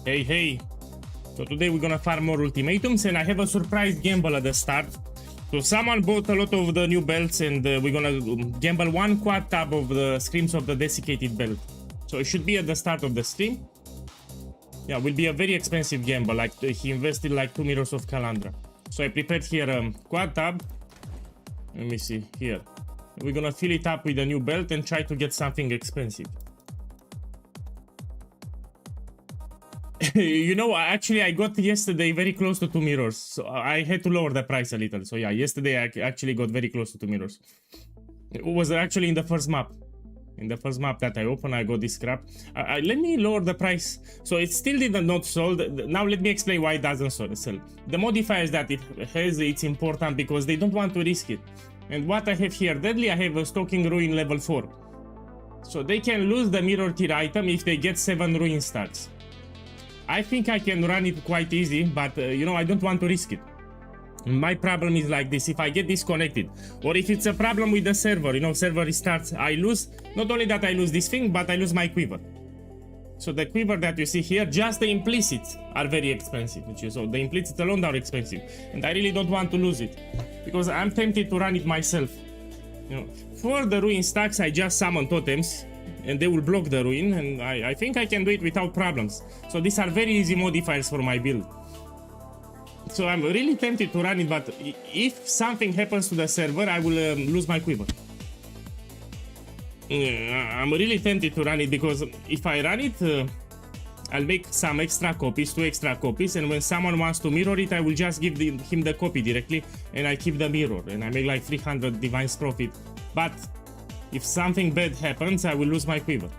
Hey, hey. So today we're gonna farm more ultimatums, and I have a surprise gamble at the start. So someone bought a lot of the new belts, and we're gonna gamble one quad tab of the Screams of the Desiccated belt. So it should be at the start of the stream. Yeah, will be a very expensive gamble. Like he invested like 2 mirrors of Calandra. So I prepared here a quad tab. Let me see here. We're gonna fill it up with a new belt and try to get something expensive. You know, actually I got yesterday very close to 2 mirrors, so I had to lower the price a little. So yeah, yesterday I actually got very close to 2 mirrors. It was actually in the first map. In the first map that I opened, I got this crap. Let me lower the price. So it still did not sold. Now let me explain why it doesn't sell. The modifiers that it has, it's important because they don't want to risk it. And what I have here, deadly, I have a Stalking Ruin level 4. So they can lose the mirror tier item if they get 7 ruin stacks. I think I can run it quite easy, but you know, I don't want to risk it. My problem is like this: if I get disconnected, or if it's a problem with the server, you know, server restarts, I lose, not only that I lose this thing, but I lose my quiver. So the quiver that you see here, just the implicits are very expensive, so the implicits alone are expensive, and I really don't want to lose it, because I'm tempted to run it myself. You know, for the ruin stacks, I just summon totems, and they will block the ruin, and I think I can do it without problems. So these are very easy modifiers for my build. So I'm really tempted to run it, but if something happens to the server, I will lose my quiver. I'm really tempted to run it, because if I run it, I'll make some extra copies, 2 extra copies, and when someone wants to mirror it, I will just give him the copy directly, and I keep the mirror, and I make like 300 divines profit. But if something bad happens, I will lose my quiver.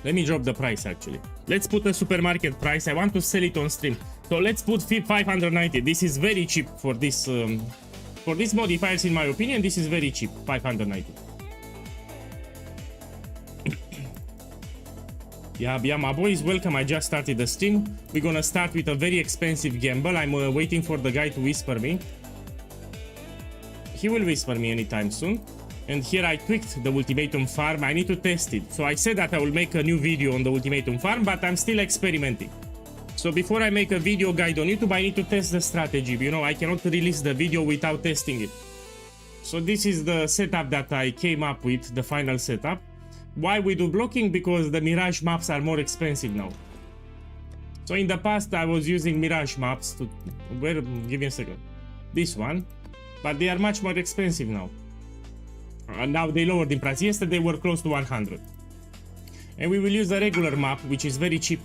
Let me drop the price actually. Let's put a supermarket price. I want to sell it on stream. So let's put 590. This is very cheap for this for these modifiers, in my opinion. This is very cheap. 590. Yeah, my boys, welcome. I just started the stream. We're gonna start with a very expensive gamble. I'm waiting for the guy to whisper me. He will whisper me anytime soon. And here I tweaked the ultimatum farm. I need to test it. So I said that I will make a new video on the ultimatum farm, but I'm still experimenting. So before I make a video guide on YouTube, I need to test the strategy. You know, I cannot release the video without testing it. So this is the setup that I came up with, the final setup. Why we do blocking? Because the Mirage maps are more expensive now. So in the past I was using Mirage maps to... give me a second. This one. But they are much more expensive now. Now they lowered in price. Yesterday they were close to 100. And we will use the regular map, which is very cheap.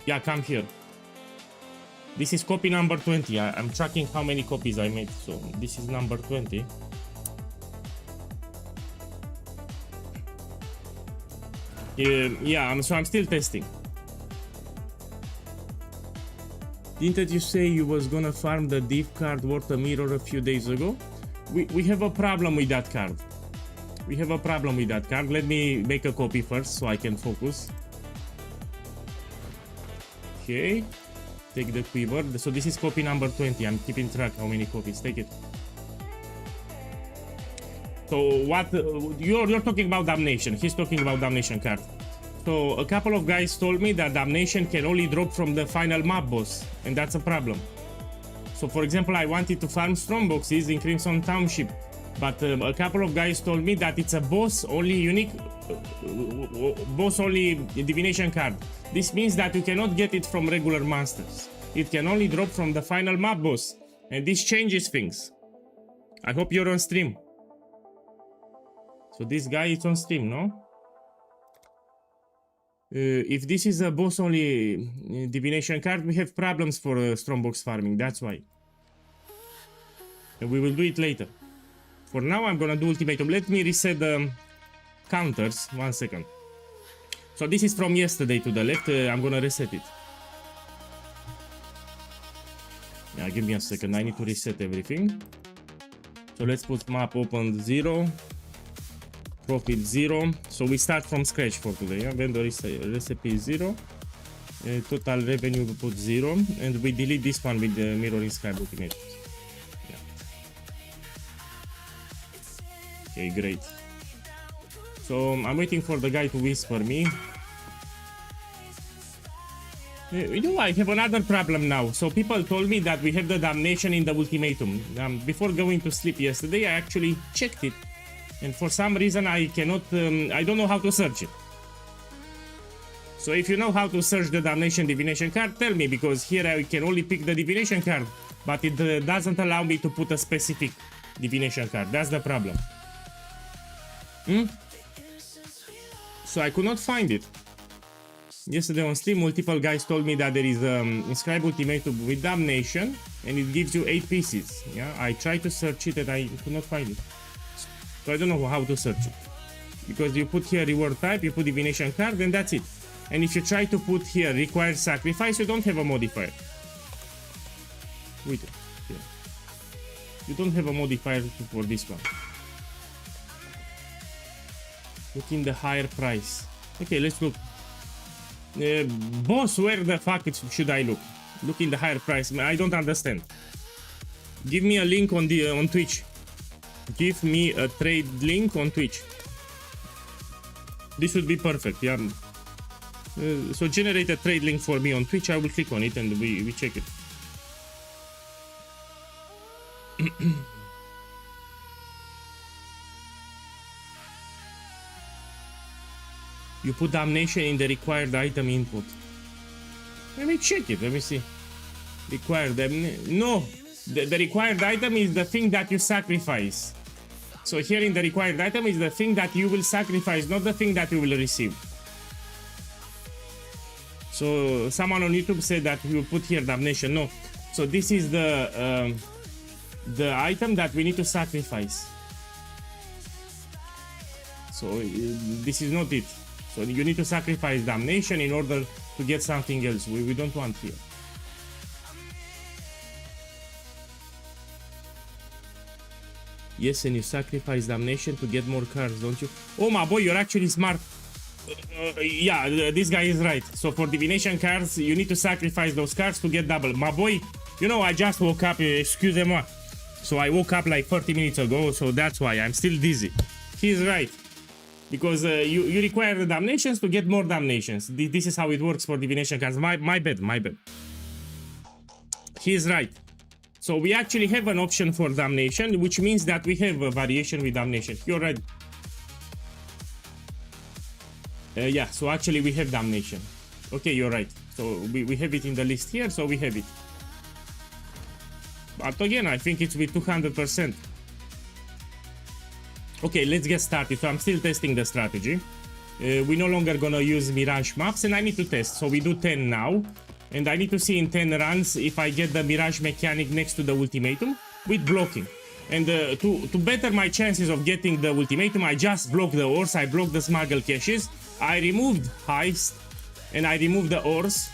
Yeah, come here. This is copy number 20. I'm tracking how many copies I made. So this is number 20. Yeah, so I'm still testing. Didn't you say you was gonna farm the div card worth a mirror a few days ago? We have a problem with that card. We have a problem with that card. Let me make a copy first so I can focus. Okay. Take the quiver. So this is copy number 20. I'm keeping track how many copies. Take it. So what you're talking about Damnation. He's talking about Damnation card. So a couple of guys told me that Damnation can only drop from the final map boss, and that's a problem. So for example, I wanted to farm strongboxes in Crimson Township, but a couple of guys told me that it's a boss only unique, boss only divination card. This means that you cannot get it from regular monsters. It can only drop from the final map boss, and this changes things. I hope you're on stream. So this guy is on stream, no? If this is a boss only divination card, we have problems for strongbox farming, that's why. And we will do it later. For now, I'm gonna do ultimatum. Let me reset the counters. 1 second. So this is from yesterday to the left. I'm gonna reset it. Yeah, give me a second. I need to reset everything. So let's put map open 0. Profit 0. So we start from scratch for today. Yeah? Vendor recipe 0. Total revenue we put 0. And we delete this one with the mirroring scribe ultimate. Yeah. Okay, great. So I'm waiting for the guy to whisper me. I have another problem now. So people told me that we have the damnation in the ultimatum. Before going to sleep yesterday, I actually checked it. And for some reason, I cannot, I don't know how to search it. So if you know how to search the damnation divination card, tell me, because here I can only pick the divination card, but it doesn't allow me to put a specific divination card. That's the problem. So I could not find it. Yesterday on stream, multiple guys told me that there is inscribe ultimatum with damnation, and it gives you 8 pieces. Yeah, I tried to search it and I could not find it. So I don't know how to search it, because you put here reward type, you put divination card, and that's it. And if you try to put here required sacrifice, you don't have a modifier. Wait, here. You don't have a modifier for this one. Look in the higher price. Okay, let's look. Boss, where the fuck should I look? Look in the higher price. I don't understand. Give me a link on the on Twitch. Give me a trade link on Twitch. This would be perfect. Yeah. So generate a trade link for me on Twitch. I will click on it and we check it. You put damnation in the required item input. Let me check it. Let me see. Required. No. The required item is the thing that you sacrifice. So here in the required item is the thing that you will sacrifice, not the thing that you will receive. So someone on YouTube said that you put here damnation. No. So this is the item that we need to sacrifice. So this is not it. So you need to sacrifice damnation in order to get something else. We don't want here. Yes, and you sacrifice damnation to get more cards, don't you? Oh my boy, you're actually smart. Yeah, this guy is right. So for divination cards, you need to sacrifice those cards to get double. My boy, you know, I just woke up, excusez-moi. So I woke up like 30 minutes ago, so that's why I'm still dizzy. He's right. Because you require the damnations to get more damnations. This is how it works for divination cards. My bad. He's right. So we actually have an option for damnation, which means that we have a variation with damnation. You're right. Yeah, so actually we have damnation. Okay, you're right. So we have it in the list here, so we have it. But again, I think it's with 200%. Okay, let's get started. So I'm still testing the strategy. We're no longer gonna use Mirage maps, and I need to test. So we do 10 now. And I need to see in 10 runs if I get the Mirage mechanic next to the ultimatum with blocking. And to better my chances of getting the ultimatum, I just blocked the ores, I blocked the smuggle caches, I removed heist, and I removed the ores.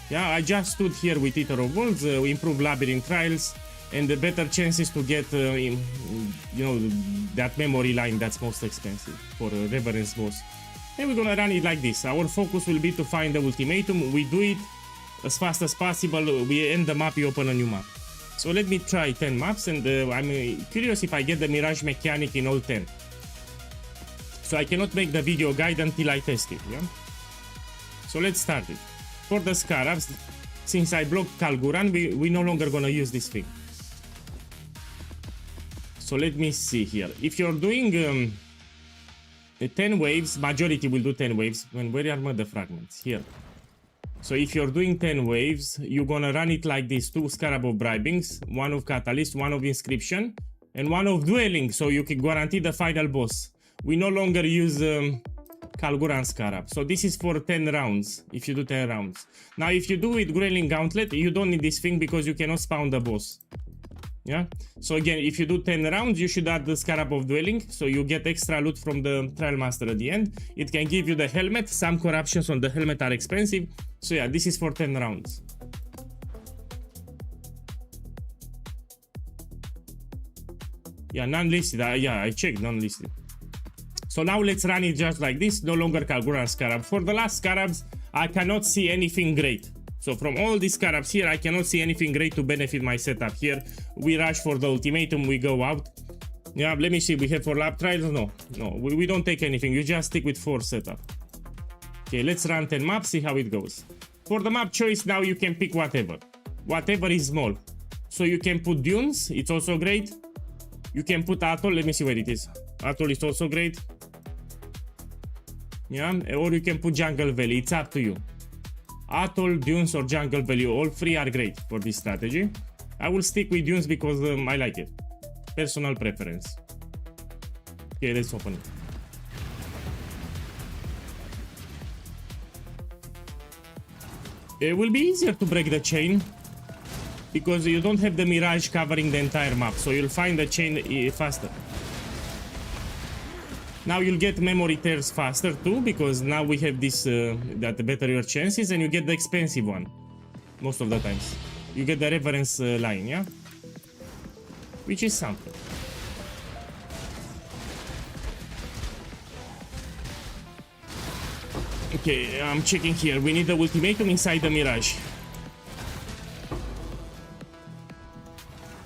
Yeah, I just stood here with Eater of Worlds, improved labyrinth trials, and the better chances to get, you know, that memory line that's most expensive for Reverence boss. And we're gonna run it like this. Our focus will be to find the ultimatum. We do it as fast as possible. We end the map, we open a new map. So let me try 10 maps, and I'm curious if I get the Mirage mechanic in all 10. So I cannot make the video guide until I test it, yeah? So let's start it. For the Scarabs, since I blocked Kalguran, we're no longer gonna use this thing. So let me see here. If you're doing 10 waves, majority will do 10 waves. And where are the fragments? Here. So if you're doing 10 waves, you're gonna run it like this: 2 Scarab of Bribings, 1 of Catalyst, 1 of Inscription, and 1 of Dueling, so you can guarantee the final boss. We no longer use Kalguran Scarab. So this is for 10 rounds, if you do 10 rounds. Now if you do it Grayling Gauntlet, you don't need this thing because you cannot spawn the boss. Yeah? So again, if you do 10 rounds, you should add the Scarab of Dwelling, so you get extra loot from the Trial Master at the end. It can give you the helmet. Some corruptions on the helmet are expensive. So yeah, this is for 10 rounds. Yeah, non-listed. Yeah, I checked non-listed. So now let's run it just like this. No longer Kalguran Scarab. For the last Scarabs, I cannot see anything great. So from all these Scarabs here, I cannot see anything great to benefit my setup here. We rush for the ultimatum, we go out. Yeah, let me see, we have for lab trials? No, we don't take anything, you just stick with 4 setup. Okay, let's run 10 maps, see how it goes. For the map choice now you can pick whatever. Whatever is small. So you can put dunes, it's also great. You can put atoll, let me see where it is. Atoll is also great. Yeah, or you can put jungle valley, it's up to you. Atoll, dunes or jungle valley, all three are great for this strategy. I will stick with dunes because I like it. Personal preference. Okay, let's open it. It will be easier to break the chain because you don't have the mirage covering the entire map, so you'll find the chain faster. Now you'll get memory tears faster too, because now we have this that better your chances, and you get the expensive one most of the times. You get the reference line, yeah, which is something. Okay, I'm checking here. We need the ultimatum inside the mirage,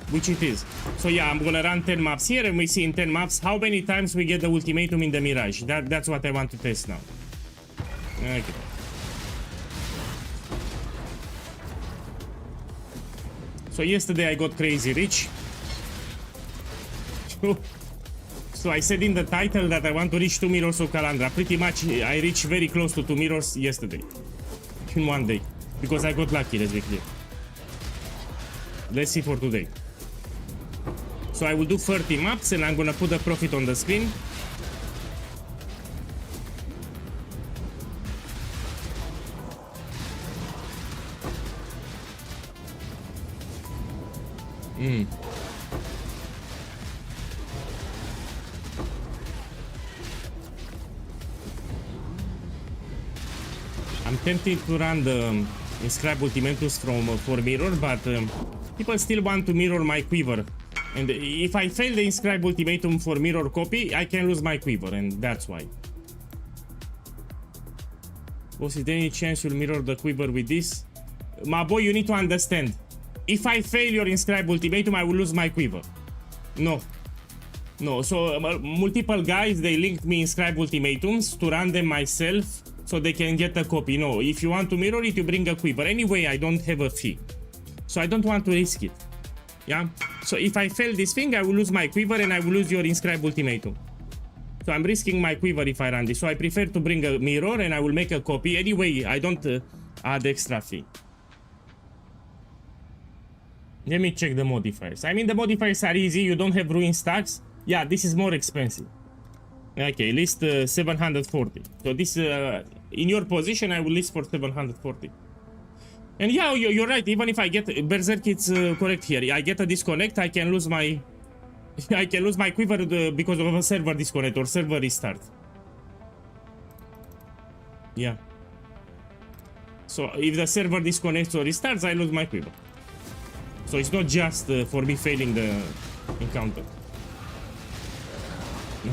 which it is. So yeah, I'm gonna run 10 maps here, and we see in 10 maps how many times we get the ultimatum in the mirage. That's what I want to test now. Okay. So yesterday I got crazy rich. So I said in the title that I want to reach 2 mirrors of Calandra. Pretty much I reached very close to 2 mirrors yesterday. In one day. Because I got lucky, let's be clear. Let's see for today. So I will do 30 maps and I'm gonna put the profit on the screen. I'm tempted to run the inscribe ultimatums from for mirror, but people still want to mirror my quiver. And if I fail the inscribe ultimatum for mirror copy, I can lose my quiver, and that's why. Was there any chance you'll mirror the quiver with this? My boy, you need to understand. If I fail your inscribe ultimatum, I will lose my quiver. No. No, so multiple guys, they linked me inscribe ultimatums to run them myself so they can get a copy. No, if you want to mirror it, you bring a quiver. Anyway, I don't have a fee, so I don't want to risk it. Yeah, so if I fail this thing, I will lose my quiver and I will lose your inscribe ultimatum. So I'm risking my quiver if I run this, so I prefer to bring a mirror and I will make a copy. Anyway, I don't add extra fee. Let me check the modifiers. I mean, the modifiers are easy. You don't have ruin stacks. Yeah, this is more expensive. Okay, list 740. So this, in your position, I will list for 740. And yeah, you're right. Even if I get Berserk, it's correct here. I get a disconnect, I can lose my, I can lose my quiver because of a server disconnect or server restart. Yeah. So if the server disconnects or restarts, I lose my quiver. So it's not just for me failing the encounter.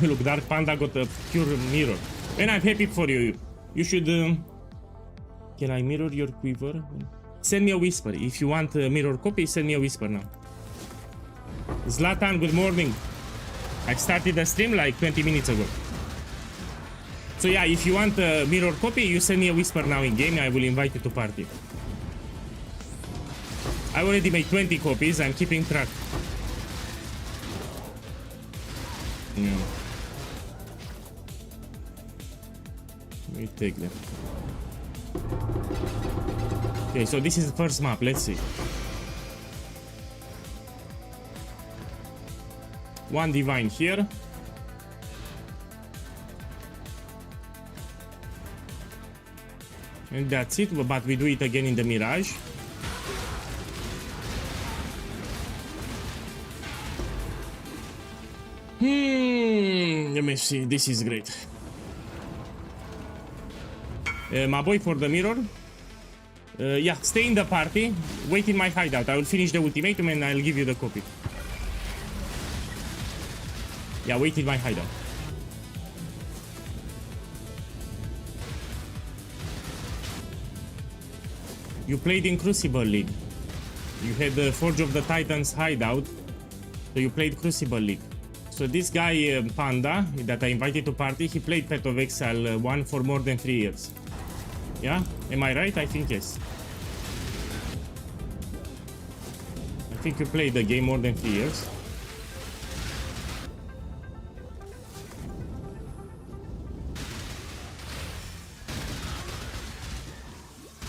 Look, Dark Panda got a pure mirror. And I'm happy for you. You should... Can I mirror your quiver? Send me a whisper. If you want a mirror copy, send me a whisper now. Zlatan, good morning. I started the stream like 20 minutes ago. So yeah, if you want a mirror copy, you send me a whisper now in game. I will invite you to party. I already made 20 copies. I'm keeping track. Yeah. Let me take them. Okay, so this is the first map. Let's see. One divine here. And that's it, but we do it again in the Mirage. Let me see, this is great. My boy, for the mirror. Yeah, stay in the party, wait in my hideout. I will finish the ultimatum and I'll give you the copy. Yeah, wait in my hideout. You played in Crucible League. You had the Forge of the Titans hideout, so you played Crucible League. So this guy, Panda, that I invited to party, he played Path of Exile 1 for more than 3 years. Yeah? Am I right? I think yes. I think you played the game more than 3 years.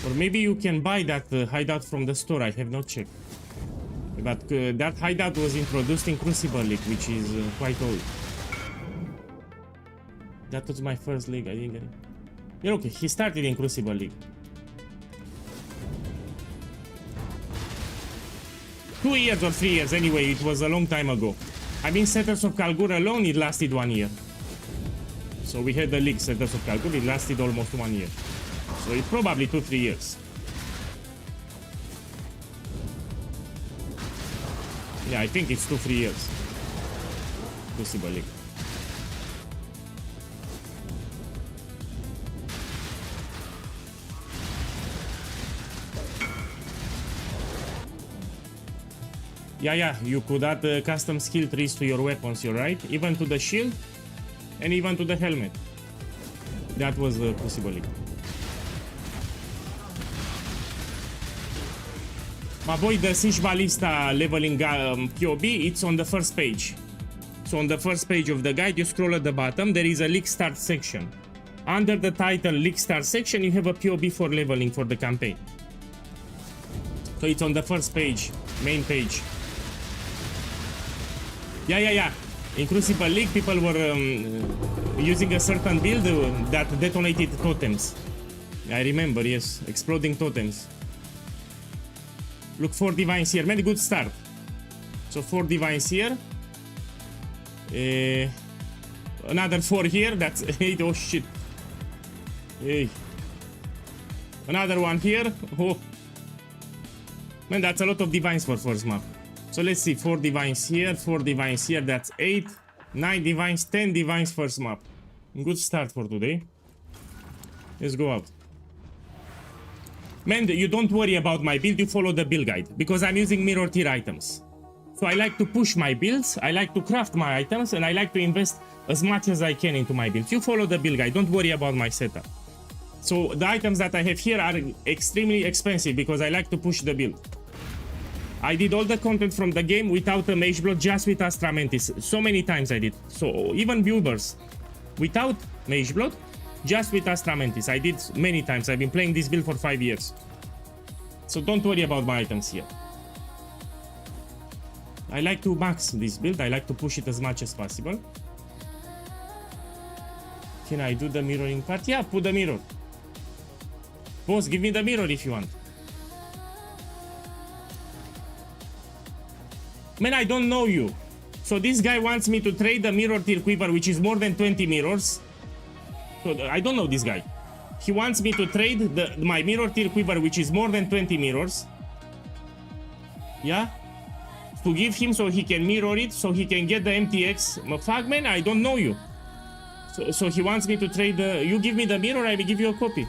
Or maybe you can buy that hideout from the store. I have not checked. But that hideout was introduced in Crucible League, which is quite old. That was my first league. I didn't get it. Yeah, okay, he started in Crucible League. 2 years or 3 years, anyway, it was a long time ago. I mean, Settlers of Kalgur alone, it lasted 1 year. So we had the league, Settlers of Kalgur, it lasted almost 1 year. So it probably 2-3 years. Yeah, I think it's 2-3 years. Crucible League. Yeah, you could add custom skill trees to your weapons, you're right. Even to the shield and even to the helmet. That was the Crucible League. My boy, the Siege Ballista leveling POB, it's on the first page. So on the first page of the guide, you scroll at the bottom, there is a League Start section. Under the title League Start section, you have a POB for leveling for the campaign. So it's on the first page, main page. Yeah. In Crucible League, people were using a certain build that detonated totems. I remember, yes, exploding totems. Look, 4 divines here, man, good start. So 4 divines here. Another 4 here, that's 8, oh shit. Hey. Another one here, oh. Man, that's a lot of divines for first map. So let's see, 4 divines here, 4 divines here, that's 8, 9 divines, 10 divines first map. Good start for today. Let's go out. Man, you don't worry about my build, you follow the build guide, because I'm using mirror tier items. So I like to push my builds, I like to craft my items, and I like to invest as much as I can into my builds. You follow the build guide, don't worry about my setup. So the items that I have here are extremely expensive, because I like to push the build. I did all the content from the game without a Mage Blood, just with Astra Mantis. So many times I did. So even viewers, without Mage Blood, just with Astra Mantis. I did many times. I've been playing this build for 5 years. So don't worry about my items here. I like to max this build. I like to push it as much as possible. Can I do the mirroring part? Yeah, put the mirror. Boss, give me the mirror if you want. Man, I don't know you. So this guy wants me to trade the mirror tier quiver, which is more than 20 mirrors. So I don't know this guy. He wants me to trade my mirror tier quiver, which is more than 20 mirrors. Yeah? To give him so he can mirror it, so he can get the MTX. Fuck, man, I don't know you. So he wants me to trade the... You give me the mirror, I will give you a copy.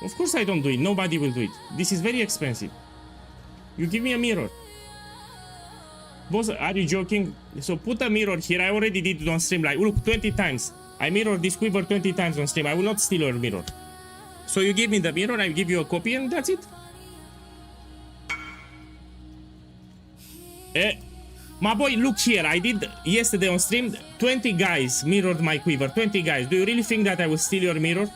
Of course I don't do it. Nobody will do it. This is very expensive. You give me a mirror. Boss, are you joking? So put a mirror here. I already did it on stream. Like, look, 20 times. I mirrored this quiver 20 times on stream. I will not steal your mirror. So you give me the mirror, I give you a copy, and that's it. My boy, look here. I did yesterday on stream. 20 guys mirrored my quiver. 20 guys. Do you really think that I will steal your mirror?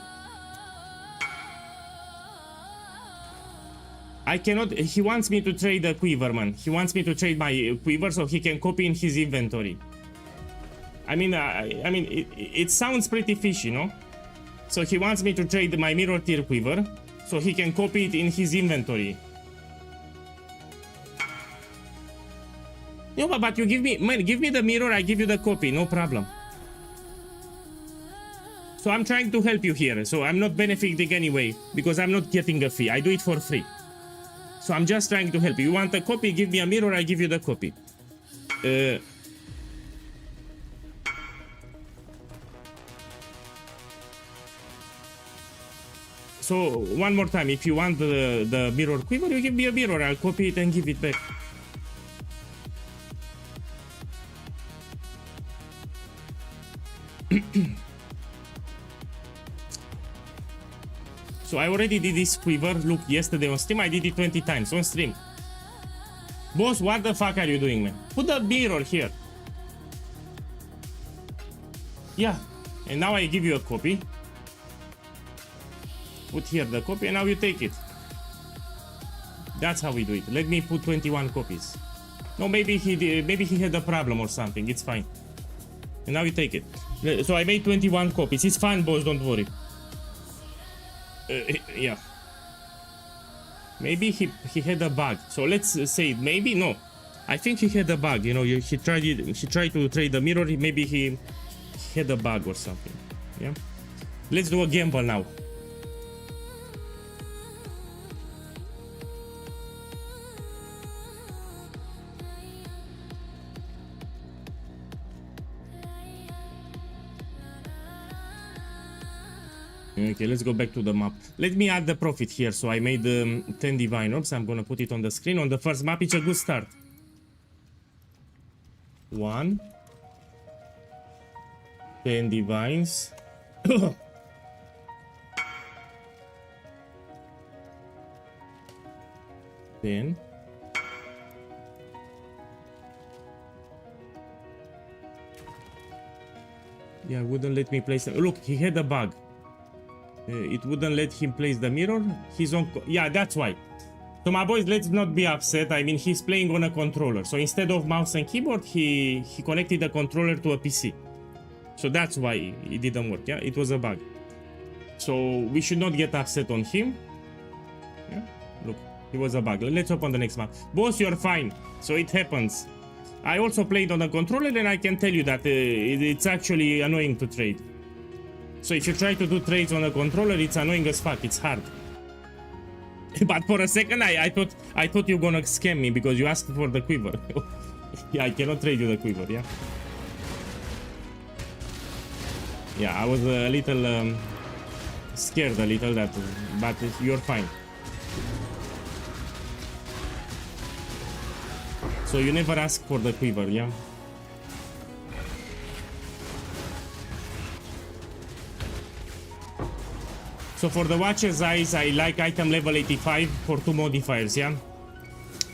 I cannot. He wants me to trade the quiver, man. He wants me to trade my quiver so he can copy in his inventory. I mean, it sounds pretty fishy, no? So he wants me to trade my mirror tier quiver so he can copy it in his inventory. No, but you give me, man, give me the mirror, I give you the copy, no problem. So I'm trying to help you here, so I'm not benefiting anyway, because I'm not getting a fee, I do it for free. So I'm just trying to help you. You want a copy, give me a mirror, I give you the copy. So one more time, if you want the mirror quiver, you give me a mirror, I'll copy it and give it back. So I already did this quiver. Look, yesterday on stream I did it 20 times on stream. Boss, what the fuck are you doing, man? Put the mirror here. Yeah, and now I give you a copy. Put here the copy, and now you take it. That's how we do it. Let me put 21 copies. No, maybe he had a problem or something. It's fine. And now you take it. So I made 21 copies. It's fine, boss. Don't worry. Yeah. Maybe he had a bug. So let's say maybe no. I think he had a bug. You know, he tried to trade the mirror. Maybe he had a bug or something. Yeah. Let's do a gamble now. Okay, let's go back to the map. Let me add the profit here. So I made 10 divine orbs. I'm gonna put it on the screen. On the first map, it's a good start. 1. 10 divines. 10. Yeah, wouldn't let me place. Look, he had a bug. It wouldn't let him place the mirror. He's on. Yeah, that's why. So my boys, let's not be upset. I mean, he's playing on a controller. So instead of mouse and keyboard, he connected the controller to a PC. So that's why it didn't work. Yeah, it was a bug. So we should not get upset on him. Yeah, look, it was a bug. Let's open the next map. Boss, you're fine. So it happens. I also played on a controller, and I can tell you that it's actually annoying to trade. So if you try to do trades on a controller, it's annoying as fuck. It's hard. But for a second, I thought you were gonna scam me because you asked for the quiver. Yeah, I cannot trade you the quiver. Yeah. Yeah, I was a little scared a little that, but you're fine. So you never ask for the quiver, yeah? So for the Watcher's Eyes, I like item level 85 for 2 modifiers, yeah?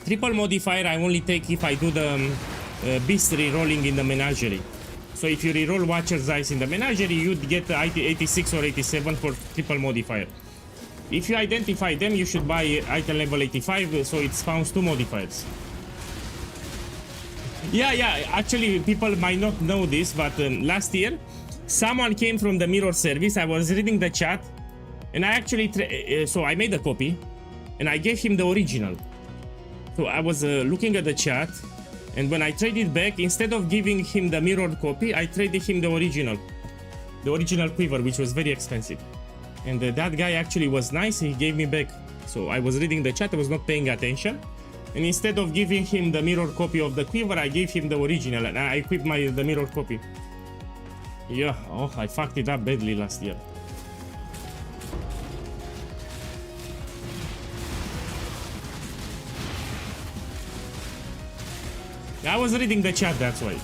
Triple modifier I only take if I do the beast rerolling in the menagerie. So if you reroll Watcher's Eyes in the menagerie, you'd get 86 or 87 for triple modifier. If you identify them, you should buy item level 85, so it spawns 2 modifiers. Yeah, actually people might not know this, but last year, someone came from the mirror service. I was reading the chat, and I actually, so I made a copy, and I gave him the original. So I was looking at the chat, and when I traded back, instead of giving him the mirrored copy, I traded him the original quiver, which was very expensive. And that guy actually was nice, he gave me back. So I was reading the chat, I was not paying attention. And instead of giving him the mirror copy of the quiver, I gave him the original, and I equipped the mirror copy. Yeah, oh, I fucked it up badly last year. I was reading the chat, that's why.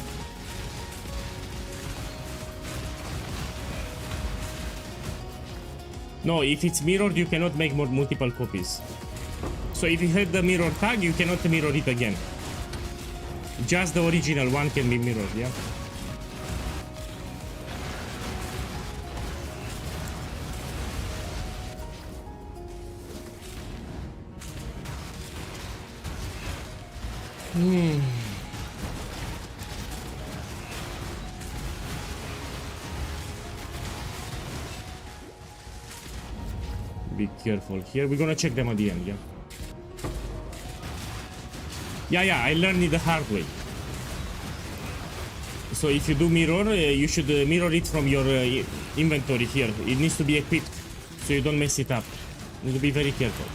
No, if it's mirrored, you cannot make multiple copies. So if you had the mirror tag, you cannot mirror it again. Just the original one can be mirrored, yeah? Be careful here. We're gonna check them at the end, yeah? Yeah, I learned it the hard way. So if you do mirror, you should mirror it from your inventory here. It needs to be equipped, so you don't mess it up. You need to be very careful.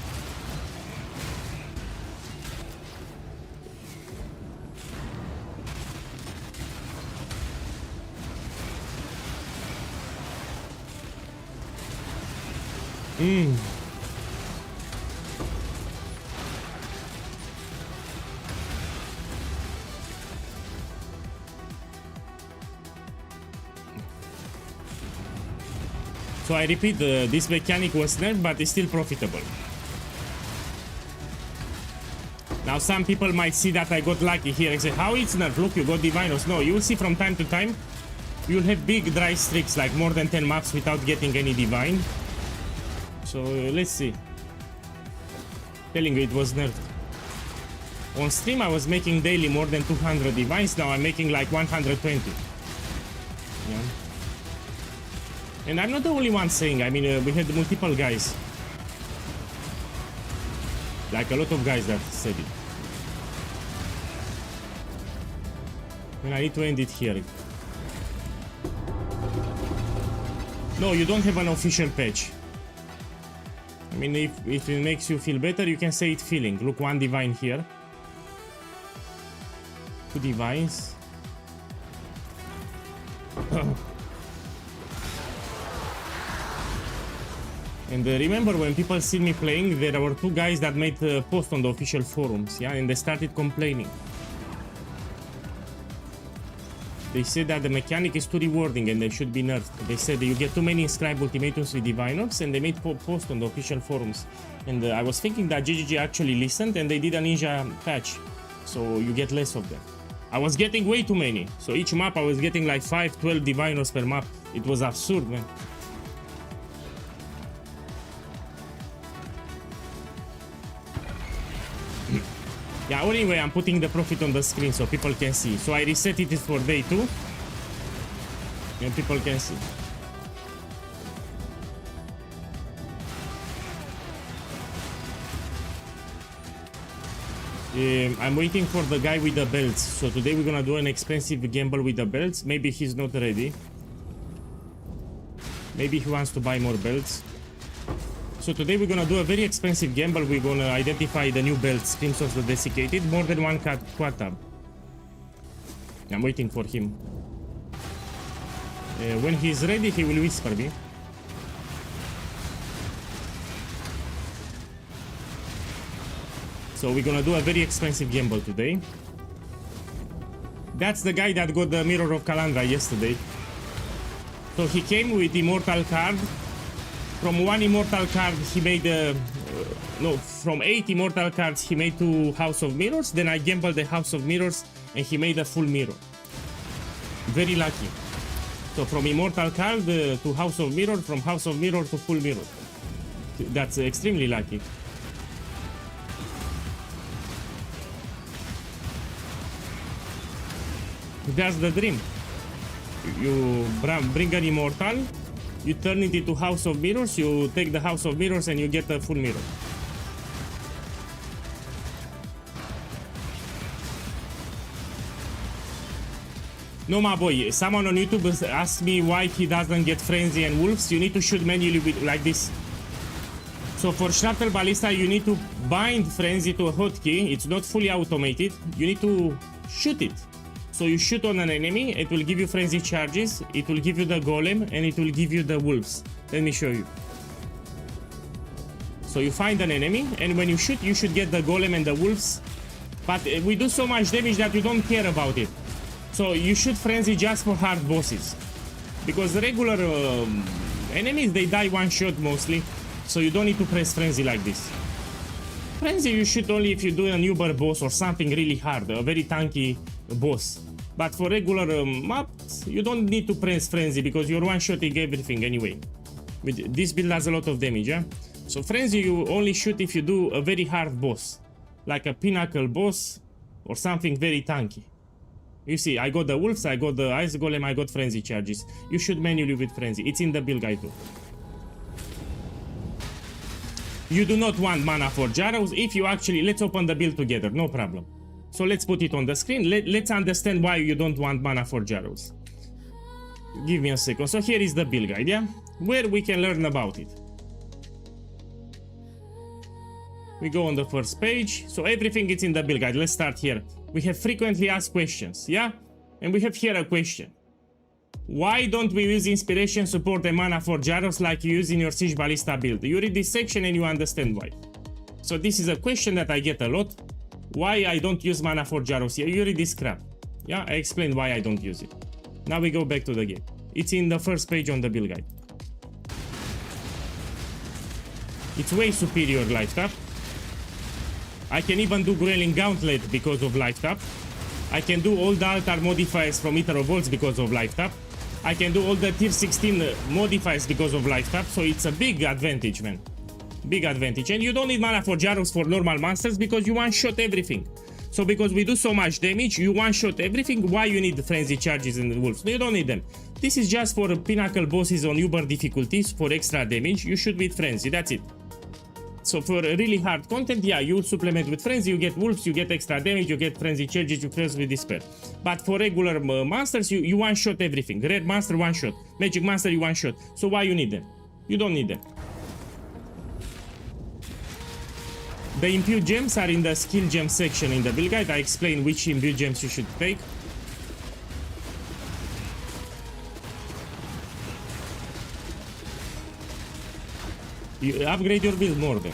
So I repeat, this mechanic was nerfed, but it's still profitable. Now some people might see that I got lucky here and say, how it's nerfed? Look, you got Divinos. No, you will see from time to time, you'll have big dry streaks, like more than 10 maps without getting any Divine. So let's see. Telling you, it was nerfed. On stream, I was making daily more than 200 Divines. Now I'm making like 120. Yeah. And I'm not the only one saying, I mean, we had multiple guys. Like a lot of guys that said it. And I need to end it here. No, you don't have an official patch. I mean, if it makes you feel better, you can say it feeling. Look, 1 Divine here. 2 Divines. And remember, when people see me playing, there were 2 guys that made a post on the official forums, yeah, and they started complaining. They said that the mechanic is too rewarding and they should be nerfed. They said that you get too many inscribed ultimatums with Diviners, and they made post on the official forums. And I was thinking that GGG actually listened and they did a ninja patch, so you get less of them. I was getting way too many, so each map I was getting like 5-12 Diviners per map. It was absurd, man. Yeah, anyway, I'm putting the profit on the screen so people can see. So I reset it for day 2. And people can see. I'm waiting for the guy with the belts. So today we're gonna do an expensive gamble with the belts. Maybe he's not ready. Maybe he wants to buy more belts. So today we're gonna do a very expensive gamble. We're gonna identify the new belts, Crimson's the Desiccated, more than 1 quad tab. I'm waiting for him. When he's ready, he will whisper me. So we're gonna do a very expensive gamble today. That's the guy that got the Mirror of Calandra yesterday. So he came with Immortal card. From 1 Immortal card he made from 8 Immortal cards he made 2 House of Mirrors. Then I gambled the House of Mirrors and he made a full mirror. Very lucky. So from Immortal card to House of Mirror, from House of Mirror to full mirror. That's extremely lucky. That's the dream. You bring an Immortal, you turn it into House of Mirrors, you take the House of Mirrors and you get a full mirror. No, my boy, someone on YouTube asked me why he doesn't get Frenzy and Wolves. You need to shoot manually like this. So for Shuttle Ballista, you need to bind Frenzy to a hotkey. It's not fully automated. You need to shoot it. So you shoot on an enemy, it will give you Frenzy charges, it will give you the Golem, and it will give you the Wolves. Let me show you. So you find an enemy, and when you should get the Golem and the Wolves. But we do so much damage that you don't care about it. So you shoot Frenzy just for hard bosses. Because the regular enemies, they die one shot mostly. So you don't need to press Frenzy like this. Frenzy you shoot only if you do an Uber boss or something really hard, a very tanky boss. But for regular maps, you don't need to press Frenzy because you're one-shotting everything anyway. This build does a lot of damage, yeah? So Frenzy you only shoot if you do a very hard boss. Like a Pinnacle boss or something very tanky. You see, I got the Wolves, I got the Ice Golem, I got Frenzy charges. You shoot manually with Frenzy. It's in the build guide too. You do not want mana for Jarrows. If you actually, let's open the build together, no problem. So let's put it on the screen. Let's understand why you don't want mana for Jarrows. Give me a second. So here is the build guide, yeah? Where we can learn about it. We go on the first page. So everything is in the build guide. Let's start here. We have frequently asked questions, yeah? And we have here a question. Why don't we use Inspiration support and mana for Jarrows like you use in your Siege Ballista build? You read this section and you understand why. So this is a question that I get a lot. Why I don't use mana for Jarrows here? You read this crap. Yeah, I explained why I don't use it. Now we go back to the game. It's in the first page on the build guide. It's way superior life tap. I can even do Grailing Gauntlet because of life tap. I can do all the altar modifiers from Ether of Volts because of life tap. I can do all the tier 16 modifiers because of life tap. So it's a big advantage, man. Big advantage. And you don't need mana for Jarus for normal monsters because you one-shot everything. So because we do so much damage, you one-shot everything. Why you need the frenzy charges and the wolves? No, you don't need them. This is just for pinnacle bosses on Uber difficulties for extra damage. You shoot with frenzy, that's it. So for really hard content, yeah, you supplement with frenzy, you get wolves, you get extra damage, you get frenzy charges, you close with despair. But for regular monsters, you one-shot everything. Red monster, one-shot. Magic monster, you one-shot. So why you need them? You don't need them. The imbued gems are in the skill gem section in the build guide. I explain which imbued gems you should take. You upgrade your build more then.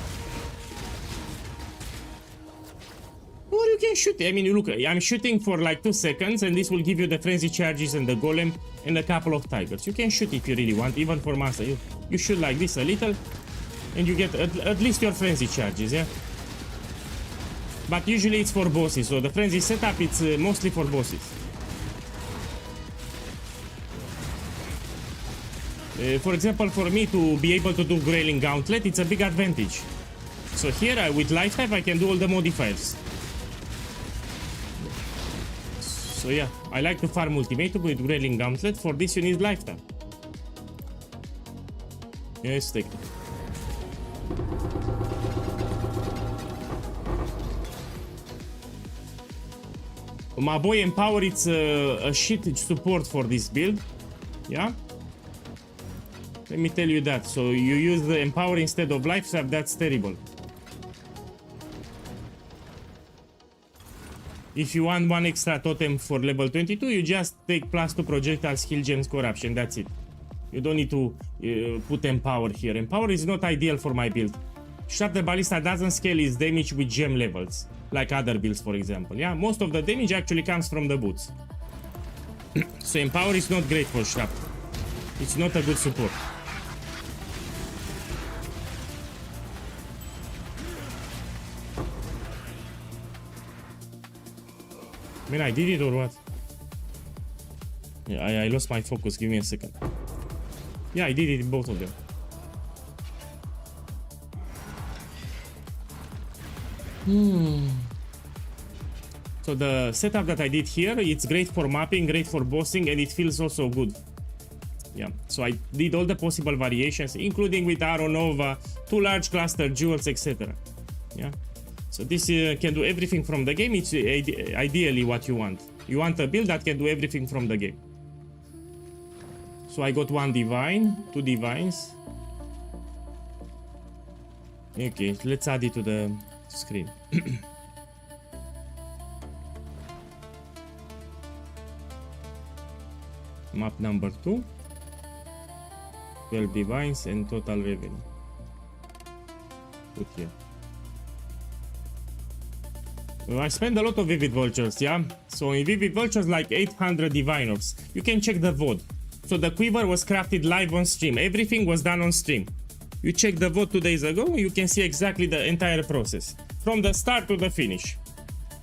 Or you can shoot. I mean, look, I'm shooting for like 2 seconds and this will give you the frenzy charges and the golem and a couple of tigers. You can shoot if you really want, even for master. You shoot like this a little and you get at least your frenzy charges, yeah? But usually it's for bosses, so the frenzy setup, it's mostly for bosses. For example, for me to be able to do Grailing Gauntlet, it's a big advantage. So here, with life type, I can do all the modifiers. So yeah, I like to farm ultimatum with Grailing Gauntlet. For this, you need life type. Yes, take it. My boy Empower, it's a shit support for this build. Yeah? Let me tell you that. So you use the Empower instead of life sap, that's terrible. If you want one extra totem for level 22, you just take +2 projectile skill gems corruption, that's it. You don't need to put Empower here. Empower is not ideal for my build. Sharp the Ballista doesn't scale its damage with gem levels, like other builds, for example. Yeah, most of the damage actually comes from the boots. So Empower is not great for Sharp. It's not a good support. Man, I did it or what? Yeah, I lost my focus. Give me a second. Yeah, I did it in both of them. So the setup that I did here, it's great for mapping, great for bossing, and it feels also good. Yeah, so I did all the possible variations, including with Arrow Nova, 2 large cluster jewels, etc. Yeah, so this can do everything from the game. It's ideally what you want. You want a build that can do everything from the game. So I got 1 divine, 2 divines. Okay, let's add it to the screen. Map number 2, 12 divines and total revenue. Put here. Well, I spend a lot of Vivid Vultures, yeah? So in Vivid Vultures, like 800 diviners. You can check the VOD. So the quiver was crafted live on stream. Everything was done on stream. You check the VOD 2 days ago, you can see exactly the entire process. From the start to the finish.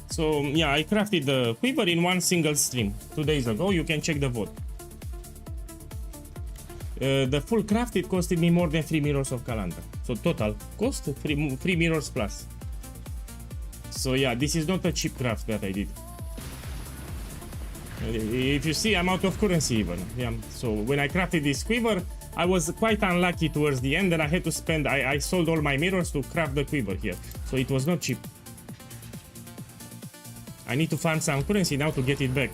So yeah, I crafted the quiver in 1 single stream 2 days ago. You can check the VOD. The full craft, it costed me more than 3 mirrors of Calendar. So total cost 3 mirrors plus. So yeah, this is not a cheap craft that I did. If you see, I'm out of currency even. Yeah. So when I crafted this quiver, I was quite unlucky towards the end and I had to spend, I sold all my mirrors to craft the quiver here. So it was not cheap. I need to farm some currency now to get it back.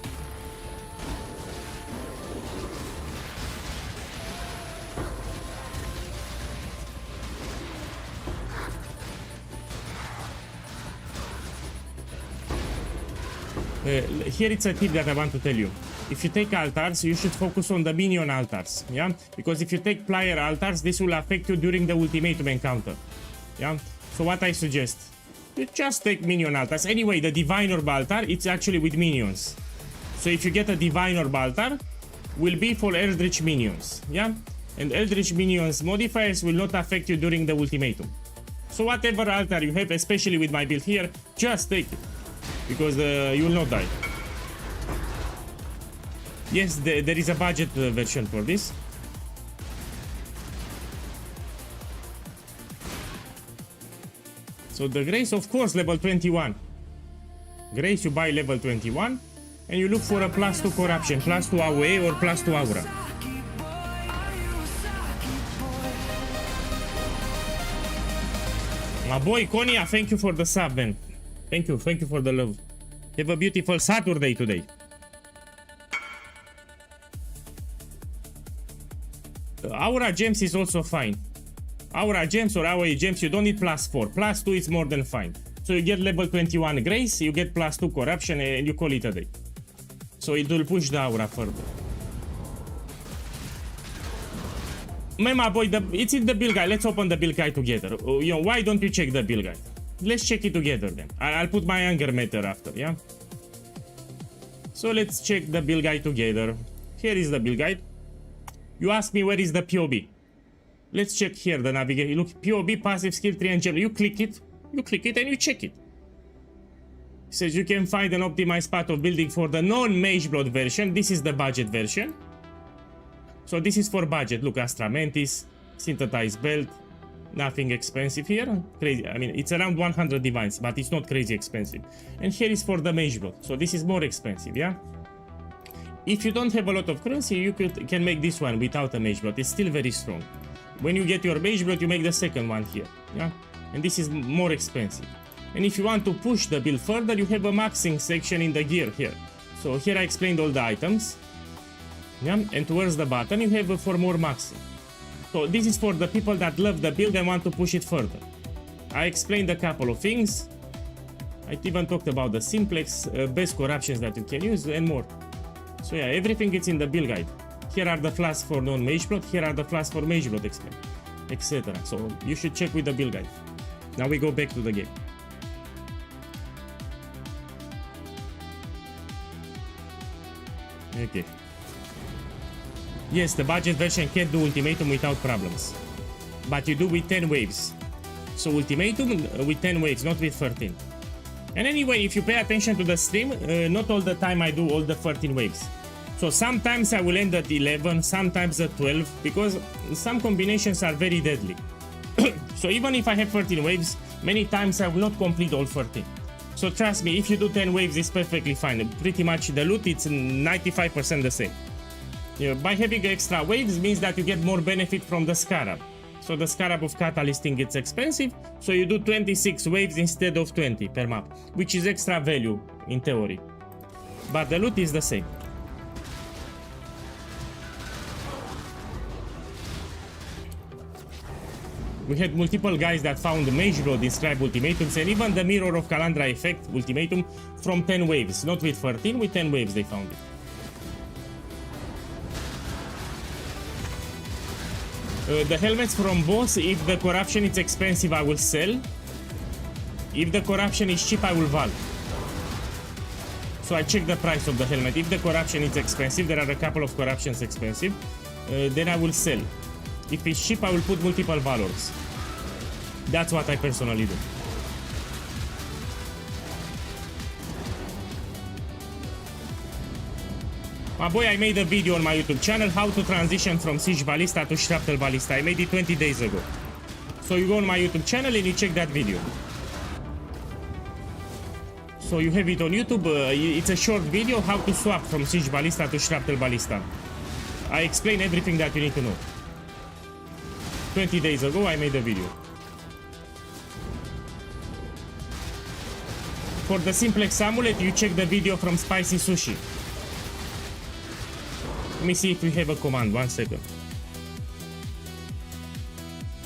Here it's a tip that I want to tell you. If you take altars, you should focus on the minion altars, yeah? Because if you take player altars, this will affect you during the ultimatum encounter, yeah? So what I suggest, you just take minion altars. Anyway, the divine orb altar, it's actually with minions. So if you get a divine orb altar, will be for eldritch minions, yeah? And eldritch minions modifiers will not affect you during the ultimatum. So whatever altar you have, especially with my build here, just take it. Because you will not die. Yes, there is a budget version for this. So the Grace, of course, level 21. Grace, you buy level 21. And you look for a +2 corruption, +2 AOE or +2 aura. My boy Konya, thank you for the sub, man. Thank you for the love. Have a beautiful Saturday today. Aura gems is also fine. Aura gems or AOE gems, you don't need +4. +2 is more than fine. So you get level 21 Grace, you get +2 corruption, and you call it a day. So it will push the aura further. My boy, it's in the build guide. Let's open the build guide together. You know, why don't you check the build guide? Let's check it together then. I'll put my anger meter after, yeah? So let's check the build guide together. Here is the build guide. You ask me where is the POB. Let's check here the navigation. Look, POB, passive skill 3 and gem. You click it and you check it. It says you can find an optimized path of building for the non-Mage Blood version. This is the budget version. So this is for budget. Look, Astra Mantis, synthesized belt, nothing expensive here. Crazy. I mean, it's around 100 divines, but it's not crazy expensive. And here is for the Mage Blood. So this is more expensive, yeah? If you don't have a lot of currency, you can make this one without a Mage Blood. It's still very strong. When you get your Mage Blood, you make the second one here, yeah? And this is more expensive. And if you want to push the build further, you have a maxing section in the gear here. So here I explained all the items. Yeah? And towards the bottom you have for more maxing. So this is for the people that love the build and want to push it further. I explained a couple of things. I even talked about the simplex, best corruptions that you can use and more. So yeah, everything is in the build guide. Here are the flasks for non-Mage Blood, here are the flasks for Mage Blood, etc. So you should check with the build guide. Now we go back to the game. Okay. Yes, the budget version can do ultimatum without problems. But you do with 10 waves. So ultimatum with 10 waves, not with 13. And anyway, if you pay attention to the stream, not all the time I do all the 13 waves. So sometimes I will end at 11, sometimes at 12, because some combinations are very deadly. So even if I have 13 waves, many times I will not complete all 13. So trust me, if you do 10 waves, it's perfectly fine. Pretty much the loot, it's 95% the same. You know, by having extra waves means that you get more benefit from the scarab. So the scarab of catalysting gets expensive, so you do 26 waves instead of 20 per map, which is extra value in theory. But the loot is the same. We had multiple guys that found the Mage Blood inscribed ultimatums and even the Mirror of Calandra effect ultimatum from 10 waves. Not with 13, with 10 waves they found it. The helmets from boss, if the corruption is expensive, I will sell. If the corruption is cheap, I will val. So I check the price of the helmet. If the corruption is expensive, there are a couple of corruptions expensive, then I will sell. If it's cheap, I will put multiple valors. That's what I personally do. My boy, I made a video on my YouTube channel how to transition from Siege Ballista to Shrapnel Ballista. I made it 20 days ago. So you go on my YouTube channel and you check that video. So you have it on YouTube. It's a short video how to swap from Siege Ballista to Shrapnel Ballista. I explain everything that you need to know. 20 days ago I made a video. For the simplex amulet, you check the video from Spicy Sushi. Let me see if we have a command. 1 second.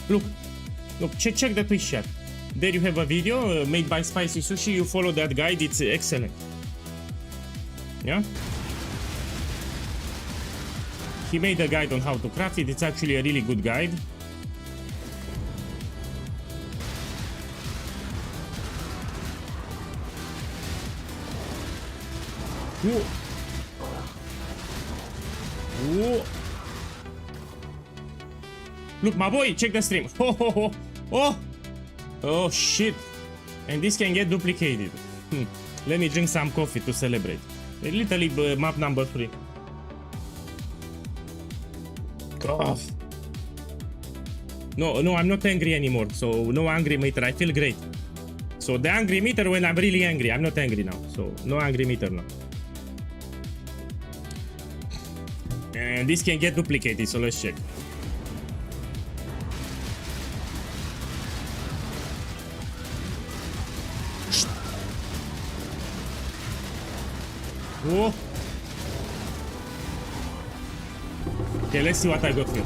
Look, check the Twitch chat. There you have a video made by Spicy Sushi. You follow that guide, it's excellent. Yeah? He made a guide on how to craft it. It's actually a really good guide. Whoa. Whoa. Look, my boy, check the stream. Oh, oh, oh, oh. Oh shit. And this can get duplicated. Let me drink some coffee to celebrate. A little map number 3. Oh. No, I'm not angry anymore. So no angry meter. I feel great. So the angry meter when I'm really angry. I'm not angry now. So no angry meter now. And this can get duplicated. So let's check. Oh. Okay, let's see what I got here.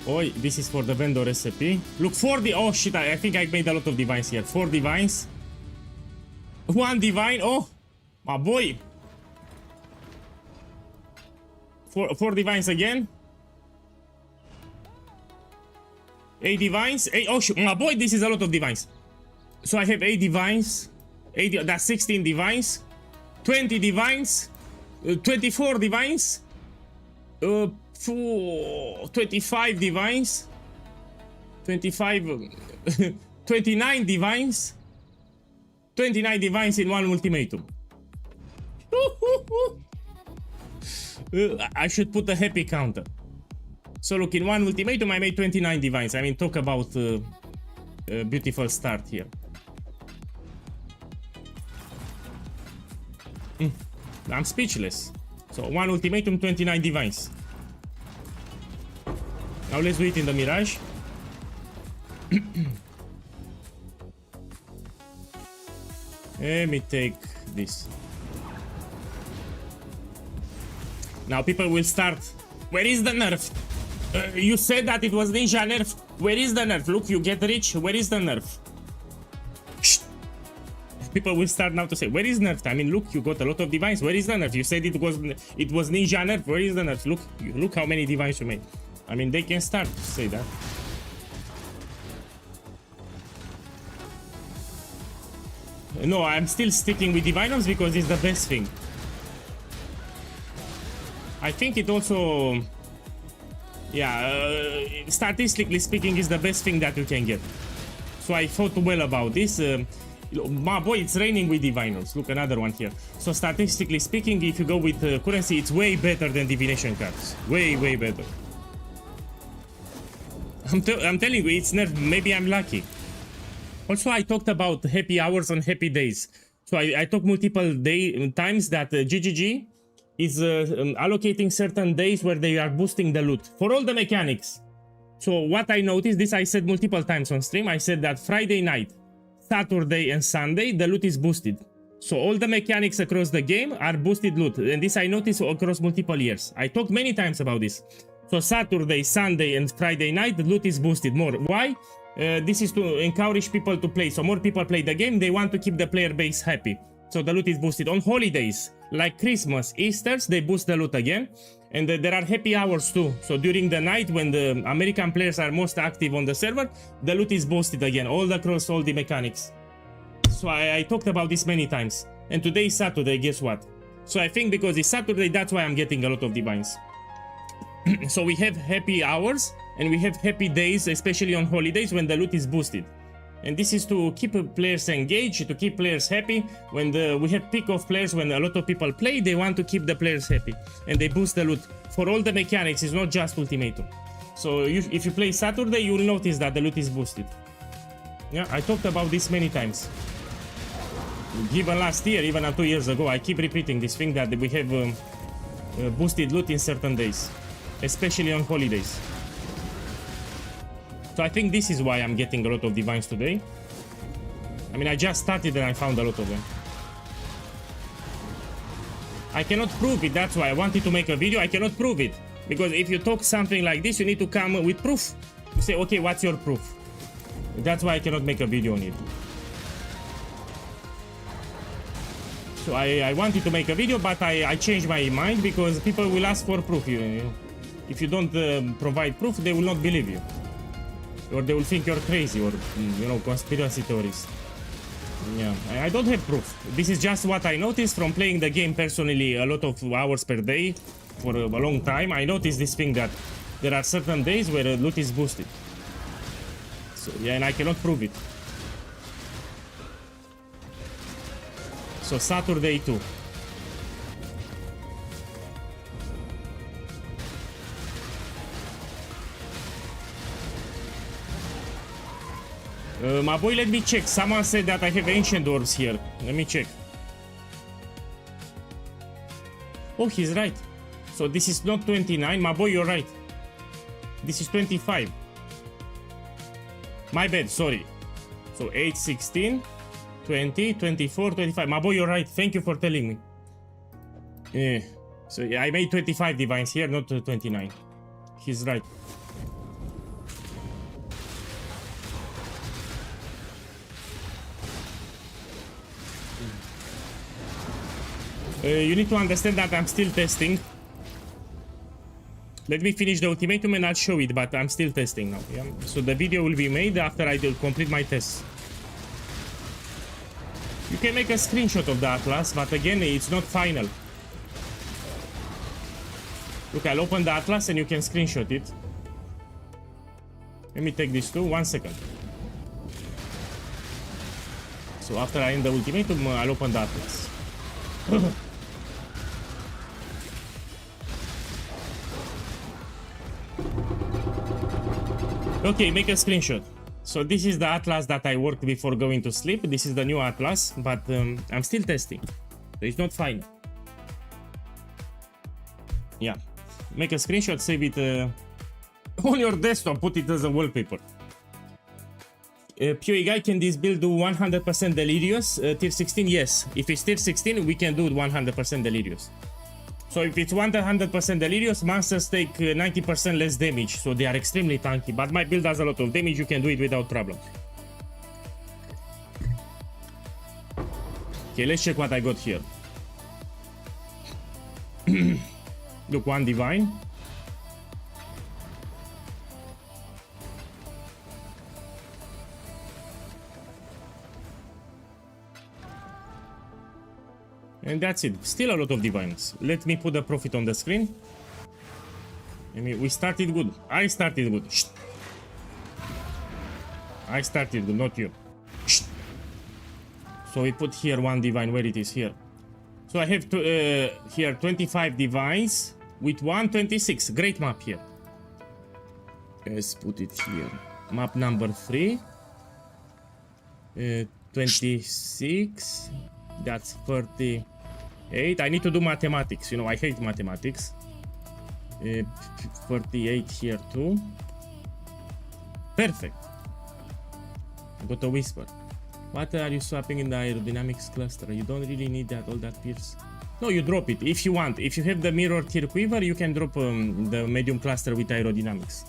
Oh, this is for the vendor recipe. Look, 4 oh shit, I think I made a lot of divines here. 4 divines. 1 divine. Oh, my boy. 4 divines again. 8 divines. 8. Oh shit, my boy, this is a lot of divines. So I have 8 divines. 8, that's 16 divines. 20 divines. 24 divines. 25 divines. 25. 29 divines. 29 divines in 1 ultimatum. I should put a happy counter. So look, in 1 ultimatum I made 29 divines. I mean, talk about a beautiful start here. I'm speechless. So 1 ultimatum, 29 divines. Now let's do it in the Mirage. Let me take this. Now people will start. Where is the nerf? You said that it was ninja nerf. Where is the nerf? Look, you get rich. Where is the nerf? Shh. People will start now to say, where is nerf? I mean, look, you got a lot of divines. Where is the nerf? You said it was ninja nerf. Where is the nerf? Look how many divines you made. I mean, they can start to say that. No, I'm still sticking with divinums because it's the best thing. I think it also, yeah, statistically speaking, is the best thing that you can get. So I thought well about this. My boy, it's raining with diviners. Look, another one here. So statistically speaking, if you go with currency, it's way better than divination cards. Way, way better. I'm telling you, it's nerf. Maybe I'm lucky. Also, I talked about happy hours and happy days. So I talked multiple times that GGG is allocating certain days where they are boosting the loot for all the mechanics. So what I noticed, this I said multiple times on stream, I said that Friday night, Saturday and Sunday, the loot is boosted. So all the mechanics across the game are boosted loot. And this I noticed across multiple years. I talked many times about this. So Saturday, Sunday and Friday night, the loot is boosted more. Why? This is to encourage people to play. So more people play the game, they want to keep the player base happy. So the loot is boosted. On holidays, like Christmas, Easter's, they boost the loot again. And there are happy hours too. So during the night, when the American players are most active on the server, the loot is boosted again, all across all the mechanics. So I talked about this many times. And today is Saturday, guess what? So I think because it's Saturday, that's why I'm getting a lot of divines. So we have happy hours and we have happy days, especially on holidays when the loot is boosted. And this is to keep players engaged, to keep players happy. When we have peak of players, when a lot of people play, they want to keep the players happy. And they boost the loot. For all the mechanics, it's not just ultimatum. So if you play Saturday, you will notice that the loot is boosted. Yeah, I talked about this many times. Even last year, even 2 years ago, I keep repeating this thing that we have boosted loot in certain days. Especially on holidays. So I think this is why I'm getting a lot of divines today. I mean, I just started and I found a lot of them. I cannot prove it, that's why I wanted to make a video. I cannot prove it. Because if you talk something like this, you need to come with proof. You say, okay, what's your proof? That's why I cannot make a video on it. So I wanted to make a video, but I changed my mind because people will ask for proof. You know? If you don't provide proof, they will not believe you. Or they will think you're crazy or, you know, conspiracy theories. Yeah, I don't have proof. This is just what I noticed from playing the game personally a lot of hours per day. for a long time, I noticed this thing that there are certain days where loot is boosted. So yeah, and I cannot prove it. So Saturday too. My boy, let me check. Someone said that I have ancient orbs here. Let me check. Oh, he's right. So this is not 29. My boy, you're right. This is 25. My bad, sorry. So 8, 16, 20, 24, 25. My boy, you're right. Thank you for telling me. Yeah. So yeah, I made 25 divines here, not 29. He's right. You need to understand that I'm still testing. Let me finish the ultimatum and I'll show it, but I'm still testing now. Yeah? So the video will be made after I complete my tests. You can make a screenshot of the atlas, but again, it's not final. Look, I'll open the atlas and you can screenshot it. Let me take this too. 1 second. So after I end the ultimatum, I'll open the atlas. Okay, make a screenshot. So this is the atlas that I worked before going to sleep. This is the new atlas, but I'm still testing. So it's not final. Yeah. Make a screenshot, save it on your desktop, put it as a wallpaper. POEGuy, can this build do 100% delirious? Tier 16, yes. If it's tier 16, we can do 100% delirious. So if it's 100% delirious, monsters take 90% less damage, so they are extremely tanky. But my build does a lot of damage, you can do it without problem. Okay, let's check what I got here. Look, 1 divine. And that's it. Still a lot of divines. Let me put the profit on the screen. I mean, we started good. I started good. Shh. I started good, not you. Shh. So we put here 1 divine where it is here. So I have to, here 25 divines with 126. Great map here. Let's put it here. Map number 3. 26. That's 38. I need to do mathematics. You know, I hate mathematics. 48 here too. Perfect. Got a whisper. What are you swapping in the aerodynamics cluster? You don't really need that, all that pierce. No, you drop it if you want. If you have the mirror tier quiver, you can drop the medium cluster with aerodynamics.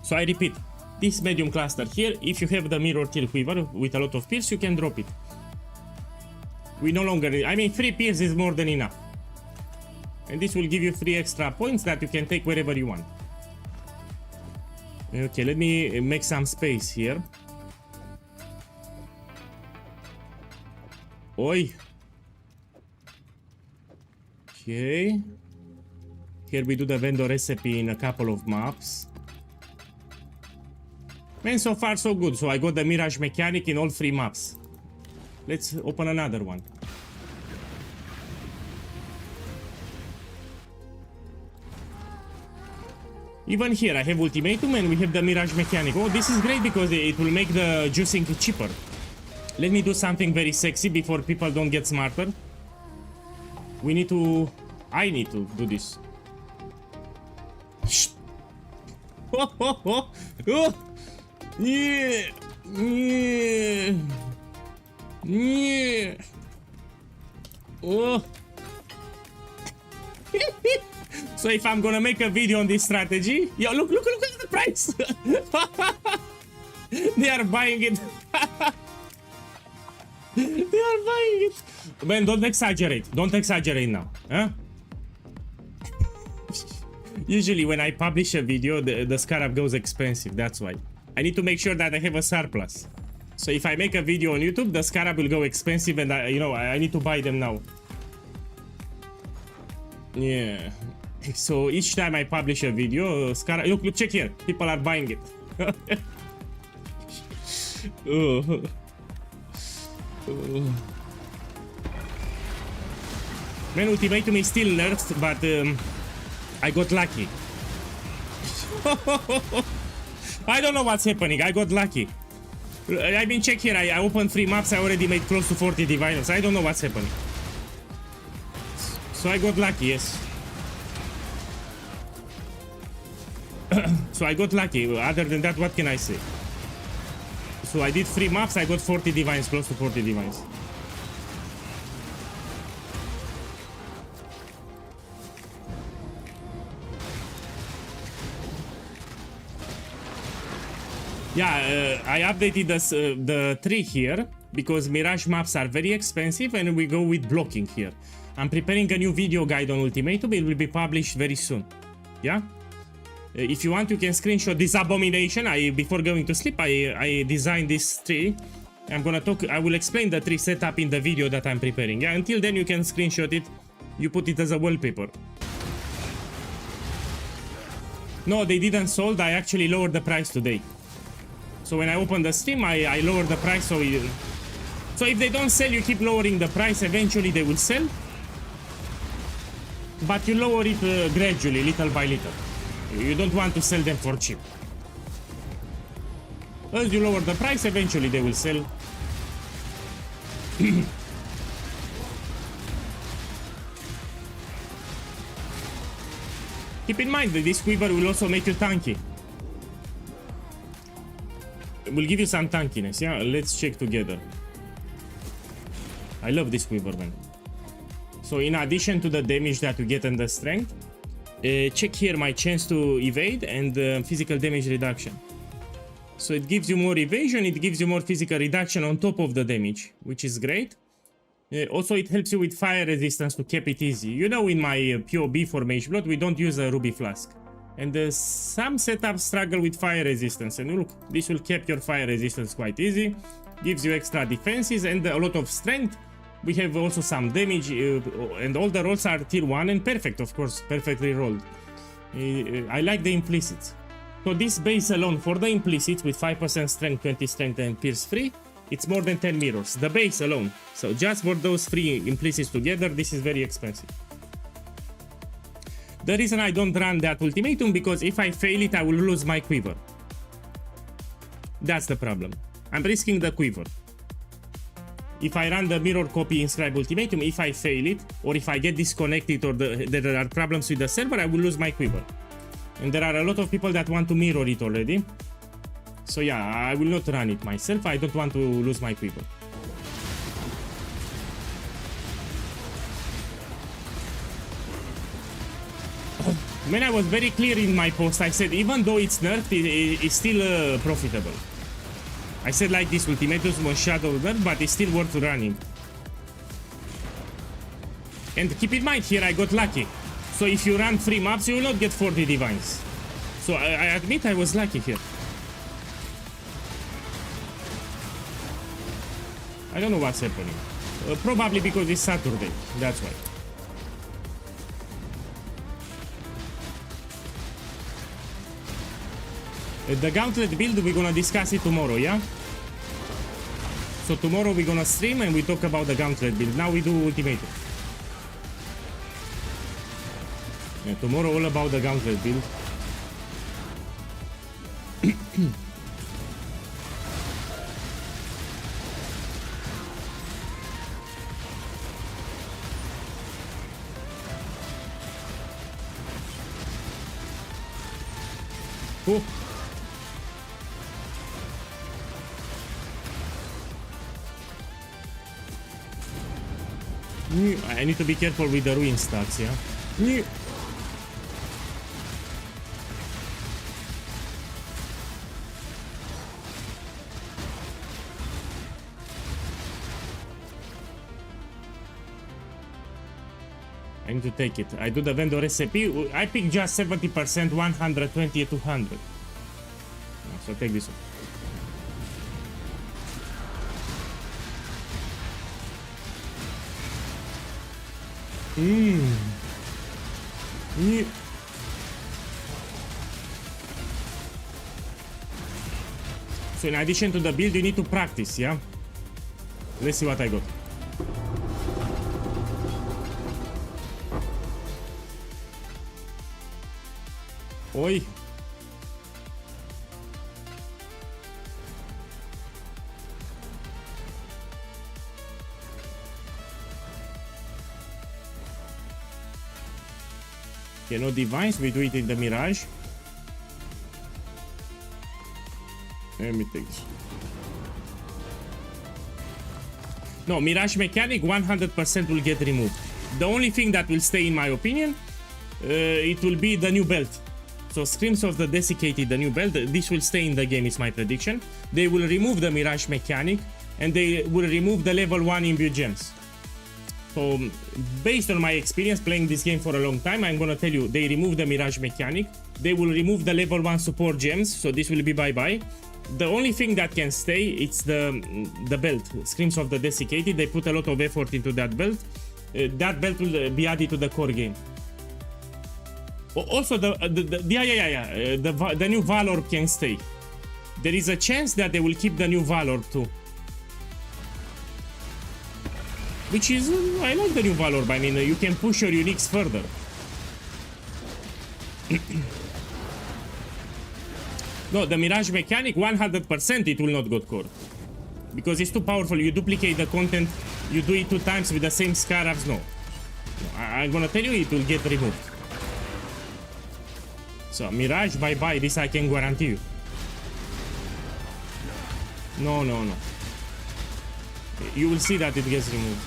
So I repeat, this medium cluster here, if you have the mirror tier quiver with a lot of pierce, you can drop it. We no longer need, I mean, 3 pierce is more than enough. And this will give you 3 extra points that you can take wherever you want. Okay, let me make some space here. Oi. Okay. Here we do the vendor recipe in a couple of maps. Man, so far so good. So I got the Mirage mechanic in all 3 maps. Let's open another one. Even here I have ultimatum and we have the Mirage mechanic. Oh, this is great because it will make the juicing cheaper. Let me do something very sexy before people don't get smarter. We need to... I need to do this. Shh. Oh, oh, oh. Oh. Yeah. Yeah. Yeah. Oh. So if I'm gonna make a video on this strategy, yo, look at the price. They are buying it. They are buying it. Man, don't exaggerate. Don't exaggerate now. Huh? Usually when I publish a video, the scarab goes expensive. That's why. I need to make sure that I have a surplus. So if I make a video on YouTube, the scarab will go expensive and I need to buy them now. Yeah. So each time I publish a video, look, check here. People are buying it. Oh. Oh. Man, ultimatum is still nerfed, but I got lucky. I don't know what's happening. I got lucky. I mean, check here. I opened 3 maps. I already made close to 40 diviners. I don't know what's happening. So I got lucky, yes. So I got lucky. Other than that, what can I say? So I did 3 maps. I got 40 divines, close to 40 divines. Yeah, I updated the tree here because Mirage maps are very expensive and we go with blocking here. I'm preparing a new video guide on Ultimatum. It will be published very soon. Yeah? If you want, you can screenshot this abomination. Before going to sleep, I designed this tree. I will explain the tree setup in the video that I'm preparing. Yeah, until then you can screenshot it. You put it as a wallpaper. No, they didn't sold. I actually lowered the price today. So when I open the stream, I lower the price. So if they don't sell, you keep lowering the price. Eventually they will sell. But you lower it gradually, little by little. You don't want to sell them for cheap. As you lower the price, eventually they will sell. Keep in mind that this quiver will also make you tanky. It will give you some tankiness, yeah? Let's check together. I love this quiver, man. So in addition to the damage that you get and the strength, check here my chance to evade and physical damage reduction. So it gives you more evasion, it gives you more physical reduction on top of the damage, which is great. Also it helps you with fire resistance to keep it easy. You know, in my POB for Mage Blood, we don't use a Ruby Flask. And some setups struggle with fire resistance. And look, this will keep your fire resistance quite easy. Gives you extra defenses and a lot of strength. We have also some damage, and all the rolls are tier 1 and perfect, of course, perfectly rolled. I like the implicits. So this base alone for the implicits with 5% strength, 20 strength and pierce free, it's more than 10 mirrors. The base alone. So just for those 3 implicits together, this is very expensive. The reason I don't run that ultimatum, because if I fail it, I will lose my quiver. That's the problem. I'm risking the quiver. If I run the mirror copy inscribe ultimatum, if I fail it, or if I get disconnected or there are problems with the server, I will lose my quiver. And there are a lot of people that want to mirror it already. So yeah, I will not run it myself. I don't want to lose my quiver. When I was very clear in my post, I said even though it's nerfed, it's still profitable. I said like this, ultimatum was shadow nerf, but it's still worth running. And keep in mind here, I got lucky. So if you run 3 maps, you will not get 40 divines. So I admit I was lucky here. I don't know what's happening. Probably because it's Saturday, that's why. The gauntlet build, we're gonna discuss it tomorrow, yeah? So tomorrow we're gonna stream and we talk about the gauntlet build. Now we do ultimatum. Yeah, tomorrow all about the gauntlet build. Oh. I need to be careful with the ruin stacks, yeah? I need to take it. I do the vendor recipe. I pick just 70%, 120, 200. So take this one. So in addition to the build, you need to practice, yeah? Let's see what I got. Oi. Okay, no divines, we do it in the Mirage. Let me take this. No, Mirage mechanic 100% will get removed. The only thing that will stay, in my opinion, it will be the new belt. So Screams of the Desiccated, the new belt, this will stay in the game, is my prediction. They will remove the Mirage mechanic, and they will remove the level 1 imbued gems. So, based on my experience playing this game for a long time, I'm gonna tell you, they remove the Mirage mechanic, they will remove the level 1 support gems, so this will be bye-bye. The only thing that can stay, it's the belt, Screams of the Desiccated. They put a lot of effort into that belt. That belt will be added to the core game. Also, the new Valor can stay. There is a chance that they will keep the new Valor too. Which is, I like the new Valor, I mean, you can push your uniques further. No, the Mirage mechanic, 100% it will not go core. Because it's too powerful, you duplicate the content, you do it 2 times with the same scarabs, no. I'm gonna tell you, it will get removed. So, Mirage, bye-bye, this I can guarantee you. No. You will see that it gets removed.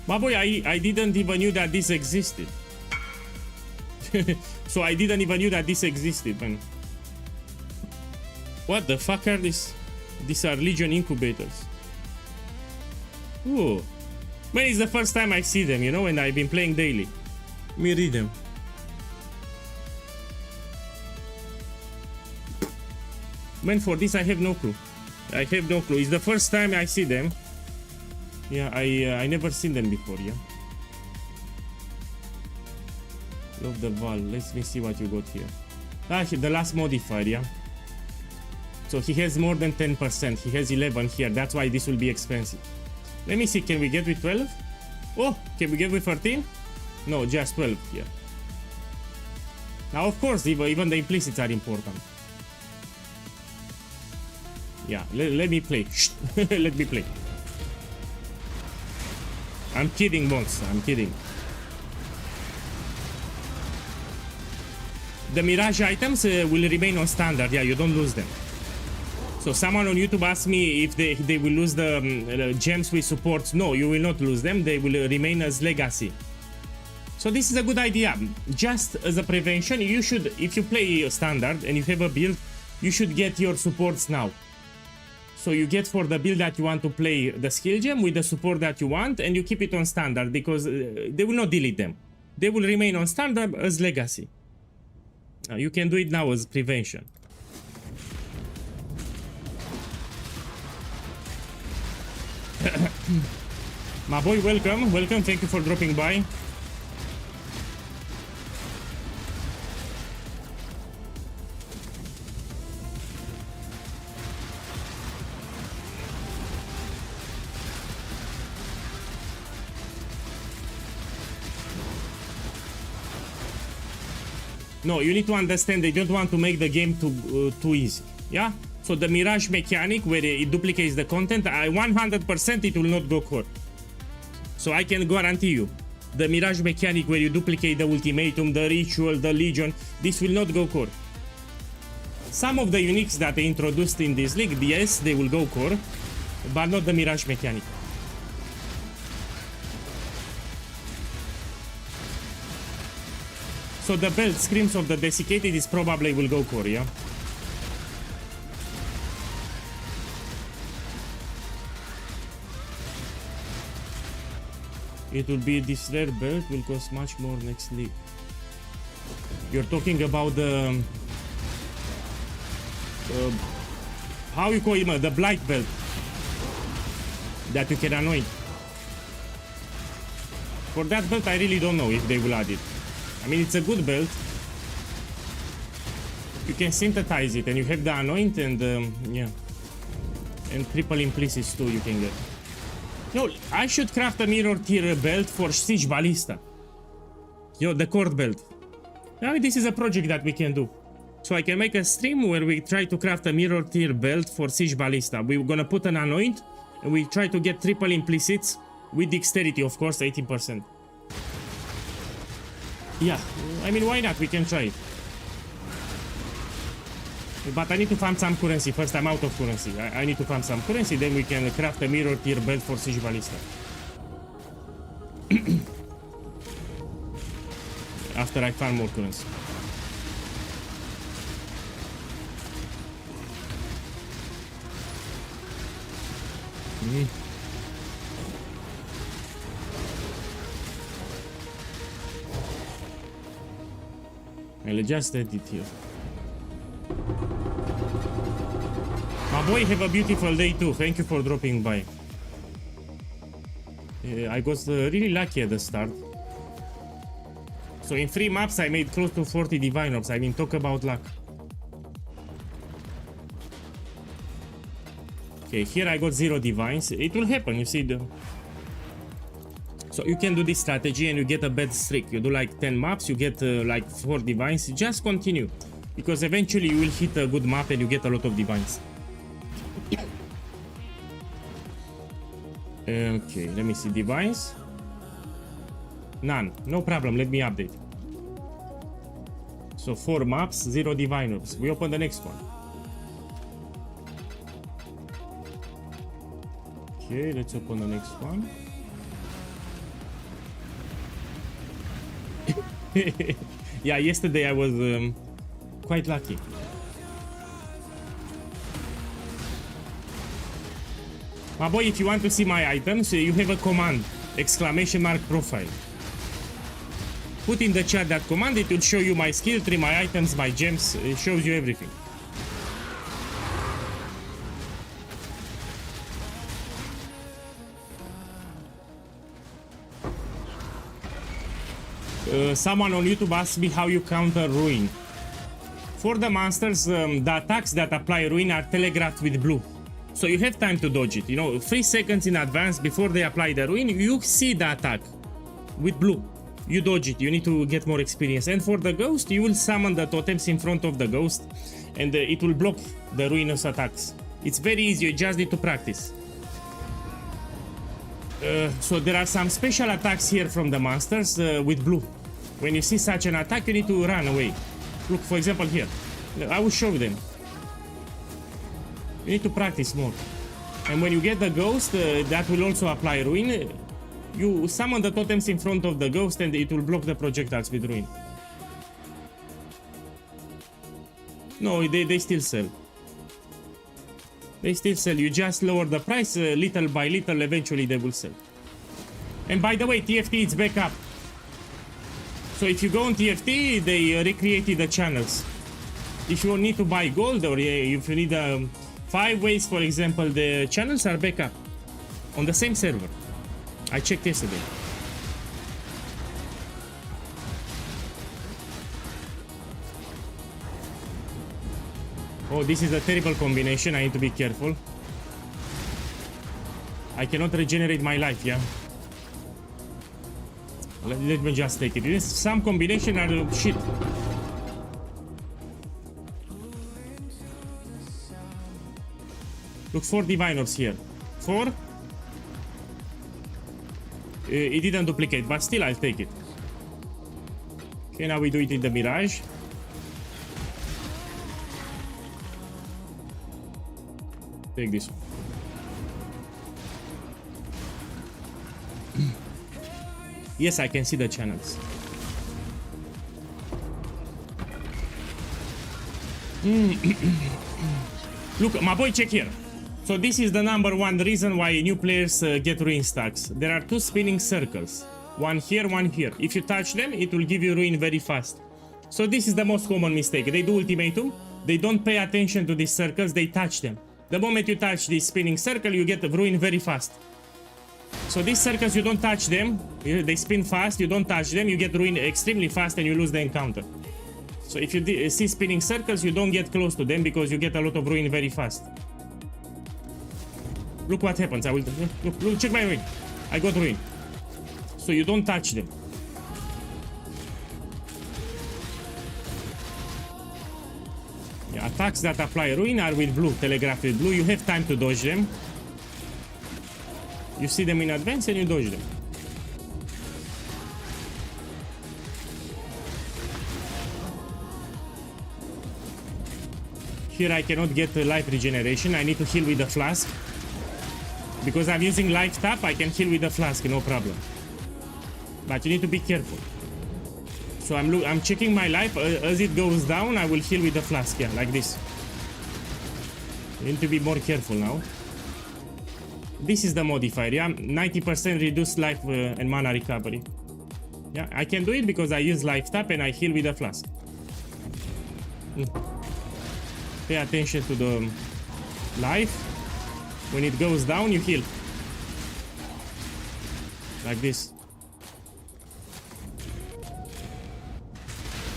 My boy, I didn't even knew that this existed. So I didn't even knew that this existed, man. What the fuck are these? These are Legion incubators. Ooh. Man, it's the first time I see them, you know, and I've been playing daily. Let me read them. Man, for this I have no clue. I have no clue. It's the first time I see them. Yeah, I never seen them before, yeah. Love the Val. Let me see what you got here. Ah, the last modifier, yeah. So he has more than 10%. He has 11 here. That's why this will be expensive. Let me see. Can we get with 12? Oh, can we get with 13? No, just 12 here. Now, of course, even the implicits are important. Yeah, let me play. Let me play. I'm kidding, boss. I'm kidding. The Mirage items will remain on standard. Yeah, you don't lose them. So someone on YouTube asked me if they will lose the gems with support. No, you will not lose them. They will remain as legacy. So this is a good idea. Just as a prevention, you should, if you play standard and you have a build, you should get your supports now. So you get for the build that you want to play the skill gem with the support that you want, and you keep it on standard because they will not delete them. They will remain on standard as legacy. You can do it now as prevention. My boy, welcome. Welcome. Thank you for dropping by. No, you need to understand they don't want to make the game too easy. Yeah? So the Mirage mechanic where it duplicates the content, 100% it will not go core. So I can guarantee you, the Mirage mechanic where you duplicate the ultimatum, the ritual, the legion, this will not go core. Some of the uniques that they introduced in this league, yes, they will go core, but not the Mirage mechanic. So the belt Screams of the Desiccated is probably will go core, yeah? It will be this rare belt will cost much more next league. You're talking about the how you call it, the blight belt that you can anoint. For that belt, I really don't know if they will add it. I mean, it's a good belt. You can synthesize it, and you have the anoint, and yeah, and triple implicits too. You can get. No, I should craft a mirror tier belt for Siege Ballista. Yo, the cord belt. I mean, this is a project that we can do. So I can make a stream where we try to craft a mirror tier belt for Siege Ballista. We're gonna put an anoint, and we try to get triple implicits with dexterity, of course, 18%. Yeah, I mean, why not? We can try it. But I need to farm some currency. First, I'm out of currency. I need to farm some currency, then we can craft a mirror tier belt for Siege Ballista. After I farm more currency. I'll just edit here. My boy, have a beautiful day too. Thank you for dropping by. I was really lucky at the start. So in 3 maps I made close to 40 divine orbs. I mean, talk about luck. Okay, here I got 0 divines. It will happen, you see. So you can do this strategy and you get a bad streak. You do like 10 maps, you get like 4 divines. Just continue, because eventually you will hit a good map and you get a lot of divines. Okay, let me see. Divines. None. No problem, let me update. So 4 maps, 0 divine orbs. We open the next one. Okay, let's open the next one. Yeah, yesterday I was quite lucky. My boy, if you want to see my items, you have a command, !profile. Put in the chat that command, it will show you my skill tree, my items, my gems, it shows you everything. Someone on YouTube asked me how you counter ruin. For the monsters, the attacks that apply ruin are telegraphed with blue. So you have time to dodge it, you know, 3 seconds in advance before they apply the ruin, you see the attack with blue. You dodge it, you need to get more experience. And for the ghost, you will summon the totems in front of the ghost, and it will block the ruinous attacks. It's very easy, you just need to practice. So there are some special attacks here from the monsters with blue. When you see such an attack, you need to run away. Look, for example, here. I will show them. You need to practice more. And when you get the ghost, that will also apply ruin. You summon the totems in front of the ghost and it will block the projectiles with ruin. No, they still sell. They still sell. You just lower the price little by little, eventually they will sell. And by the way, TFT is back up. So if you go on TFT, they recreated the channels. If you need to buy gold, or if you need 5 ways, for example, the channels are back up on the same server. I checked yesterday. Oh, this is a terrible combination. I need to be careful. I cannot regenerate my life, yeah? Let me just take it. Some combination are shit. Look, 4 divine orbs here. 4. It didn't duplicate, but still I'll take it. Okay, now we do it in the Mirage. Take this one. Yes, I can see the channels. Look, my boy, check here. So this is the #1 reason why new players get ruin stacks. There are 2 spinning circles. One here, one here. If you touch them, it will give you ruin very fast. So this is the most common mistake. They do ultimatum. They don't pay attention to these circles. They touch them. The moment you touch this spinning circle, you get ruin very fast. So these circles, you don't touch them. They spin fast, you don't touch them, you get ruined extremely fast and you lose the encounter. So if you see spinning circles, you don't get close to them because you get a lot of ruin very fast. Look what happens. I will look, check my ruin. I got ruin. So you don't touch them. Yeah, attacks that apply ruin are with blue, telegraphed with blue. You have time to dodge them. You see them in advance and you dodge them. Here I cannot get life regeneration. I need to heal with the flask. Because I'm using life tap, I can heal with the flask, no problem. But you need to be careful. So I'm checking my life. As it goes down, I will heal with the flask, yeah, like this. You need to be more careful now. This is the modifier, yeah, 90% reduced life and mana recovery. Yeah, I can do it because I use life tap and I heal with the flask. Pay attention to the life. When it goes down, you heal. Like this.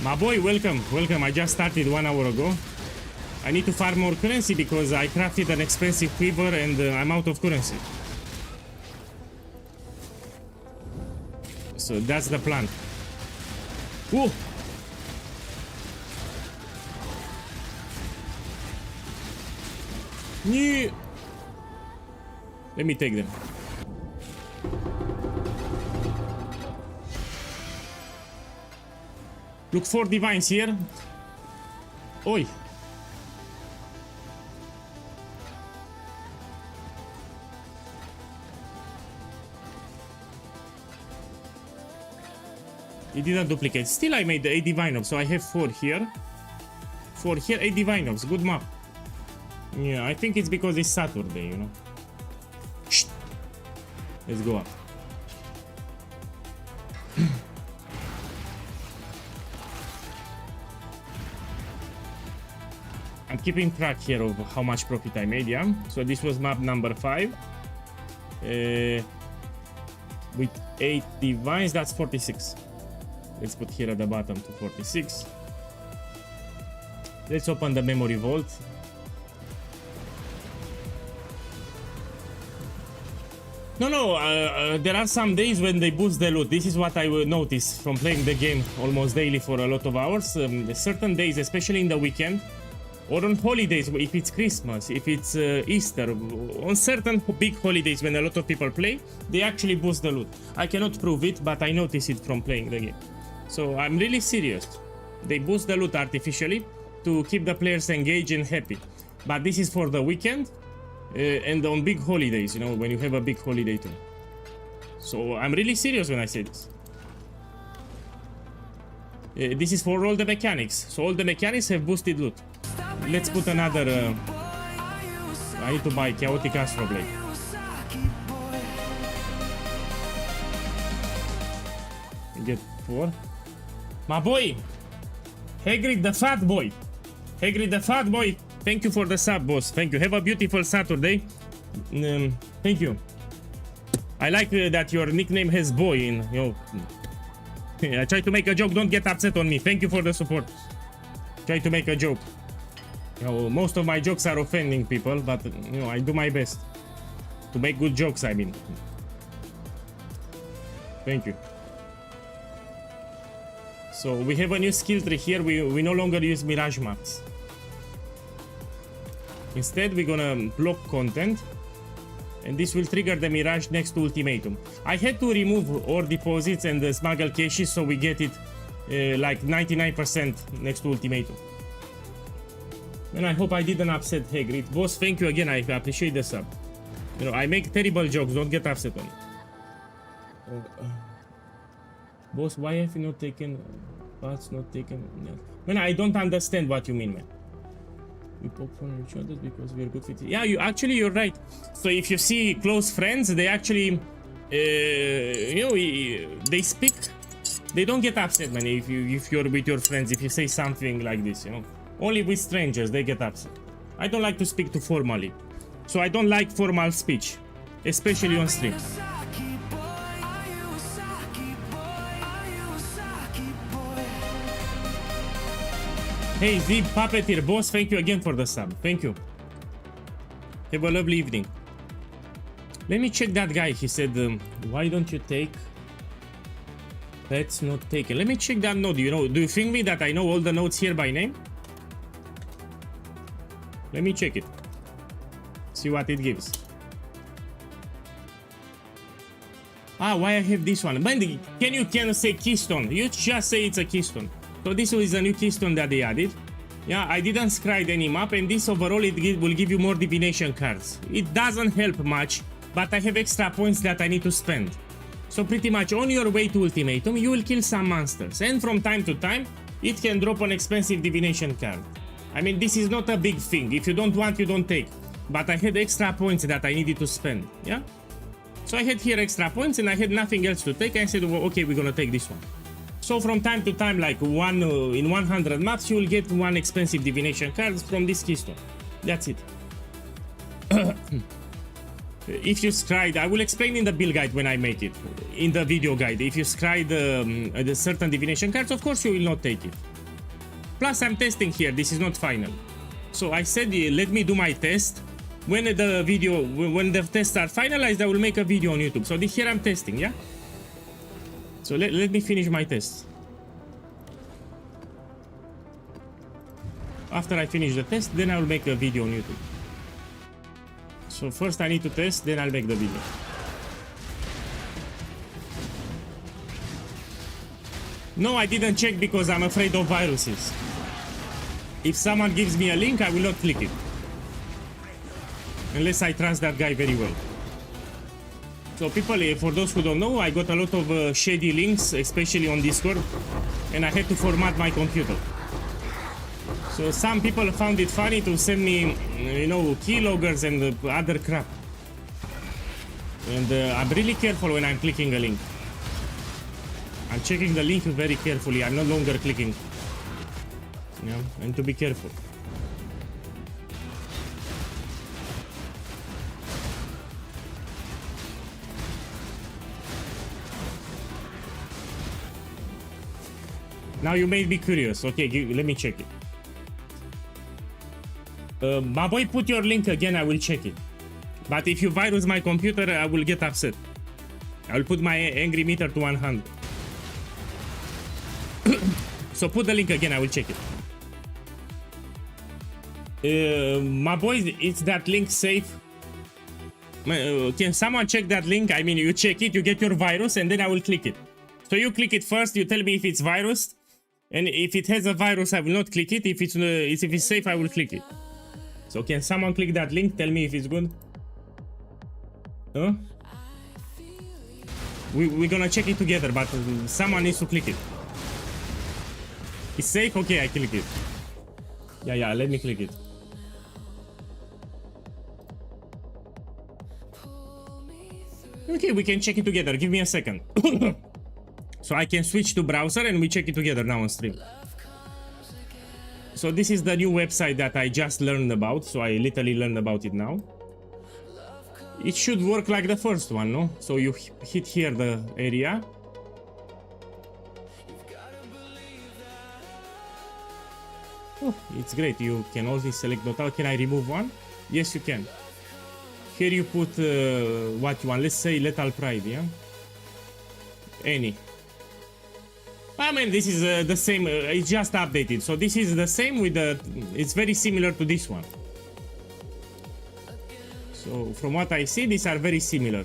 My boy, welcome, welcome. I just started 1 hour ago. I need to farm more currency because I crafted an expensive quiver and I'm out of currency. So that's the plan. Ooh! Yeah. Let me take them. Look, 4 divines here. Oi. It didn't duplicate. Still, I made 8 divine orbs, so I have 4 here. 4 here, 8 divine orbs. Good map. Yeah, I think it's because it's Saturday, you know. Shh. Let's go up. I'm keeping track here of how much profit I made, yeah? So this was map number 5. With 8 divines, that's 46. Let's put here at the bottom to 46. Let's open the memory vault. No, there are some days when they boost the loot. This is what I will notice from playing the game almost daily for a lot of hours. Certain days, especially in the weekend, or on holidays, if it's Christmas, if it's Easter, on certain big holidays when a lot of people play, they actually boost the loot. I cannot prove it, but I notice it from playing the game. So I'm really serious. They boost the loot artificially to keep the players engaged and happy. But this is for the weekend. And on big holidays, you know, when you have a big holiday too. So I'm really serious when I say this. This is for all the mechanics. So all the mechanics have boosted loot. Let's put another... I need to buy Chaotic Astro Blade. Get 4. My boy! Hagrid the fat boy! Hagrid the fat boy! Thank you for the sub, boss. Thank you. Have a beautiful Saturday. Thank you. I like that your nickname has boy in. You know, I try to make a joke. Don't get upset on me. Thank you for the support. Try to make a joke. You know, most of my jokes are offending people, but you know, I do my best to make good jokes. I mean, thank you. So we have a new skill tree here. We no longer use mirage maps. Instead, we're gonna block content, and this will trigger the mirage next to ultimatum. I had to remove ore deposits and the smuggle caches, so we get it like 99% next to ultimatum. And I hope I didn't upset Hagrid. Boss, thank you again. I appreciate the sub. You know, I make terrible jokes. Don't get upset on me. Boss, why have you not taken parts? Not taken? No. Man, I don't understand what you mean, man. We poke fun at each other because we're good fit. Yeah, you're right. So if you see close friends, they actually, you know, they speak. They don't get upset, man. If you're with your friends, if you say something like this, you know, only with strangers they get upset. I don't like to speak too formally, so I don't like formal speech, especially on stream. Hey, the Puppeteer boss, thank you again for the sub. Thank you. Have a lovely evening. Let me check that guy. He said, why don't you take pets not taken? Let me check that note. You know, do you think me that I know all the notes here by name? Let me check it. See what it gives. Ah, why I have this one? Mandy, can you say keystone? You just say it's a keystone. So this is a new keystone that they added. Yeah, I didn't scribe any map, and this overall will give you more divination cards. It doesn't help much, but I have extra points that I need to spend. So pretty much on your way to ultimatum, you will kill some monsters, and from time to time, it can drop an expensive divination card. I mean, this is not a big thing. If you don't want, you don't take. But I had extra points that I needed to spend, yeah? So I had here extra points, and I had nothing else to take. I said, well, okay, we're gonna take this one. So from time to time, like in 100 maps, you will get one expensive divination cards from this keystone. That's it. If you scribe, I will explain in the build guide when I make it, in the video guide. If you scribe the certain divination cards, of course you will not take it. Plus I'm testing here, this is not final. So I said, let me do my test. When the tests are finalized, I will make a video on YouTube. So here I'm testing, yeah? So let me finish my test. After I finish the test, then I will make a video on YouTube. So first I need to test, then I'll make the video. No, I didn't check because I'm afraid of viruses. If someone gives me a link, I will not click it. Unless I trust that guy very well. So people, for those who don't know, I got a lot of shady links, especially on Discord, and I had to format my computer. So some people found it funny to send me, you know, keyloggers and other crap. And I'm really careful when I'm clicking a link. I'm checking the link very carefully. I'm no longer clicking. Yeah, and to be careful. Now you made me curious. Okay, let me check it. My boy, put your link again, I will check it. But if you virus my computer, I will get upset. I will put my angry meter to 100. So put the link again, I will check it. My boy, is that link safe? Can someone check that link? I mean, you check it, you get your virus, and then I will click it. So you click it first, you tell me if it's virused. And if it has a virus, I will not click it. If it's safe, I will click it. So can someone click that link? Tell me if it's good. Huh? We're gonna check it together, but someone needs to click it. It's safe? Okay, I click it. Yeah, let me click it. Okay, we can check it together. Give me a second. So I can switch to browser and we check it together now on stream. So this is the new website that I just learned about. So I literally learned about it now. It should work like the first one, no? So you hit here the area. Oh, it's great. You can also select total. Can I remove one? Yes, you can. Here you put what you want. Let's say Lethal Pride, yeah? Any. I mean, this is the same. It's just updated. So this is the same with the... It's very similar to this one. So from what I see, these are very similar.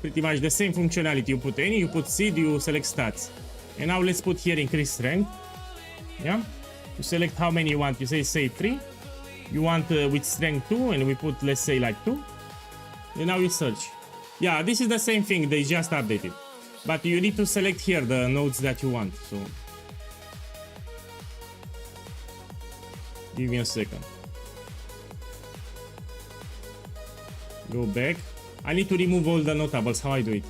Pretty much the same functionality. You put any, you put seed, you select stats. And now let's put here increase strength. Yeah? You select how many you want. You say 3. You want with strength 2, and we put, let's say, like 2. And now you search. Yeah, this is the same thing. They just updated. But you need to select here the nodes that you want. So give me a second. Go back. I need to remove all the notables. How I do it?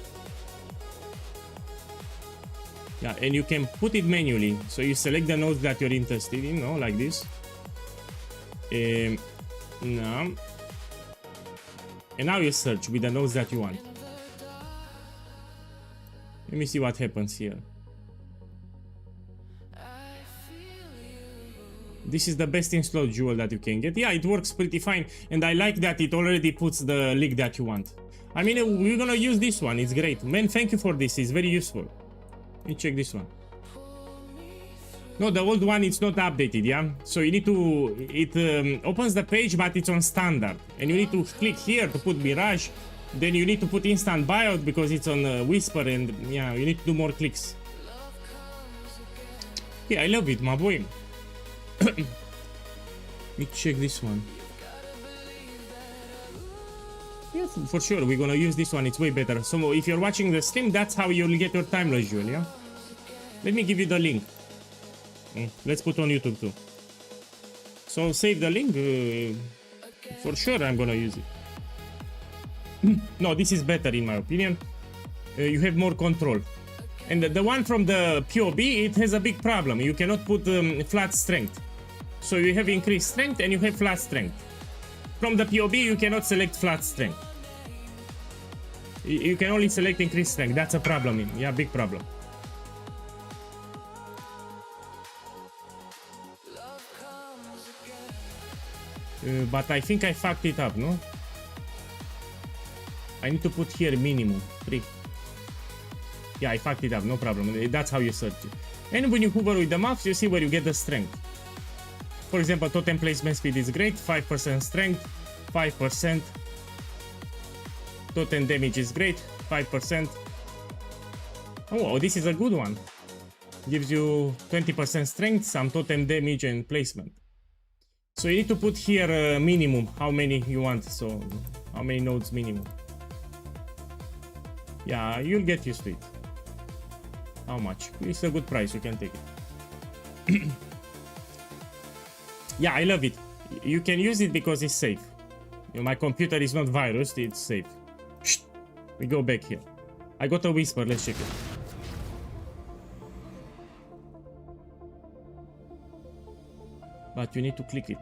Yeah, and you can put it manually. So you select the nodes that you're interested in, no, like this. Now. And now you search with the nodes that you want. Let me see what happens here. This is the best in slot jewel that you can get. Yeah, it works pretty fine. And I like that it already puts the leak that you want. I mean, we're gonna use this one. It's great. Man, thank you for this. It's very useful. Let me check this one. No, the old one, it's not updated, yeah? So you need to... It opens the page, but it's on standard. And you need to click here to put Mirage. Then you need to put instant buyout because it's on Whisper. And yeah, you need to do more clicks. Yeah, I love it, my boy. Let me check this one. Yes, for sure, we're gonna use this one. It's way better. So if you're watching the stream, that's how you'll get your timeless jewel, yeah? Let me give you the link. Let's put on YouTube too. So save the link. For sure I'm gonna use it. No, this is better in my opinion. You have more control. And the one from the POB, it has a big problem. You cannot put flat strength. So you have increased strength and you have flat strength. From the POB you cannot select flat strength. You can only select increased strength. That's a problem. Yeah, big problem. But I think I fucked it up, no? I need to put here minimum 3. Yeah, I fucked it up, no problem. That's how you search it. And when you hover with the mouse, you see where you get the strength. For example, totem placement speed is great, 5% strength, 5%. Totem damage is great, 5%. Oh, this is a good one. Gives you 20% strength, some totem damage and placement. So you need to put here minimum, how many you want, so how many nodes minimum. Yeah, you'll get used to it. How much? It's a good price, you can take it. Yeah, I love it. You can use it because it's safe. You know, my computer is not virused, it's safe. Shh. We go back here. I got a whisper, let's check it. But you need to click it.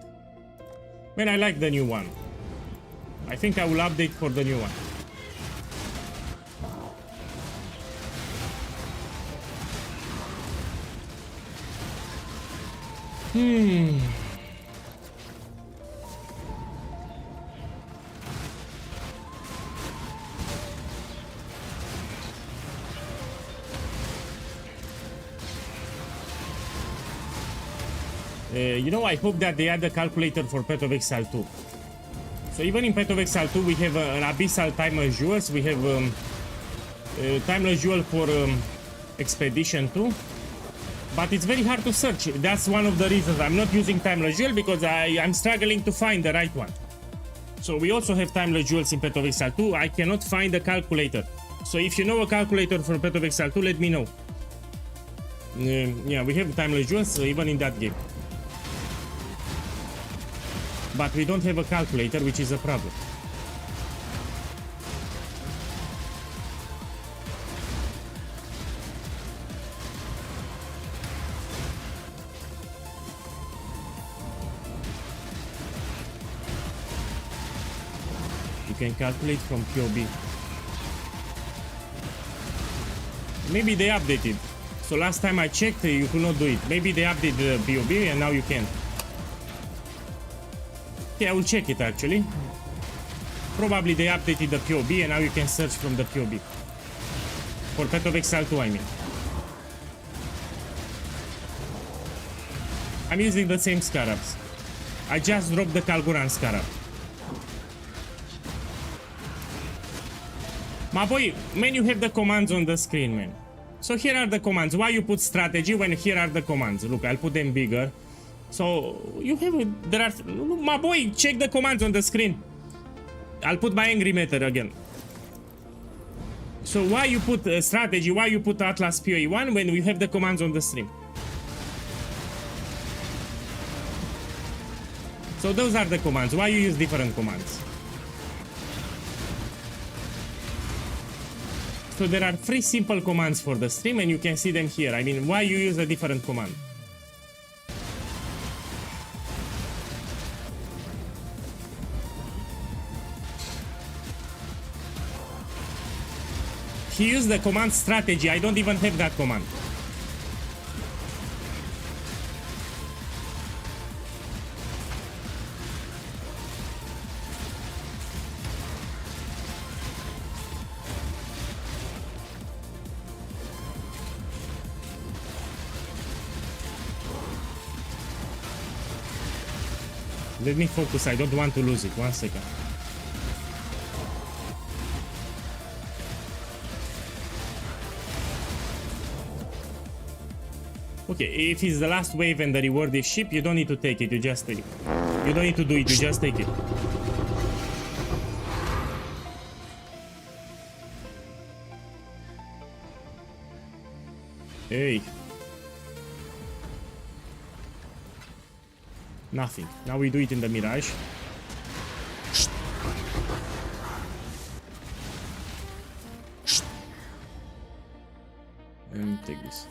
Man, I like the new one. I think I will update for the new one. You know, I hope that they add the calculator for Path of Exile 2. So even in Path of Exile 2, we have an Abyssal Timeless Jewels. We have Timeless Jewel for Expedition 2. But it's very hard to search. That's one of the reasons I'm not using Timeless Jewel, because I'm struggling to find the right one. So we also have Timeless Jewels in Path of Exile 2. I cannot find a calculator. So if you know a calculator for Path of Exile 2, let me know. Yeah, we have Timeless Jewels even in that game. But we don't have a calculator, which is a problem. You can calculate from POB. Maybe they updated. So last time I checked, you could not do it. Maybe they updated the POB and now you can. Okay, I will check it actually. Probably they updated the POB and now you can search from the POB. For Path of Exile 2, I mean. I'm using the same scarabs. I just dropped the Kalguran scarab. My boy, man, you have the commands on the screen, man. So here are the commands. Why you put strategy when here are the commands? Look, I'll put them bigger. So you have, there are, my boy, check the commands on the screen. I'll put my angry matter again. So why you put strategy, why you put Atlas POE1 when we have the commands on the stream? So those are the commands. Why you use different commands? So there are 3 simple commands for the stream and you can see them here. I mean, why you use a different command? He used the command strategy. I don't even have that command. Let me focus. I don't want to lose it. 1 second. Okay, if it's the last wave and the reward is ship, you don't need to take it. You just take it. You don't need to do it. You just take it. Hey. Nothing. Now we do it in the Mirage. And take this.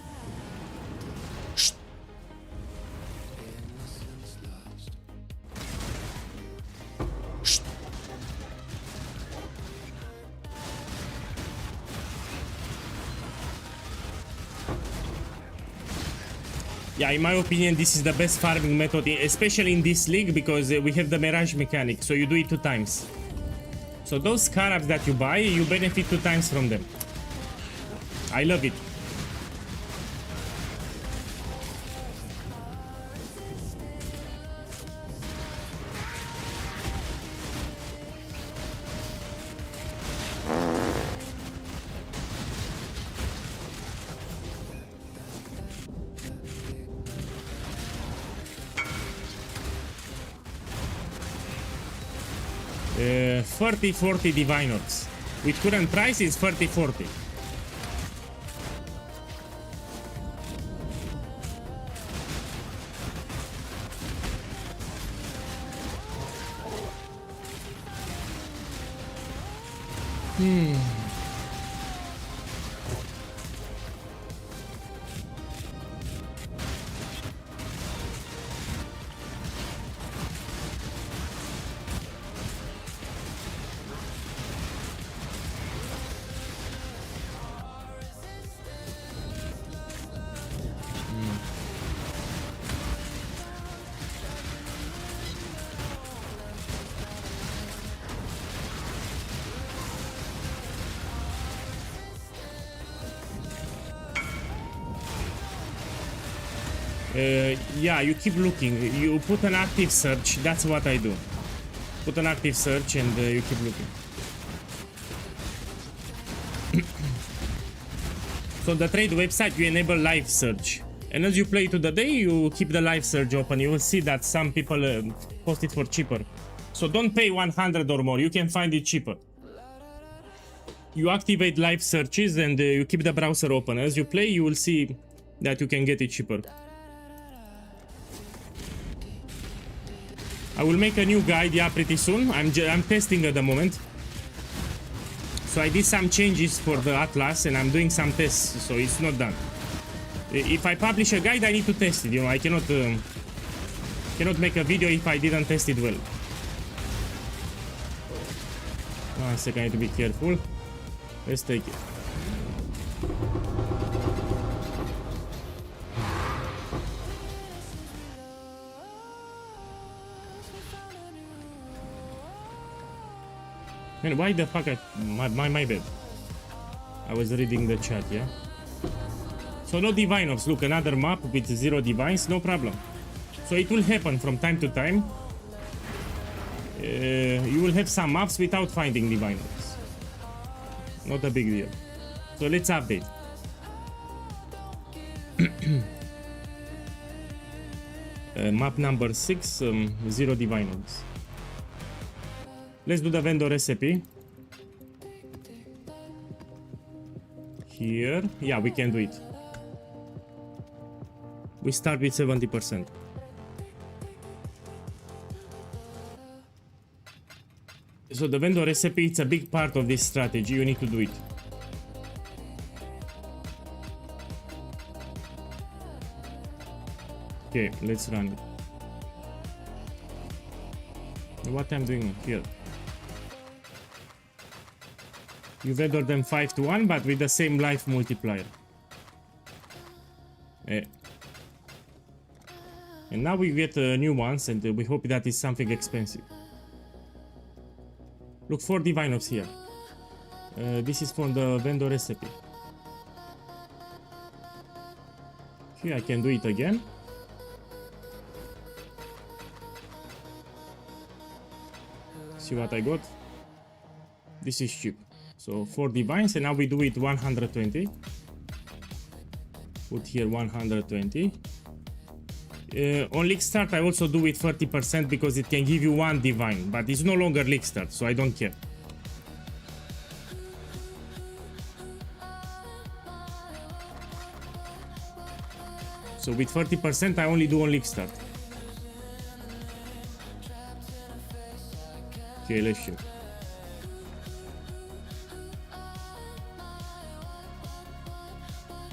Yeah, in my opinion, this is the best farming method, especially in this league, because we have the Mirage mechanic, so you do it 2 times. So those scarabs that you buy, you benefit 2 times from them. I love it. Uh, 40-40 Divine Orbs. With current price is 30-40. Yeah, you keep looking. You put an active search. That's what I do. Put an active search and you keep looking. So the trade website, you enable live search. And as you play to the day, you keep the live search open. You will see that some people post it for cheaper. So don't pay 100 or more. You can find it cheaper. You activate live searches and you keep the browser open. As you play, you will see that you can get it cheaper. I will make a new guide, yeah, pretty soon. I'm testing at the moment. So I did some changes for the Atlas and I'm doing some tests, so it's not done. If I publish a guide, I need to test it, you know. I cannot make a video if I didn't test it well. 1 second, I need to be careful. Let's take it. Man, why the fuck my bad. I was reading the chat, yeah? So no divine ops. Look, another map with 0 divines, no problem. So it will happen from time to time. You will have some maps without finding divine ops. Not a big deal. So let's update. Map number 6, 0 divine ops. Let's do the vendor recipe. Here. Yeah, we can do it. We start with 70%. So the vendor recipe, it's a big part of this strategy. You need to do it. Okay, let's run it. What I'm doing here. You vendor them 5-1, but with the same life multiplier. And now we get new ones, and we hope that is something expensive. Look for divine ops here. This is from the vendor recipe. Here I can do it again. See what I got? This is cheap. So 4 divines, and now we do it 120. Put here 120. On league start I also do it 30% because it can give you 1 divine, but it's no longer league start, so I don't care. So with 30% I only do on league start. Okay, let's check.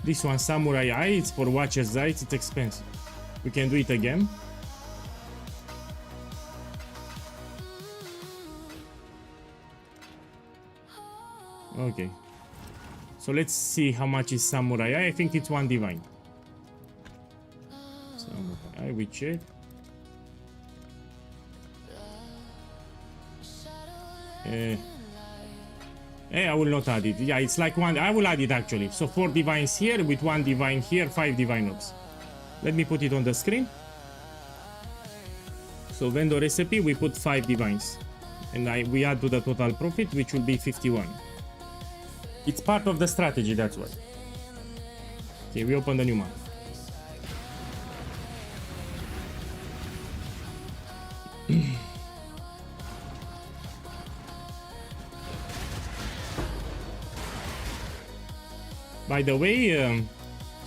This one, Samurai Eye, it's for Watcher's Eyes, it's expensive. We can do it again. Okay. So let's see how much is Samurai Eye. I think it's 1 divine. Samurai Eye, we check. I will not add it. Yeah, it's like 1. I will add it actually. So 4 divines here with 1 divine here, 5 divine orbs. Let me put it on the screen. So vendor recipe, we put 5 divines. And we add to the total profit, which will be 51. It's part of the strategy, that's why. Okay, we open the new map. By the way,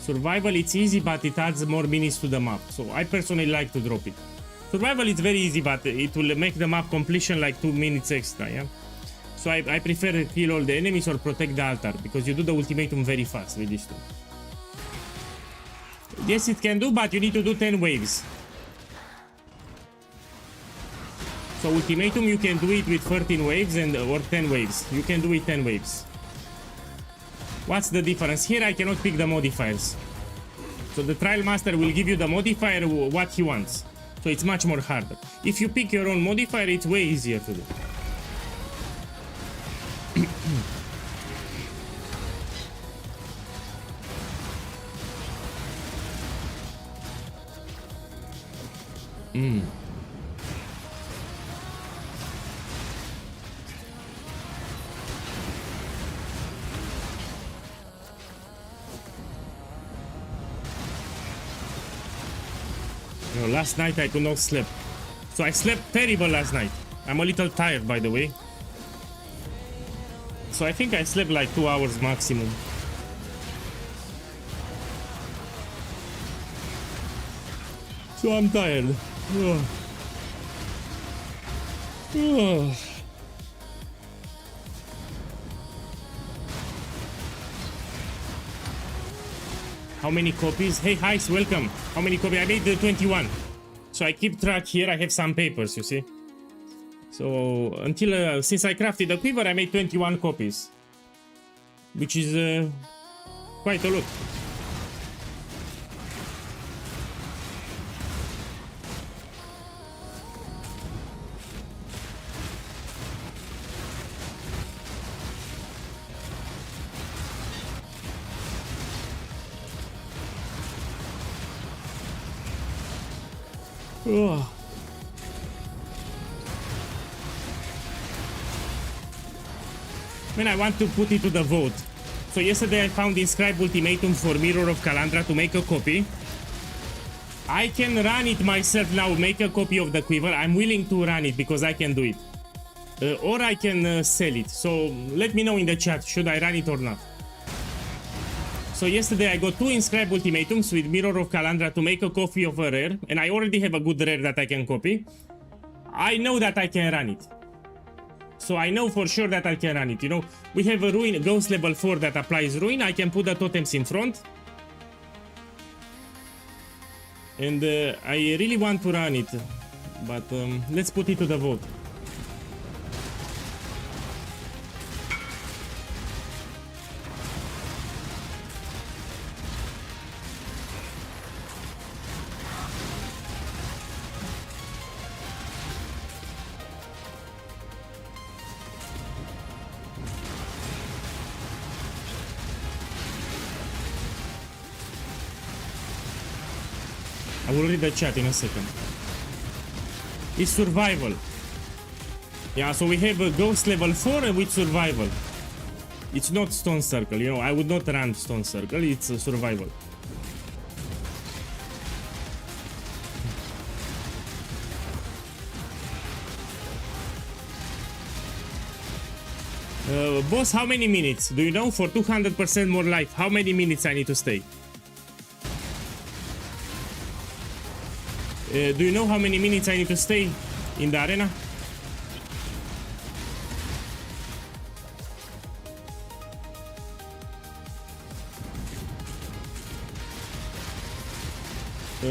survival it's easy, but it adds more minutes to the map. So I personally like to drop it. Survival is very easy, but it will make the map completion like 2 minutes extra, yeah? So I prefer to kill all the enemies or protect the altar, because you do the ultimatum very fast with this tool. Yes, it can do, but you need to do 10 waves. So ultimatum you can do it with 13 waves or 10 waves. You can do it 10 waves. What's the difference? Here I cannot pick the modifiers. So the trial master will give you the modifier what he wants. So it's much more harder. If you pick your own modifier, it's way easier to do. Last night I could not sleep. So I slept terrible last night. I'm a little tired, by the way. So I think I slept like 2 hours maximum. So I'm tired. How many copies? Hey, Heis, welcome. How many copies? I made 21. So I keep track here. I have some papers, you see. So until since I crafted the quiver, I made 21 copies, which is quite a lot. Oh. Man, I want to put it to the vote. So yesterday I found inscribed ultimatum for Mirror of Calandra to make a copy. I can run it myself now, make a copy of the quiver. I'm willing to run it because I can do it. Or I can sell it. So let me know in the chat, should I run it or not? So yesterday I got 2 inscribed ultimatums with Mirror of Calandra to make a copy of a rare, and I already have a good rare that I can copy. I know that I can run it. So I know for sure that I can run it, you know. We have a ruin, ghost level 4 that applies ruin. I can put the totems in front. And I really want to run it, but let's put it to the vote. I will read the chat in a second. It's survival. Yeah, so we have a ghost level 4 with survival. It's not stone circle, you know, I would not run stone circle, it's a survival. Boss, how many minutes? Do you know? For 200% more life, how many minutes I need to stay? Do you know how many minutes I need to stay in the arena?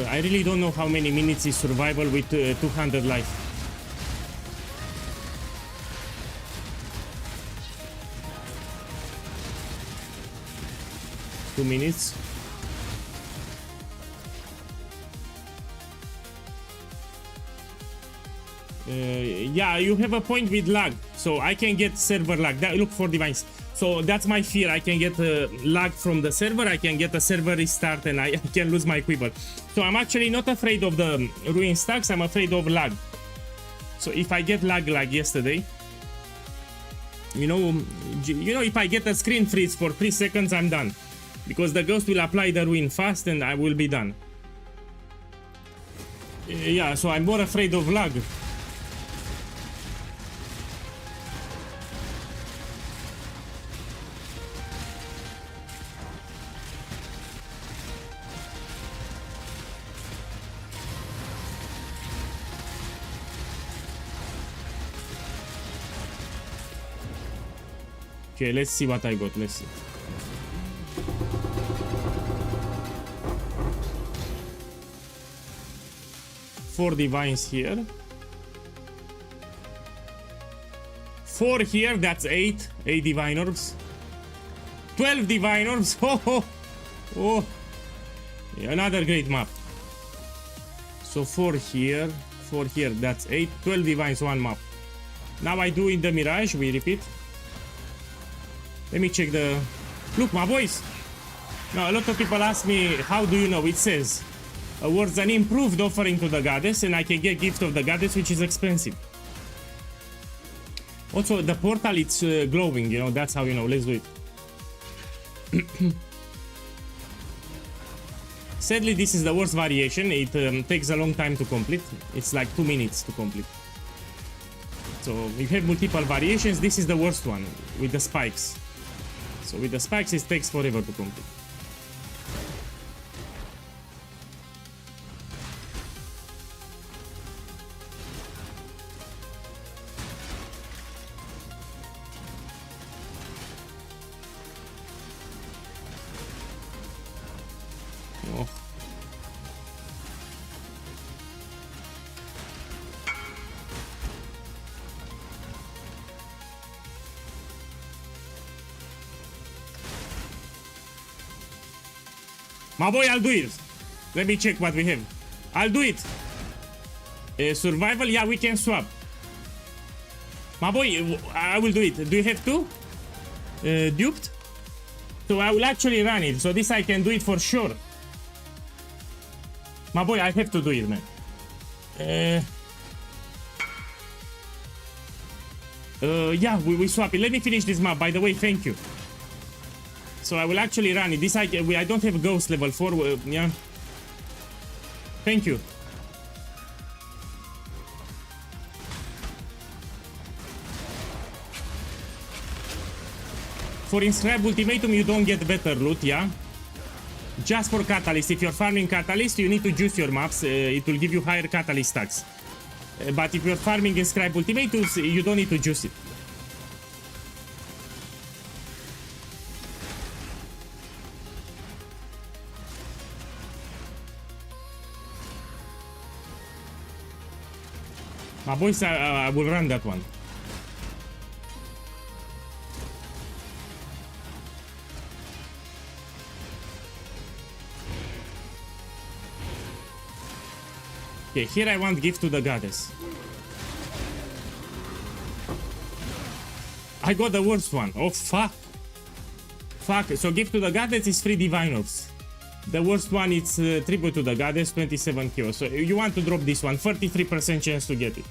I really don't know how many minutes is survival with 200 life. Two minutes. Yeah, you have a point with lag, so I can get server lag. Look for divines. So that's my fear. I can get lag from the server. I can get a server restart, and I can lose my quiver. So I'm actually not afraid of the ruin stacks. I'm afraid of lag. So if I get lag like yesterday, you know, if I get a screen freeze for 3 seconds, I'm done, because the ghost will apply the ruin fast, and I will be done. Yeah, so I'm more afraid of lag. Okay, let's see what I got. Let's see. Four divines here. 4 here, that's 8. 8 divine orbs. 12 divine orbs. Oh. Yeah, another great map. So 4 here, 4 here, that's 8. 12 divines, 1 map. Now I do in the Mirage, we repeat. Let me check the... Look, my boys! Now, a lot of people ask me, how do you know? It says, awards an improved offering to the goddess, and I can get gift of the goddess, which is expensive. Also, the portal, it's glowing, you know, that's how you know. Let's do it. Sadly, this is the worst variation. It takes a long time to complete. It's like 2 minutes to complete. So, if you have multiple variations, this is the worst one, with the spikes. So with the spikes, it takes forever to complete. Oh. My boy, I'll do it. Let me check what we have. I'll do it. Survival, yeah, we can swap. My boy, I will do it. Do you have two? Duped? So I will actually run it. So this I can do it for sure. My boy, I have to do it, man. Yeah, we swap it. Let me finish this map. By the way, thank you. So I will actually run it. This I don't have ghost level 4. Yeah. Thank you. For inscribe ultimatum, you don't get better loot, yeah. Just for catalyst. If you're farming catalyst, you need to juice your maps. It will give you higher catalyst stacks. But if you're farming inscribe ultimatums, you don't need to juice it. My boys, I will run that one. Okay, here I want gift to the goddess. I got the worst one. Oh, fuck. Fuck. So gift to the goddess is 3 divine orbs. The worst one is tribute to the goddess, 27 kills. So you want to drop this one, 33% chance to get it.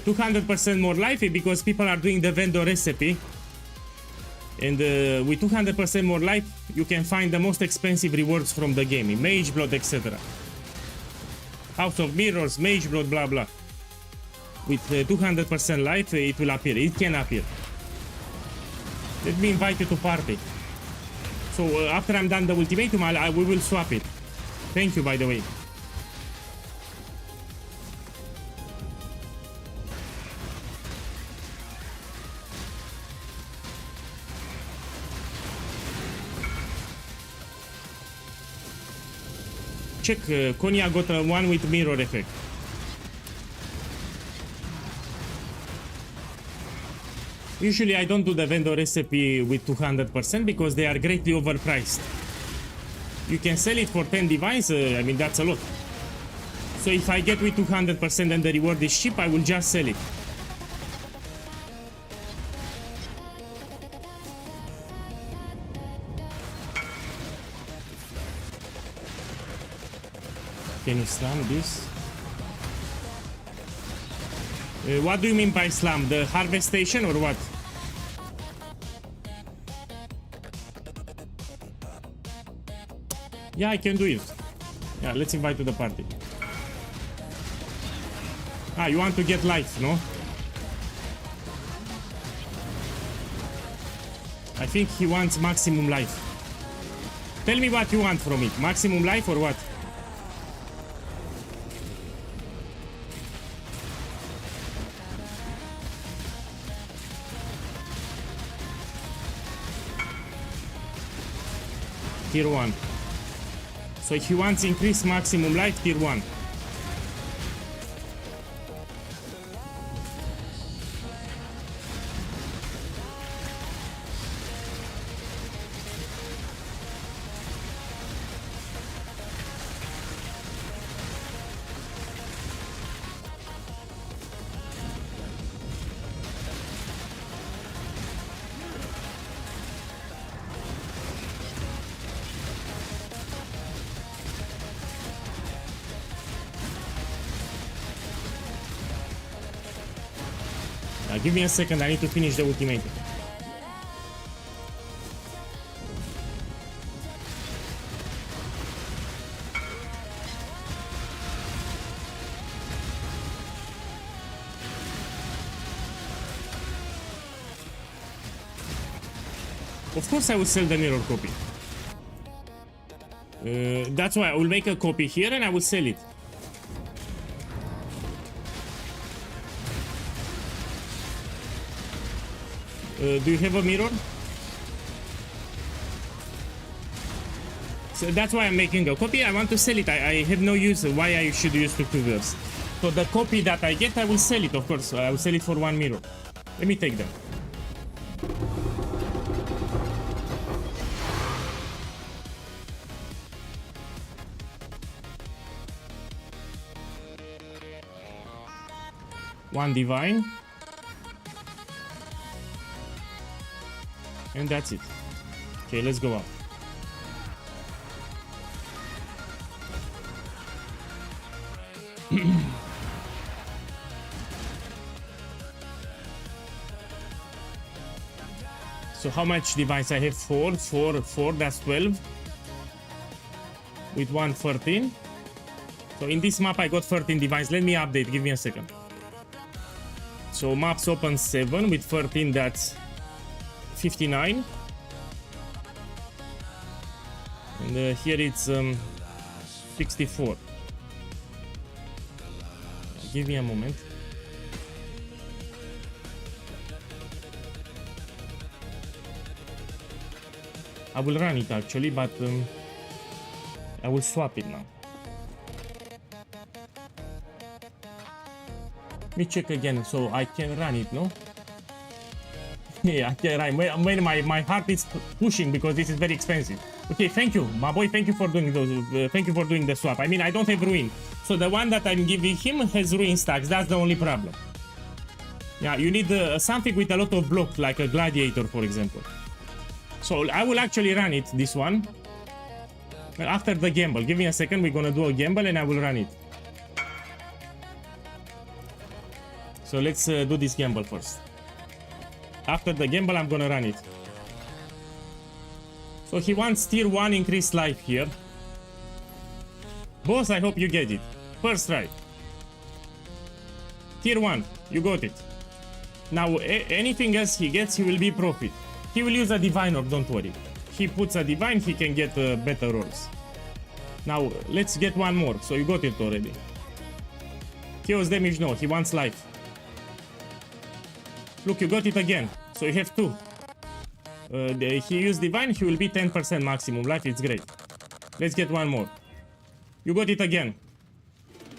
200% more life because people are doing the vendor recipe. And with 200% more life, you can find the most expensive rewards from the game. Mage Blood, etc. House of Mirrors, Mage Blood, blah blah. With 200% life, it will appear. It can appear. Let me invite you to party. So after I'm done the ultimatum, we will swap it. Thank you, by the way. Check, Konya got one with mirror effect. Usually I don't do the vendor recipe with 200% because they are greatly overpriced. You can sell it for 10 divines, I mean that's a lot. So if I get with 200% and the reward is cheap, I will just sell it. Can you slam this? What do you mean by slam? The harvest station or what? Yeah, I can do it. Yeah, let's invite to the party. Ah, you want to get life, no? I think he wants maximum life. Tell me what you want from it. Maximum life or what? Tier 1. So if he wants increased maximum life, tier 1. Give me a second, I need to finish the ultimatum. Of course I will sell the mirror copy. That's why I will make a copy here and I will sell it. Do you have a mirror? So that's why I'm making a copy. I want to sell it. I have no use why I should use two quivers. So the copy that I get, I will sell it, of course. I will sell it for one mirror. Let me take them. One divine. And that's it. Okay, let's go out. So how much divines I have? 4, that's 12. With 1, 13. So in this map I got 13 divines. Let me update, give me a second. So maps open 7 with 13, that's 59. And here it's 64. Give me a moment. I will run it actually, but I will swap it now. Let me check again, so I can run it, no? Yeah, I can run. When my heart is pushing because this is very expensive. Okay, thank you, my boy. Thank you for doing those. Thank you for doing the swap. I mean, I don't have ruin, so the one that I'm giving him has ruin stacks. That's the only problem. Yeah, you need something with a lot of block, like a gladiator, for example. So I will actually run it, this one, after the gamble. Give me a second. We're gonna do a gamble and I will run it. So let's do this gamble first. After the gamble, I'm gonna run it. So he wants tier 1 increased life here. Boss, I hope you get it. First try. Tier 1, you got it. Now, anything else he gets, he will be profit. He will use a diviner, don't worry. He puts a divine, he can get better rolls. Now, let's get one more. So you got it already. Chaos damage, no, he wants life. Look, you got it again. So you have 2. He used divine, he will be 10% maximum life, it's great. Let's get one more. You got it again.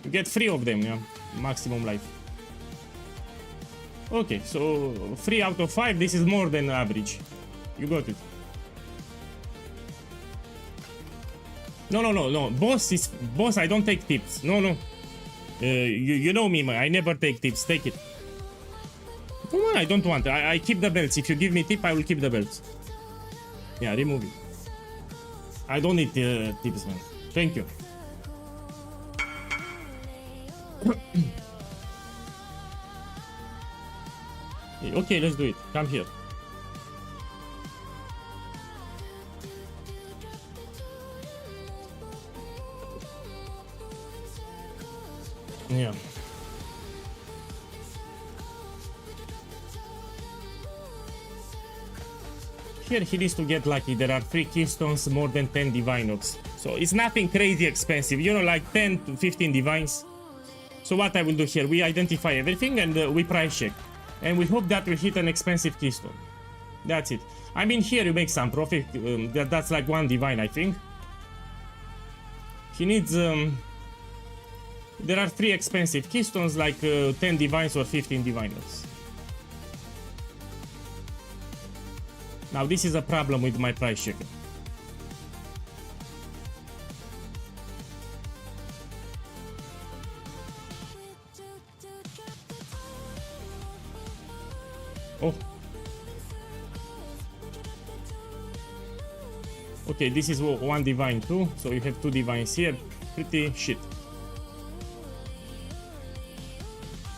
You get 3 of them, yeah, maximum life. Okay, so 3 out of 5, this is more than average. You got it. No. Boss, I don't take tips. No. You know me, man. I never take tips. Take it. Come on, I don't want. I keep the belts. If you give me tip, I will keep the belts. Yeah, remove it. I don't need tips, man. Thank you. Okay, let's do it. Come here. Yeah. Here he needs to get lucky. There are 3 keystones, more than 10 divine orbs. So it's nothing crazy expensive. You know, like 10 to 15 divines. So what I will do here, we identify everything and we price check. And we hope that we hit an expensive keystone. That's it. I mean, here you make some profit. That's like 1 divine, I think. He needs... there are 3 expensive keystones, like 10 divines or 15 diviners. Now this is a problem with my price checker. Oh. Okay, this is 1 divine too, so you have 2 divines here. Pretty shit.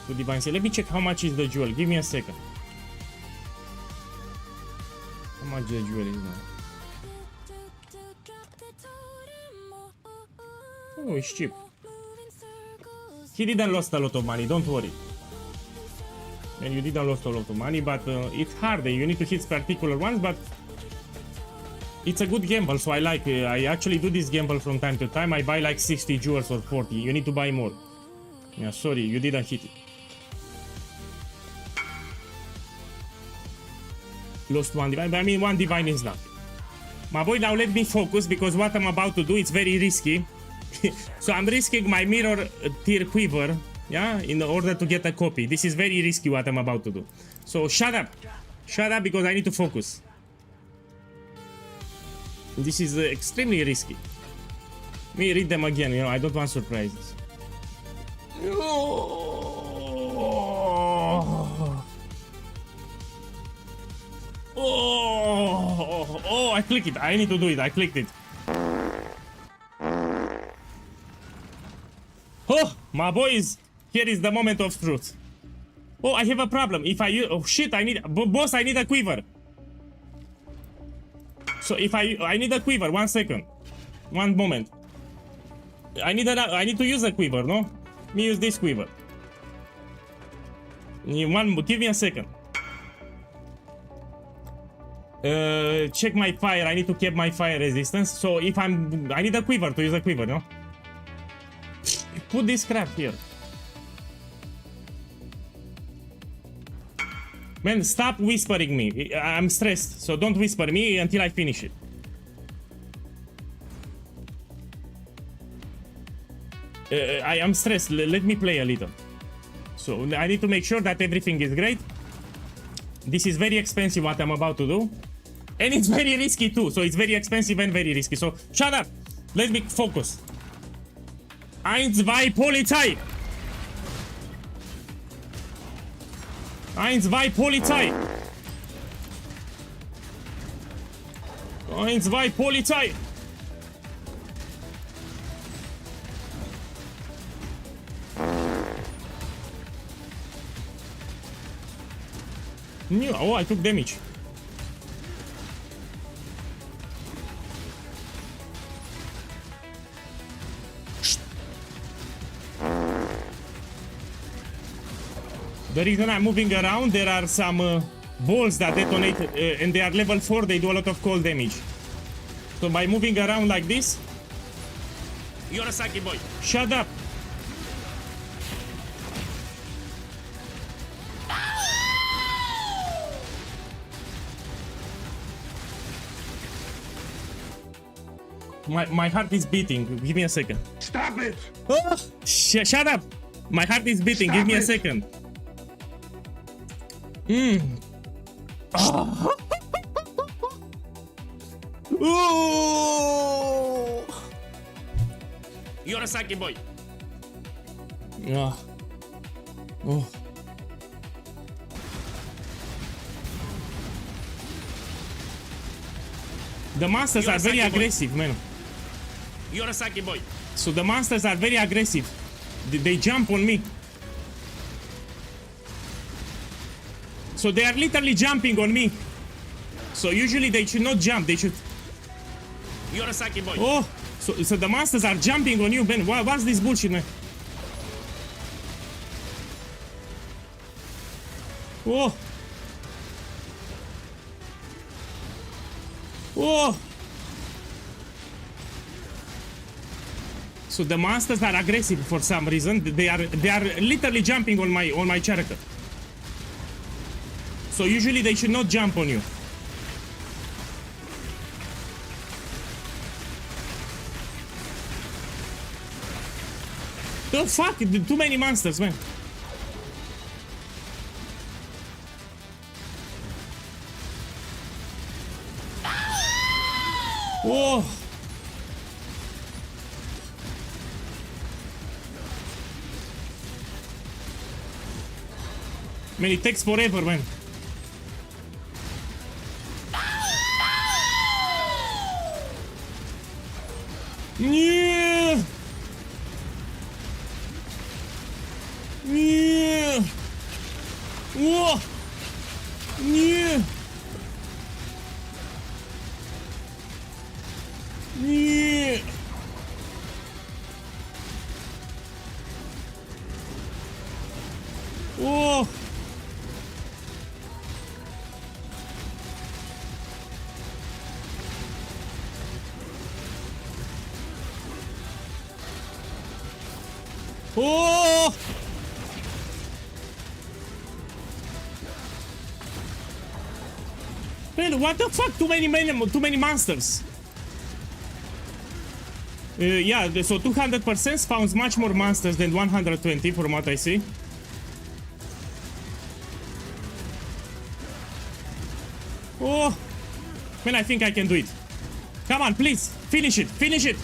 2 divines here. Let me check how much is the jewel. Give me a second. How much the jewel is now? Oh, it's cheap. He didn't lost a lot of money, don't worry. And you didn't lost a lot of money, but it's hard. You need to hit particular ones, but it's a good gamble, so I like it. I actually do this gamble from time to time. I buy like 60 jewels or 40. You need to buy more. Yeah, sorry, you didn't hit it. Lost 1 divine, but I mean 1 divine is not. My boy, now let me focus, because what I'm about to do, it's very risky. So I'm risking my mirror tier quiver, yeah, in order to get a copy. This is very risky what I'm about to do. So shut up. Shut up, because I need to focus. This is extremely risky. Let me read them again, you know, I don't want surprises. Oh, I clicked it. I need to do it. I clicked it. Oh, my boys. Here is the moment of truth. Oh, I have a problem. If I use... Oh, shit. I need... Boss, I need a quiver. So if I need a quiver. 1 second. 1 moment. I need to use a quiver, no? Let me use this quiver. Give me a second. Check my fire. I need to keep my fire resistance. So if I need a quiver to use a quiver, no? Put this crap here. Man, stop whispering me. I'm stressed, so don't whisper me until I finish it. I am stressed. Let me play a little. So I need to make sure that everything is great. This is very expensive what I'm about to do. And it's very risky too. So it's very expensive and very risky. So shut up. Let me focus. 1, 2, Polizei. 1, 2, Polizei. 1, 2, Polizei. Oh, I took damage. The reason I'm moving around, there are some balls that detonate and they are level 4, they do a lot of cold damage. So by moving around like this... You're a sucky boy. Shut up. My heart is beating. Give me a second. Stop it! Oh, shut up. My heart is beating. Give me a second. Oh. Oh. You're a sucky boy. Oh. Oh. The monsters are very aggressive, man. You're a sucky boy. So the monsters are very aggressive. They jump on me. So they are literally jumping on me. So usually they should not jump. They should... You're a sucky boy. Oh, so the monsters are jumping on you, man. What's this bullshit, man? Oh. Oh. So the monsters are aggressive for some reason. They are literally jumping on my character. So usually they should not jump on you. The fuck? Too many monsters, man. Oh. Man, it takes forever, man. Yeah. Yeah. Whoa. Yeah. Yeah. Whoa. Oh! Man, what the fuck? Too many monsters. Yeah, so 200% spawns much more monsters than 120 from what I see. Oh! Man, I think I can do it. Come on, please. Finish it. Finish it.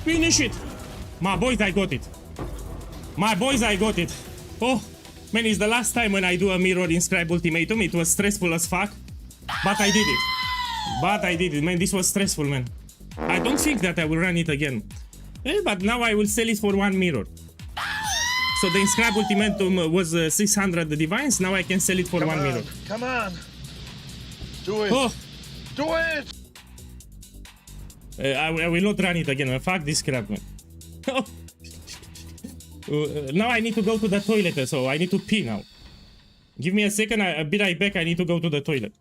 Finish it. My boys, I got it. My boys, I got it. Oh, man, it's the last time when I do a mirror inscribe ultimatum. It was stressful as fuck. But I did it. But I did it, man. This was stressful, man. I don't think that I will run it again. But now I will sell it for 1 mirror. So the inscribe ultimatum was 600 divines. Now I can sell it for 1 mirror. Come on. Do it. Oh. Do it. I will not run it again. Fuck this crap, man. Now I need to go to the toilet, so I need to pee now. Give me a second, I'll be right back. I need to go to the toilet.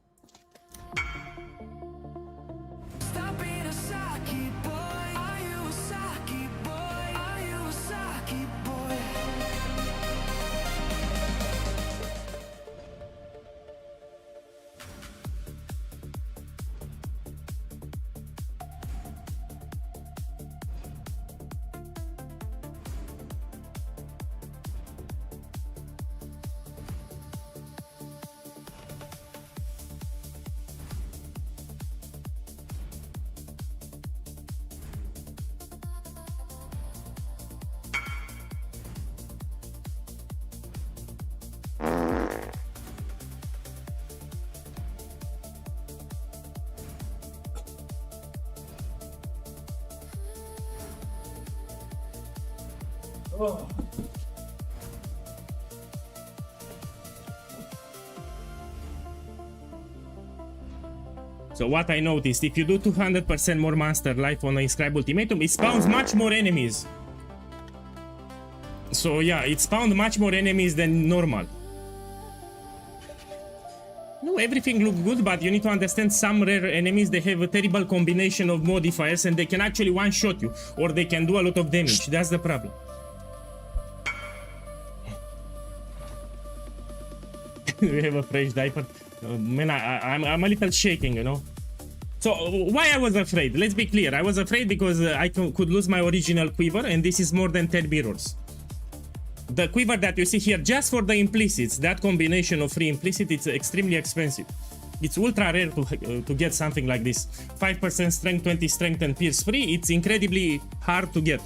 Oh. So what I noticed, if you do 200% more monster life on the inscribe ultimatum, it spawns much more enemies. So yeah, it spawned much more enemies than normal. No, everything looks good, but you need to understand some rare enemies, they have a terrible combination of modifiers and they can actually one-shot you, or they can do a lot of damage. That's the problem. We have a fresh diaper. Man, I'm a little shaking, you know. So why I was afraid? Let's be clear. I was afraid because I could lose my original quiver, and this is more than 10 mirrors. The quiver that you see here, just for the implicits, that combination of 3 implicit, it's extremely expensive. It's ultra rare to get something like this. 5% strength, 20 strength, and pierce free. It's incredibly hard to get.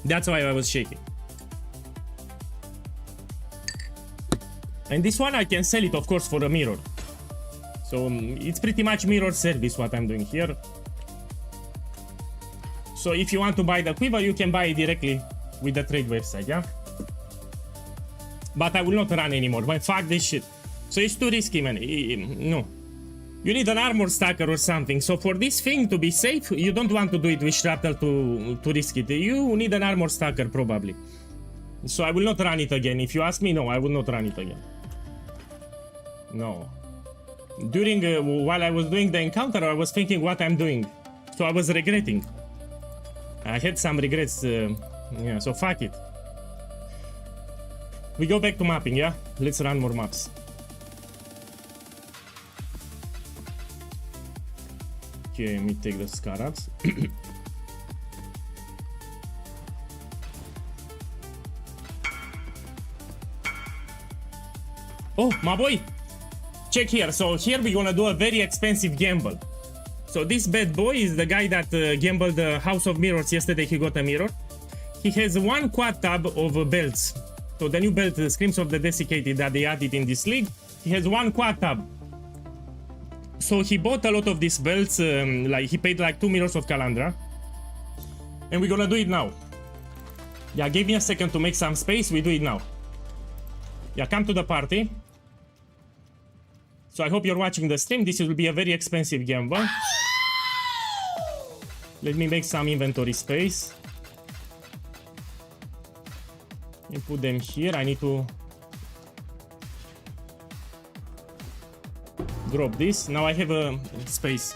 That's why I was shaking. And this one I can sell it, of course, for a mirror. So it's pretty much mirror service what I'm doing here. So if you want to buy the quiver, you can buy it directly with the trade website, yeah? But I will not run anymore. But fuck this shit. So it's too risky, man. No. You need an armor stacker or something. So for this thing to be safe, you don't want to do it with shrapnel to risk it. You need an armor stacker probably. So I will not run it again. If you ask me, no, I will not run it again. No. During while I was doing the encounter, I was thinking what I'm doing. So I was regretting. I had some regrets. Yeah, so fuck it. We go back to mapping, yeah? Let's run more maps. Okay, let me take the scarabs. Oh, my boy! Check here. So here we're gonna do a very expensive gamble. So this bad boy is the guy that gambled the House of Mirrors yesterday. He got a mirror. He has 1 quad tab of belts. So the new belt, Screams of the Desiccated, that they added in this league, he has 1 quad tab. So he bought a lot of these belts, like he paid like 2 mirrors of Calandra. And we're gonna do it now. Yeah, give me a second to make some space, we do it now. Yeah, come to the party. So I hope you're watching the stream, this will be a very expensive gamble. Let me make some inventory space. And put them here. I need to drop this. Now I have a space.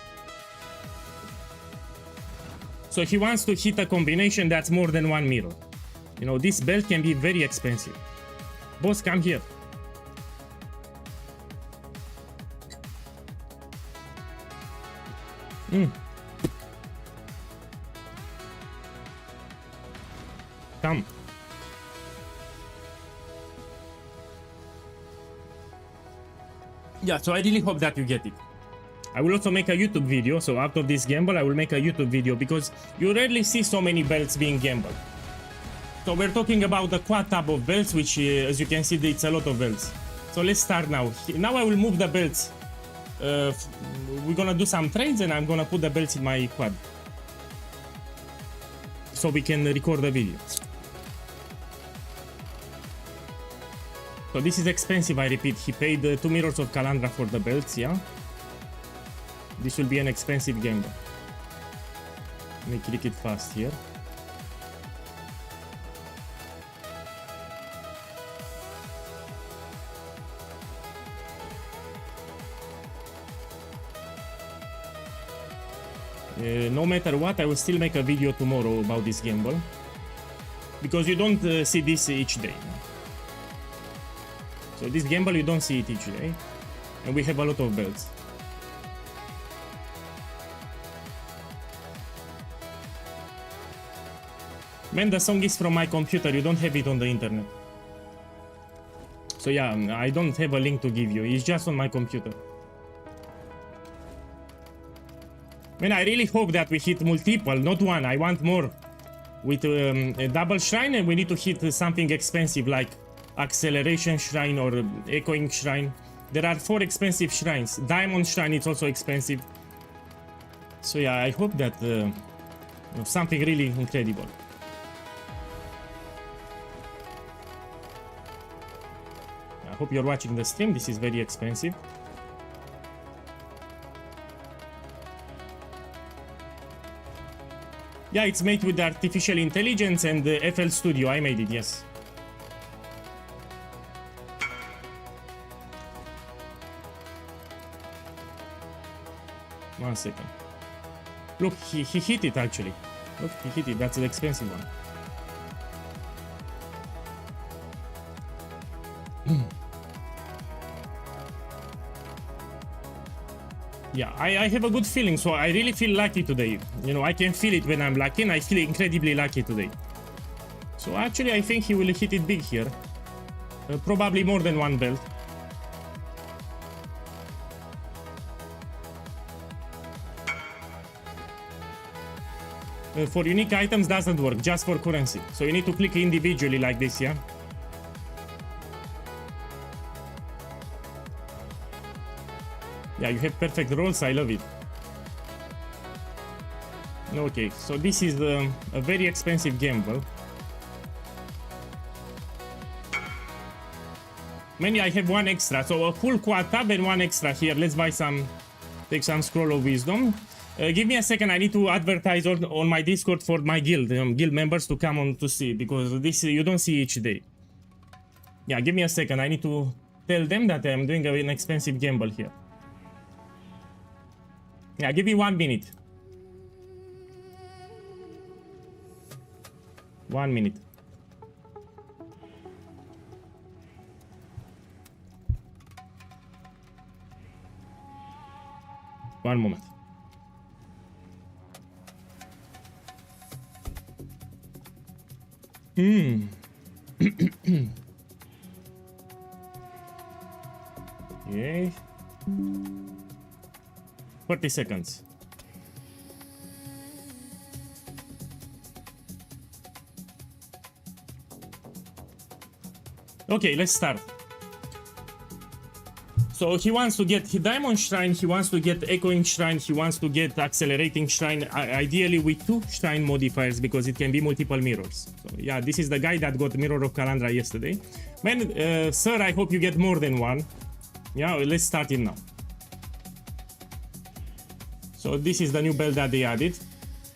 So he wants to hit a combination that's more than 1 mirror. You know, this belt can be very expensive. Boss, come here. Come. Yeah, so I really hope that you get it. I will also make a YouTube video, so out of this gamble I will make a YouTube video because you rarely see so many belts being gambled. So we're talking about the quad tab of belts, which as you can see it's a lot of belts. So let's start now. Now I will move the belts. We're gonna do some trades and I'm gonna put the belts in my quad. So we can record the video. So this is expensive, I repeat. He paid 2 mirrors of Calandra for the belts, yeah? This will be an expensive gamble. Let me click it fast here. No matter what, I will still make a video tomorrow about this gamble. Because you don't see this each day. So this gamble you don't see it each day. And we have a lot of belts. Man, the song is from my computer, you don't have it on the internet. So yeah, I don't have a link to give you, it's just on my computer. Man, I really hope that we hit multiple, not one, I want more. With a double shrine, and we need to hit something expensive like acceleration shrine or echoing shrine. There are 4 expensive shrines. Diamond shrine is also expensive. So yeah, I hope that something really incredible. I hope you're watching the stream. This is very expensive. Yeah, it's made with artificial intelligence and FL Studio. I made it, yes. One second. Look, he hit it actually. Look, he hit it. That's the expensive one. Yeah, I have a good feeling, so I really feel lucky today. You know, I can feel it when I'm lucky, and I feel incredibly lucky today. So actually, I think he will hit it big here. Probably more than one belt. For unique items doesn't work, just for currency. So you need to click individually like this, yeah? Yeah, you have perfect rolls, I love it. Okay, so this is a very expensive gamble. Mainly I have one extra, so a full quad tab and one extra here. Let's buy some, take some scroll of wisdom. Give me a second, I need to advertise on my Discord for my guild, guild members to come on to see, because this you don't see each day. Yeah, give me a second, I need to tell them that I'm doing an expensive gamble here. Yeah, give me 1 minute. 1 minute. One moment. Okay. 40 seconds. Okay, let's start. So he wants to get Diamond Shrine, he wants to get Echoing Shrine, he wants to get Accelerating Shrine, ideally with 2 Shrine modifiers because it can be multiple mirrors. So yeah, this is the guy that got Mirror of Kalandra yesterday. Man, sir, I hope you get more than one. Yeah, let's start it now. So this is the new belt that they added.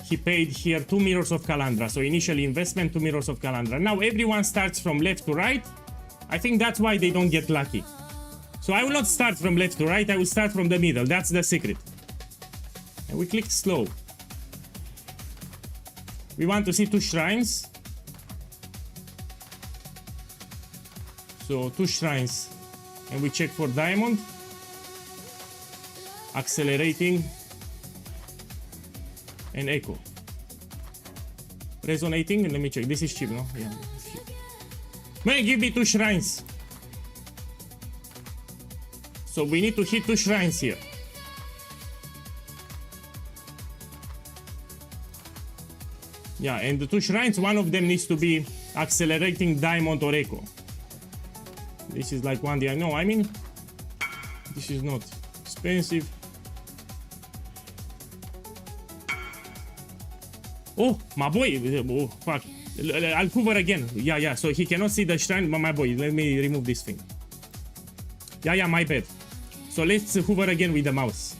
He paid here 2 Mirrors of Kalandra. So initial investment, 2 Mirrors of Kalandra. Now everyone starts from left to right. I think that's why they don't get lucky. So I will not start from left to right, I will start from the middle. That's the secret. And we click slow. We want to see 2 shrines. So 2 shrines. And we check for diamond. Accelerating. And echo. Resonating, let me check. This is cheap, no? Yeah. Cheap. Man, give me 2 shrines. So we need to hit 2 shrines here. Yeah, and the 2 shrines, one of them needs to be accelerating diamond or echo. This is like one day. No, I mean, this is not expensive. Oh, my boy. Oh, fuck. I'll cover again. Yeah. So he cannot see the shrine, but my boy, let me remove this thing. Yeah, my bad. So let's hover again with the mouse,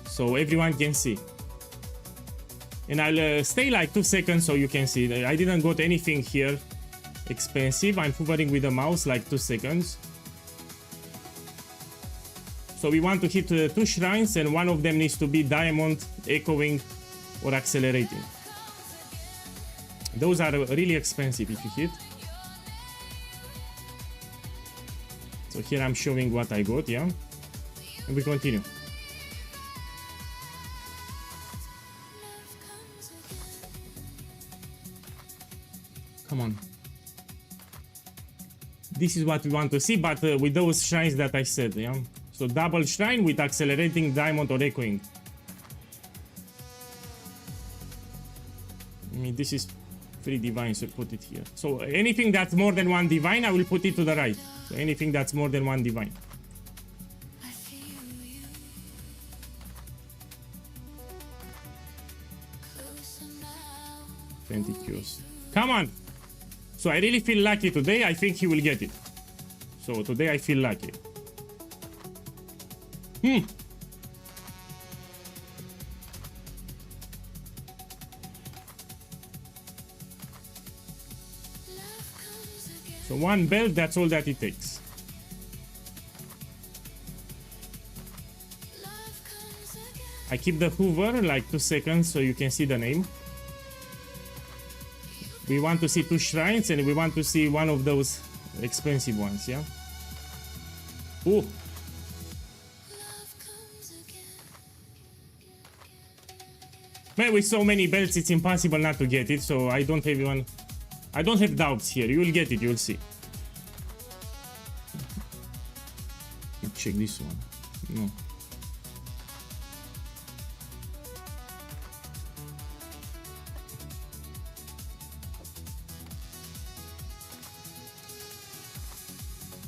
so everyone can see. And I'll stay like 2 seconds so you can see. I didn't got anything here expensive. I'm hovering with the mouse like 2 seconds. So we want to hit 2 shrines, and one of them needs to be diamond, echoing, or accelerating. Those are really expensive if you hit. So here I'm showing what I got, yeah. And we continue. Come on. This is what we want to see, but with those shrines that I said, yeah. So double shrine with accelerating diamond or echoing. I mean, this is 3 divine, so put it here. So anything that's more than 1 divine, I will put it to the right. So anything that's more than 1 divine. 20 Qs. Come on! So I really feel lucky today. I think he will get it. So today I feel lucky. So one belt, that's all that it takes. I keep the hover like 2 seconds so you can see the name. We want to see 2 shrines and we want to see one of those expensive ones, yeah? Ooh. Man, with so many belts, it's impossible not to get it, so I don't have doubts here. You'll get it, you'll see. Check this one. No.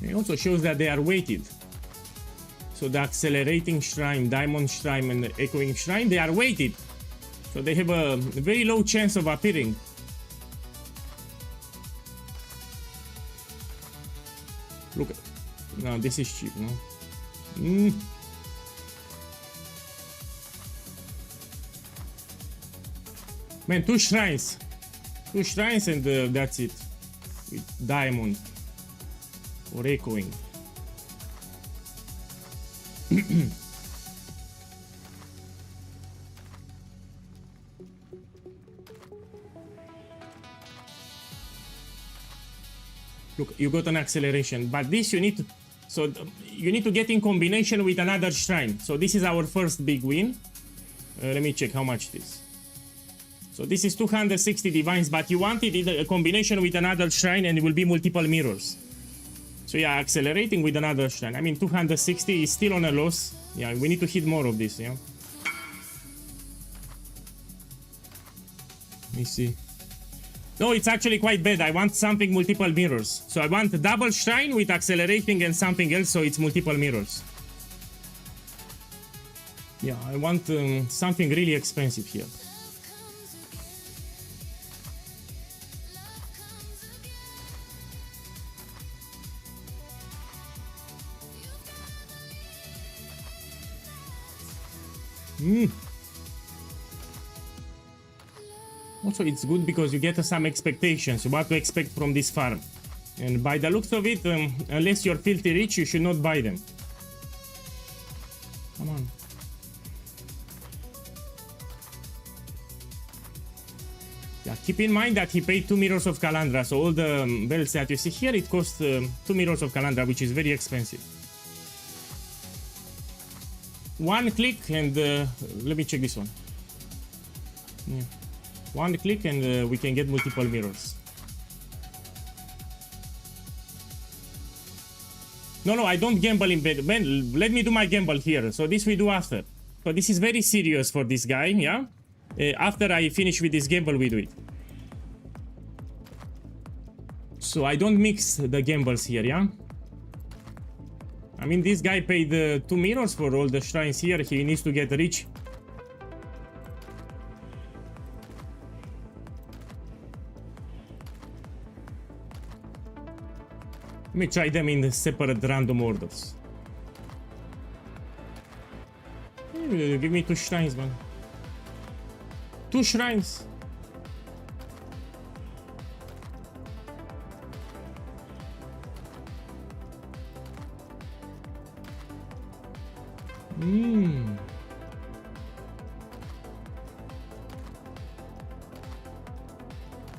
It also shows that they are weighted. So the accelerating shrine, diamond shrine, and the echoing shrine, they are weighted. So they have a very low chance of appearing. Look, no, this is cheap, no? Man, 2 shrines. 2 shrines and that's it. With diamond. Or echoing. Look, you got an acceleration, but this you need to, so you need to get in combination with another shrine. So this is our first big win. Let me check how much it is. So this is 260 divines, but you want it in a combination with another shrine and it will be multiple mirrors. So yeah, accelerating with another shrine. I mean, 260 is still on a loss. Yeah, we need to hit more of this, yeah. Let me see. No, it's actually quite bad. I want something multiple mirrors. So I want a double shrine with accelerating and something else, so it's multiple mirrors. Yeah, I want something really expensive here. Also, it's good because you get some expectations, what to expect from this farm. And by the looks of it, unless you're filthy rich, you should not buy them. Come on. Yeah, keep in mind that he paid 2 mirrors of Calandra, so all the belts that you see here, it costs 2 mirrors of Calandra, which is very expensive. 1 click and let me check this one. Yeah. 1 click and we can get multiple mirrors. No, I don't gamble in bed. Man, let me do my gamble here. So this we do after. So this is very serious for this guy, yeah? After I finish with this gamble, we do it. So I don't mix the gambles here, yeah? I mean, this guy paid 2 mirrors for all the shrines here. He needs to get rich. Let me try them in separate random orders. Give me 2 shrines, man. 2 shrines.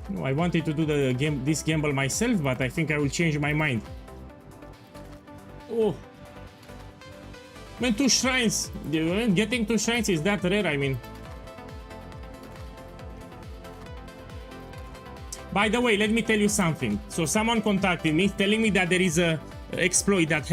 No, I wanted to do this gamble myself, but I think I will change my mind. Oh, man, 2 shrines. Getting 2 shrines is that rare, I mean. By the way, let me tell you something. So someone contacted me telling me that there is a exploit that's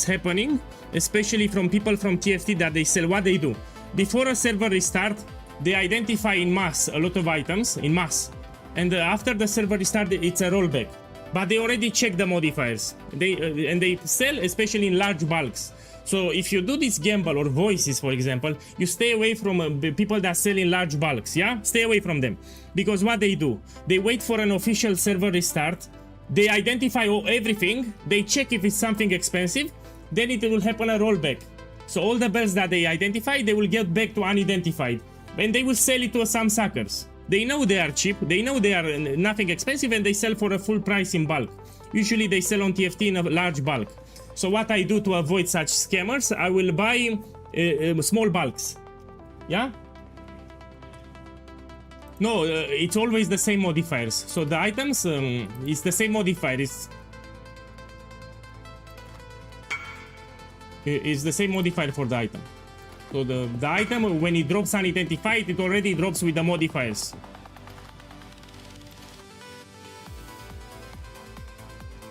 happening, especially from people from TFT, that they sell. What they do, before a server restart, they identify in mass a lot of items in mass, and after the server restart, it's a rollback. But they already check the modifiers. They sell, especially in large bulks. So if you do this gamble or voices, for example, you stay away from people that sell in large bulks, yeah? Stay away from them. Because what they do, they wait for an official server restart, they identify everything, they check if it's something expensive, then it will happen a rollback. So all the belts that they identify, they will get back to unidentified. And they will sell it to some suckers. They know they are cheap, they know they are nothing expensive, and they sell for a full price in bulk. Usually they sell on TFT in a large bulk. So what I do to avoid such scammers, I will buy small bulks. Yeah? No, it's always the same modifiers. So the items, it's the same modifier. It's the same modifier for the item. So the item, when it drops unidentified, it already drops with the modifiers.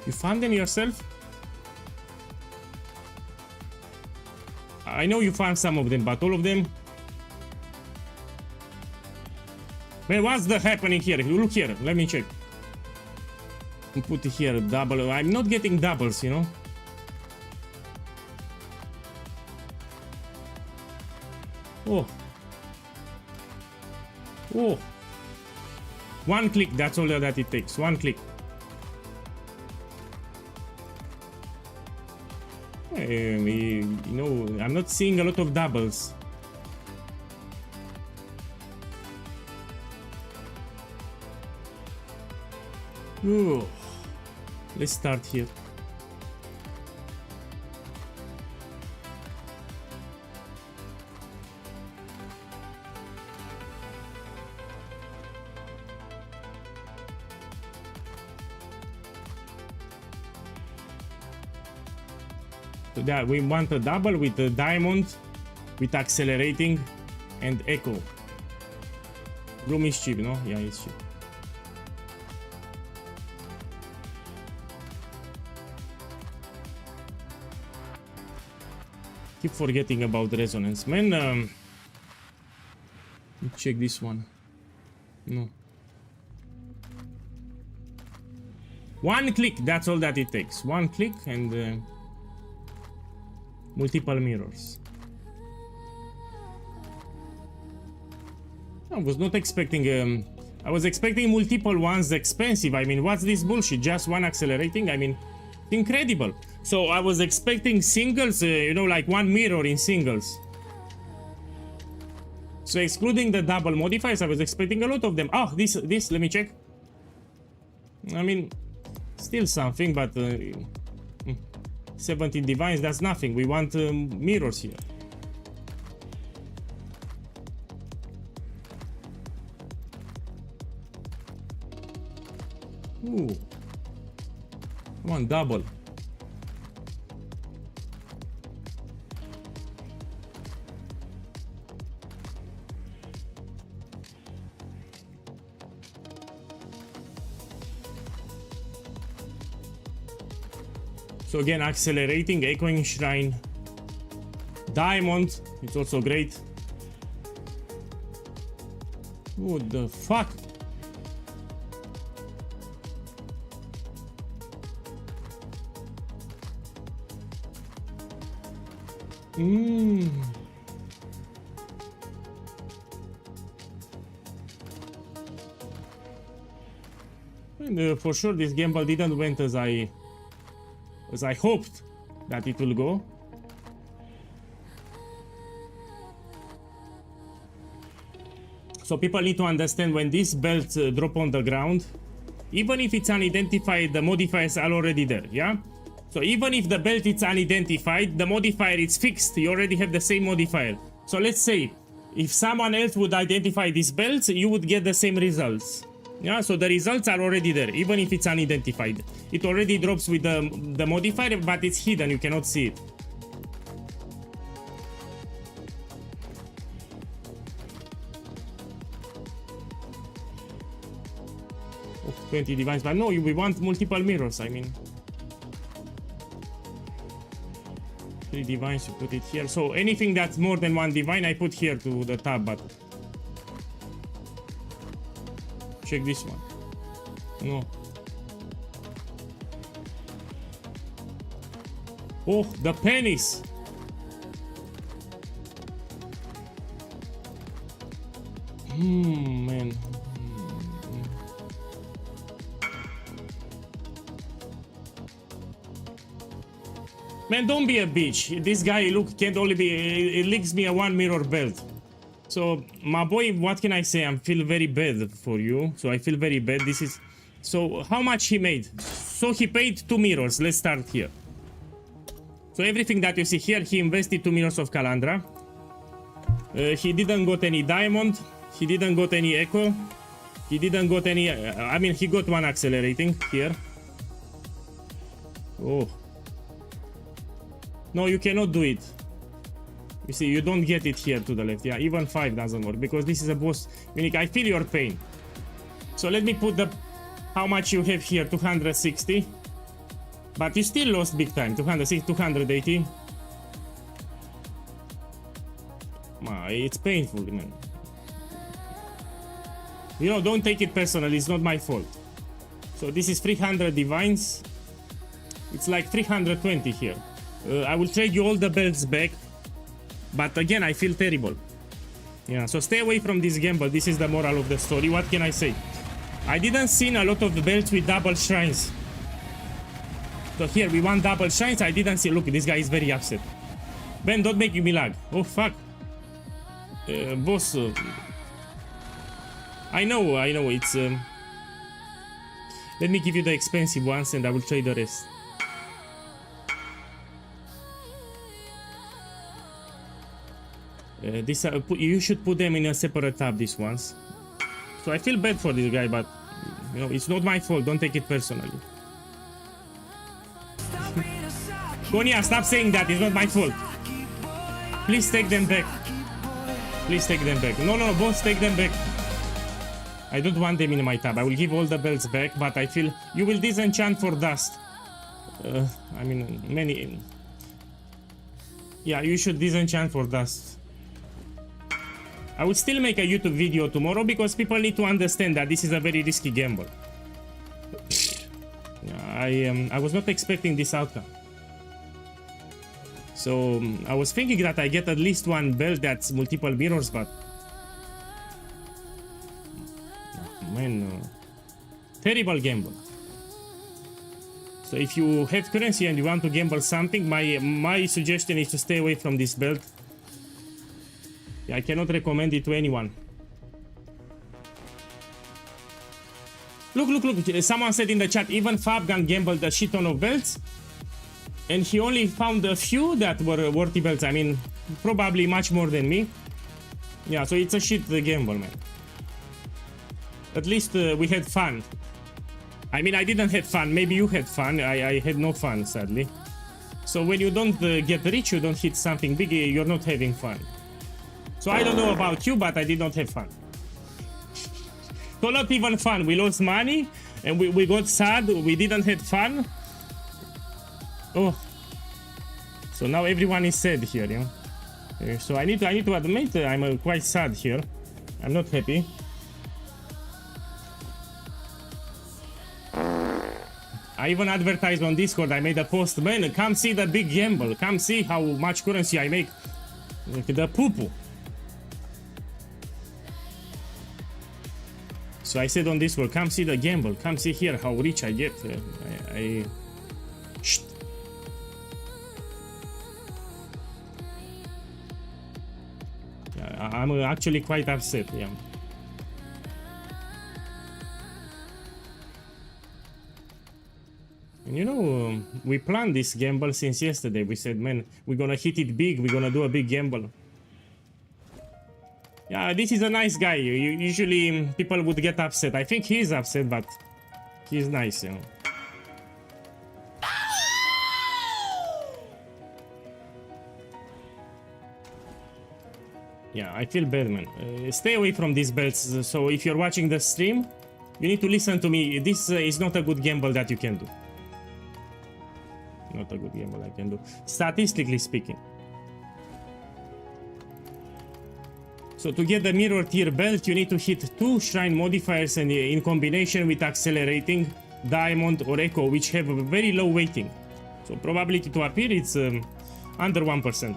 You found them yourself? I know you found some of them, but all of them... Man, what's the happening here? Look here, let me check. Put here double. I'm not getting doubles, you know. Oh. Oh. One click, that's all that it takes. One click. You know, I'm not seeing a lot of doubles. Ooh. Let's start here. So that we want a double with a diamond, with accelerating and echo. Bloom is cheap, no? Yeah, it's cheap. Keep forgetting about the resonance, man. Check this one. No. One click, that's all that it takes. One click and multiple mirrors. I was not expecting I was expecting multiple ones expensive. I mean, what's this bullshit? Just one accelerating? I mean, incredible. So I was expecting singles, you know, like one mirror in singles. So excluding the double modifiers, I was expecting a lot of them. Oh, this, let me check. I mean, still something, but 17 divines, that's nothing. We want mirrors here. Ooh. Come on, double. So again, accelerating, echoing shrine, diamond, it's also great. What the fuck? And for sure this gamble didn't went as I hoped that it will go. So people need to understand, when these belts drop on the ground, even if it's unidentified, the modifiers are already there, yeah? So even if the belt is unidentified, the modifier is fixed. You already have the same modifier. So let's say if someone else would identify these belts, you would get the same results. Yeah, so the results are already there, even if it's unidentified. It already drops with the modifier, but it's hidden, you cannot see it. Oh, 20 divines, but no, we want multiple mirrors, I mean. 3 divines, you put it here. So anything that's more than 1 divine, I put here to the tab, but... Check this one. No. Oh, the pennies. Man. Man, don't be a bitch. This guy, look, can't only be... It leaks me a 1 mirror belt. So, my boy, what can I say? I feel very bad for you. So, I feel very bad. This is... So, how much he made? So he paid 2 mirrors. Let's start here. So everything that you see here, he invested 2 mirrors of Calandra. He didn't got any diamond. He didn't got any echo. He didn't got any... I mean, he got 1 accelerating here. Oh. No, you cannot do it. You see, you don't get it here to the left. Yeah, even 5 doesn't work because this is a boss unique. I feel your pain. So let me put the... How much you have here? 260. But you still lost big time. 260, 280. It's painful, man. You know, don't take it personally. It's not my fault. So this is 300 divines. It's like 320 here. I will trade you all the belts back. But again, I feel terrible. Yeah, so stay away from this gamble. This is the moral of the story. What can I say? I didn't see a lot of belts with double shrines. So here we want double shrines. I didn't see. Look, this guy is very upset. Ben, don't make me lag. Oh, fuck. Boss. I know. It's... Let me give you the expensive ones and I will trade the rest. You should put them in a separate tab, these ones. So I feel bad for this guy, but you know, it's not my fault. Don't take it personally. Konya, stop saying that. It's not my fault. Please take them back. Please take them back. No, boss, take them back. I don't want them in my tab. I will give all the belts back, but I feel you will disenchant for dust. I mean, many... Yeah, you should disenchant for dust. I will still make a YouTube video tomorrow because people need to understand that this is a very risky gamble. I was not expecting this outcome. So I was thinking that I get at least 1 belt that's multiple mirrors, but... Man, terrible gamble. So if you have currency and you want to gamble something, my suggestion is to stay away from this belt. I cannot recommend it to anyone. Look. Someone said in the chat, even Fabgan gambled a shit ton of belts. And he only found a few that were worthy belts. I mean, probably much more than me. Yeah, so it's a shit gamble, man. At least we had fun. I mean, I didn't have fun. Maybe you had fun. I had no fun, sadly. So when you don't get rich, you don't hit something big, you're not having fun. So I don't know about you, but I did not have fun. So not even fun. We lost money and we got sad. We didn't have fun. Oh. So now everyone is sad here, you know. So I need to admit I'm quite sad here. I'm not happy. I even advertised on Discord. I made a post. Man, come see the big gamble. Come see how much currency I make. The poo-poo. So I said on Discord, come see the gamble. Come see here how rich I get. Shh. I'm actually quite upset. Yeah. And you know, we planned this gamble since yesterday. We said, man, we're gonna hit it big. We're gonna do a big gamble. Yeah, this is a nice guy. Usually people would get upset. I think he's upset, but he's nice, you know. Yeah, I feel bad, man. Stay away from these belts. So if you're watching the stream, you need to listen to me. This is not a good gamble that you can do. Not a good gamble I can do, statistically speaking. So to get the mirror tier belt, you need to hit 2 shrine modifiers and in combination with accelerating, diamond or echo, which have a very low weighting. So probability to appear it's under 1%.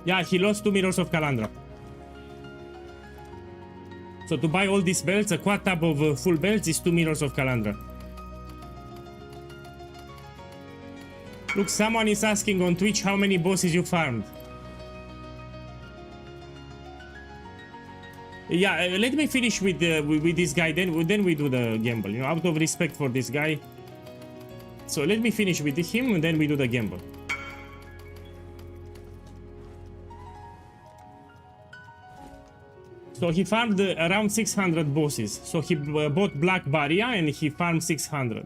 Yeah, he lost 2 mirrors of Calandra. So to buy all these belts, a quad tab of full belts is 2 mirrors of Calandra. Look, someone is asking on Twitch how many bosses you farmed. Yeah, let me finish with this guy, then we do the gamble, you know, out of respect for this guy. So let me finish with him, and then we do the gamble. So he farmed around 600 bosses. So he bought Black Barrier and he farmed 600.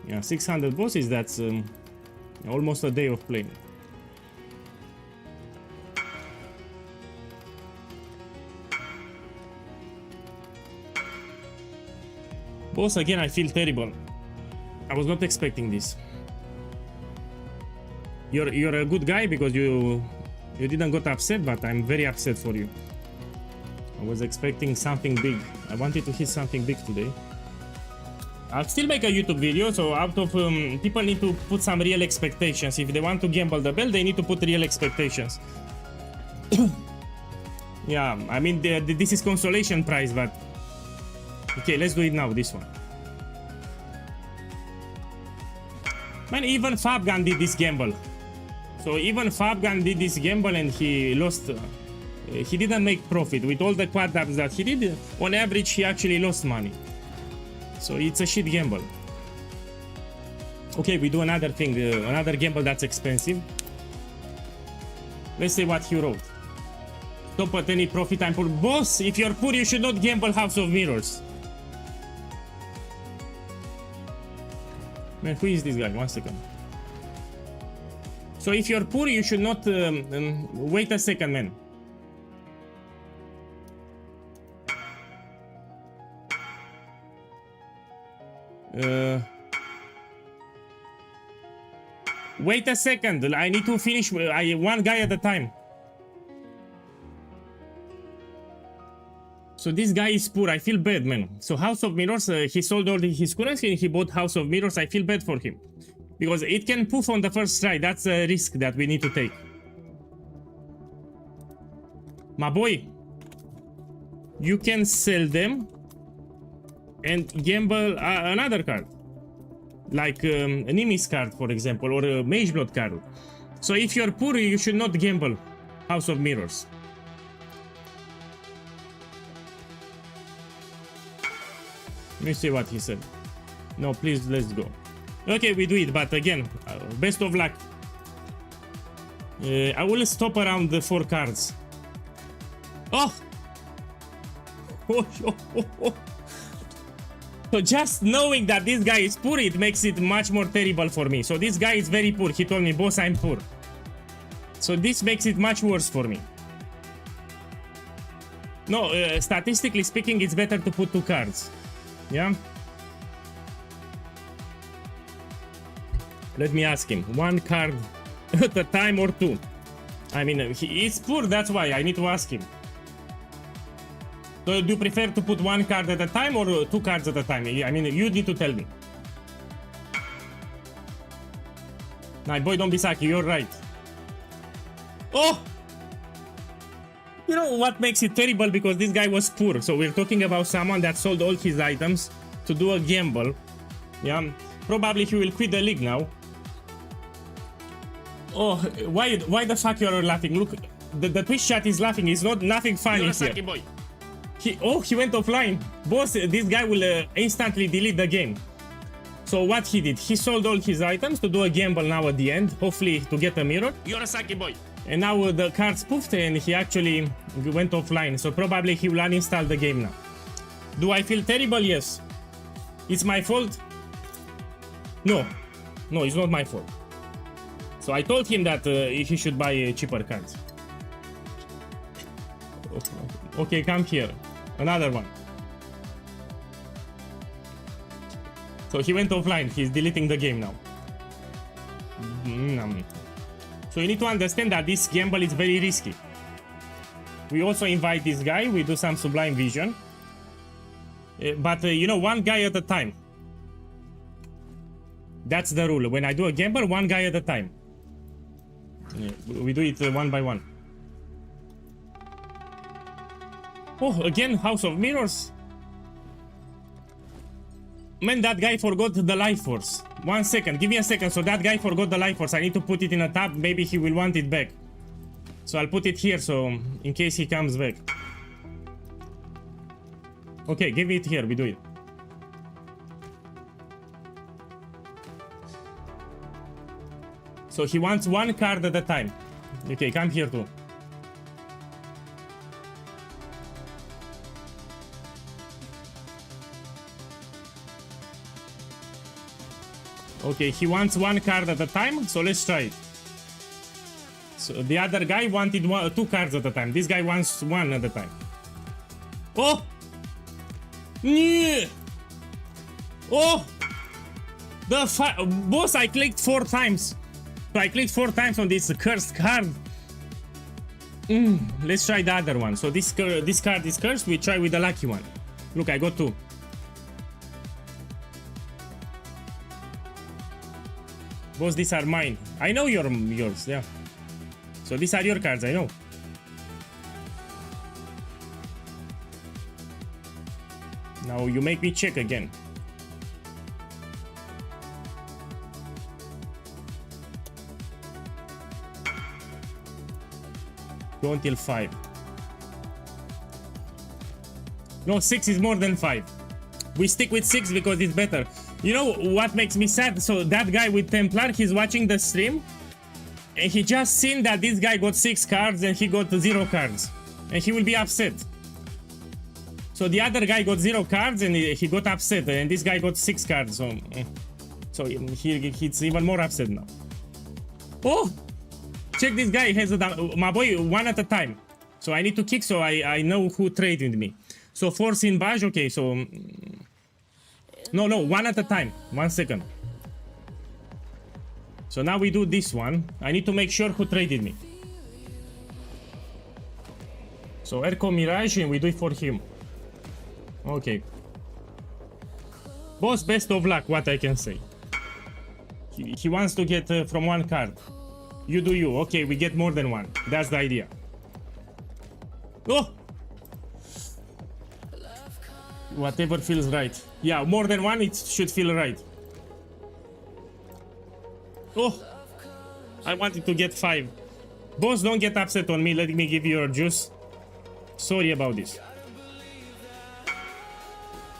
Yeah, 600 bosses, that's almost a day of playing. Boss, again, I feel terrible. I was not expecting this. You're a good guy because you didn't got upset, but I'm very upset for you. I was expecting something big. I wanted to hit something big today. I'll still make a YouTube video, so out of people need to put some real expectations. If they want to gamble the bell, they need to put real expectations. Yeah, I mean, this is consolation prize, but okay, let's do it now, this one. Man, even Fabgun did this gamble. So even Fabgun did this gamble and he lost. He didn't make profit. With all the quad dabs that he did, on average, he actually lost money. So it's a shit gamble. Okay, we do another thing, another gamble that's expensive. Let's see what he wrote. Stop at any profit, I'm poor. Boss, if you're poor, you should not gamble House of Mirrors. Man, who is this guy? 1 second. So if you're poor, you should not... wait a second, man. Wait a second. I need to finish one guy at a time. So this guy is poor. I feel bad, man. So House of Mirrors, he sold all his currency and he bought House of Mirrors. I feel bad for him. Because it can poof on the first try. That's a risk that we need to take. My boy, you can sell them and gamble another card. Like an Nimis card, for example, or a Mage Blood card. So if you're poor, you should not gamble House of Mirrors. Let me see what he said. No, please, let's go. Okay, we do it, but again, best of luck. I will stop around the 4 cards. Oh! So just knowing that this guy is poor, it makes it much more terrible for me. So this guy is very poor. He told me, boss, I'm poor. So this makes it much worse for me. No, statistically speaking, it's better to put 2 cards. Yeah? Let me ask him. 1 card at a time or 2? I mean, he is poor, that's why I need to ask him. So do you prefer to put 1 card at a time or 2 cards at a time? I mean, you need to tell me. Nah, boy, don't be sucky, you're right. Oh! You know what makes it terrible? Because this guy was poor. So we're talking about someone that sold all his items to do a gamble. Yeah, probably he will quit the league now. Oh, why the fuck you are laughing? Look, the Twitch chat is laughing. It's not nothing funny You're a here. sucky boy. He went offline. Boss, this guy will instantly delete the game. So what he did, he sold all his items to do a gamble now at the end, hopefully to get a mirror. You're a sucky boy. And now the cards poofed and he actually went offline. So probably he will uninstall the game now. Do I feel terrible? Yes. It's my fault? No. No, it's not my fault. So I told him that he should buy cheaper cards. Okay, come here. Another one. So he went offline. He's deleting the game now. So you need to understand that this gamble is very risky. We also invite this guy. We do some Sublime Vision. But you know, 1 guy at a time. That's the rule. When I do a gamble, 1 guy at a time. Yeah, we do it 1 by 1. Oh, again, House of Mirrors. Man, that guy forgot the life force. 1 second, give me a second. So that guy forgot the life force. I need to put it in a tab. Maybe he will want it back. So I'll put it here, so in case he comes back. Okay, give it here, we do it. So he wants one card at a time. Okay, come here too. Okay, he wants one card at a time, so let's try it. So the other guy wanted two cards at a time. This guy wants one at a time. Oh! Yeah. Oh! Boss, I clicked 4 times. So I clicked 4 times on this cursed card. Let's try the other one. So this card is cursed. We try with the lucky one. Look, I got 2. Boss, these are mine. I know yours, yeah. So these are your cards, I know. Now you make me check again. Go until 5. No, 6 is more than 5. We stick with 6 because it's better. You know what makes me sad? So that guy with Templar, he's watching the stream and he just seen that this guy got 6 cards and he got 0 cards. And he will be upset. So the other guy got 0 cards and he got upset, and this guy got 6 cards. So he's even more upset now. Oh! Check this guy, has my boy, one at a time. So I need to kick, so I know who traded me. So force in Baj, okay, so... No, one at a time. 1 second. So now we do this one. I need to make sure who traded me. So Erko Mirage, and we do it for him. Okay. Boss, best of luck, what I can say. He wants to get from 1 card. You do you. Okay, we get more than 1. That's the idea. Oh! Whatever feels right. Yeah, more than 1, it should feel right. Oh! I wanted to get 5. Boss, don't get upset on me. Let me give you your juice. Sorry about this.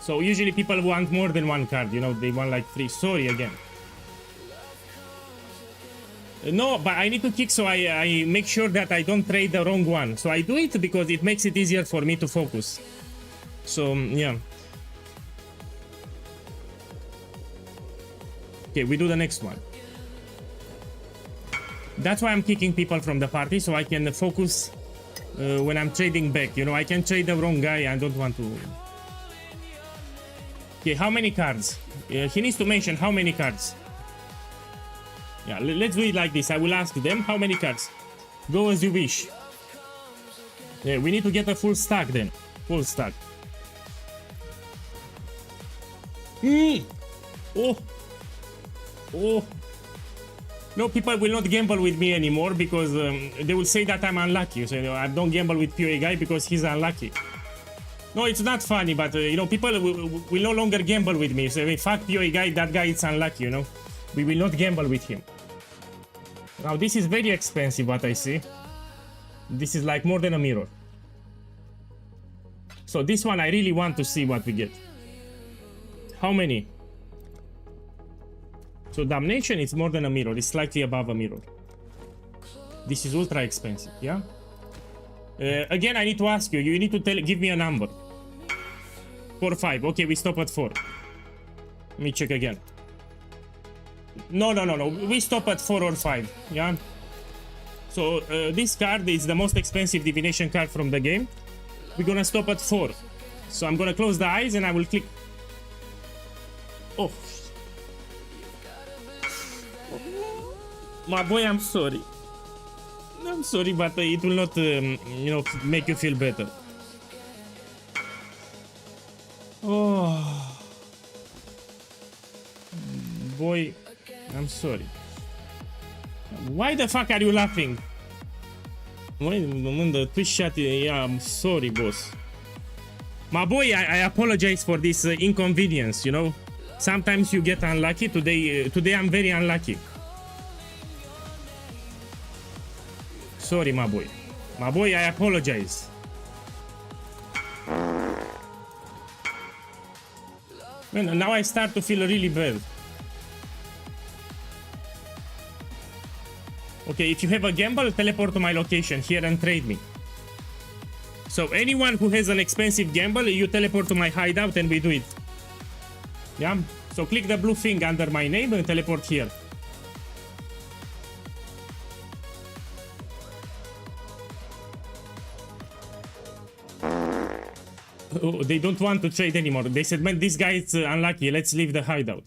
So usually people want more than 1 card. You know, they want like 3. Sorry again. No, but I need to kick, so I make sure that I don't trade the wrong one. So I do it because it makes it easier for me to focus. So, yeah. Okay, we do the next one. That's why I'm kicking people from the party, so I can focus when I'm trading back. You know, I can trade the wrong guy. I don't want to... Okay, how many cards? He needs to mention how many cards. Yeah, let's do it like this. I will ask them how many cards. Go as you wish. Yeah, we need to get a full stack then. Full stack. Oh. Oh. No, people will not gamble with me anymore because they will say that I'm unlucky. So I don't gamble with POEGuy because he's unlucky. No, it's not funny, but you know, people will no longer gamble with me. So if fuck POEGuy, that guy is unlucky, you know. We will not gamble with him. Now this is very expensive, what I see. This is like more than a mirror. So this one I really want to see what we get. How many? So Damnation is more than a mirror. It's slightly above a mirror. This is ultra expensive, yeah? Again, I need to ask you. You need to give me a number. 4 or 5. Okay, we stop at 4. Let me check again. No. We stop at 4 or 5. Yeah. So this card is the most expensive divination card from the game. We're gonna stop at 4. So I'm gonna close the eyes and I will click. Oh. My boy, I'm sorry. I'm sorry, but it will not, you know, make you feel better. Oh. Boy, I'm sorry. Why the fuck are you laughing? When the Twitch chat, yeah, I'm sorry, boss. My boy, I apologize for this inconvenience, you know. Sometimes you get unlucky. Today I'm very unlucky. Sorry, my boy. My boy, I apologize. Man, now I start to feel really bad. Okay, if you have a gamble, teleport to my location here and trade me. So anyone who has an expensive gamble, you teleport to my hideout and we do it. Yeah? So click the blue thing under my name and teleport here. Oh, they don't want to trade anymore. They said, man, this guy is unlucky. Let's leave the hideout.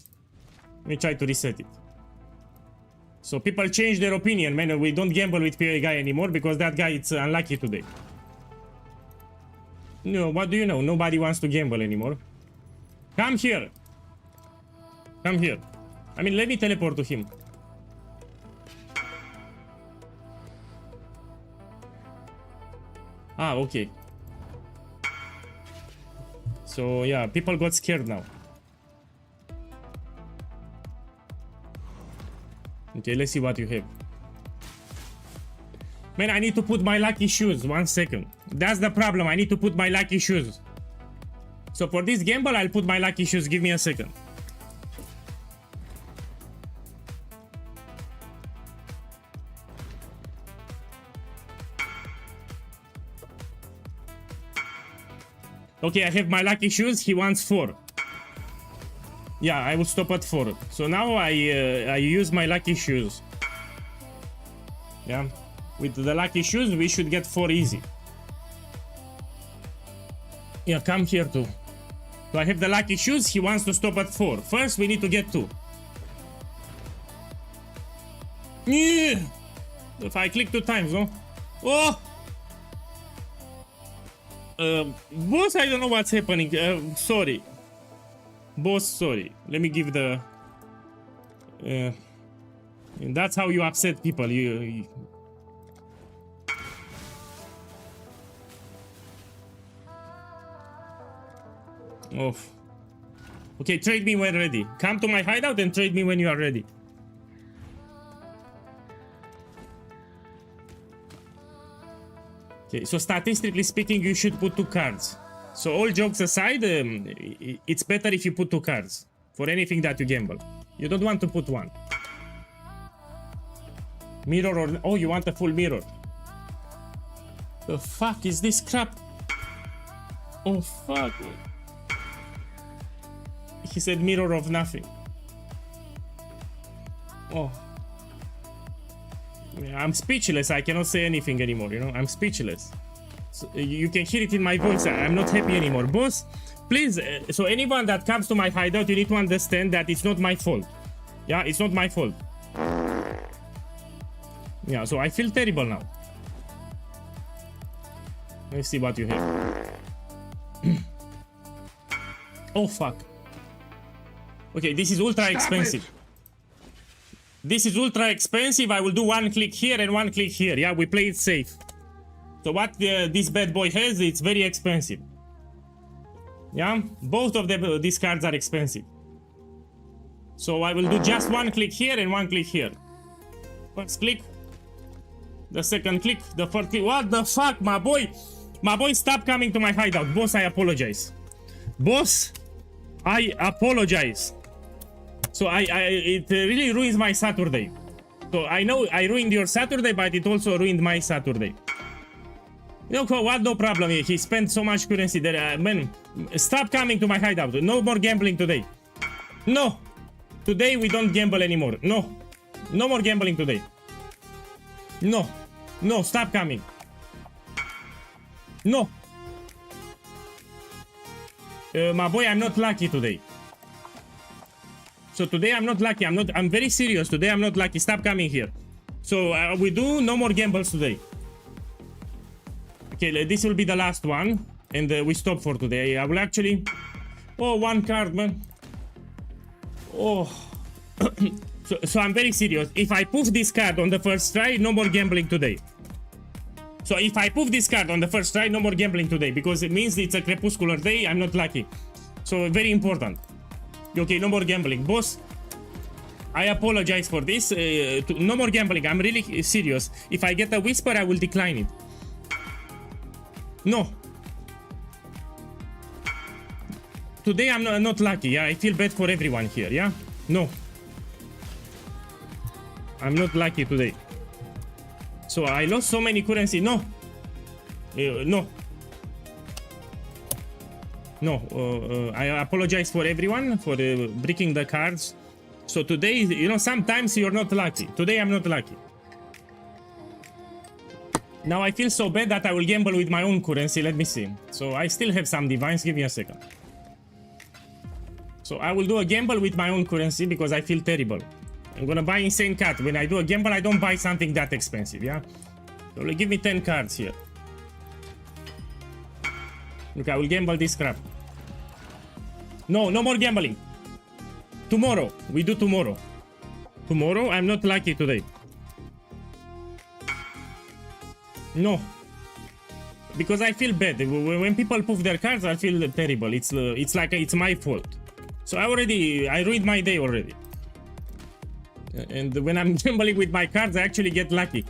Let me try to reset it. So people change their opinion, man. We don't gamble with POEGuy anymore because that guy is unlucky today. No, what do you know? Nobody wants to gamble anymore. Come here. Come here. I mean, let me teleport to him. Ah, okay. So, yeah, people got scared now. Okay, let's see what you have. Man, I need to put my lucky shoes. 1 second. That's the problem. I need to put my lucky shoes. So for this gamble, I'll put my lucky shoes. Give me a second. Okay, I have my lucky shoes. He wants 4. Yeah, I will stop at 4. So now I use my lucky shoes. Yeah, with the lucky shoes, we should get 4 easy. Yeah, come here too. So I have the lucky shoes. He wants to stop at 4. First, we need to get 2. Yeah. If I click 2 times, no? Oh! Boss, I don't know what's happening. Sorry. Boss, sorry. Let me give the... that's how you upset people. You... Oh. Okay, trade me when ready. Come to my hideout and trade me when you are ready. Okay, so statistically speaking, you should put 2 cards. So all jokes aside, it's better if you put 2 cards for anything that you gamble. You don't want to put 1. Mirror or... Oh, you want a full mirror. The fuck is this crap? Oh, fuck. He said mirror of nothing. Oh. I'm speechless. I cannot say anything anymore, you know? I'm speechless. So, you can hear it in my voice. I'm not happy anymore. Boss, please, so anyone that comes to my hideout, you need to understand that it's not my fault. Yeah, it's not my fault. Yeah, so I feel terrible now. Let's see what you have. Oh, fuck. Okay, this is ultra expensive. This is ultra expensive. I will do 1 click here and 1 click here. Yeah, we play it safe. So what this bad boy has, it's very expensive. Yeah, both of them, these cards are expensive. So I will do just 1 click here and 1 click here. First click. The second click. The third click. What the fuck, my boy? My boy, stop coming to my hideout. Boss, I apologize. Boss, I apologize. So it really ruins my Saturday. So I know I ruined your Saturday, but it also ruined my Saturday. You know what? No problem. He spent so much currency there. Man, stop coming to my hideout. No more gambling today. No. Today we don't gamble anymore. No. No more gambling today. No. No, stop coming. No. My boy, I'm not lucky today. So today I'm not lucky. I'm very serious. Today I'm not lucky. Stop coming here. So we do no more gambles today. Okay, this will be the last one. And we stop for today. I will actually... Oh, 1 card, man. Oh. So I'm very serious. If I poof this card on the first try, no more gambling today. So if I poof this card on the first try, no more gambling today. Because it means it's a crepuscular day. I'm not lucky. So very important. Okay, no more gambling. Boss, I apologize for this. No more gambling. I'm really serious. If I get a whisper, I will decline it. No. Today I'm not lucky, yeah? I feel bad for everyone here, yeah? No. I'm not lucky today. So I lost so many currency. No. No. No. I apologize for everyone for breaking the cards. So today, you know, sometimes you're not lucky. Today I'm not lucky. Now I feel so bad that I will gamble with my own currency. Let me see. So I still have some divines. Give me a second. So I will do a gamble with my own currency because I feel terrible. I'm gonna buy insane card. When I do a gamble, I don't buy something that expensive, yeah? So give me 10 cards here. Look, I will gamble this crap. No, no more gambling. Tomorrow. We do tomorrow. Tomorrow? I'm not lucky today. No. Because I feel bad. When people poof their cards, I feel terrible. It's like it's my fault. So I ruined my day already. And when I'm gambling with my cards, I actually get lucky.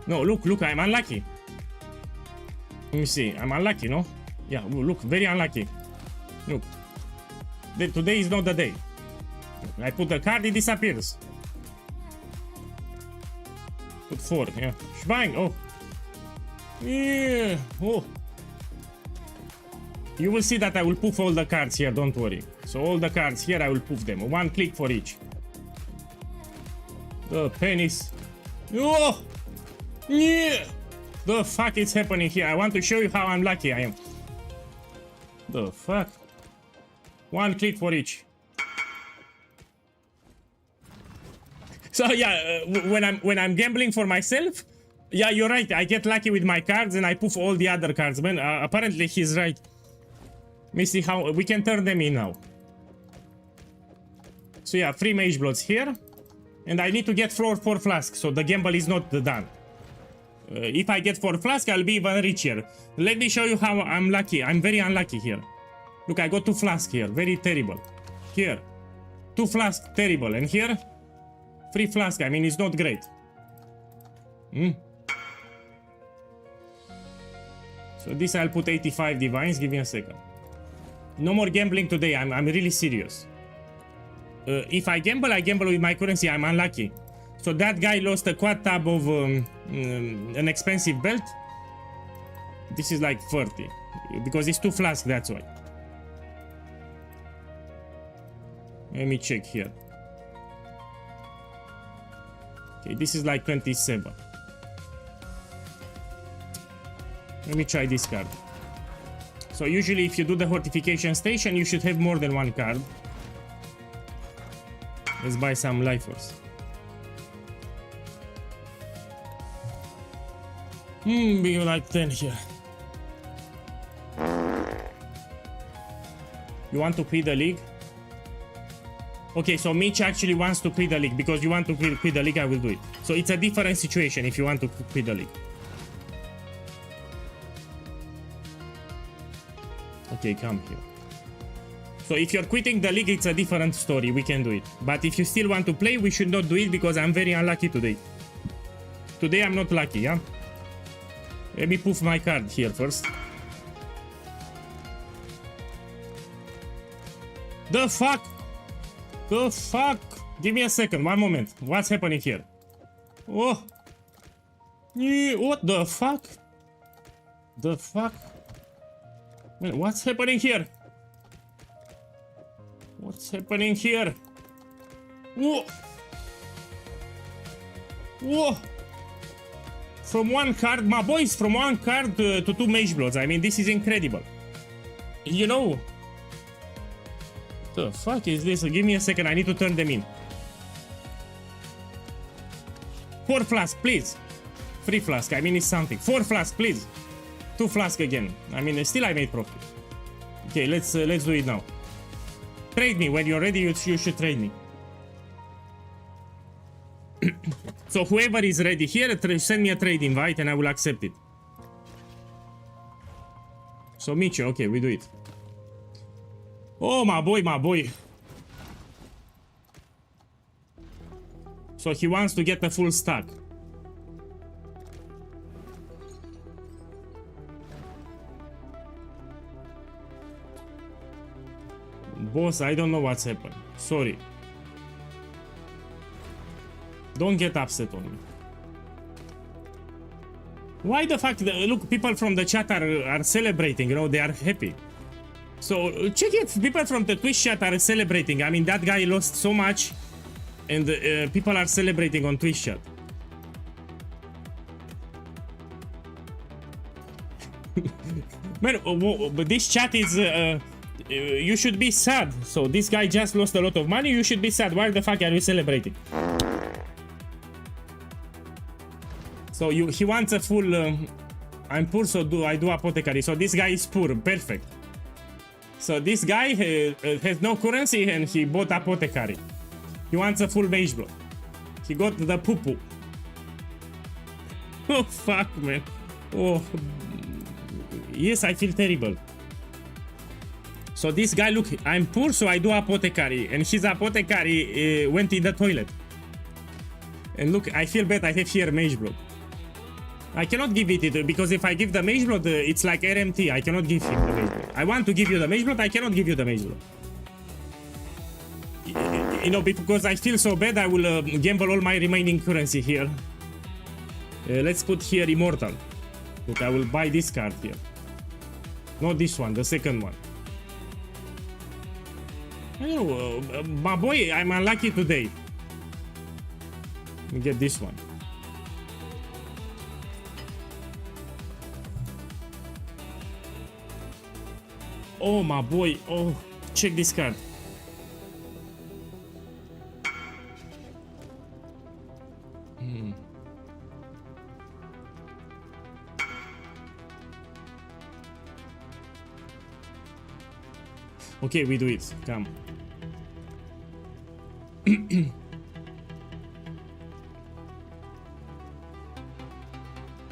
No, look, I'm unlucky. Let me see. I'm unlucky, no? Yeah, look, very unlucky. Look. Today is not the day. I put the card, it disappears. Put 4, yeah. Shbang, oh. Yeah, oh. You will see that I will poof all the cards here, don't worry. So all the cards here, I will poof them. 1 click for each. The pennies. Oh! Yeah! The fuck is happening here? I want to show you how unlucky I am. The fuck? 1 click for each. So yeah, when I'm gambling for myself, yeah, you're right. I get lucky with my cards and I poof all the other cards. Man, apparently he's right. Let me see how we can turn them in now. So yeah, 3 mage bloods here. And I need to get 4 flasks, so the gamble is not done. If I get 4 flasks, I'll be even richer. Let me show you how I'm lucky. I'm very unlucky here. Look, I got 2 flasks here. Very terrible. Here. 2 flasks, terrible. And here, 3 flasks. I mean, it's not great. So this I'll put 85 divines. Give me a second. No more gambling today. I'm really serious. If I gamble with my currency. I'm unlucky. So that guy lost a quad tab of an expensive belt. This is like 30. Because it's 2 flasks, that's why. Let me check here. Okay, this is like 27. Let me try this card. So usually if you do the fortification station, you should have more than 1 card. Let's buy some lifers. Be like 10 here. You want to quit the league? Okay, so Mitch actually wants to quit the league. Because you want to quit the league, I will do it. So it's a different situation if you want to quit the league. Okay, come here. So if you're quitting the league, it's a different story. We can do it. But if you still want to play, we should not do it because I'm very unlucky today. Today I'm not lucky, yeah? Let me poof my card here first. The fuck? The fuck? Give me a second, 1 moment. What's happening here? Oh. What the fuck? The fuck? Man, what's happening here? What's happening here? Whoa! Whoa! From 1 card, my boys, from 1 card to 2 mage bloods. I mean, this is incredible. You know? The fuck is this? Give me a second, I need to turn them in. 4 flasks, please. 3 flasks, I mean, it's something. 4 flasks, please. 2 flasks again. I mean, still I made profit. Okay, let's do it now. Trade me. When you're ready, you should trade me. So whoever is ready here, send me a trade invite and I will accept it. So Micho, okay, we do it. Oh, my boy, my boy. So he wants to get a full stack. Boss, I don't know what's happened. Sorry. Don't get upset on me. Why the fuck? Look, people from the chat are celebrating, you know, they are happy. So check if people from the Twitch chat are celebrating. I mean, that guy lost so much, and people are celebrating on Twitch chat. Man, but this chat is you should be sad. So this guy just lost a lot of money. You should be sad. Why the fuck are you celebrating? So he wants a full. I'm poor, so I do apothecary. So this guy is poor. Perfect. So this guy has no currency and he bought apothecary. He wants a full mage block. He got the poo-poo. Oh fuck, man. Oh. Yes, I feel terrible. So this guy, look, I'm poor, so I do apothecary, and his apothecary went in the toilet. And look, I feel bad. I have here mage blood. I cannot give it because if I give the mage blood, it's like RMT. I cannot give him the mage blood. I want to give you the mage blood. I cannot give you the mage blood. You know, because I feel so bad, I will gamble all my remaining currency here. Let's put here immortal. Look, I will buy this card here. Not this one, the second one. I don't know, my boy, I'm unlucky today. Let me get this one. Oh, my boy. Oh, check this card. Okay, we do it. Come.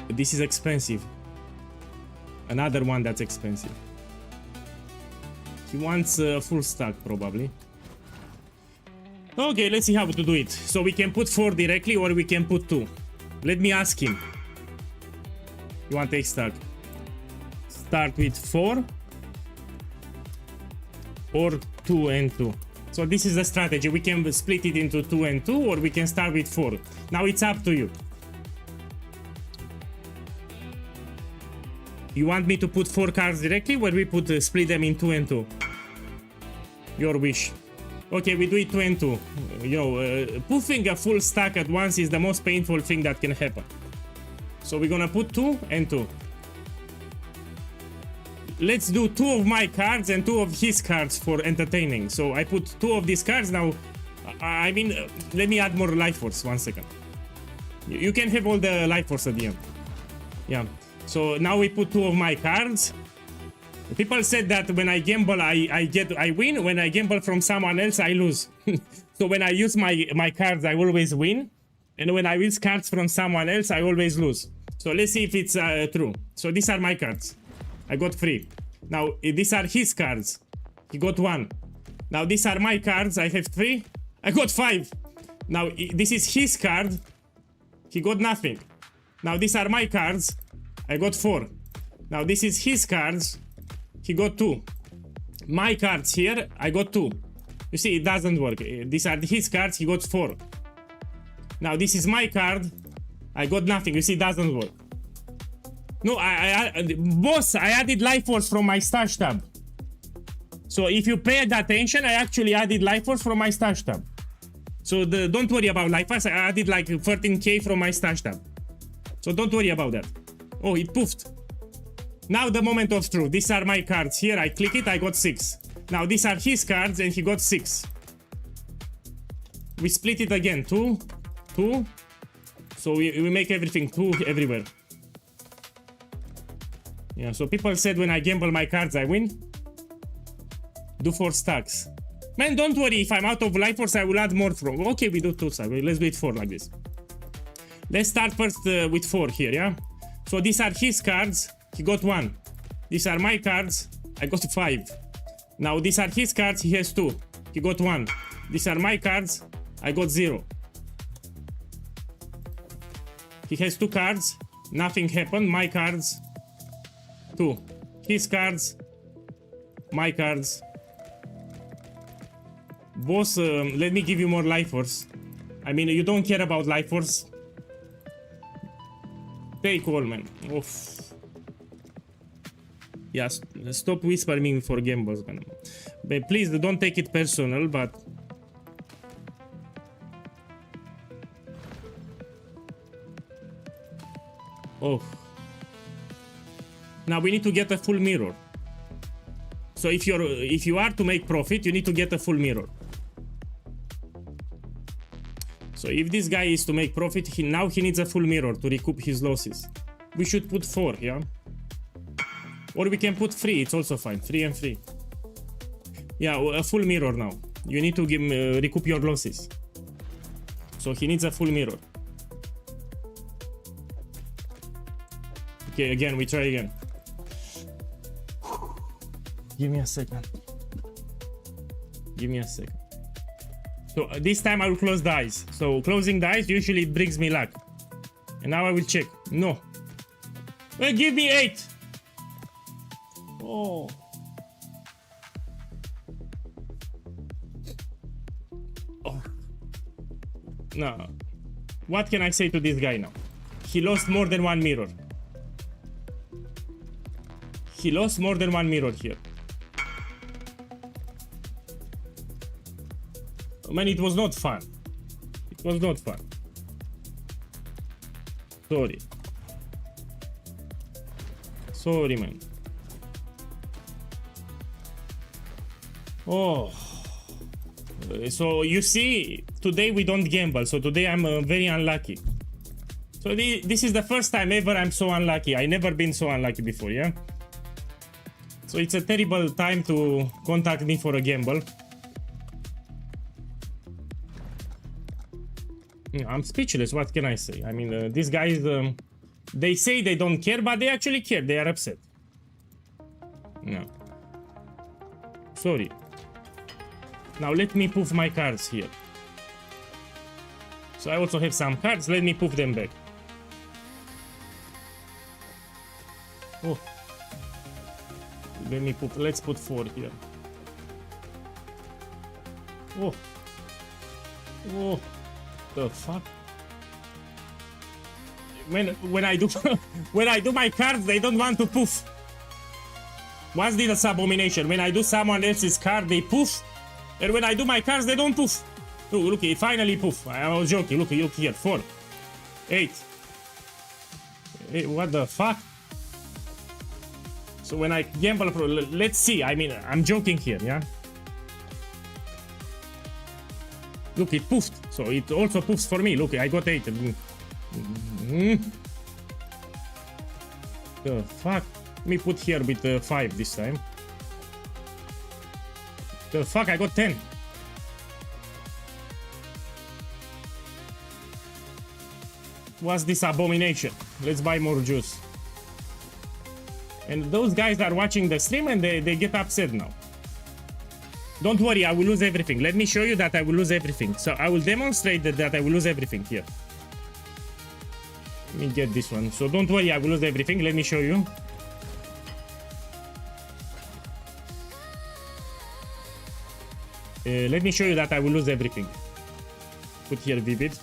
This is expensive. Another one that's expensive. He wants a full stack, probably. Okay, let's see how to do it. So we can put 4 directly, or we can put 2. Let me ask him. You want take stack? Start with 4. Or 2 and 2. So this is the strategy. We can split it into 2 and 2, or we can start with 4. Now it's up to you. You want me to put 4 cards directly, or we put split them in 2 and 2? Your wish. Okay, we do it 2 and 2. Yo, puffing a full stack at once is the most painful thing that can happen. So we're gonna put 2 and 2. Let's do 2 of my cards and 2 of his cards for entertaining. So I put 2 of these cards now. I mean, let me add more life force. 1 second. You can have all the life force at the end. Yeah. So now we put 2 of my cards. People said that when I gamble, I win. When I gamble from someone else, I lose. So when I use my cards, I always win. And when I use cards from someone else, I always lose. So let's see if it's true. So these are my cards. I got 3. Now, these are his cards. He got 1. Now, these are my cards. I have 3. I got 5. Now, this is his card. He got nothing. Now, these are my cards. I got 4. Now, this is his cards. He got 2. My cards here, I got 2. You see, it doesn't work. These are his cards. He got 4. Now, this is my card. I got nothing. You see, it doesn't work. No, boss, I added life force from my stash tab. So if you paid attention, I actually added life force from my stash tab. So don't worry about life force. I added like 13k from my stash tab. So don't worry about that. Oh, it poofed. Now the moment of truth. These are my cards here. I click it, I got 6. Now these are his cards and he got 6. We split it again. 2, 2. So we make everything 2 everywhere. Yeah, so people said when I gamble my cards, I win. Do 4 stacks. Man, don't worry. If I'm out of life force, I will add more from. Okay, we do 2 stacks. Let's do it 4 like this. Let's start first with 4 here, yeah? So these are his cards. He got 1. These are my cards. I got 5. Now these are his cards. He has 2. He got 1. These are my cards. I got 0. He has 2 cards. Nothing happened. My cards. 2. His cards. My cards. Boss, let me give you more life force. I mean, you don't care about life force. Take all, man. Oof. Yeah, stop whispering for gambles, man. But please, don't take it personal, but... Oh. Now we need to get a full mirror. So if you are to make profit, you need to get a full mirror. So if this guy is to make profit, now he needs a full mirror to recoup his losses. We should put 4, yeah? Or we can put 3, it's also fine. 3 and 3. Yeah, a full mirror now. You need to give recoup your losses. So he needs a full mirror. Okay, again, we try again. Give me a second. Give me a second. So this time I will close the eyes. So closing the eyes, usually it brings me luck. And now I will check. No. Give me 8. Oh. Oh. No. What can I say to this guy now? He lost more than 1 mirror. He lost more than 1 mirror here. Man, it was not fun. It was not fun. Sorry. Sorry, man. Oh. So you see, today we don't gamble. So today I'm very unlucky. So this is the first time ever I'm so unlucky. I never been so unlucky before, yeah? So it's a terrible time to contact me for a gamble. I'm speechless. What can I say? I mean, these guys, they say they don't care, but they actually care. They are upset. No. Sorry. Now let me poof my cards here. So I also have some cards. Let me poof them back. Oh. Let me put. Let's put 4 here. Oh. Oh. The fuck? When I do when I do my cards, they don't want to poof. What's this abomination? When I do someone else's card, they poof, and when I do my cards, they don't poof. Look, it finally poof. I was joking. Look here. 4, 8. Hey, what the fuck? So when I gamble, let's see. I mean, I'm joking here, yeah. Look, it poofed. So it also poofs for me. Look, I got 8. The fuck? Let me put here with 5 this time. The fuck? I got 10. What's this abomination? Let's buy more juice. And those guys are watching the stream and they get upset now. Don't worry, I will lose everything. Let me show you that I will lose everything. So I will demonstrate that I will lose everything here. Let me get this one. So don't worry, I will lose everything. Let me show you. Let me show you that I will lose everything. Put here vivid.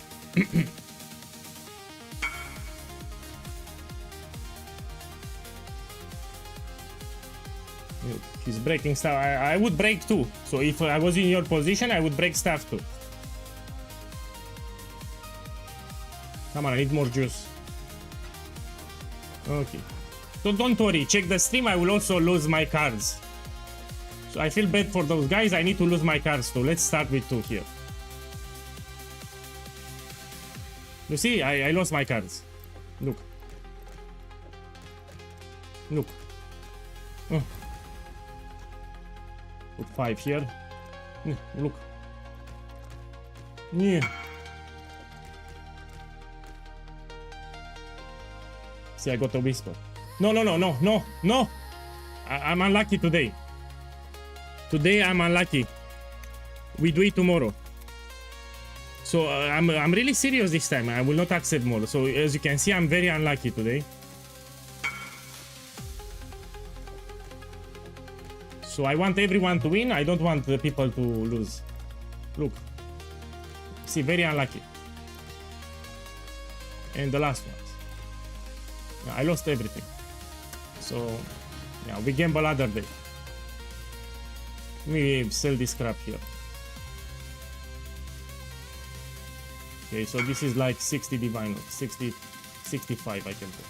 He's breaking stuff. I would break too. So if I was in your position, I would break stuff too. Come on, I need more juice. Okay. So don't worry, check the stream. I will also lose my cards. So I feel bad for those guys. I need to lose my cards too. Let's start with 2 here. You see, I lost my cards. Look. Look. Oh. Put 5 here. Look. Yeah. See, I got a whisper. No. I'm unlucky today. Today I'm unlucky. We do it tomorrow. So I'm really serious this time. I will not accept more. So as you can see, I'm very unlucky today. So I want everyone to win. I don't want the people to lose. Look. See, very unlucky. And the last ones. Yeah, I lost everything. So, yeah, we gamble other day. Let me sell this crap here. Okay, so this is like 60 divine, 60, 65 I can put.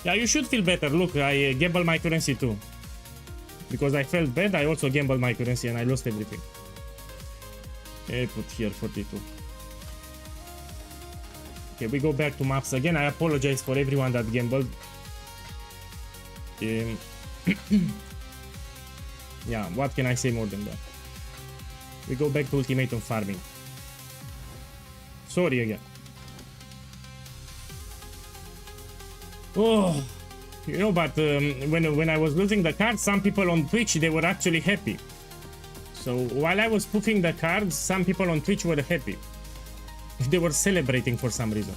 Yeah, you should feel better. Look, I gambled my currency too. Because I felt bad, I also gambled my currency and I lost everything. I put here 42. Okay, we go back to maps again. I apologize for everyone that gambled. Yeah, what can I say more than that? We go back to ultimatum farming. Sorry again. Oh, you know, but when I was losing the cards, some people on Twitch, they were actually happy. So while I was spoofing the cards, some people on Twitch were happy. They were celebrating for some reason.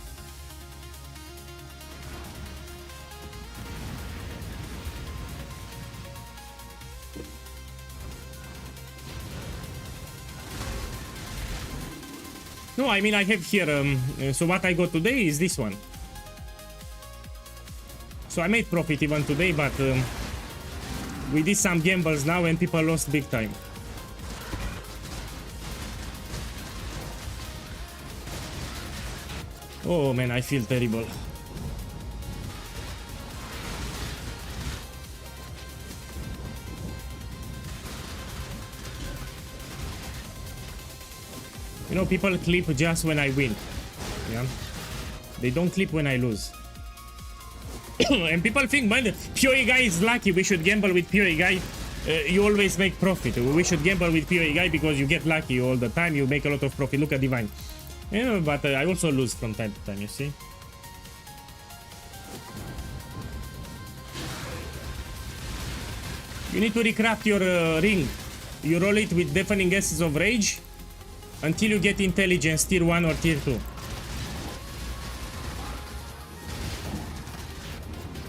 No, I mean, I have here, so what I got today is this one. So I made profit even today, but we did some gambles now and people lost big time. Oh man, I feel terrible. You know, people clip just when I win. Yeah, they don't clip when I lose. And people think, man, POEGuy is lucky. We should gamble with POEGuy. You always make profit. We should gamble with POEGuy because you get lucky all the time. You make a lot of profit. Look at Divine. You know, but I also lose from time to time, you see. You need to recraft your ring. You roll it with deafening essence of rage until you get intelligence tier 1 or tier 2.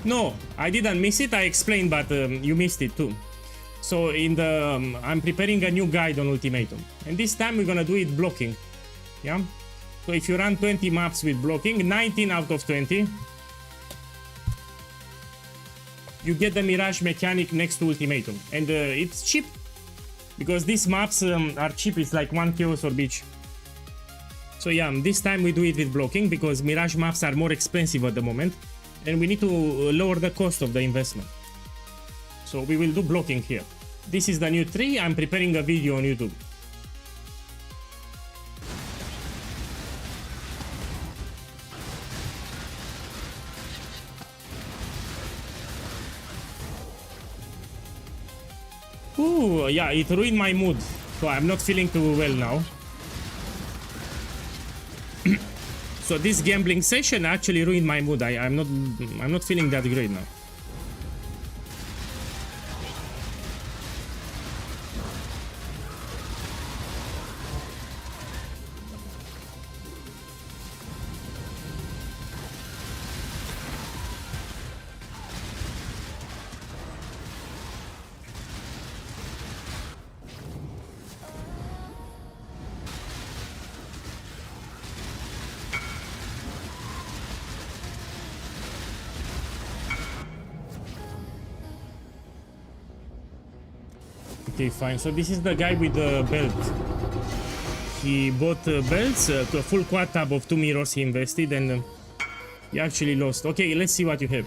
No, I didn't miss it. I explained, but you missed it too. So in the I'm preparing a new guide on ultimatum, and this time we're gonna do it blocking. Yeah. So if you run 20 maps with blocking, 19 out of 20, you get the Mirage mechanic next to ultimatum, and it's cheap because these maps are cheap. It's like 1 chaos or beach. So yeah, this time we do it with blocking because Mirage maps are more expensive at the moment. And we need to lower the cost of the investment. So we will do blocking here. This is the new tree. I'm preparing a video on YouTube. Ooh, yeah, it ruined my mood. So I'm not feeling too well now. So this gambling session actually ruined my mood. I'm not feeling that great now. Okay, fine. So this is the guy with the belt. He bought belts, a full quad tab of 2 mirrors he invested, and he actually lost. Okay, let's see what you have.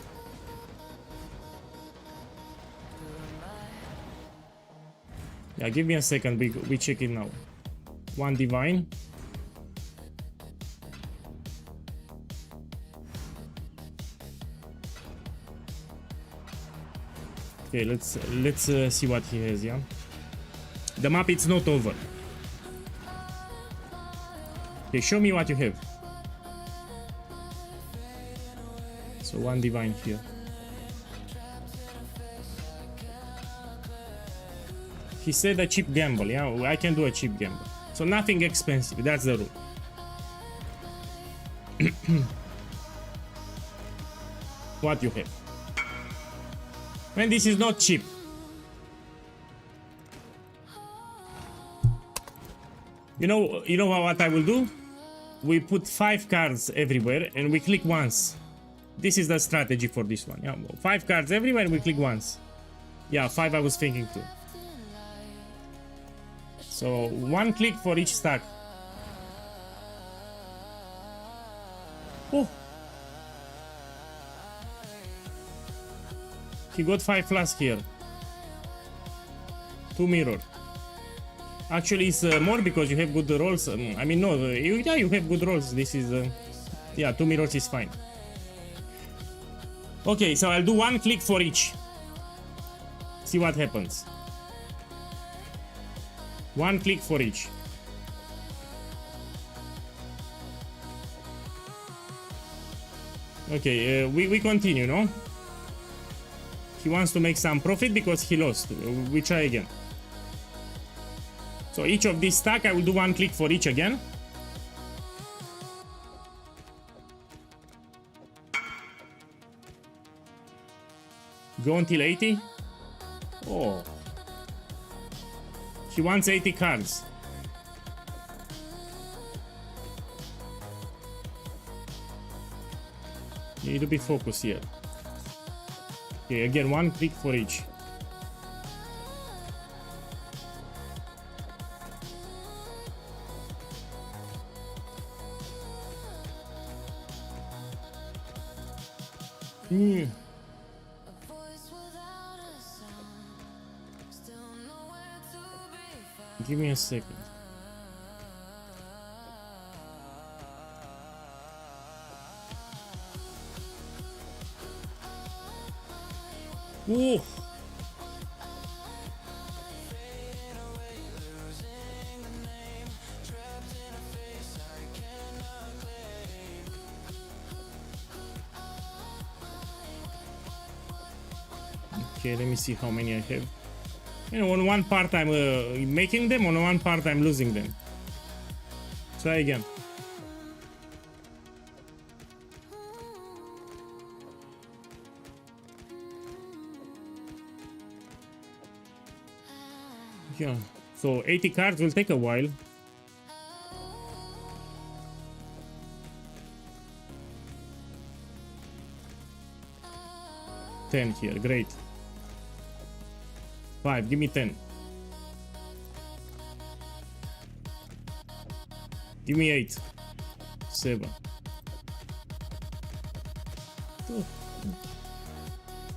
Yeah, give me a second. We check it now. 1 divine. Okay, let's see what he has. Yeah, the map it's not over. Okay, show me what you have. So 1 divine here. He said a cheap gamble. Yeah, I can do a cheap gamble. So nothing expensive. That's the rule. What you have? And this is not cheap. You know what I will do? We put 5 cards everywhere and we click once. This is the strategy for this one. Yeah, 5 cards everywhere and we click once. Yeah, 5 I was thinking too. So 1 click for each stack. Oh! He got 5 flask here. 2 mirror. Actually, it's more because you have good rolls. I mean, no, yeah, you have good rolls. This is, yeah, 2 mirrors is fine. Okay, so I'll do 1 click for each. See what happens. 1 click for each. Okay, we continue, no? He wants to make some profit because he lost. We try again. So each of these stack, I will do 1 click for each again. Go until 80. Oh. He wants 80 cards. You need to be focused here. Okay, again, 1 click for each. Give me a second. Ooh. Okay, let me see how many I have. You know, on one part I'm making them, on one part I'm losing them. Try again. Yeah, so 80 cards will take a while. $10 here, great. 5, give me 10. Give me 8. 7.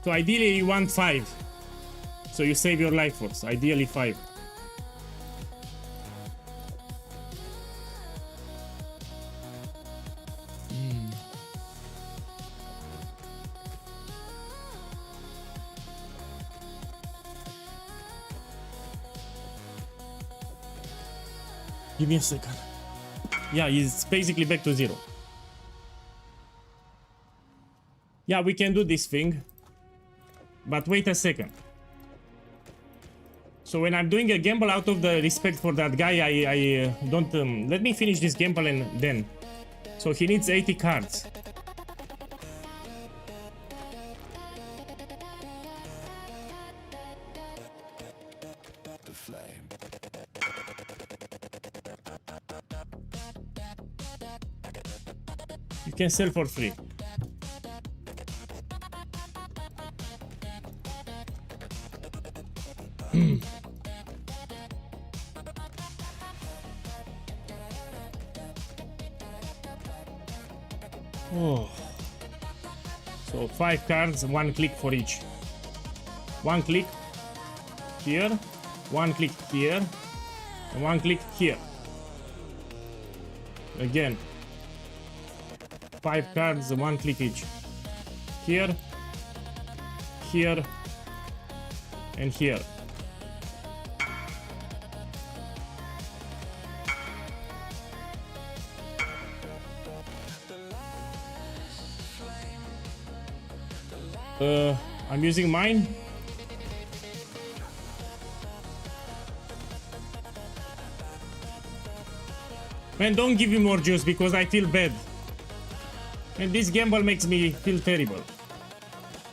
So ideally you want 5. So you save your life force. Ideally 5. Give me a second. Yeah, he's basically back to 0. Yeah, we can do this thing. But wait a second. So when I'm doing a gamble out of the respect for that guy, I don't... let me finish this gamble and then. So he needs 80 cards. You can sell for free. Oh. So 5 cards, 1 click for each. 1 click here, 1 click here, and 1 click here. Again. 5 cards, 1 click each. Here, here, and here. I'm using mine. Man, don't give me more juice because I feel bad. And this gamble makes me feel terrible.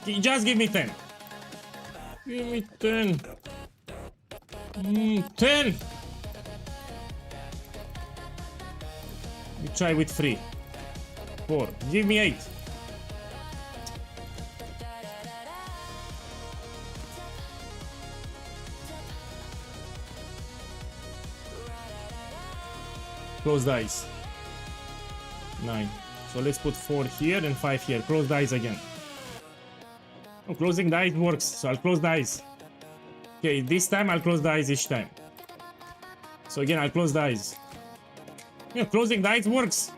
Just give me 10. Give me 10. 10. We try with 3. 4. Give me 8. Close dice. 9. So let's put 4 here and 5 here. Close dice again. Oh, closing dice works, so I'll close dice. Okay, this time I'll close dice each time. So again, I'll close dice. Yeah, closing dice works.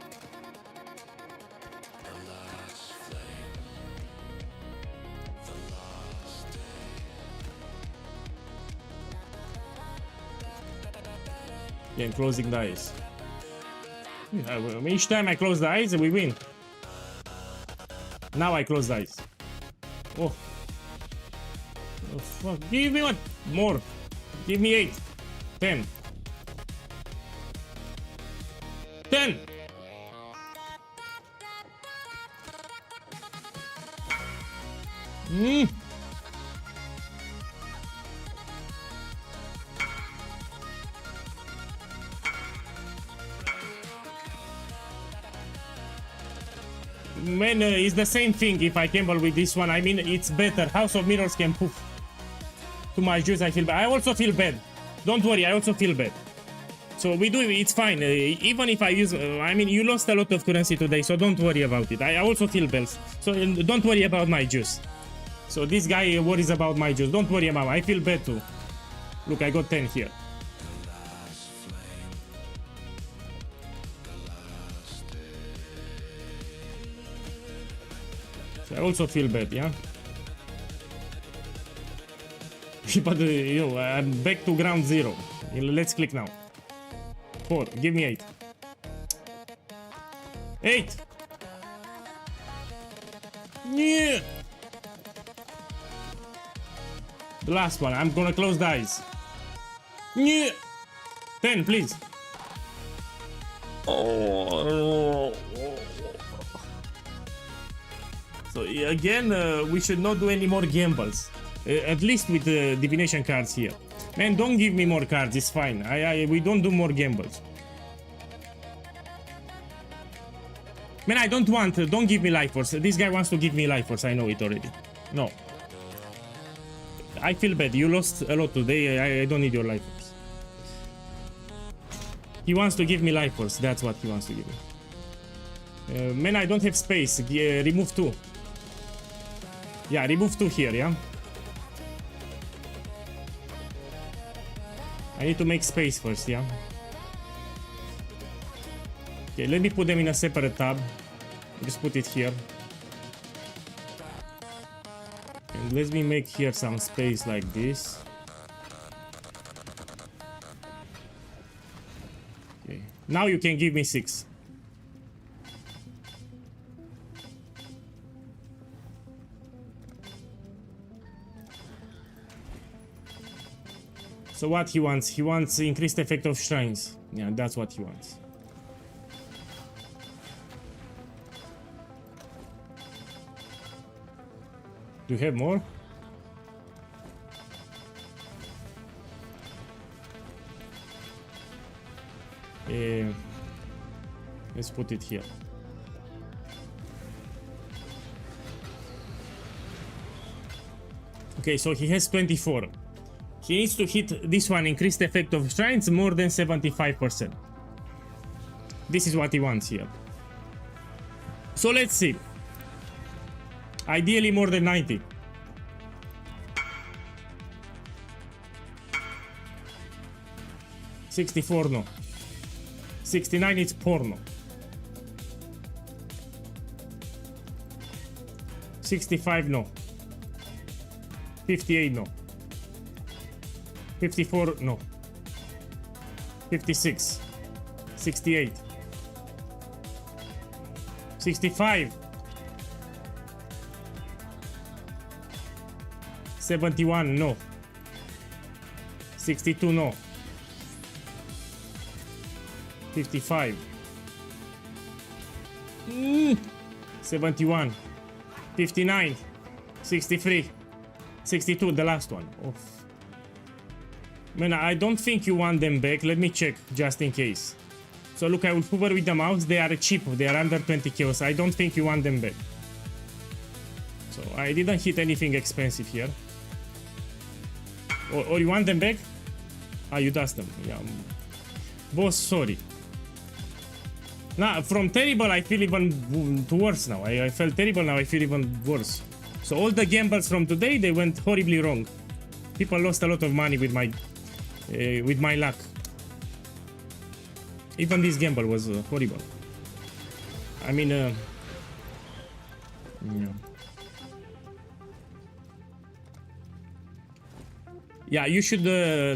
Again, closing dice. Each time I close the eyes, we win. Now I close the eyes. Oh. Oh fuck. Give me one more. Give me 8. 10. 10. Man, it's the same thing if I gamble with this one. I mean, it's better. House of Mirrors can poof. To my juice, I feel bad. I also feel bad. Don't worry, I also feel bad. So we do, it's fine. Even if I use, I mean, you lost a lot of currency today, so don't worry about it. I also feel bad. So don't worry about my juice. So this guy worries about my juice. Don't worry about it. I feel bad too. Look, I got 10 here. I also feel bad, yeah? But, you know, I'm back to ground zero. Let's click now. 4. Give me 8. 8! Yeah! The last one. I'm gonna close the eyes. Yeah! 10, please. Oh. So again, we should not do any more gambles. At least with the divination cards here. Man, don't give me more cards, it's fine. We don't do more gambles. Man, I don't want, don't give me life force. This guy wants to give me life force, I know it already. No. I feel bad, you lost a lot today, I don't need your life force. He wants to give me life force, that's what he wants to give me. Man, I don't have space, remove 2. Yeah, remove 2 here, yeah? I need to make space first, yeah? Okay, let me put them in a separate tab. Just put it here. And let me make here some space like this. Okay, now you can give me 6. So what he wants? He wants increased effect of shrines. Yeah, that's what he wants. Do you have more? Let's put it here. Okay, so he has 24. He needs to hit this one, increased effect of shrines, more than 75%. This is what he wants here. So let's see. Ideally more than 90. $64 no. 69 it's porno. 65 no. 58 no. 54 no. 56. 68. 65. 71 no. 62 no. 55. 71. 59. 63. 62, the last one. Oof. Man, I don't think you want them back. Let me check just in case. So look, I will hover with the mouse. They are cheap. They are under 20 kills. I don't think you want them back. So I didn't hit anything expensive here. Or you want them back? Ah, you dust them. Yeah. Boss, sorry. Now, from terrible, I feel even worse now. I felt terrible, now I feel even worse. So all the gambles from today, they went horribly wrong. People lost a lot of money with my luck. Even this gamble was horrible. I mean, yeah. Yeah, you should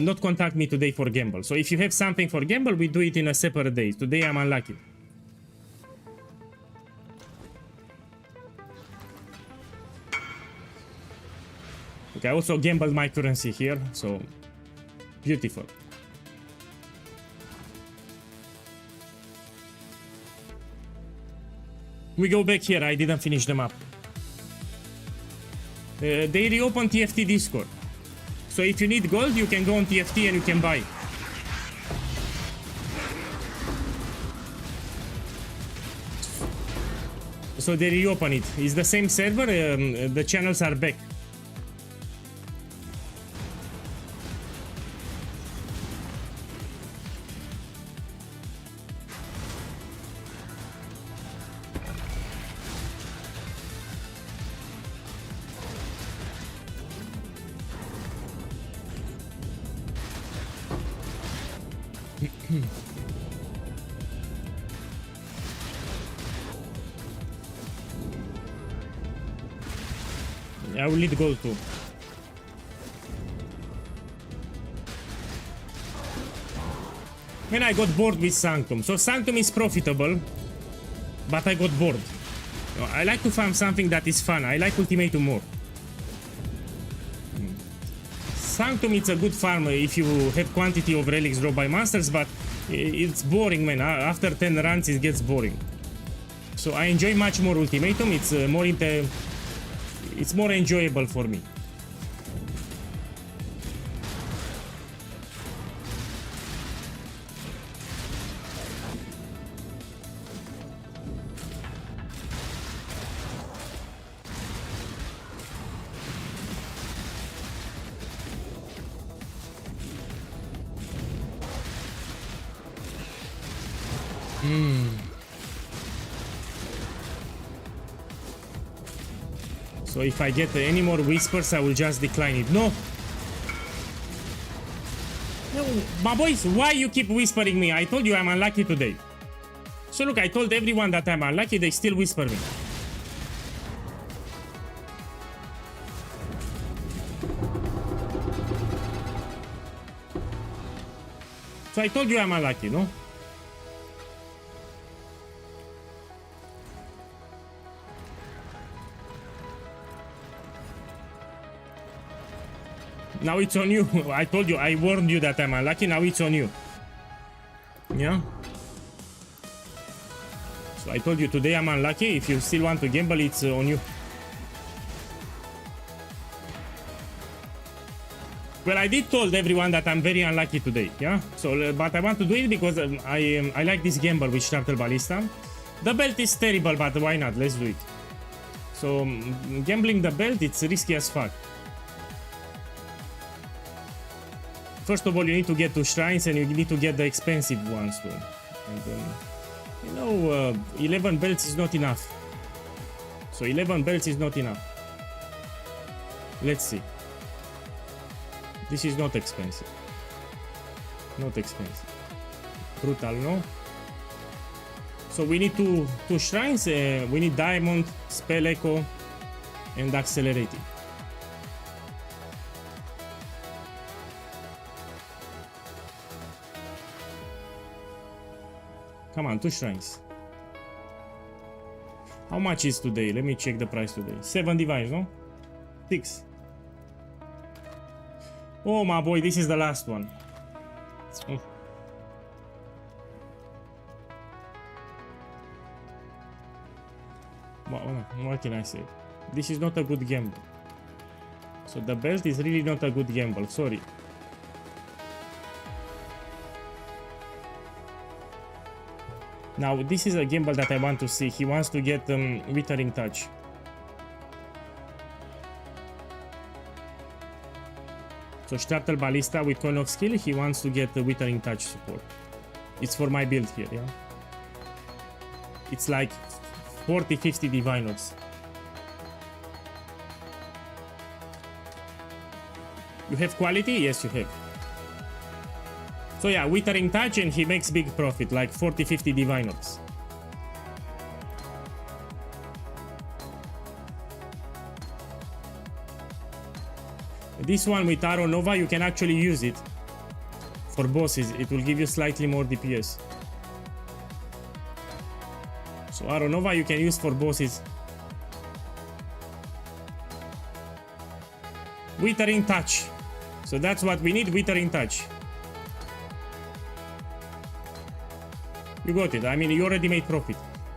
not contact me today for gamble. So if you have something for gamble, we do it in a separate day. Today I'm unlucky. Okay, I also gambled my currency here, so beautiful. We go back here, I didn't finish them up. They reopened TFT Discord. So if you need gold, you can go on TFT and you can buy. So they reopen it. It's the same server, the channels are back. I will need gold too. And I got bored with Sanctum. So Sanctum is profitable, but I got bored. I like to farm something that is fun. I like Ultimatum more. Sanctum, it's a good farm if you have quantity of relics dropped by monsters, but it's boring, man. After 10 runs, it gets boring. So I enjoy much more Ultimatum. It's more enjoyable for me. So if I get any more whispers, I will just decline it. No! No, my boys, why you keep whispering me? I told you I'm unlucky today. So look, I told everyone that I'm unlucky, they still whisper me. So I told you I'm unlucky, no? Now it's on you. I told you, I warned you that I'm unlucky, now it's on you. Yeah? So I told you today I'm unlucky. If you still want to gamble, it's on you. Well, I did told everyone that I'm very unlucky today, yeah? So, but I want to do it because I like this gamble with Turtle Ballista. The belt is terrible, but why not? Let's do it. So, gambling the belt, it's risky as fuck. First of all, you need to get to shrines and you need to get the expensive ones too. And, you know, 11 belts is not enough. So 11 belts is not enough. Let's see. This is not expensive. Not expensive. Brutal, no? So we need two shrines. We need Diamond, Spell Echo, and Accelerating. Come on, 2 shrines. How much is today? Let me check the price today. 7 divines, no? 6. Oh my boy, this is the last one. Oh. What can I say? This is not a good gamble. So the belt is really not a good gamble, sorry. Now, this is a gamble that I want to see. He wants to get Withering Touch. So Startle Ballista with Coin of Skill, he wants to get the Withering Touch support. It's for my build here, yeah? It's like 40-50 Diviners. You have quality? Yes, you have. So yeah, Withering Touch and he makes big profit, like 40-50 Diviners. This one with Arrow Nova, you can actually use it for bosses. It will give you slightly more DPS. So Arrow Nova you can use for bosses. Withering Touch. So that's what we need, Withering Touch. You got it. I mean, you already made profit.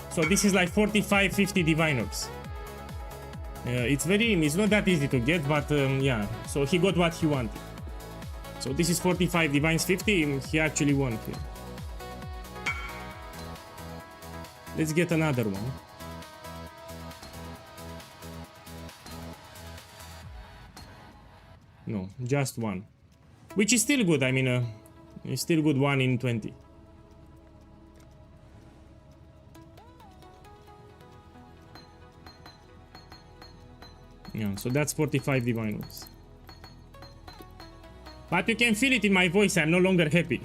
So this is like 45-50 Diviners. It's not that easy to get, but yeah. So he got what he wanted. So this is 45 Divines 50. He actually won here. Let's get another one. No, just one. Which is still good. I mean, it's still good, 1 in 20. Yeah, so that's 45 Diviners. But you can feel it in my voice, I'm no longer happy.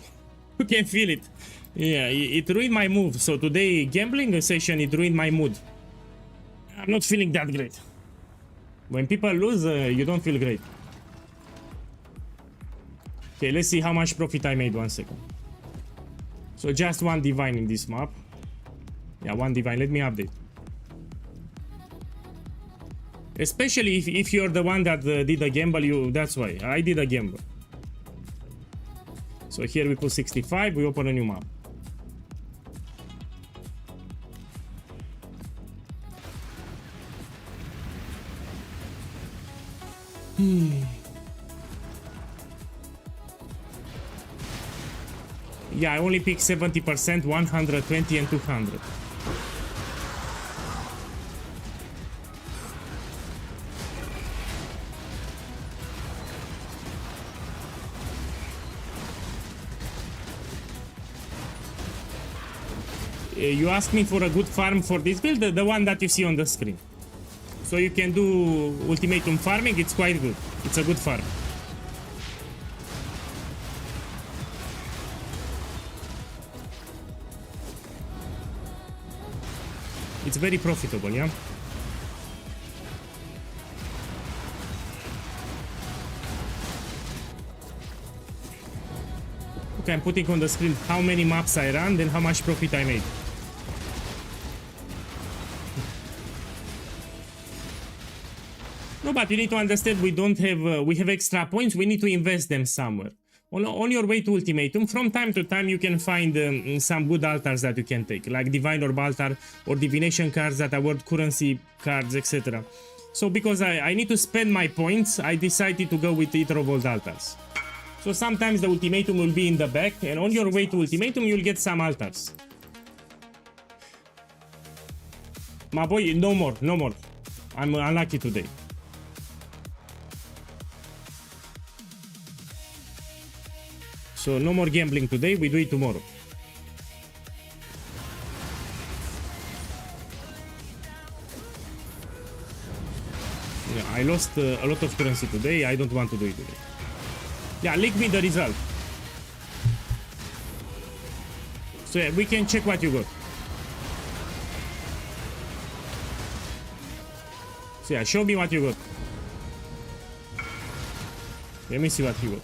You can feel it. Yeah, it ruined my mood. So today, gambling session, it ruined my mood. I'm not feeling that great. When people lose, you don't feel great. Okay, let's see how much profit I made, 1 second. So just 1 divine in this map. Yeah, 1 divine, let me update. Especially if you're the one that did a gamble, that's why. I did a gamble. So here we put 65, we open a new map. Yeah, I only picked 70%, 120 and 200. You asked me for a good farm for this build, the one that you see on the screen. So you can do ultimatum farming, it's quite good. It's a good farm. It's very profitable, yeah? Okay, I'm putting on the screen how many maps I ran, then how much profit I made. No, but you need to understand we don't have, we have extra points, we need to invest them somewhere. On your way to ultimatum, from time to time you can find some good altars that you can take, like Divine Orb altar or Divination cards that are worth currency cards, etc. So because I need to spend my points, I decided to go with Eater of Old altars. So sometimes the ultimatum will be in the back, and on your way to ultimatum you'll get some altars. My boy, no more, no more. I'm unlucky today. So no more gambling today, we do it tomorrow. Yeah, I lost a lot of currency today, I don't want to do it today. Yeah, leak me the result. So yeah, we can check what you got. So yeah, show me what you got. Let me see what you got.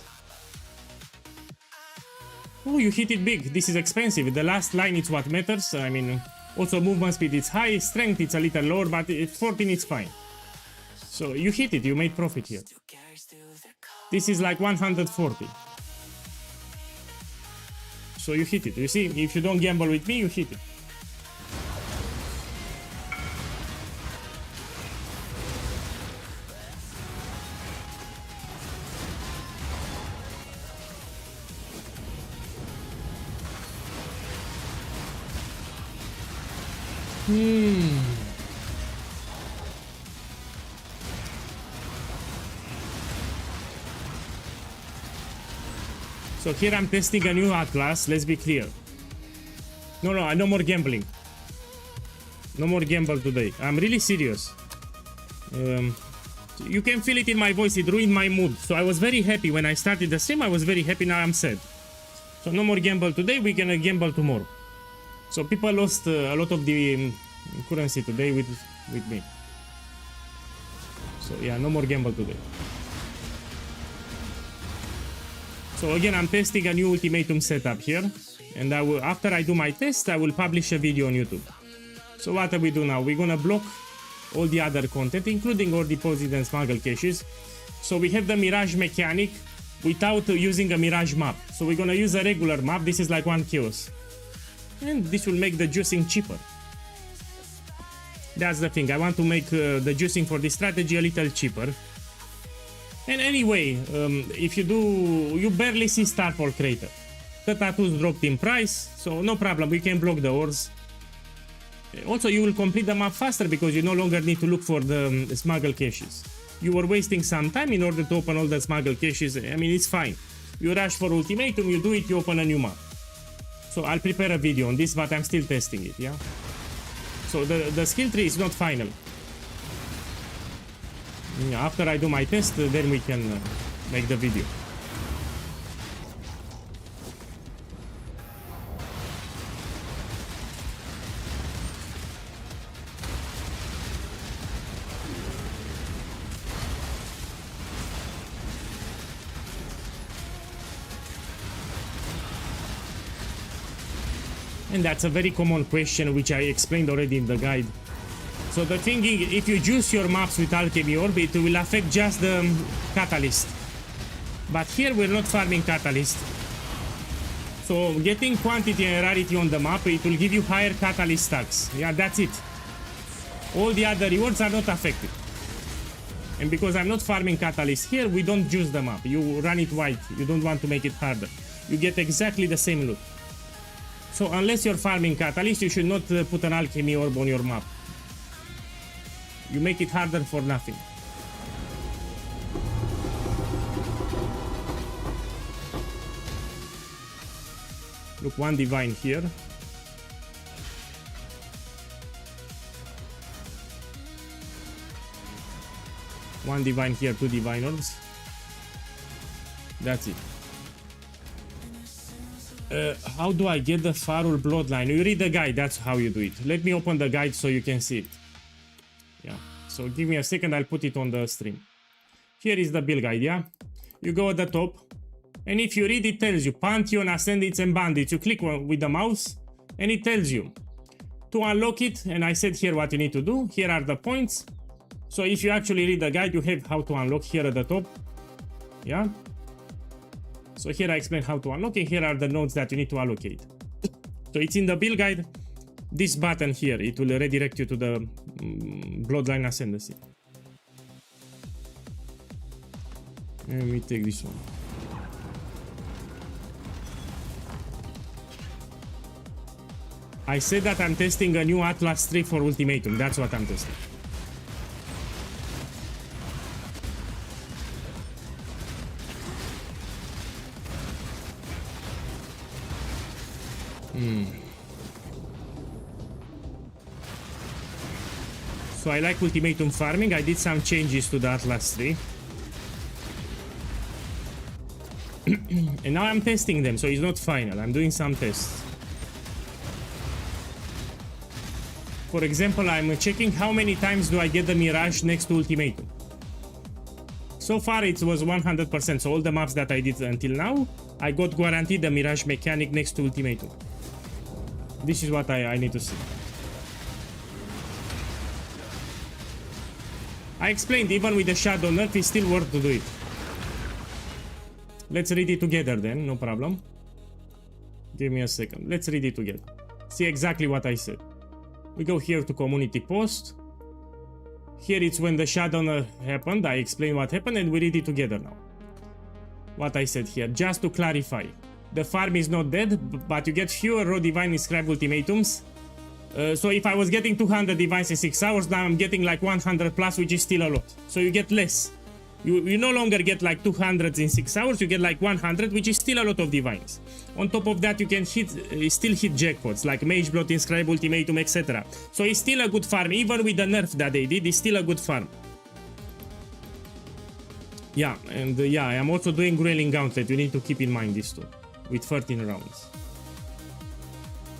Oh, you hit it big. This is expensive. The last line is what matters. I mean, also movement speed is high, strength it's a little lower, but 14 is fine. So you hit it, you made profit here. This is like 140. So you hit it. You see, if you don't gamble with me, you hit it. So here I'm testing a new atlas, let's be clear. No more gambling. No more gamble today. I'm really serious. You can feel it in my voice, it ruined my mood. So I was very happy when I started the stream, I was very happy, now I'm sad. So no more gamble today, we're gonna gamble tomorrow. So people lost a lot of the currency today with me. So yeah, no more gamble today. So again, I'm testing a new ultimatum setup here. And I will, after I do my test, I will publish a video on YouTube. So what do we do now? We're gonna block all the other content, including all deposit and smuggle caches. So we have the Mirage mechanic without using a Mirage map. So we're gonna use a regular map. This is like 1 chaos. And this will make the juicing cheaper. That's the thing. I want to make the juicing for this strategy a little cheaper. And anyway, if you do, you barely see Star Pole Crater. The tattoos dropped in price, so no problem, we can block the ores. Also, you will complete the map faster because you no longer need to look for the smuggle caches. You were wasting some time in order to open all the smuggle caches. I mean, it's fine. You rush for ultimatum, you do it, you open a new map. So I'll prepare a video on this, but I'm still testing it, yeah? So the skill tree is not final. After I do my test, then we can make the video. And that's a very common question which I explained already in the guide. So the thing is, if you juice your maps with alchemy orb, it will affect just the catalyst. But here we're not farming catalyst. So getting quantity and rarity on the map, it will give you higher catalyst stacks. Yeah, that's it. All the other rewards are not affected. And because I'm not farming catalyst here, we don't juice the map. You run it white. You don't want to make it harder. You get exactly the same loot. So unless you're farming catalyst, you should not put an alchemy orb on your map. You make it harder for nothing. Look, 1 divine here. One divine here, 2 divine orbs. That's it. How do I get the Farul bloodline? You read the guide, that's how you do it. Let me open the guide so you can see it. Yeah, so give me a second, I'll put it on the stream. Here is the build guide, yeah? You go at the top, and if you read, it tells you Pantheon, Ascendants, and Bandits. You click with the mouse, and it tells you to unlock it, and I said here what you need to do. Here are the points. So if you actually read the guide, you have how to unlock here at the top. Yeah? So here I explain how to unlock it. Here are the nodes that you need to allocate. So it's in the build guide. This button here, it will redirect you to the Bloodline Ascendancy. Let me take this one. I said that I'm testing a new Atlas 3 for Ultimatum. That's what I'm testing. So I like ultimatum farming. I did some changes to the Atlas 3. And now I'm testing them, so it's not final. I'm doing some tests. For example, I'm checking how many times do I get the Mirage next to ultimatum. So far it was 100%, so all the maps that I did until now, I got guaranteed the Mirage mechanic next to ultimatum. This is what I need to see. I explained, even with the Shadow nerf, it's still worth to do it. Let's read it together then, no problem. Give me a second. Let's read it together. See exactly what I said. We go here to community post. Here it's when the Shadow nerf happened. I explain what happened and we read it together now. What I said here, just to clarify. The farm is not dead, but you get fewer raw divine inscribed ultimatums So if I was getting 200 divines in 6 hours, now I'm getting like 100 plus, which is still a lot. So you get less. You no longer get like 200 in 6 hours, you get like 100, which is still a lot of divines. On top of that, you can still hit jackpots like Mage Blot, Inscribe, Ultimatum, etc. So it's still a good farm, even with the nerf that they did, it's still a good farm. Yeah, and yeah, I am also doing Grueling Gauntlet, you need to keep in mind this too, with 13 rounds.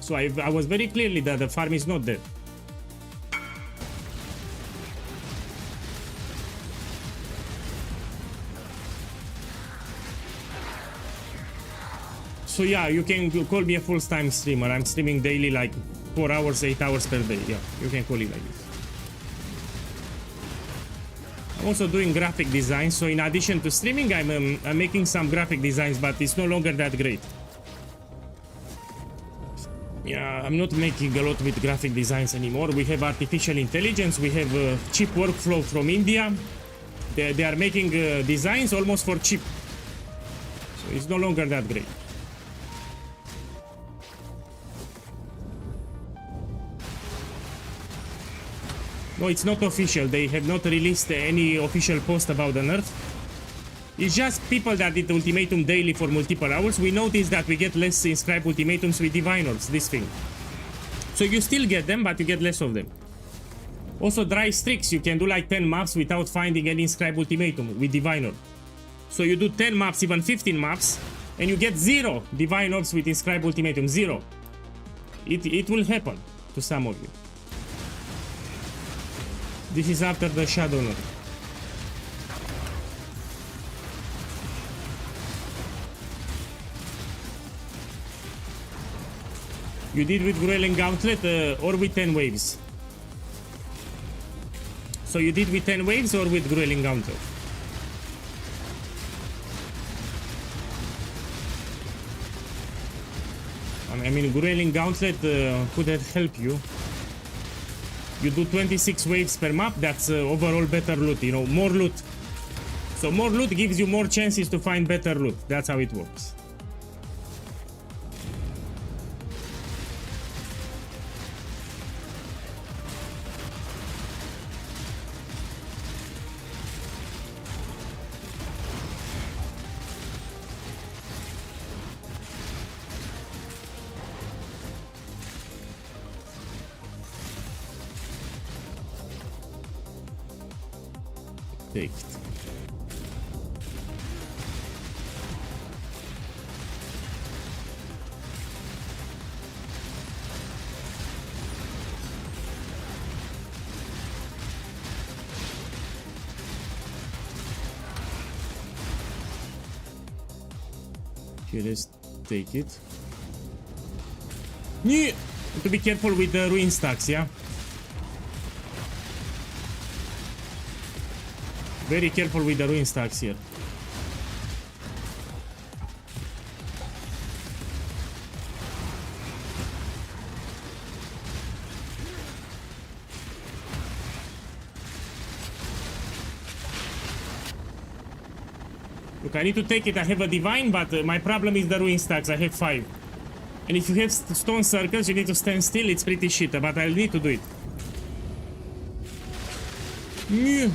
So I was very clearly that the farm is not dead. So yeah, you can call me a full-time streamer. I'm streaming daily like 4 hours, 8 hours per day. Yeah, you can call it like this. I'm also doing graphic design, so in addition to streaming, I'm making some graphic designs, but it's no longer that great. Yeah, I'm not making a lot with graphic designs anymore. We have artificial intelligence, we have cheap workflow from India. They are making designs almost for cheap. So it's no longer that great. No, it's not official. They have not released any official post about the nerf. It's just people that did ultimatum daily for multiple hours. We noticed that we get less inscribed ultimatums with divine orbs, this thing. So you still get them, but you get less of them. Also dry streaks, you can do like 10 maps without finding any inscribed ultimatum with divine orb. So you do 10 maps, even 15 maps, and you get 0 divine orbs with inscribed ultimatum, 0. It will happen to some of you. This is after the shadow nerf. You did with Grueling Gauntlet or with 10 waves? So you did with 10 waves or with Grueling Gauntlet? I mean, Grueling Gauntlet could have helped you. You do 26 waves per map, that's overall better loot, you know, more loot. So more loot gives you more chances to find better loot. That's how it works. Take it. Okay, let's take it. Yeah. To be careful with the ruin stacks, yeah? Very careful with the ruin stacks here. Look, I need to take it. I have a divine, but my problem is the ruin stacks. I have 5. And if you have stone circles, you need to stand still. It's pretty shit, but I'll need to do it. Yeah.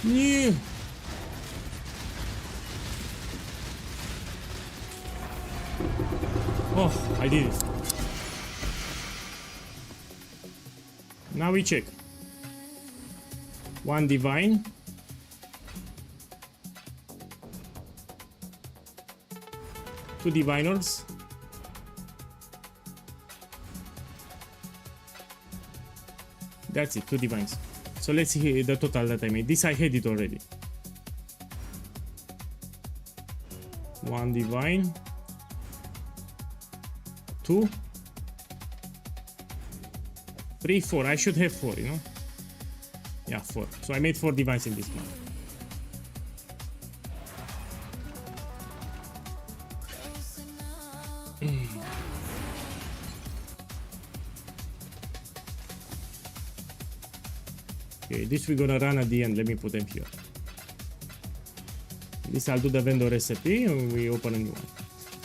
Yeah. Oh, I did it. Now we check. 1 divine. Two diviners. That's it, 2 divines. So let's see the total that I made. This I had it already. 1 divine. 2. 3, 4. I should have 4, you know? Yeah, 4. So I made 4 divines in this one. Okay, this we're gonna run at the end. Let me put them here. This I'll do the vendor recipe and we open a new one.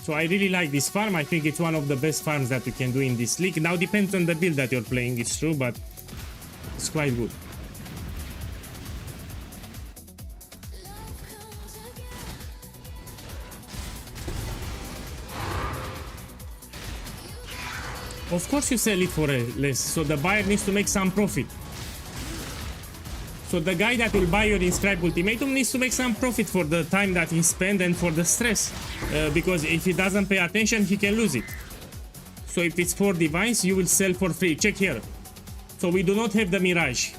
So I really like this farm. I think it's one of the best farms that you can do in this league. Now depends on the build that you're playing, it's true, but it's quite good. Of course you sell it for less, so the buyer needs to make some profit. So the guy that will buy your inscribed ultimatum needs to make some profit for the time that he spent and for the stress. Because if he doesn't pay attention, he can lose it. So if it's 4 divines, you will sell for free. Check here. So we do not have the Mirage.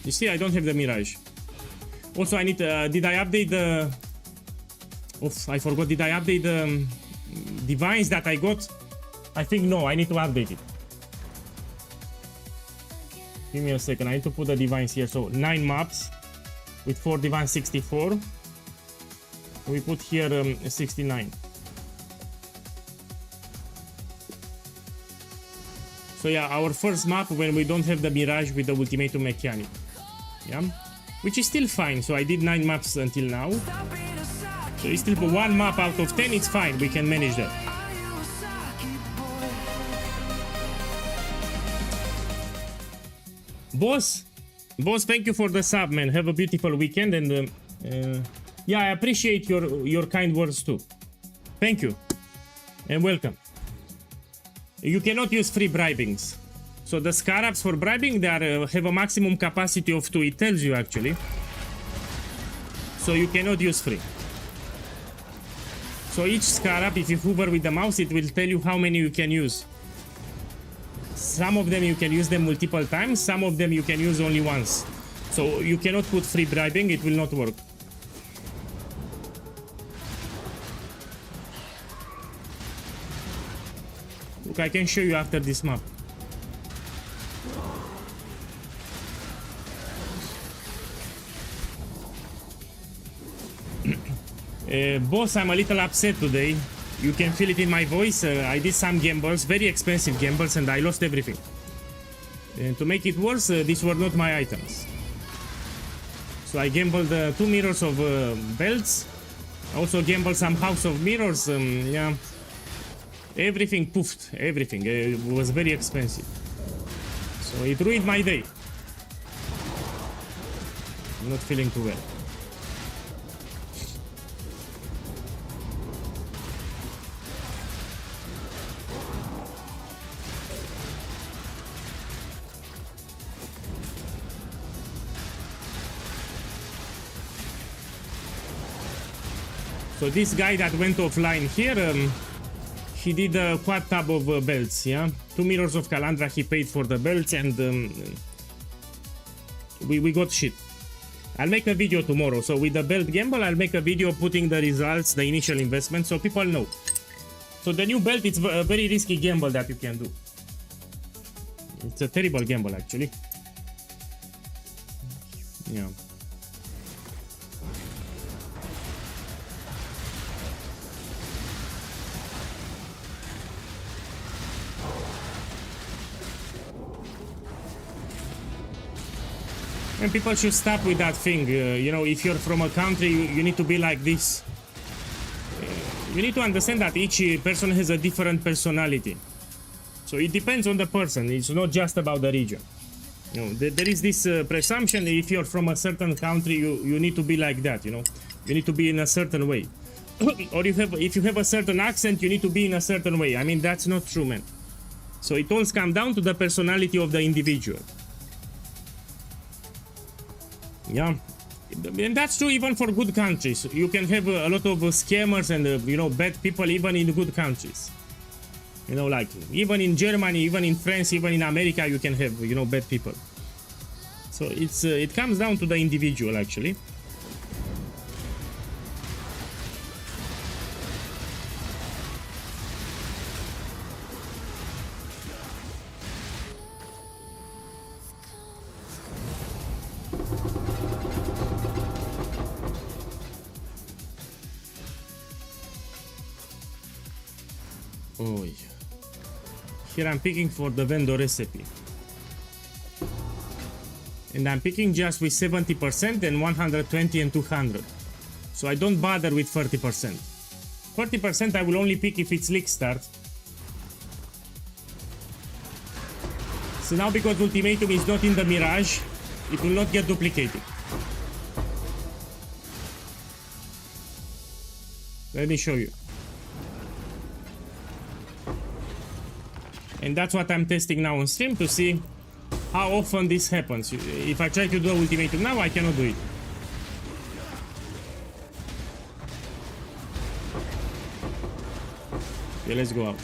You see, I don't have the Mirage. Also, I need, did I update the... Oof, I forgot, did I update the divines that I got? I think no, I need to update it. Give me a second, I need to put the divines here. So 9 maps with 4 divines, 64. We put here 69. So yeah, our first map when we don't have the Mirage with the ultimatum mechanic. Yeah, which is still fine. So I did 9 maps until now. So it's still 1 map out of 10, it's fine, we can manage that. Boss, thank you for the sub, man. Have a beautiful weekend, and yeah, I appreciate your kind words too. Thank you, and welcome. You cannot use free bribings. So the scarabs for bribing, they are, have a maximum capacity of 2, it tells you actually. So you cannot use free. So each scarab, if you hover with the mouse, it will tell you how many you can use. Some of them you can use them multiple times, some of them you can use only once. So you cannot put free bribing, it will not work. Look, I can show you after this map. Boss, I'm a little upset today. You can feel it in my voice. I did some gambles, very expensive gambles, and I lost everything. And to make it worse, these were not my items. So I gambled 2 mirrors of belts. I also gambled some house of mirrors. Yeah, everything poofed. Everything. It was very expensive. So it ruined my day. I'm not feeling too well. So this guy that went offline here, he did a quad tab of belts, yeah? 2 mirrors of Calandra, he paid for the belts, and we got shit. I'll make a video tomorrow. So with the belt gamble, I'll make a video putting the results, the initial investment, so people know. So the new belt, it's a very risky gamble that you can do. It's a terrible gamble, actually. Yeah. And people should stop with that thing. You know, if you're from a country, you need to be like this. You need to understand that each person has a different personality. So it depends on the person. It's not just about the region. You know, there is this presumption that if you're from a certain country, you need to be like that. You know, you need to be in a certain way. Or if you have a certain accent, you need to be in a certain way. I mean, that's not true, man. So it all comes down to the personality of the individual. Yeah, and that's true even for good countries. You can have a lot of scammers and you know, bad people even in good countries. You know, like even in Germany, even in France, even in America, you can have, you know, bad people. So it comes down to the individual actually. Here I'm picking for the vendor recipe. And I'm picking just with 70% and 120 and 200. So I don't bother with 30%. 30% I will only pick if it's leak start. So now because ultimatum is not in the mirage, it will not get duplicated. Let me show you. And that's what I'm testing now on stream to see how often this happens. If I try to do ultimatum now, I cannot do it. Okay, let's go out.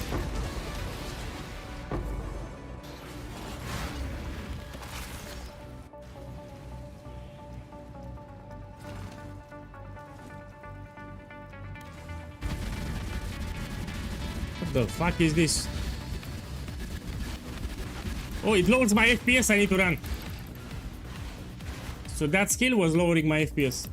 What the fuck is this? Oh, it lowers my FPS, I need to run. So that skill was lowering my FPS.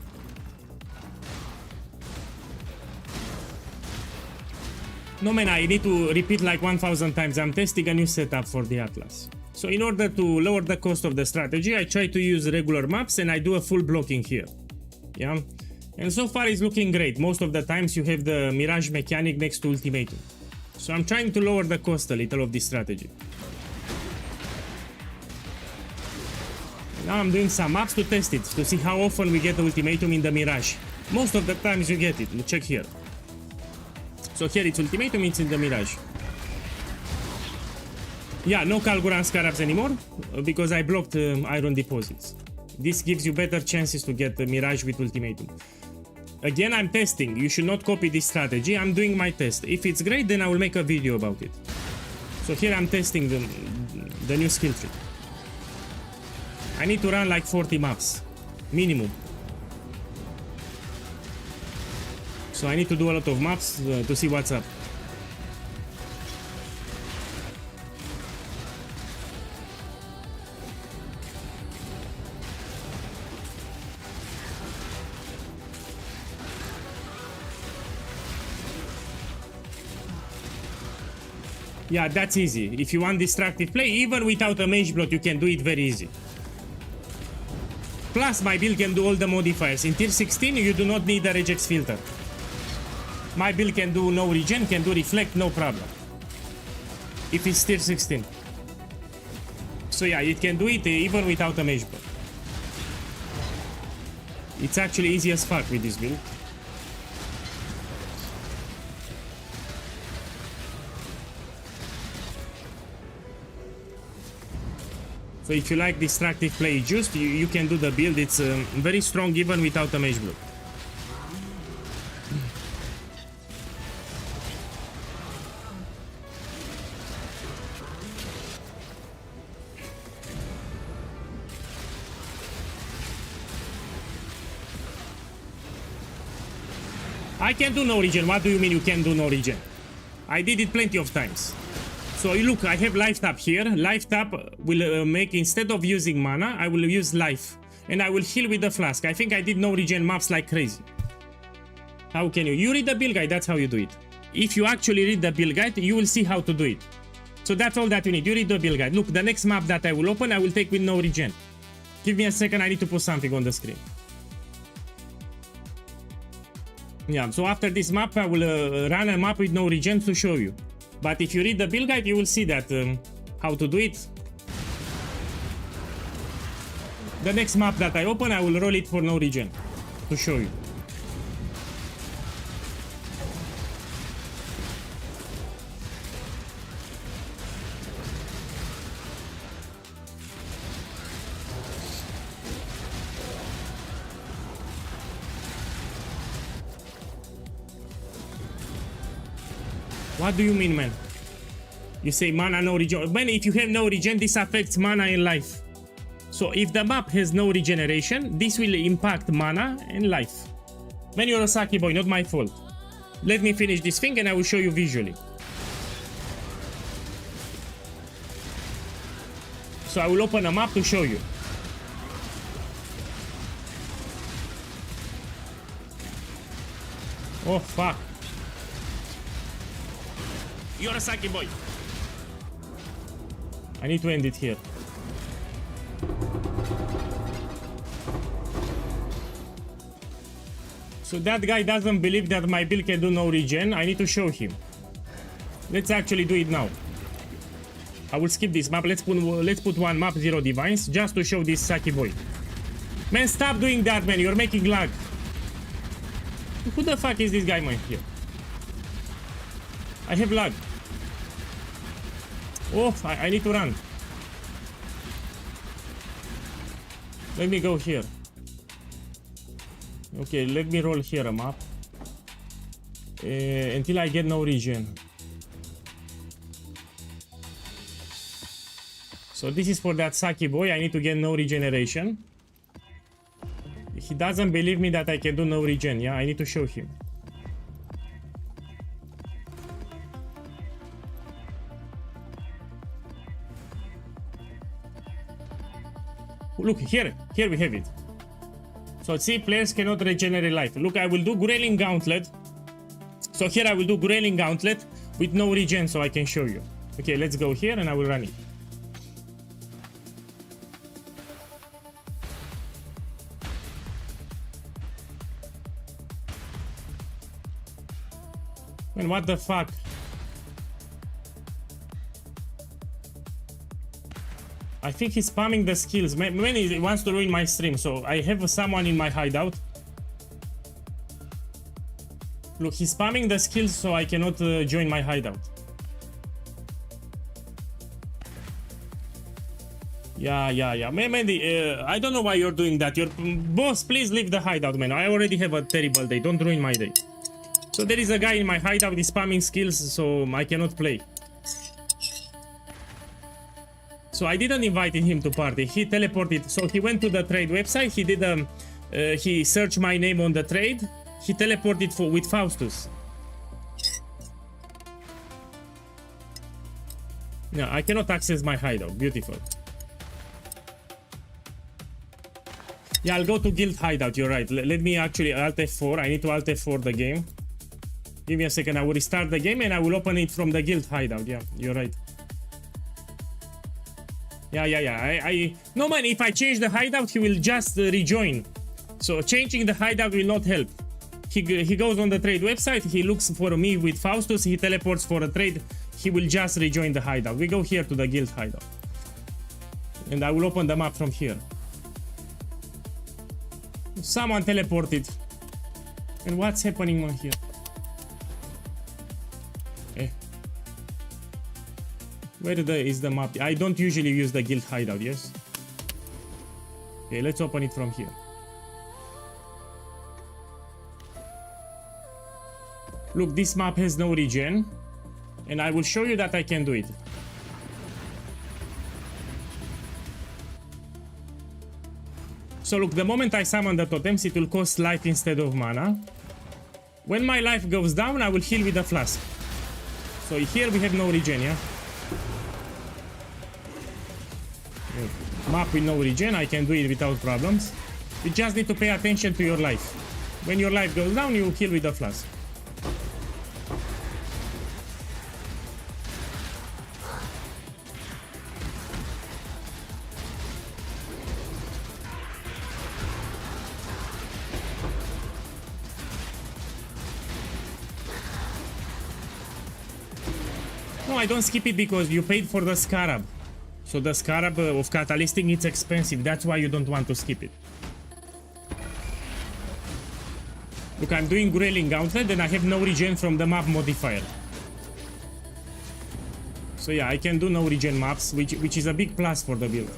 No man, I need to repeat like 1000 times. I'm testing a new setup for the Atlas. So in order to lower the cost of the strategy, I try to use regular maps and I do a full blocking here. Yeah. And so far it's looking great. Most of the times you have the Mirage mechanic next to ultimatum. So I'm trying to lower the cost a little of this strategy. Now I'm doing some maps to test it, to see how often we get the ultimatum in the Mirage. Most of the times you get it. Check here. So here it's ultimatum, it's in the Mirage. Yeah, no Kalguran Scarabs anymore, because I blocked iron deposits. This gives you better chances to get the Mirage with ultimatum. Again, I'm testing. You should not copy this strategy. I'm doing my test. If it's great, then I will make a video about it. So here I'm testing the new skill tree. I need to run like 40 maps, minimum. So I need to do a lot of maps to see what's up. Yeah, that's easy. If you want destructive play, even without a mage blot, you can do it very easy. Plus, my build can do all the modifiers. In tier 16, you do not need a regex filter. My build can do no regen, can do reflect, no problem. If it's tier 16. So yeah, it can do it even without a mage blot. It's actually easy as fuck with this build. So if you like destructive play just, you can do the build. It's very strong even without a mage blue. I can do no regen. What do you mean you can do no regen? I did it plenty of times. So look, I have life tap here. Life tap will make, instead of using mana, I will use life. And I will heal with the flask. I think I did no regen maps like crazy. How can you? You read the build guide, that's how you do it. If you actually read the build guide, you will see how to do it. So that's all that you need. You read the build guide. Look, the next map that I will open, I will take with no regen. Give me a second, I need to put something on the screen. Yeah, so after this map, I will run a map with no regen to show you. But if you read the build guide, you will see that how to do it. The next map that I open, I will roll it for no regen to show you. What do you mean, man? You say mana no regen. Man, if you have no regen, this affects mana and life. So if the map has no regeneration, this will impact mana and life. Man, you're a sucky boy, not my fault. Let me finish this thing and I will show you visually. So I will open a map to show you. Oh, fuck. You're a sucky boy. I need to end it here. So that guy doesn't believe that my build can do no regen. I need to show him. Let's actually do it now. I will skip this map. Let's put one map 0 divines just to show this Saki boy. Man, stop doing that, man. You're making lag. Who the fuck is this guy, man, here? I have lag. Oh, I need to run. Let me go here. Okay, let me roll here a map. Until I get no regen. So this is for that Saki boy. I need to get no regeneration. He doesn't believe me that I can do no regen. Yeah, I need to show him. Look, here we have it. So see, players cannot regenerate life. Look, I will do Grayling Gauntlet. So here I will do Grayling Gauntlet with no regen so I can show you. Okay, let's go here and I will run it. Man, what the fuck? I think he's spamming the skills. Man, he wants to ruin my stream, so I have someone in my hideout. Look, he's spamming the skills, so I cannot join my hideout. Yeah. Man, I don't know why you're doing that. Boss, please leave the hideout, man. I already have a terrible day. Don't ruin my day. So there is a guy in my hideout, he's spamming skills, so I cannot play. So I didn't invite him to party. He teleported. So he went to the trade website. He did he searched my name on the trade. He teleported with Faustus. No, I cannot access my hideout. Beautiful. Yeah, I'll go to guild hideout. You're right. Let me actually Alt F4. I need to Alt F4 the game. Give me a second. I will restart the game and I will open it from the guild hideout. Yeah, you're right. Yeah. No, man, if I change the hideout, he will just rejoin. So changing the hideout will not help. He goes on the trade website, he looks for me with Faustus, he teleports for a trade, he will just rejoin the hideout. We go here to the guild hideout. And I will open the map from here. Someone teleported. And what's happening on here? Where is the map? I don't usually use the guild hideout, yes? Okay, let's open it from here. Look, this map has no regen. And I will show you that I can do it. So look, the moment I summon the totems, it will cost life instead of mana. When my life goes down, I will heal with a flask. So here we have no regen, yeah? Map with no regen, I can do it without problems. You just need to pay attention to your life. When your life goes down, you heal with a flask. No, I don't skip it because you paid for the scarab. So the scarab of catalysting, it's expensive. That's why you don't want to skip it. Look, I'm doing Grayling Gauntlet and I have no regen from the map modifier. So yeah, I can do no regen maps, which is a big plus for the build.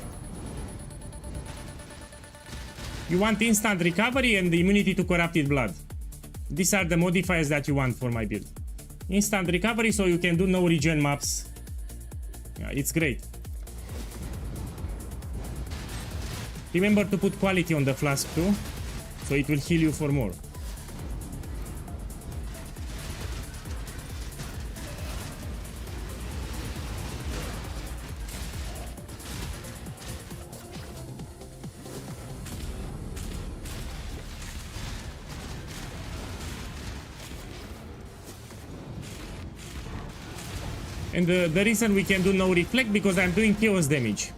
You want instant recovery and the immunity to corrupted blood. These are the modifiers that you want for my build. Instant recovery, so you can do no regen maps. Yeah, it's great. Remember to put quality on the flask too, so it will heal you for more. And the reason we can do no reflect, because I'm doing chaos damage.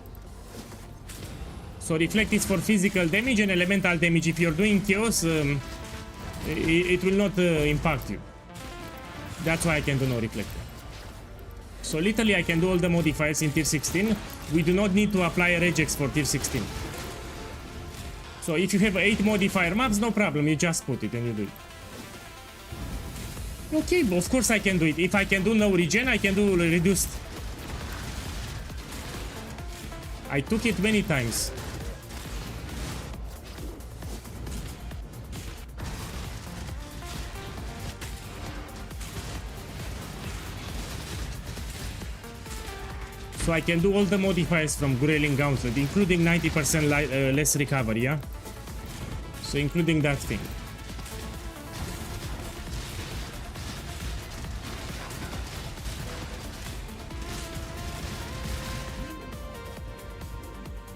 So reflect is for physical damage and elemental damage. If you're doing chaos, it will not impact you. That's why I can do no reflect. So literally I can do all the modifiers in tier 16. We do not need to apply a regex for tier 16. So if you have 8 modifier maps, no problem, you just put it and you do it. Okay, of course I can do it. If I can do no regen, I can do reduced. I took it many times. So I can do all the modifiers from Grayling Gauntlet, including 90% less recovery, yeah? So including that thing.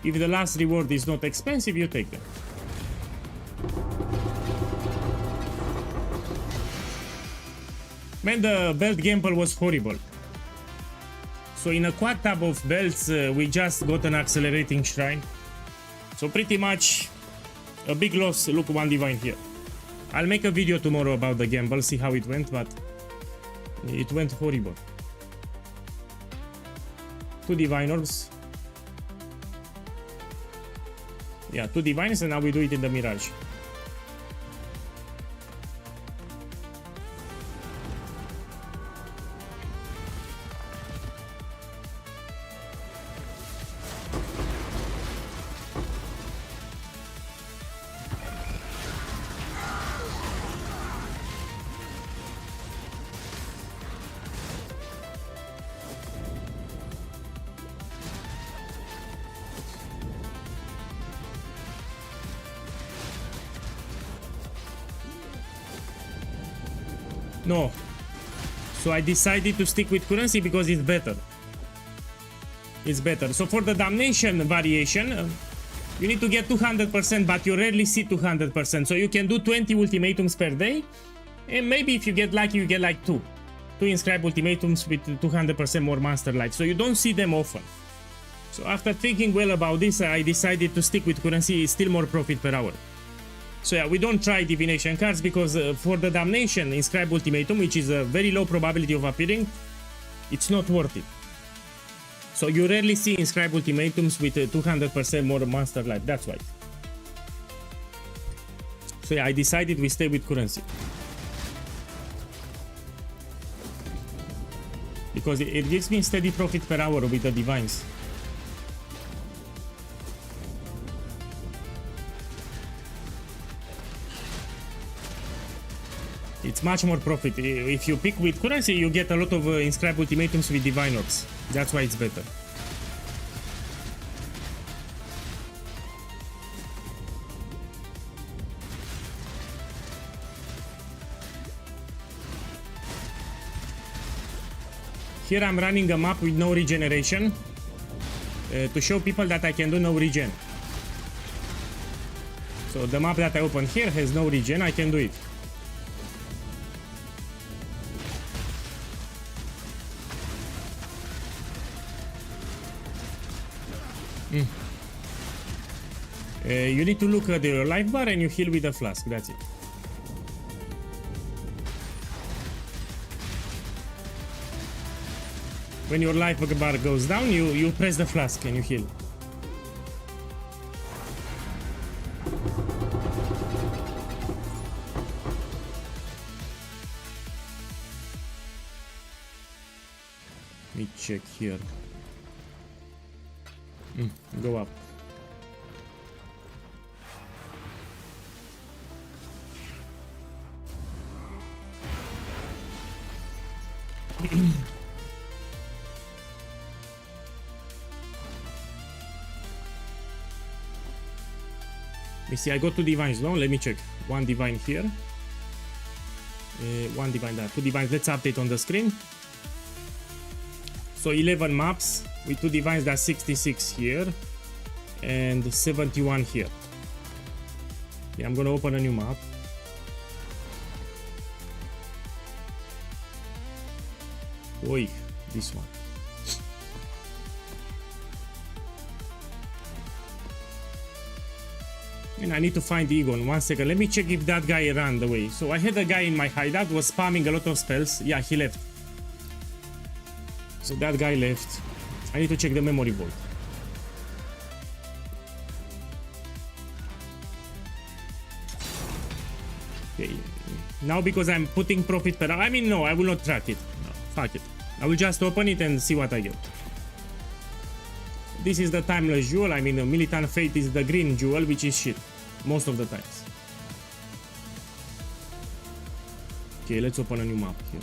If the last reward is not expensive, you take them. Man, the belt gamble was horrible. So in a quad tab of belts, we just got an accelerating shrine. So pretty much a big loss. Look, 1 divine here. I'll make a video tomorrow about the gamble, see how it went, but it went horrible. 2 divine orbs. Yeah, 2 divines, and now we do it in the Mirage. No. So I decided to stick with currency because it's better. It's better. So for the damnation variation, you need to get 200%, but you rarely see 200%. So you can do 20 ultimatums per day, and maybe if you get lucky, you get like 2 inscribe ultimatums with 200% more master life. So you don't see them often. So after thinking well about this, I decided to stick with currency. It's still more profit per hour. So yeah, we don't try divination cards because for the damnation inscribe ultimatum, which is a very low probability of appearing, it's not worth it. So you rarely see inscribe ultimatums with 200% more master life. That's why. So yeah, I decided we stay with currency because it gives me steady profit per hour with the divines. It's much more profit. If you pick with currency, you get a lot of inscribe ultimatums with divine orbs. That's why it's better. Here I'm running a map with no regeneration to show people that I can do no regen. So the map that I open here has no regen, I can do it. You need to look at your life bar and you heal with a flask, that's it. When your life bar goes down, you press the flask and you heal. Let me check here. Go up. You see, I got 2 divines, no? Let me check. 1 divine here. 1 divine there. 2 divines. Let's update on the screen. So 11 maps with 2 divines, that's 66 here. And 71 here. Yeah, I'm gonna open a new map. Oi, This one. And I need to find Egon. 1 second. Let me check if that guy ran away. So I had a guy in my hideout, was spamming a lot of spells. Yeah, he left. So that guy left. I need to check the memory vault. Okay. Now because I'm putting profit per... I mean, no, I will not track it. No, fuck it. I will just open it and see what I get. This is the timeless jewel. I mean, Militant Fate is the green jewel, which is shit. Most of the times. Okay, let's open a new map here.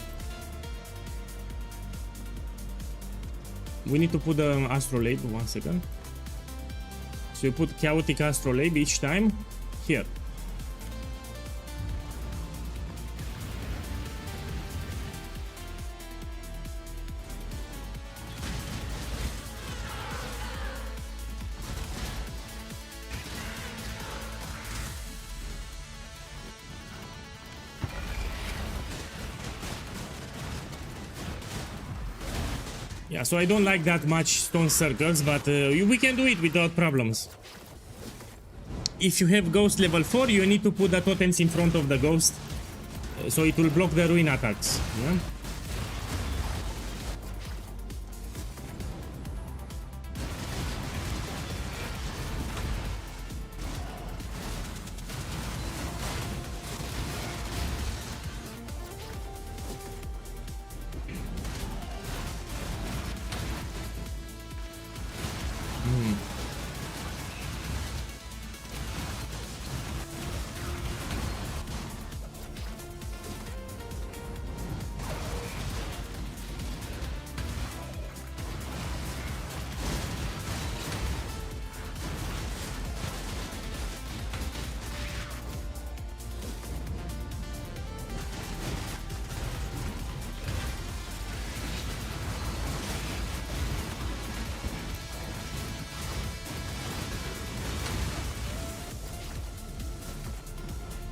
We need to put the astrolabe. 1 second. So you put chaotic astrolabe each time here. Yeah, so I don't like that much stone circles, but we can do it without problems. If you have ghost level 4, you need to put the totems in front of the ghost, so it will block the ruin attacks. Yeah?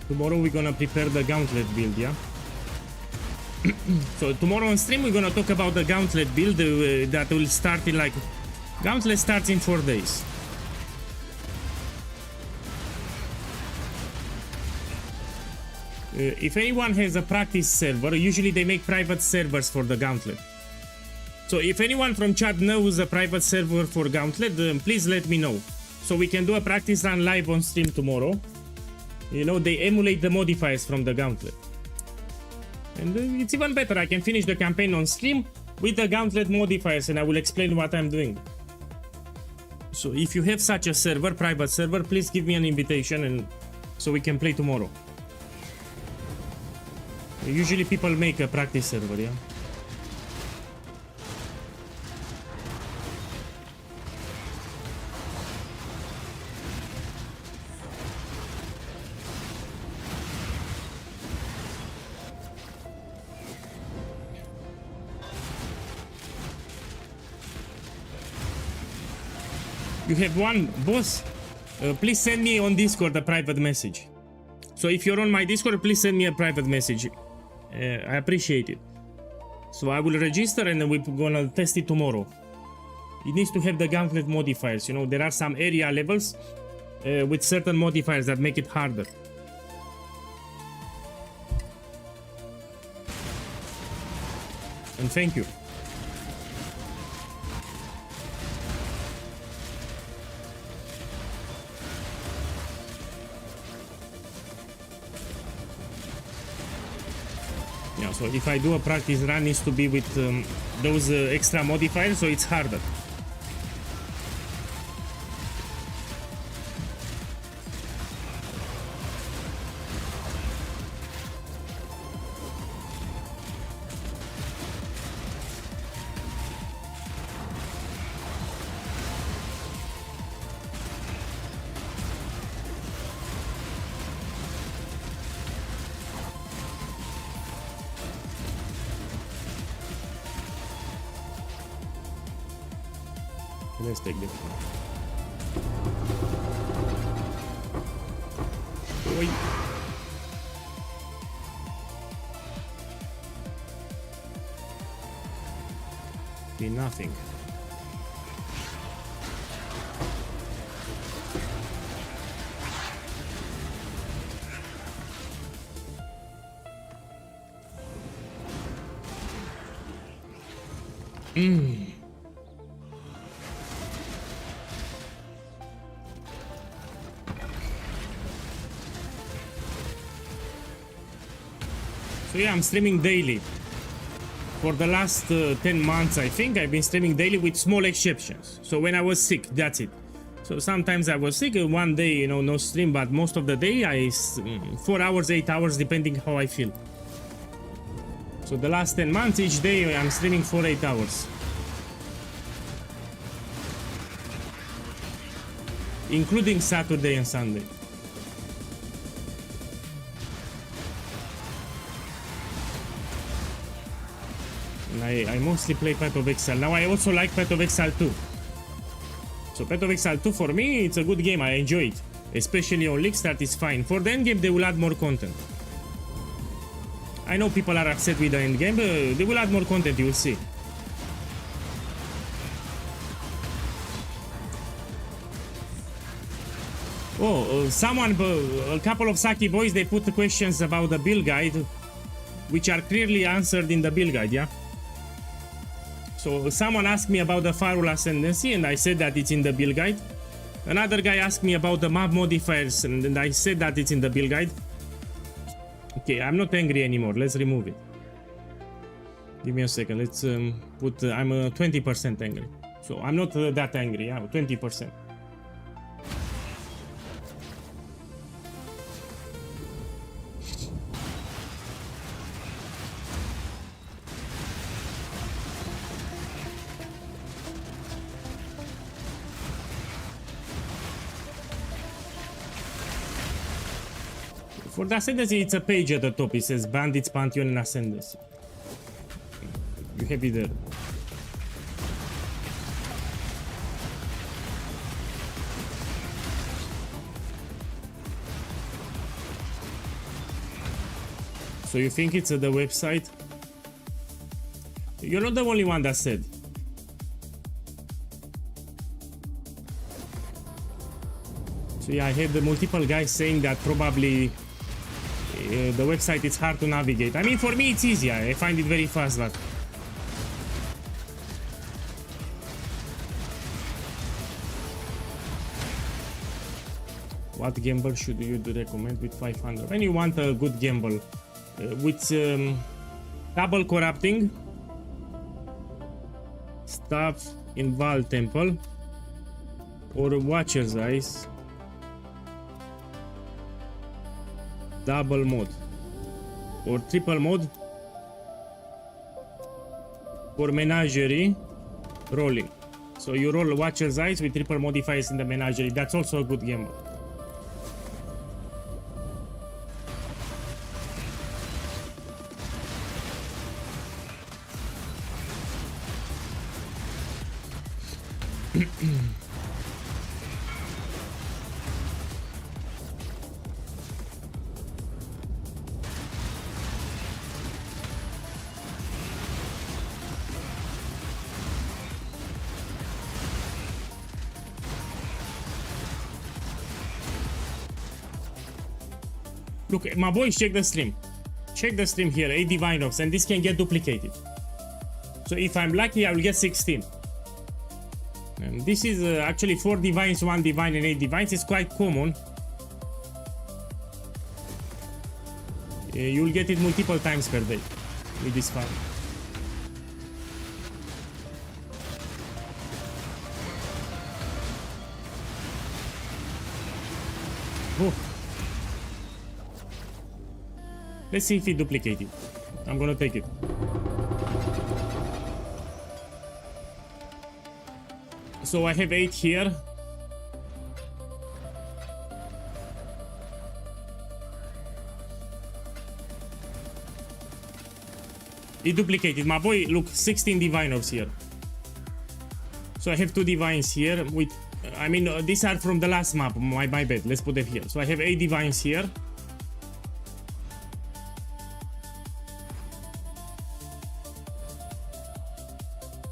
Tomorrow we're gonna prepare the gauntlet build, yeah? So tomorrow on stream we're gonna talk about the gauntlet build that will start in like... Gauntlet starts in 4 days. If anyone has a practice server, usually they make private servers for the gauntlet. So if anyone from chat knows a private server for gauntlet, please let me know. So we can do a practice run live on stream tomorrow. You know, they emulate the modifiers from the gauntlet. And it's even better, I can finish the campaign on stream with the gauntlet modifiers and I will explain what I'm doing. So if you have such a server, private server, please give me an invitation and so we can play tomorrow. Usually people make a practice server, yeah? You have one boss. Please send me on Discord a private message. So if you're on my Discord, please send me a private message. I appreciate it. So I will register and then we're gonna test it tomorrow. It needs to have the gauntlet modifiers. You know, there are some area levels with certain modifiers that make it harder. And thank you. Yeah, so if I do a practice run, it needs to be with those extra modifiers, so it's harder. Let's take this one. Oi. Be nothing. So yeah, I'm streaming daily. For the last 10 months, I think, I've been streaming daily with small exceptions. So when I was sick, that's it. So sometimes I was sick, one day, you know, no stream, but most of the day, 4 hours, 8 hours, depending how I feel. So the last 10 months, each day, I'm streaming for 8 hours. Including Saturday and Sunday. And I mostly play Path of Exile. Now I also like Path of Exile 2. So Path of Exile 2 for me, it's a good game, I enjoy it. Especially on League Start, it's fine. For the endgame, they will add more content. I know people are upset with the endgame, but they will add more content, you will see. Oh, a couple of Saki boys, they put the questions about the build guide, which are clearly answered in the build guide, yeah? So someone asked me about the Firewall Ascendancy, and I said that it's in the build guide. Another guy asked me about the map modifiers, and I said that it's in the build guide. Okay, I'm not angry anymore, let's remove it. Give me a second, let's put, I'm 20% angry. So I'm not that angry, yeah, 20%. For the Ascendancy, it's a page at the top. It says Bandits, Pantheon, and Ascendancy. You have it there. So you think it's at the website? You're not the only one that said. So yeah, I had the multiple guys saying that probably the website is hard to navigate. I mean, for me it's easy. I find it very fast, but what gamble should you recommend with 500? When you want a good gamble with double corrupting, stuff in Val Temple, or Watcher's Eyes, double mode, or triple mode, or Menagerie rolling. So you roll Watcher's Eyes with triple modifiers in the Menagerie. That's also a good gamble. Look, my boys, check the stream. Check the stream here, 8 Divine Ops, and this can get duplicated. So if I'm lucky, I will get 16. And this is actually 4 Divines, 1 Divine, and 8 Divines. It's quite common. You'll get it multiple times per day with this farm. Oh. Let's see if it duplicated. I'm gonna take it. So I have 8 here. It duplicated. My boy, look, 16 Divine Orbs here. So I have 2 Divines here with, I mean, these are from the last map, my bad. Let's put it here. So I have 8 Divines here.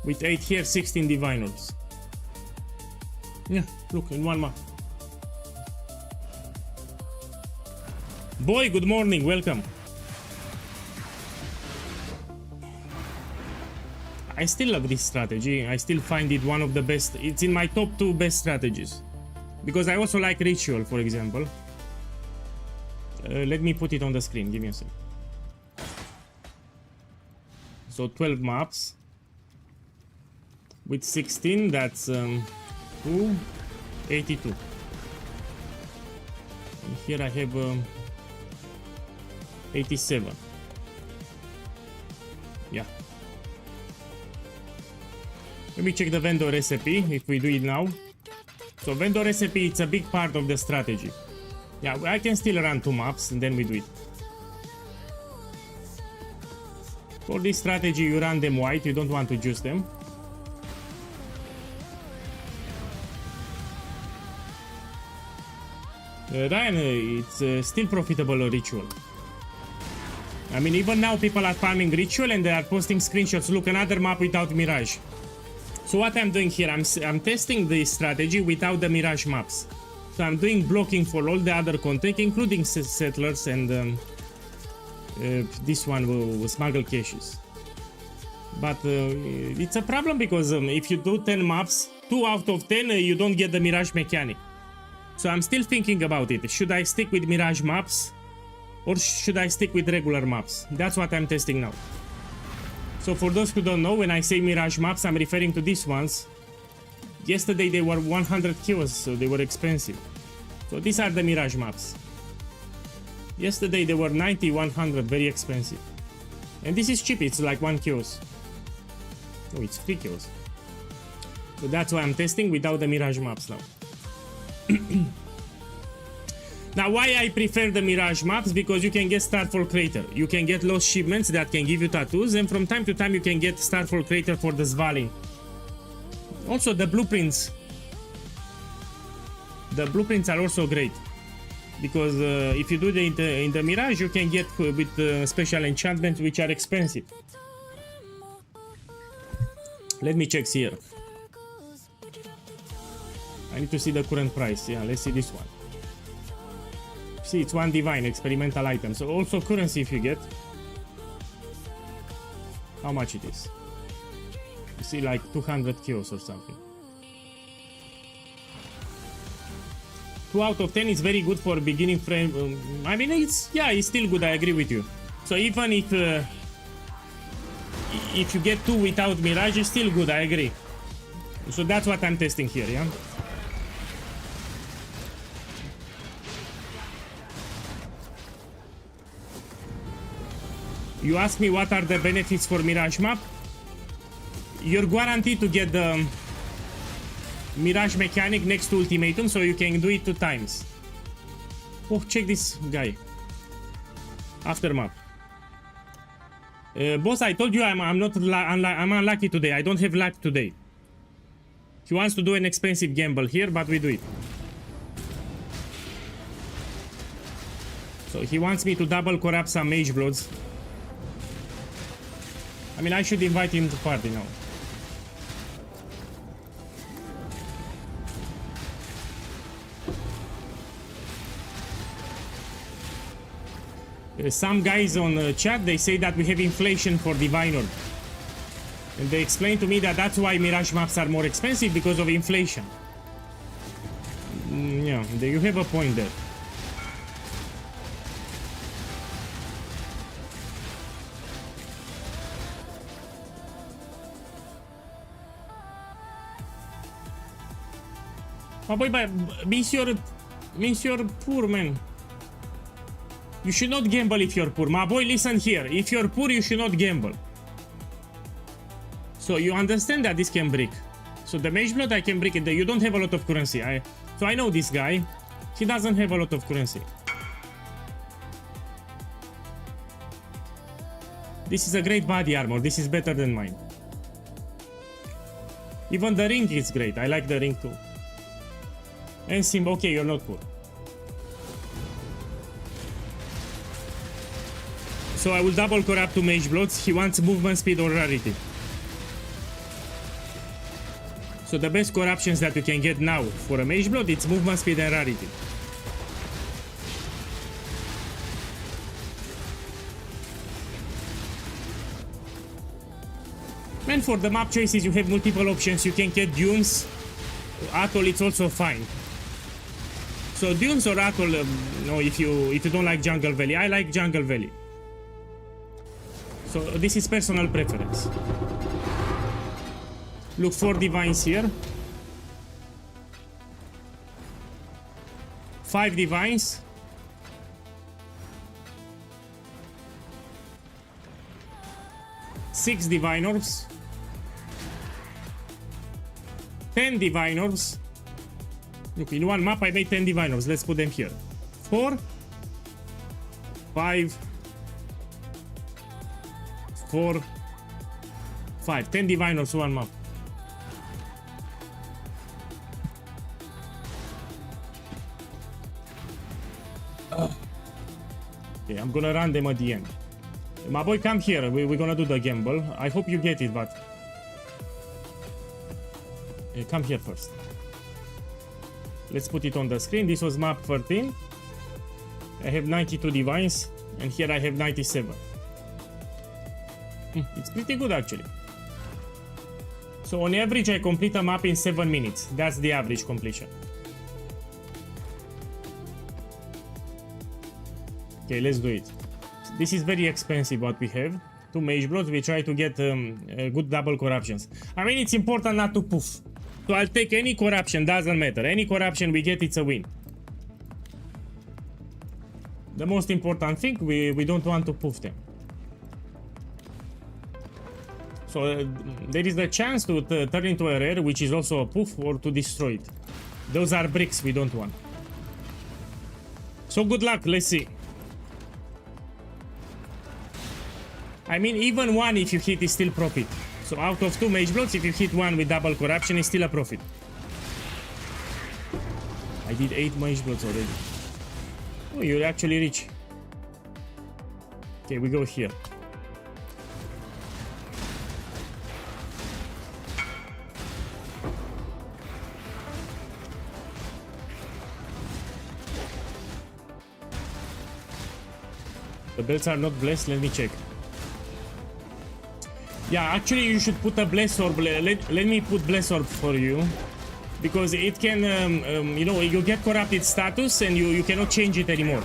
With 8 here, 16 diviners. Yeah, look, in one map. Boy, good morning, welcome. I still love this strategy. I still find it one of the best. It's in my top 2 best strategies. Because I also like ritual, for example. Let me put it on the screen. Give me a sec. So 12 maps. With 16, that's 82. And here I have 87. Yeah. Let me check the vendor recipe if we do it now. So vendor recipe, it's a big part of the strategy. Yeah, I can still run 2 maps and then we do it. For this strategy, you run them white, you don't want to juice them. Ryan, it's still profitable ritual. I mean, even now people are farming ritual and they are posting screenshots. Look, another map without Mirage. So what I'm doing here, I'm testing the strategy without the Mirage maps. So I'm doing blocking for all the other content, including settlers and this one will smuggle caches. But it's a problem because if you do 10 maps, 2 out of 10 you don't get the Mirage mechanic. So I'm still thinking about it. Should I stick with Mirage maps or should I stick with regular maps? That's what I'm testing now. So for those who don't know, when I say Mirage maps, I'm referring to these ones. Yesterday they were 100 kills, so they were expensive. So these are the Mirage maps. Yesterday they were 90, 100, very expensive. And this is cheap, it's like 1 kills. Oh, it's 3 kills. So that's why I'm testing without the Mirage maps now. Now why I prefer the Mirage maps? Because you can get Starfall Crater. You can get lost shipments that can give you tattoos, and from time to time you can get Starfall Crater for the Svalin. Also the blueprints. The blueprints are also great. Because if you do it in the Mirage, you can get with special enchantments which are expensive. Let me check here. I need to see the current price. Yeah, let's see this one. See, it's 1 divine experimental item. So also currency if you get. How much it is? You see, like 200 kills or something. 2 out of 10 is very good for beginning frame. I mean, it's still good. I agree with you. So even if you get 2 without Mirage, it's still good. I agree. So that's what I'm testing here. Yeah. You ask me what are the benefits for Mirage map? You're guaranteed to get the Mirage mechanic next to ultimatum, so you can do it 2 times. Oh, check this guy. Aftermath. Boss, I told you I'm unlucky today. I don't have luck today. He wants to do an expensive gamble here, but we do it. So he wants me to double corrupt some mage bloods. I mean, I should invite him to party now. Some guys on chat, they say that we have inflation for Diviner. And they explain to me that that's why Mirage maps are more expensive, because of inflation. Yeah, you have a point there. Oh boy, but means you're poor, man. You should not gamble if you're poor. My boy, listen here. If you're poor, you should not gamble. So you understand that this can break. So the mage blood, I can break it. You don't have a lot of currency. So I know this guy. He doesn't have a lot of currency. This is a great body armor. This is better than mine. Even the ring is great. I like the ring too. And Sim, okay, you're not poor. So I will double corrupt to mage bloods. He wants movement speed or rarity. So the best corruptions that you can get now for a Mage Blood, it's movement speed and rarity. And for the map choices, you have multiple options. You can get dunes. Atoll, it's also fine. So dunes or atoll, no, if you don't like Jungle Valley. I like Jungle Valley. So this is personal preference. Look for divines here. 5 divines. Six divine orbs. 10 divine orbs. Look, in one map I made 10 divine orbs. Let's put them here. 4, 5, 4, 5. 10 divine orbs, one map. Okay, I'm gonna run them at the end. My boy, come here. We're gonna do the gamble. I hope you get it, but come here first. Let's put it on the screen. This was map 13. I have 92 divines, and here I have 97. It's pretty good, actually. So on average, I complete a map in 7 minutes. That's the average completion. Okay, let's do it. This is very expensive what we have. 2 Mage Bloods. We try to get good double corruptions. I mean, it's important not to poof. So I'll take any corruption, doesn't matter. Any corruption we get, it's a win. The most important thing, we don't want to poof them. So there is the chance to turn into a rare, which is also a poof, or to destroy it. Those are bricks we don't want. So good luck, let's see. I mean, even one if you hit is still profit. So out of 2 Mage Bloods, if you hit one with double corruption, it's still a profit. I did 8 Mage Bloods already. Oh, you're actually rich. Okay, we go here. The belts are not blessed, let me check. Yeah, actually you should put a bless orb. Let me put bless orb for you. Because it can, you know, you get corrupted status and you cannot change it anymore.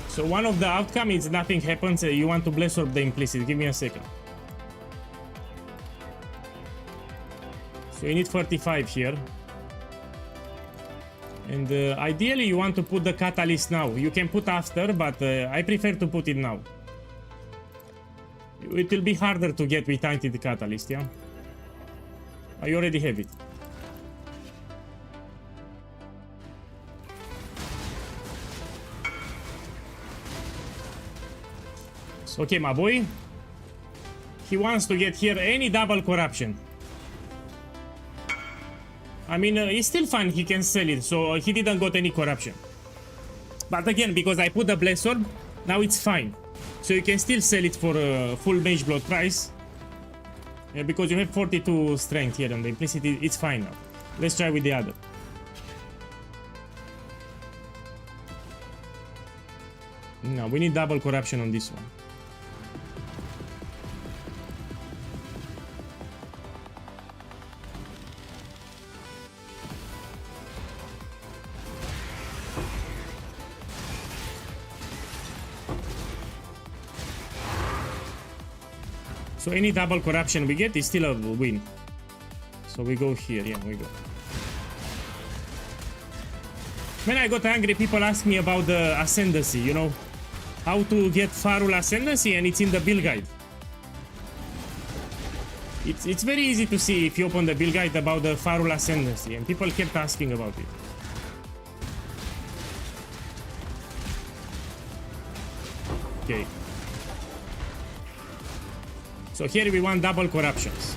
So one of the outcome is nothing happens. You want to bless orb the implicit. Give me a second. So you need 45 here. And ideally you want to put the catalyst now. You can put after, but I prefer to put it now. It will be harder to get with the catalyst, yeah? I already have it. So, okay, my boy. He wants to get here any double corruption. I mean, it's still fine, he can sell it, so he didn't got any corruption. But again, because I put the Bless Orb, now it's fine. So you can still sell it for a full Mage Blood price. Because you have 42 strength here on the implicit, it's fine now. Let's try with the other. No, we need double corruption on this one. So any double corruption we get is still a win. So we go here, yeah, we go. When I got angry, people ask me about the ascendancy, you know, how to get Farul ascendancy, and it's in the build guide. It's very easy to see if you open the build guide about the Farul ascendancy, and people kept asking about it. Okay. So here we want double corruptions.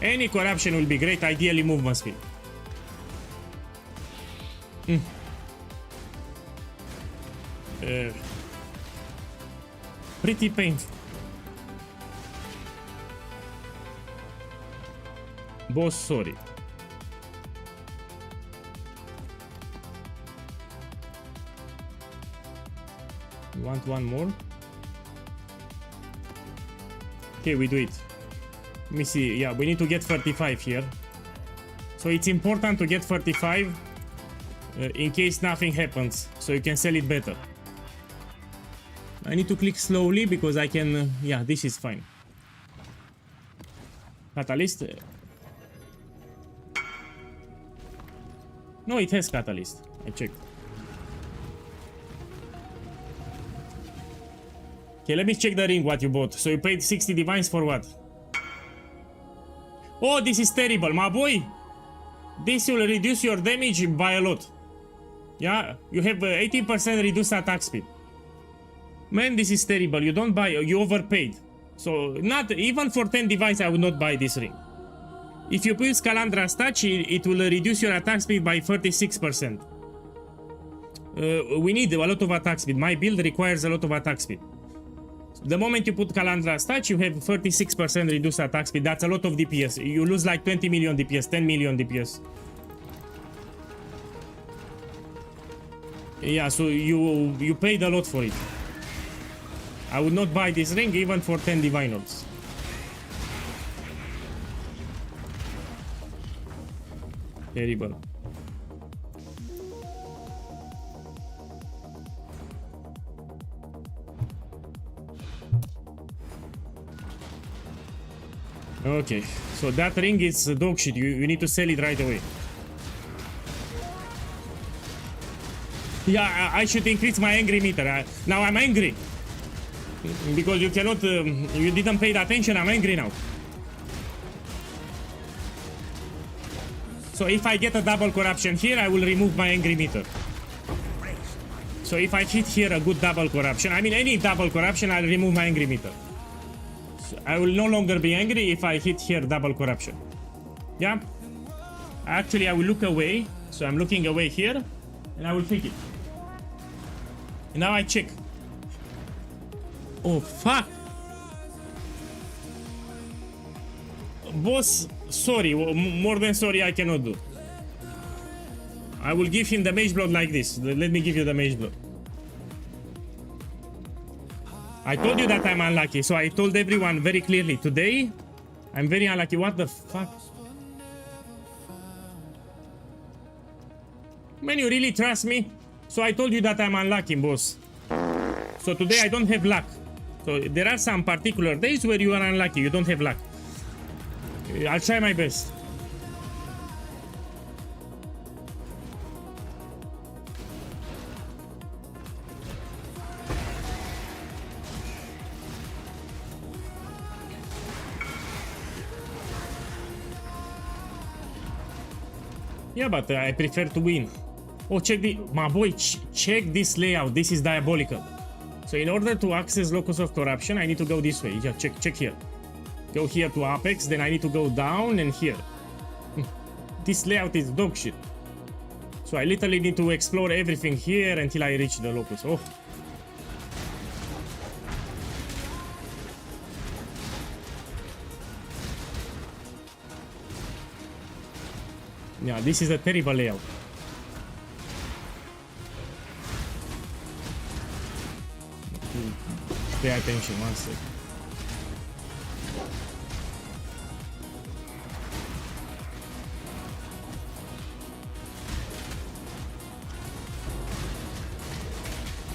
Any corruption will be great, ideally movement speed. Pretty painful. Boss, sorry. You want one more? Okay, we do it. Let me see. Yeah, we need to get 35 here. So it's important to get 35 in case nothing happens, so you can sell it better. I need to click slowly because I can... yeah, this is fine. Catalyst. No, it has catalyst. I checked. Okay, let me check the ring what you bought. So you paid 60 divines for what? Oh, this is terrible, my boy. This will reduce your damage by a lot. Yeah, you have 18% reduced attack speed. Man, this is terrible. You don't buy, you overpaid. So not even for 10 divines I would not buy this ring. If you use Calandra's touch, it will reduce your attack speed by 36%. We need a lot of attack speed. My build requires a lot of attack speed. The moment you put Calandra's touch, you have 36% reduced attack speed. That's a lot of DPS. You lose like 20 million DPS, 10 million DPS. Yeah, so you paid a lot for it. I would not buy this ring even for 10 divine orbs. Terrible. Okay, so that ring is dog shit. You need to sell it right away. Yeah, I should increase my angry meter. Now I'm angry. Because you cannot... you didn't pay attention, I'm angry now. So if I get a double corruption here, I will remove my angry meter. So if I hit here a good double corruption, I mean any double corruption, I'll remove my angry meter. So I will no longer be angry if I hit here double corruption. Yeah? Actually, I will look away. So I'm looking away here, and I will take it. And now I check. Oh, fuck. Boss, sorry. More than sorry, I cannot do. I will give him the mage blood like this. Let me give you the mage blood. I told you that I'm unlucky, so I told everyone very clearly. Today, I'm very unlucky. What the fuck? Man, you really trust me? So I told you that I'm unlucky, boss. So today I don't have luck. So there are some particular days where you are unlucky, you don't have luck. I'll try my best. Yeah, but I prefer to win. Oh, check the... my boy, check this layout. This is diabolical. So in order to access locus of corruption, I need to go this way. Yeah, check here. Go here to apex, then I need to go down and here. This layout is dog shit. So I literally need to explore everything here until I reach the locus. Oh. Yeah, this is a terrible layout. Pay attention, one second.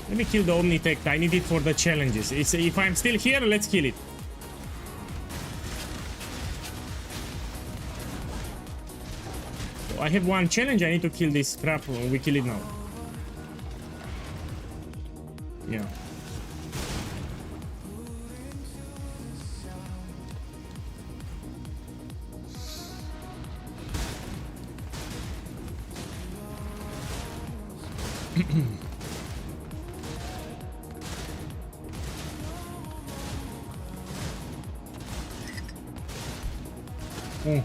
Let me kill the Omnitect. I need it for the challenges. If I'm still here, let's kill it. So I have one challenge. I need to kill this crap. We kill it now. Yeah. Oh.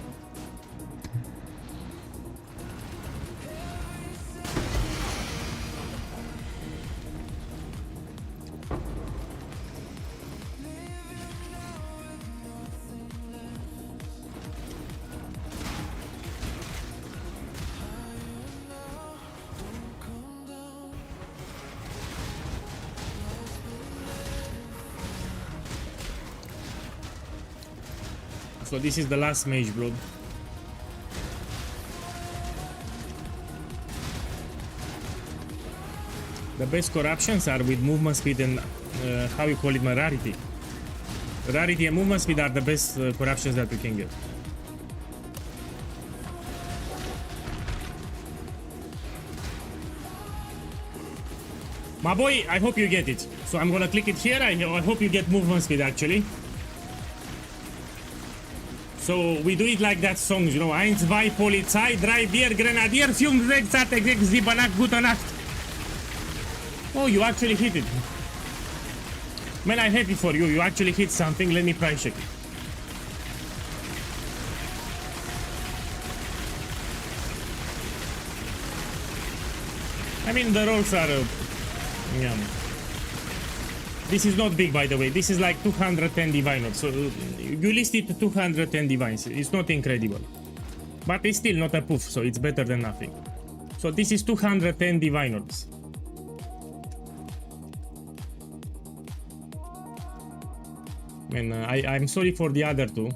So this is the last mage blood. The best corruptions are with movement speed and how you call it, rarity. Rarity and movement speed are the best corruptions that we can get. My boy, I hope you get it. So I'm gonna click it here. I hope you get movement speed actually. So we do it like that songs, you know. 1, 2, Polizei, 3, 4, Grenadier, 5, 6, 7, 8, 7, 8, gute Nacht. Oh, you actually hit it. Man, I'm happy for you. You actually hit something. Let me price check it. I mean, the rolls are... yeah. This is not big, by the way. This is like 210 diviners. So you listed 210 divines. It's not incredible. But it's still not a poof, so it's better than nothing. So this is 210 diviners. And I'm sorry for the other two.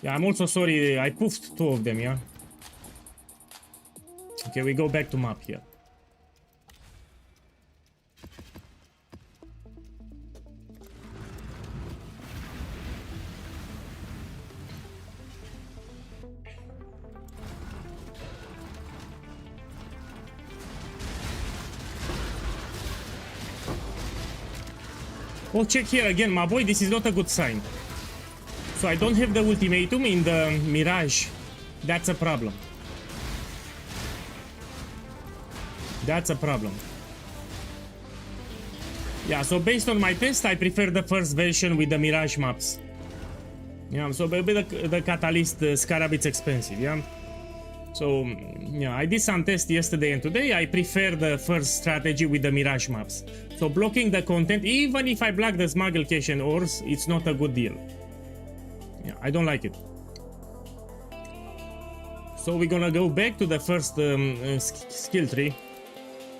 Yeah, I'm also sorry. I poofed 2 of them, yeah? Okay, we go back to map here. Oh, check here again, my boy, this is not a good sign. So I don't have the ultimatum in the Mirage. That's a problem. That's a problem. Yeah, so based on my test, I prefer the first version with the Mirage maps. Yeah, so maybe the Catalyst Scarab is expensive, yeah? So, yeah, I did some tests yesterday and today. I prefer the first strategy with the Mirage maps. So blocking the content, even if I block the smuggle cache and ores, it's not a good deal. Yeah, I don't like it. So we're gonna go back to the first skill tree,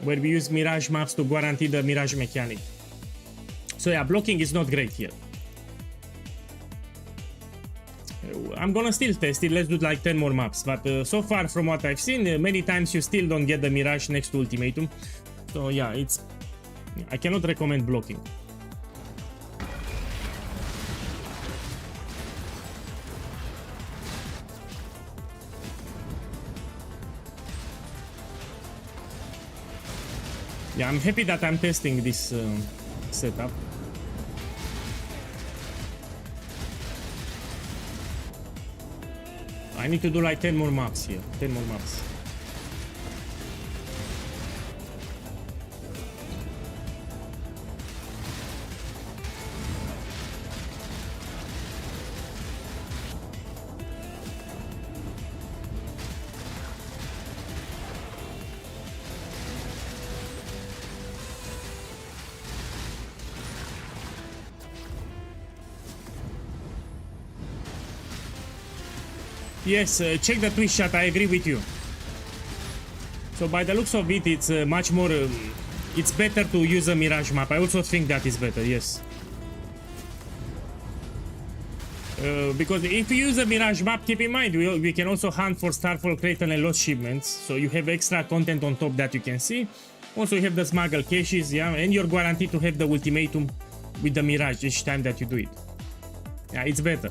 where we use Mirage maps to guarantee the Mirage mechanic. So yeah, blocking is not great here. I'm gonna still test it. Let's do like 10 more maps. But so far from what I've seen, many times you still don't get the Mirage next to ultimatum. So yeah, I cannot recommend blocking. Yeah, I'm happy that I'm testing this setup. I need to do like 10 more maps here. 10 more maps. Yes, check the Twitch chat, I agree with you. So by the looks of it, it's much more... it's better to use a Mirage map. I also think that is better, yes. Because if you use a Mirage map, keep in mind, we can also hunt for Starfall, Creighton and Lost Shipments. So you have extra content on top that you can see. Also you have the smuggle caches, yeah, and you're guaranteed to have the ultimatum with the Mirage each time that you do it. Yeah, it's better.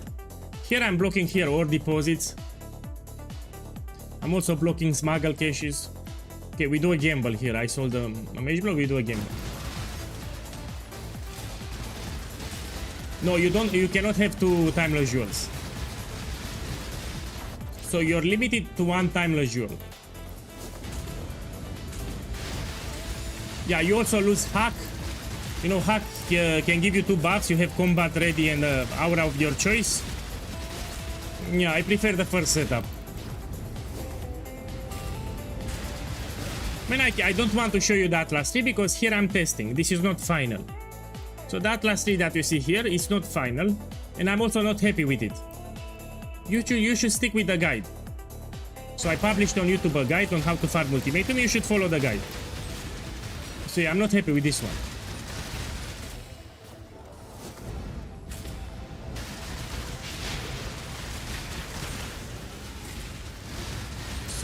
Here I'm blocking here ore deposits. I'm also blocking smuggle caches. Okay, we do a gamble here. I sold a mage block, we do a gamble. No, you cannot have 2 timeless jewels. So you're limited to 1 timeless jewel. Yeah, you also lose hack. You know, hack can give you 2 buffs. You have combat ready and aura of your choice. Yeah, I prefer the first setup. Man, I don't want to show you that last tree because here I'm testing. This is not final. So that last tree that you see here is not final. And I'm also not happy with it. You should stick with the guide. So I published on YouTube a guide on how to farm ultimatum. You should follow the guide. So yeah, I'm not happy with this one.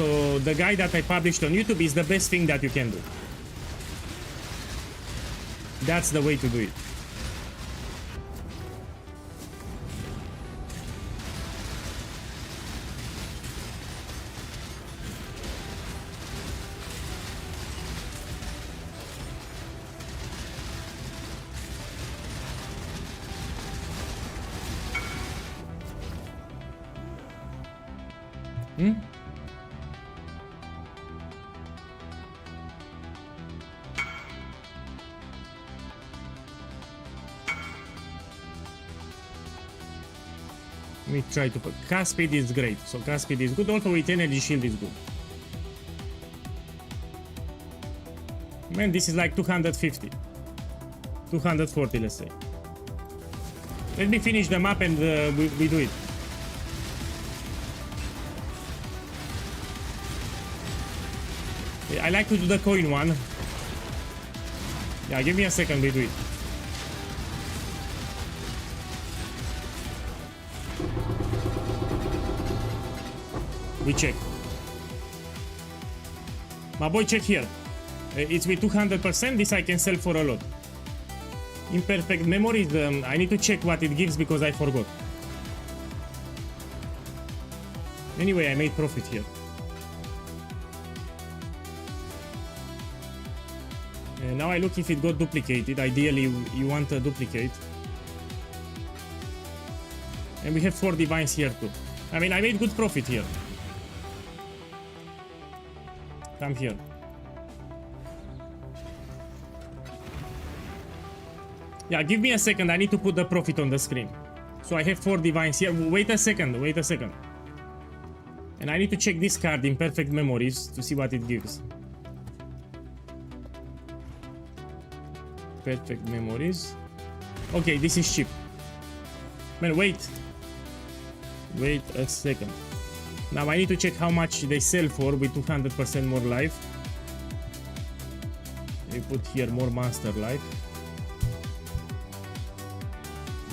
So the guy that I published on YouTube is the best thing that you can do. That's the way to do it. We try to put cast speed is great, so cast speed is good. Also with energy shield is good. Man, this is like 250, 240, let's say. Let me finish the map and we do it. I like to do the coin one. Yeah, give me a second, we do it. We check. My boy, check here. It's with 200%. This I can sell for a lot. Imperfect memory. I need to check what it gives because I forgot. Anyway, I made profit here. And now I look if it got duplicated. Ideally, you want a duplicate. And we have 4 divines here too. I mean, I made good profit here. Come here. Yeah, give me a second. I need to put the profit on the screen. So I have 4 divines here. Wait a second. Wait a second. And I need to check this card in perfect memories to see what it gives. Perfect memories. Okay, this is cheap. Man, wait. Wait a second. Now I need to check how much they sell for with 200% more life. We put here more monster life.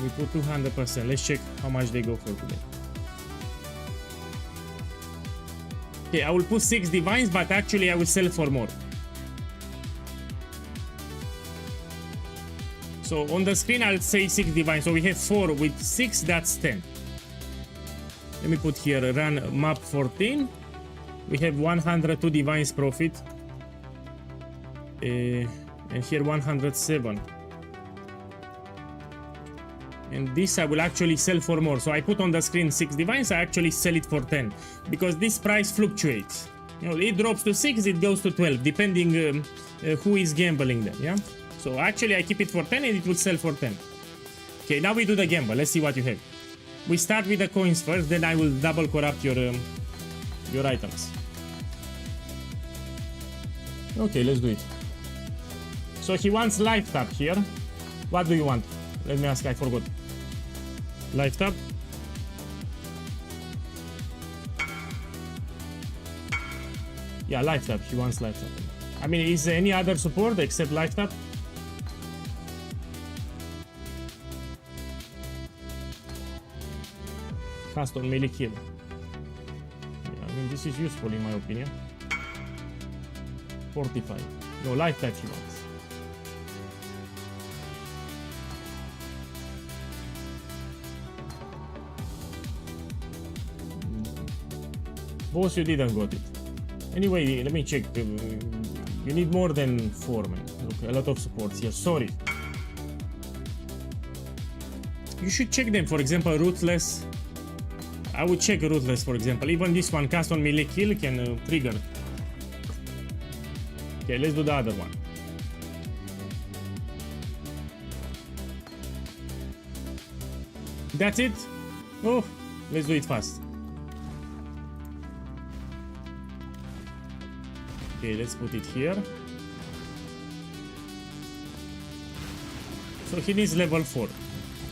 We put 200%. Let's check how much they go for today. Okay, I will put 6 divines, but actually I will sell for more. So on the screen I'll say 6 divines. So we have 4 with 6, that's 10. Let me put here run map 14. We have 102 divines profit. And here 107. And this I will actually sell for more. So I put on the screen 6 divines, I actually sell it for 10. Because this price fluctuates. You know, it drops to 6, it goes to 12, depending who is gambling them, yeah? So actually I keep it for 10 and it will sell for 10. Okay, now we do the gamble. Let's see what you have. We start with the coins first, then I will double corrupt your items. Okay, let's do it. So he wants life tap here. What do you want? Let me ask, I forgot. Life tap. Yeah, life tap. He wants life tap. I mean, is there any other support except life tap? Cast on melee kill. Yeah, I mean, this is useful in my opinion. 45. No, life tap he wants. Boss, you didn't got it. Anyway, let me check. You need more than 4, man. Look, a lot of supports here. Sorry. You should check them. For example, Ruthless. I would check Ruthless, for example. Even this one, cast on melee kill, can trigger. Okay, let's do the other one. That's it? Oh, let's do it fast. Okay, let's put it here. So he needs level 4.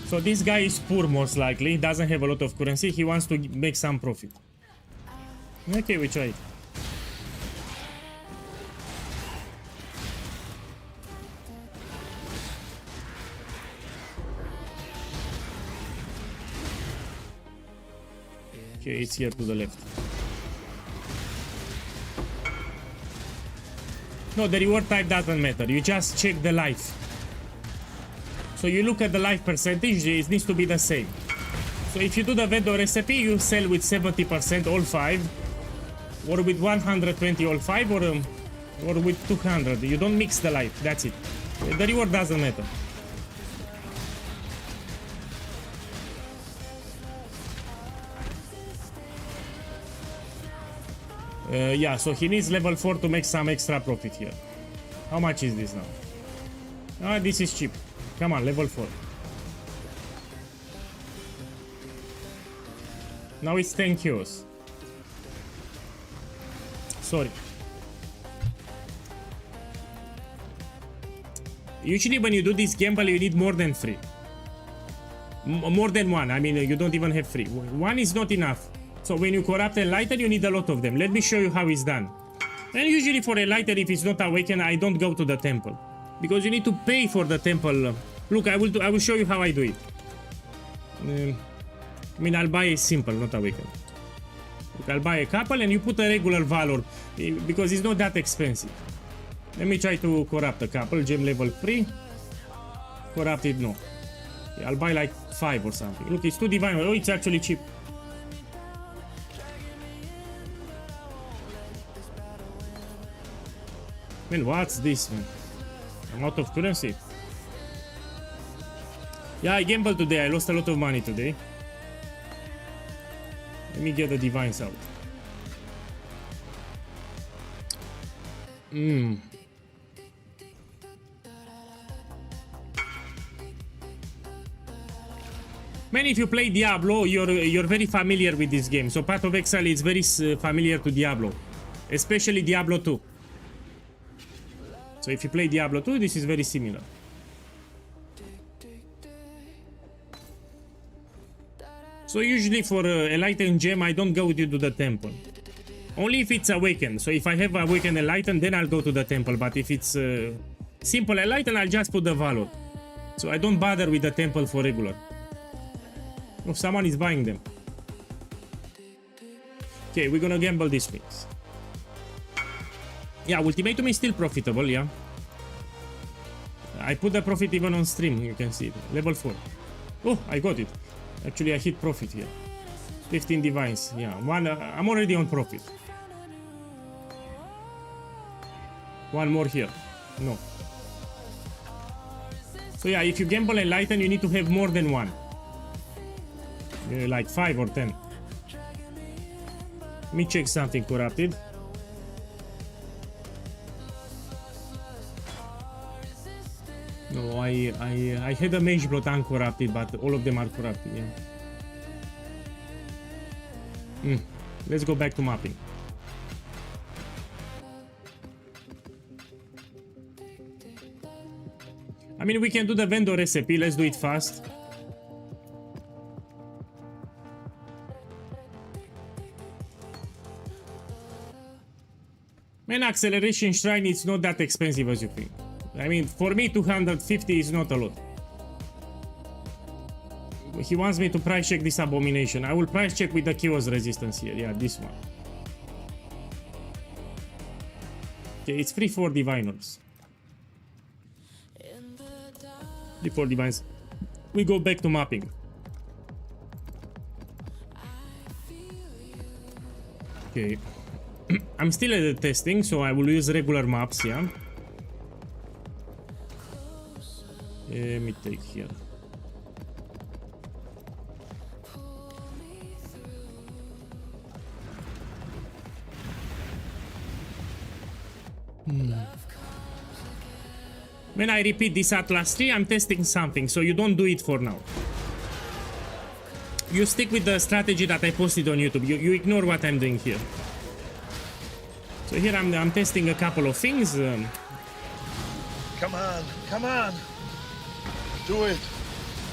So this guy is poor most likely, doesn't have a lot of currency, he wants to make some profit. Okay, we try it. Okay, it's here to the left. No, the reward type doesn't matter. You just check the life. So you look at the life percentage, it needs to be the same. So if you do the vendor recipe, you sell with 70% all 5, or with 120 all 5, or with 200. You don't mix the life, that's it. The reward doesn't matter. Yeah, so he needs level 4 to make some extra profit here. How much is this now? Ah, this is cheap. Come on, level 4. Now it's 10 kills. Sorry. Usually when you do this gamble, you need more than 3. More than 1. I mean, you don't even have 3. 1 is not enough. So when you corrupt a lighter, you need a lot of them. Let me show you how it's done. And usually for a lighter, if it's not awakened, I don't go to the temple, because you need to pay for the temple. Look, I will show you how I do it. I mean, I'll buy a simple, not awakened. Look, I'll buy a couple and you put a regular valor, because it's not that expensive. Let me try to corrupt a couple. Gem level 3. Corrupted, no. Yeah, I'll buy like 5 or something. Look, it's 2 divine. Oh, it's actually cheap. Man, what's this, man? I'm out of currency. Yeah, I gambled today. I lost a lot of money today. Let me get the divines out. Man, if you play Diablo, you're very familiar with this game. So Path of Exile is very familiar to Diablo, especially Diablo 2. So if you play Diablo 2, this is very similar. So usually for Enlightened Gem, I don't go to the temple. Only if it's awakened. So if I have awakened Enlightened, then I'll go to the temple. But if it's simple Enlightened, I'll just put the valor. So I don't bother with the temple for regular. Oh, someone is buying them. Okay, we're gonna gamble this mix. Yeah, ultimatum is still profitable, yeah. I put the profit even on stream, you can see it. Level 4. Oh, I got it. Actually, I hit profit here. 15 divines, yeah. I'm already on profit. One more here. No. So yeah, if you gamble Enlighten, you need to have more than 1. Like 5 or 10. Let me check something corrupted. No, I had a mage blot uncorrupted, but all of them are corrupted, yeah. Let's go back to mapping. I mean, we can do the vendor recipe, let's do it fast. Man, acceleration shrine is not that expensive as you think. I mean, for me, 250 is not a lot. He wants me to price check this abomination. I will price check with the chaos resistance here. Yeah, this one. Okay, it's free for diviners. 3 for divines. We go back to mapping. Okay. I'm still at the testing, so I will use regular maps, yeah. Let me take here. When I repeat this Atlas 3, I'm testing something, so you don't do it for now. You stick with the strategy that I posted on YouTube. You ignore what I'm doing here. So here I'm testing a couple of things. Come on, come on. Do it.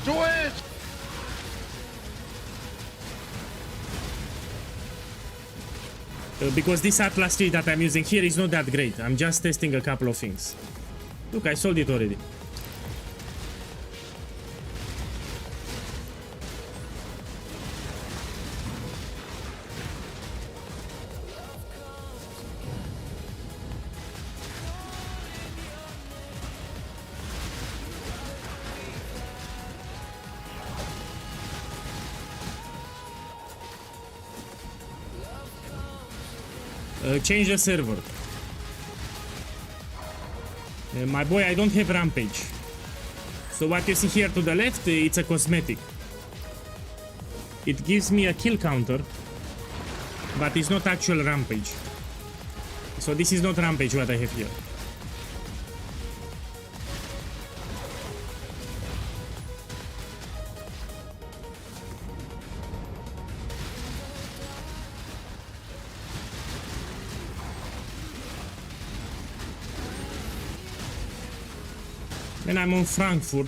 Do it. Because this Atlas 3 that I'm using here is not that great. I'm just testing a couple of things. Look, I sold it already. Change the server. My boy, I don't have rampage. So what you see here to the left, it's a cosmetic. It gives me a kill counter, but it's not actual rampage. So this is not rampage what I have here. And I'm on Frankfurt.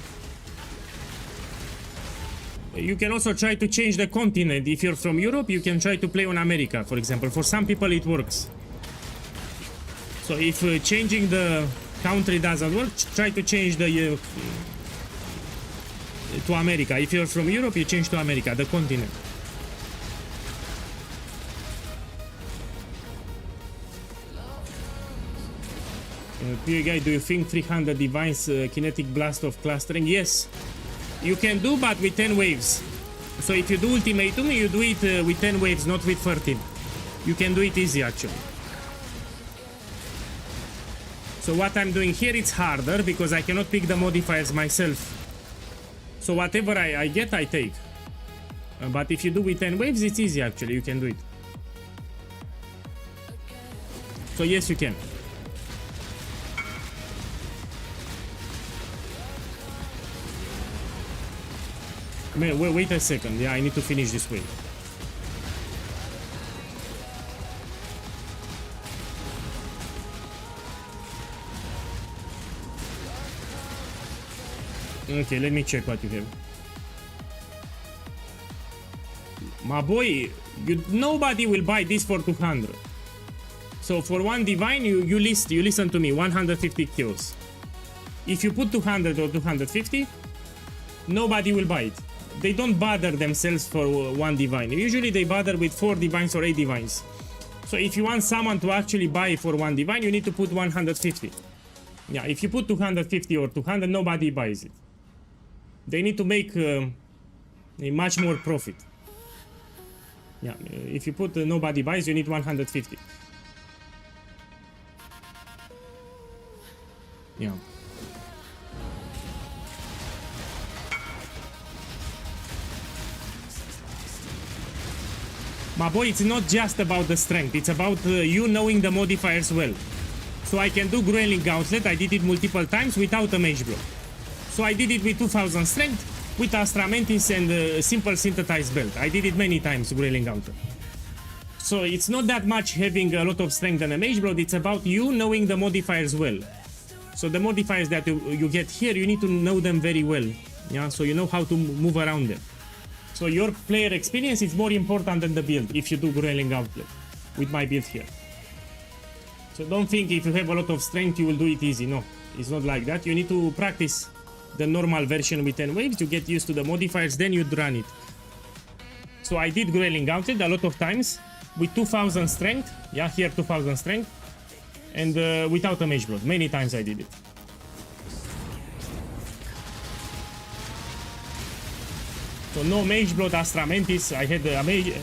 You can also try to change the continent. If you're from Europe, you can try to play on America, for example. For some people it works. So if changing the country doesn't work, try to change the to America. If you're from Europe, you change to America, the continent. POEGuy, do you think 300 Divine's kinetic blast of clustering? Yes, you can do, but with 10 waves. So if you do ultimatum, you do it with 10 waves, not with 13. You can do it easy, actually. So what I'm doing here, it's harder, because I cannot pick the modifiers myself. So whatever I get, I take. But if you do with 10 waves, it's easy, actually. You can do it. So yes, you can. Wait a second. Yeah, I need to finish this way. Okay, let me check what you have. My boy, nobody will buy this for 200. So for one divine, you listen to me, 150 kills. If you put 200 or 250, nobody will buy it. They don't bother themselves for one divine. Usually they bother with 4 divines or 8 divines. So if you want someone to actually buy for one divine, you need to put 150. Yeah, if you put 250 or 200, nobody buys it. They need to make a much more profit. Yeah, if you put nobody buys, you need 150. Yeah. My boy, it's not just about the strength, it's about you knowing the modifiers well. So I can do Grueling Gauntlet, I did it multiple times without a mage block. So I did it with 2000 strength, with Astra Mantis and simple synthesized belt. I did it many times, Grueling Gauntlet. So it's not that much having a lot of strength and a mage block, it's about you knowing the modifiers well. So the modifiers that you get here, you need to know them very well. Yeah, so you know how to move around them. So your player experience is more important than the build if you do Grueling Gauntlet with my build here. So don't think if you have a lot of strength you will do it easy. No, it's not like that. You need to practice the normal version with 10 waves to get used to the modifiers, then you run it. So I did Grueling Gauntlet a lot of times with 2000 strength. Yeah, here 2000 strength. And without a mage block. Many times I did it. So no mage blood, Astra Mantis. I had a mage,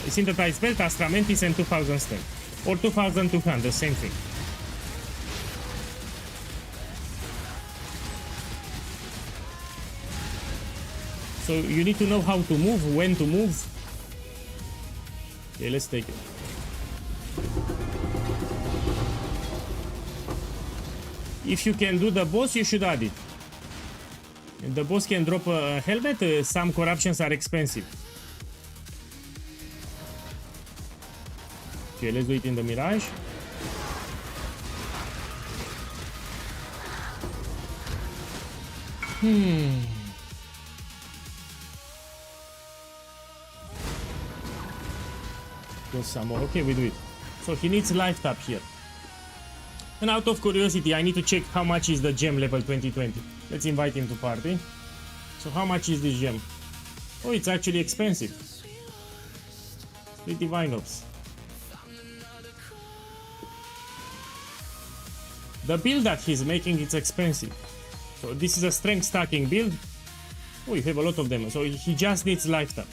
synthesized belt, Astra Mantis, and 2000 strength. Or 2200, same thing. So you need to know how to move, when to move. Okay, let's take it. If you can do the boss, you should add it. The boss can drop a helmet, some corruptions are expensive. Okay, let's do it in the Mirage. Go some more. Okay, we do it. So he needs life tap here. And out of curiosity, I need to check how much is the gem level 2020. Let's invite him to party. So how much is this gem? Oh, it's actually expensive. 3 divine orbs. The build that he's making, it's expensive. So this is a strength stacking build. Oh, you have a lot of them. So he just needs life tap.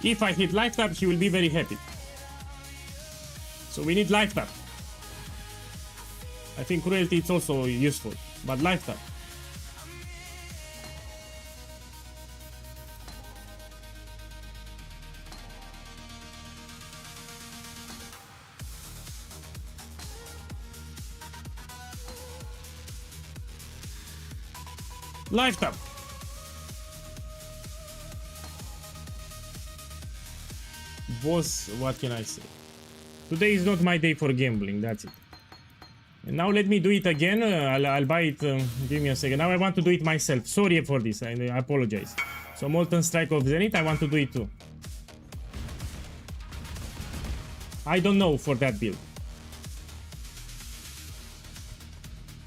If I hit life tap, he will be very happy. So we need life tap. I think cruelty is also useful, but life tap. Life tap. Boss, what can I say? Today is not my day for gambling, that's it. And now let me do it again. I'll buy it. Give me a second. Now I want to do it myself. Sorry for this. I apologize. So Molten Strike of Zenith, I want to do it too. I don't know for that build.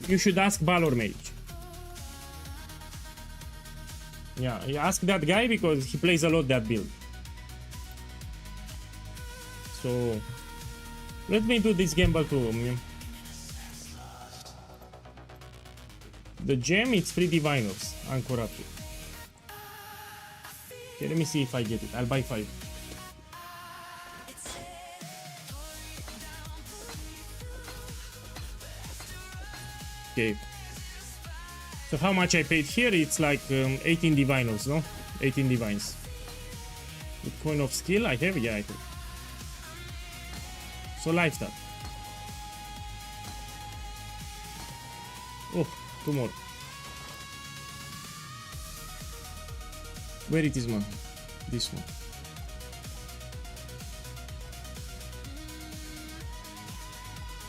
You should ask Valor Mage. Yeah, you ask that guy because he plays a lot that build. So let me do this gamble too. The gem, it's 3 diviners, uncorrupted. Okay, let me see if I get it. I'll buy 5. Okay. So how much I paid here? It's like 18 diviners, no? 18 divines. With coin of skill, I have? Yeah, I have. So life tap. Oh, 2 more. Where it is, man? This one.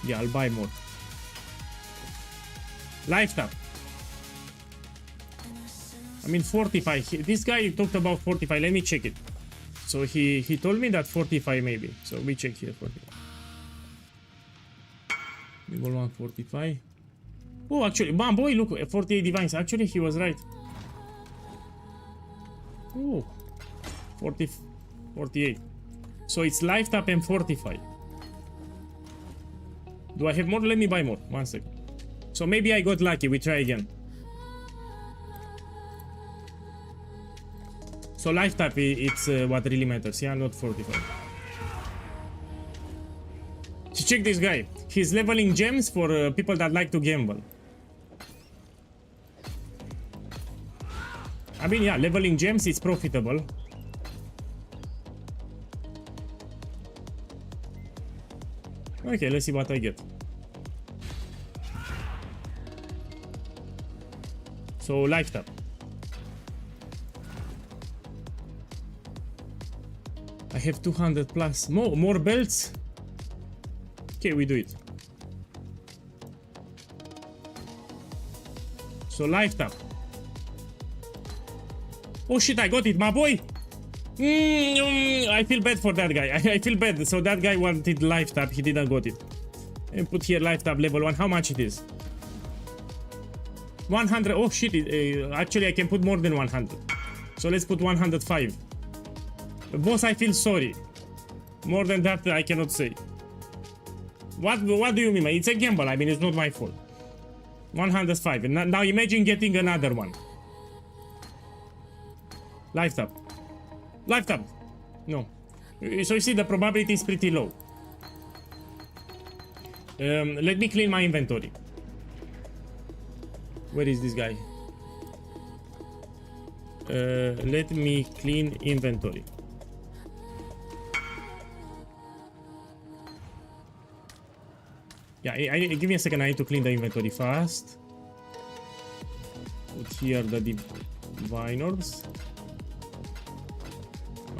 Yeah, I'll buy more. Life tap. I mean 45. This guy talked about 45. Let me check it. So he told me that 45 maybe. So we check here 45. We go on 45. Oh, actually, man, boy, look, 48 divines. Actually, he was right. Oh, 40, 48. So it's life tap and 45. Do I have more? Let me buy more. 1 second. So maybe I got lucky. We try again. So life tap, it's what really matters. Yeah, not 45. So check this guy. He's leveling gems for people that like to gamble. I mean, yeah, leveling gems is profitable. Okay, let's see what I get. So life tap. I have 200 plus. More belts. Okay, we do it. So life tap. Oh shit, I got it, my boy. I feel bad for that guy. I feel bad. So that guy wanted life tap. He didn't got it. And put here life tap level 1. How much it is? 100. Oh shit. Actually, I can put more than 100. So let's put 105. Boss, I feel sorry. More than that, I cannot say. What do you mean? It's a gamble. I mean, it's not my fault. 105. And now imagine getting another one. Life tap. Life tap. No. So you see, the probability is pretty low. Let me clean my inventory. Where is this guy? Let me clean inventory. Yeah, give me a second. I need to clean the inventory fast. Put here the divine orbs.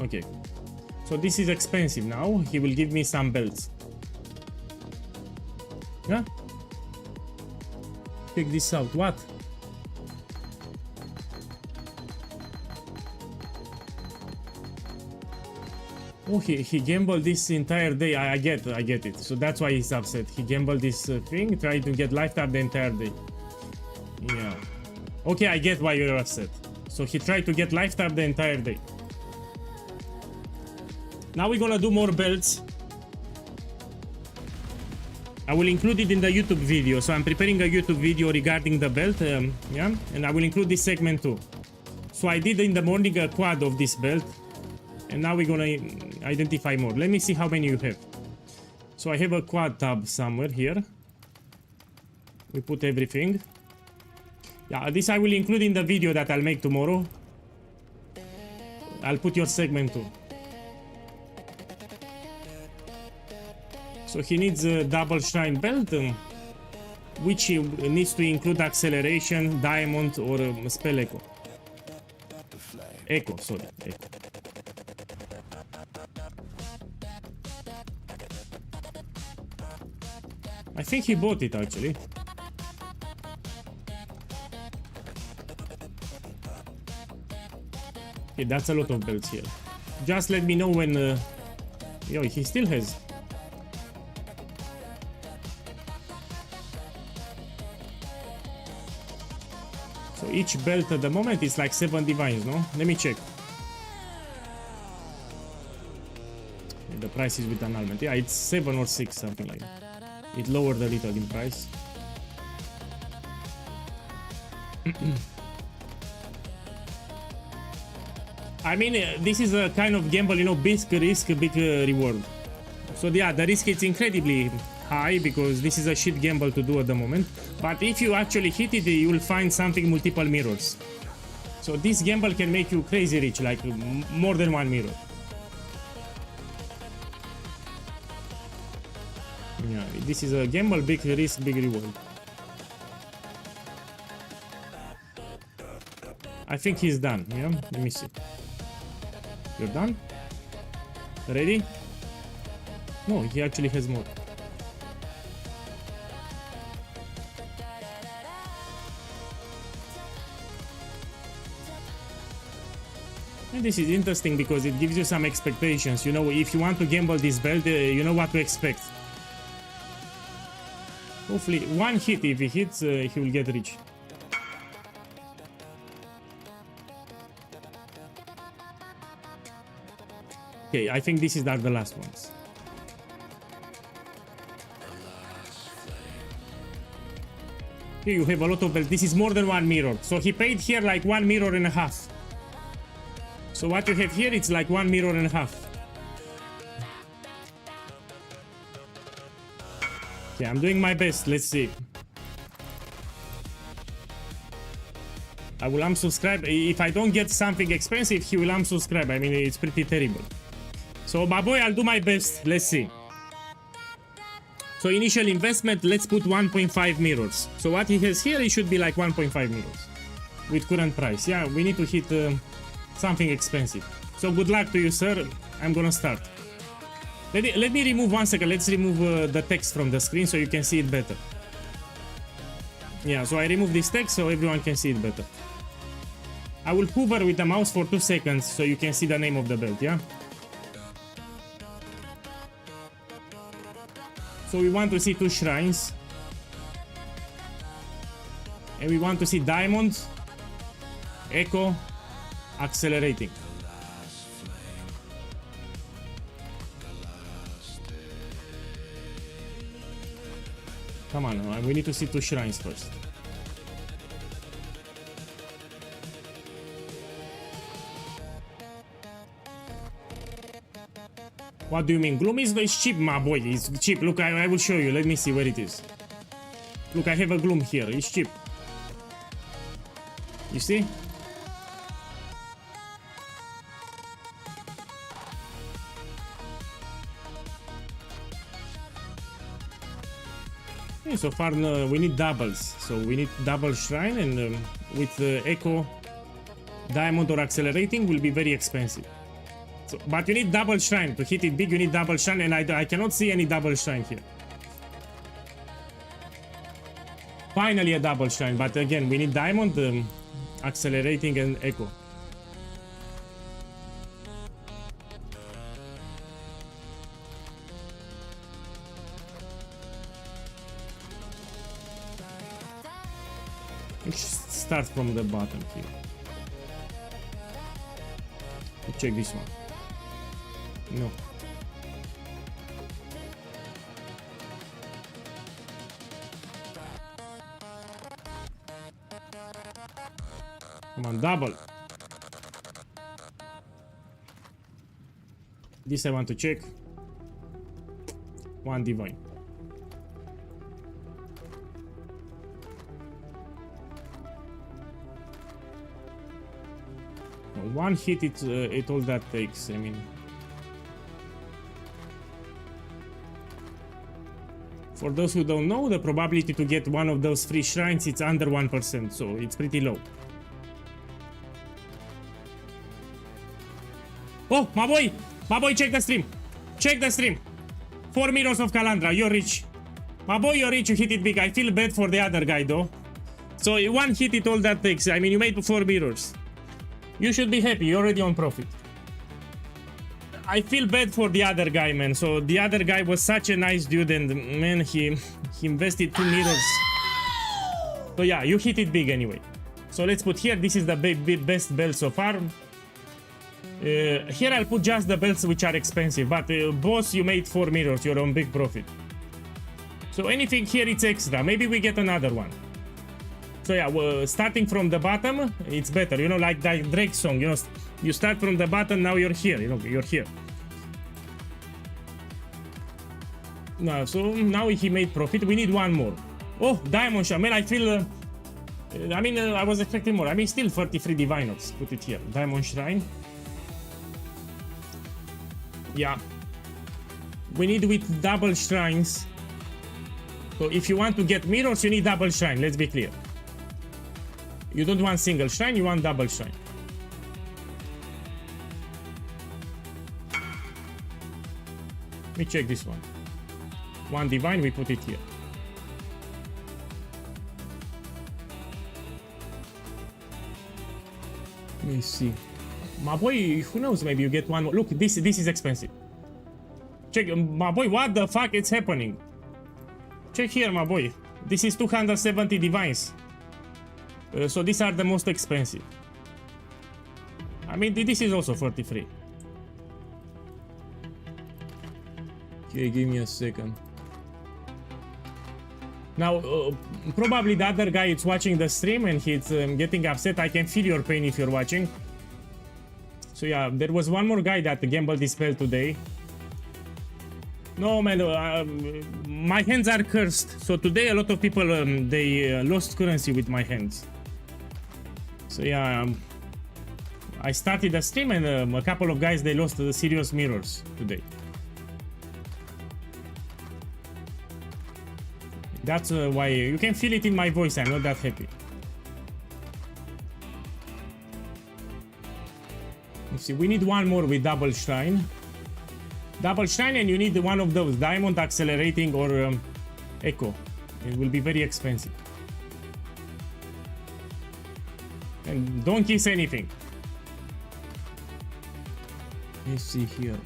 Okay. So this is expensive now. He will give me some belts. Yeah? Check this out. What? Oh, he gambled this entire day. I get it. So that's why he's upset. He gambled this thing, tried to get life tap the entire day. Yeah. Okay, I get why you're upset. So he tried to get life tap the entire day. Now we're gonna do more belts. I will include it in the YouTube video. So I'm preparing a YouTube video regarding the belt. Yeah, and I will include this segment too. So I did in the morning a quad of this belt. And now we're gonna identify more. Let me see how many you have. So I have a quad tab somewhere here. We put everything. Yeah, this I will include in the video that I'll make tomorrow. I'll put your segment too. So he needs a double shrine belt, which needs to include acceleration, diamond, or spell echo. Echo, sorry, echo. I think he bought it actually. Okay, that's a lot of belts here. Just let me know when... yo, he still has. So each belt at the moment is like 7 divines, no? Let me check. The price is with annulment. Yeah, it's 7 or 6, something like that. It lowered a little in price. I mean, this is a kind of gamble, you know, big risk, big reward. So yeah, the risk is incredibly high because this is a shit gamble to do at the moment. But if you actually hit it, you will find something multiple mirrors. So this gamble can make you crazy rich, like more than 1 mirror. Yeah, this is a gamble, big risk, big reward. I think he's done, yeah? Let me see. You're done? Ready? No, he actually has more. And this is interesting because it gives you some expectations. You know, if you want to gamble this belt, you know what to expect. Hopefully, one hit, if he hits, he will get rich. Okay, I think this is not the last ones. Here you have a lot of belts. This is more than 1 mirror. So he paid here like 1 mirror and a half. So what you have here, it's like 1 mirror and a half. Okay, I'm doing my best. Let's see. I will unsubscribe. If I don't get something expensive, he will unsubscribe. I mean, it's pretty terrible. So, my boy, I'll do my best. Let's see. So, initial investment, let's put 1.5 mirrors. So, what he has here, it should be like 1.5 mirrors. With current price. Yeah, we need to hit something expensive. So, good luck to you, sir. I'm gonna start. Let me remove 1 second. Let's remove the text from the screen so you can see it better. Yeah, so I remove this text so everyone can see it better. I will hover with the mouse for 2 seconds so you can see the name of the belt, yeah? So we want to see 2 shrines. And we want to see diamond, echo, accelerating. Come on, we need to see 2 shrines first. What do you mean? Gloom is cheap, my boy. It's cheap. Look, I will show you. Let me see where it is. Look, I have a gloom here. It's cheap. You see? Okay, so far we need doubles. So we need double shrine, and with echo, diamond or accelerating will be very expensive. So, but you need double shrine to hit it big. You need double shrine, and I cannot see any double shrine here. Finally, a double shrine, but again, we need diamond, accelerating, and echo. Let's start from the bottom here. Let's check this one. No. Come on, double. This I want to check. 1 divine. One hit, it all that takes. I mean, for those who don't know, the probability to get one of those free shrines, it's under 1%, so it's pretty low. Oh, my boy, check the stream. Check the stream. 4 mirrors of Calandra, you're rich. My boy, you're rich, you hit it big. I feel bad for the other guy though. So one hit, it all that takes. I mean, you made 4 mirrors. You should be happy, you're already on profit. I feel bad for the other guy, man. So the other guy was such a nice dude, and man, he invested 2 mirrors. So yeah, you hit it big anyway. So let's put here, this is the best belt so far. Here I'll put just the belts which are expensive, but boss, you made 4 mirrors, you're on big profit. So anything here, it's extra. Maybe we get another one. So yeah, well, starting from the bottom, it's better, you know, like that Drake song, you know, you start from the bottom, now you're here, you know, you're here. No, so now he made profit, we need one more. Oh, diamond shot, man, I feel, I was expecting more. I mean, still 33 diviners, put it here, diamond shrine. Yeah, we need with double shrines. So if you want to get mirrors, you need double shrine, let's be clear. You don't want single shrine, you want double shrine. Let me check this one. 1 divine, we put it here. Let me see. My boy, who knows, maybe you get one more. Look, this is expensive. Check, my boy, what the fuck is happening? Check here, my boy. This is 270 divines. So these are the most expensive. I mean, this is also 43. Okay, give me a second. Now, probably the other guy is watching the stream and he's getting upset. I can feel your pain if you're watching. So yeah, there was one more guy that gambled this spell today. No man, my hands are cursed. So today a lot of people, they lost currency with my hands. So yeah, I started the stream and a couple of guys, they lost the serious mirrors today. That's why you can feel it in my voice. I'm not that happy. Let's see, we need one more with double shrine. Double shrine, and you need one of those diamond accelerating or echo. It will be very expensive. And don't kiss anything. Let's see here.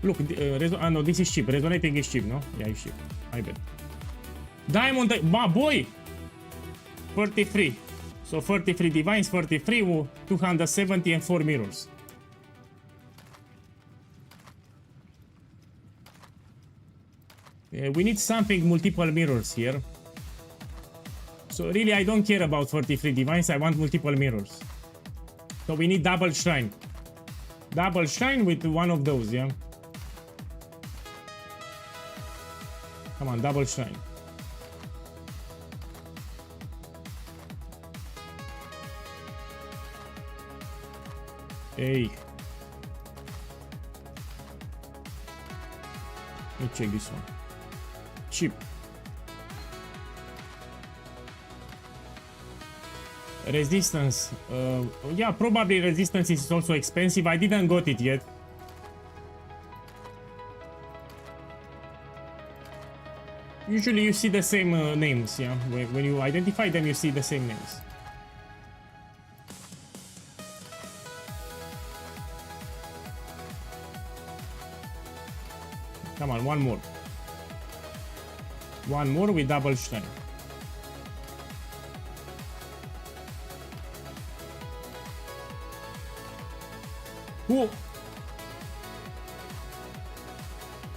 Look, no, this is cheap. Resonating is cheap, no? Yeah, it's cheap. I bet. Diamond, my boy! 43. So 43 divines, 43, 270 and 4 mirrors. We need something multiple mirrors here. So really, I don't care about 43 divines. I want multiple mirrors. So we need double shrine. Double shrine with one of those, yeah? Come on, double shrine. Hey. Let me check this one. Cheap. Resistance. Yeah, probably resistance is also expensive. I didn't got it yet. Usually you see the same names, yeah. When you identify them, you see the same names. Come on, one more. One more with double shrine. Whoa.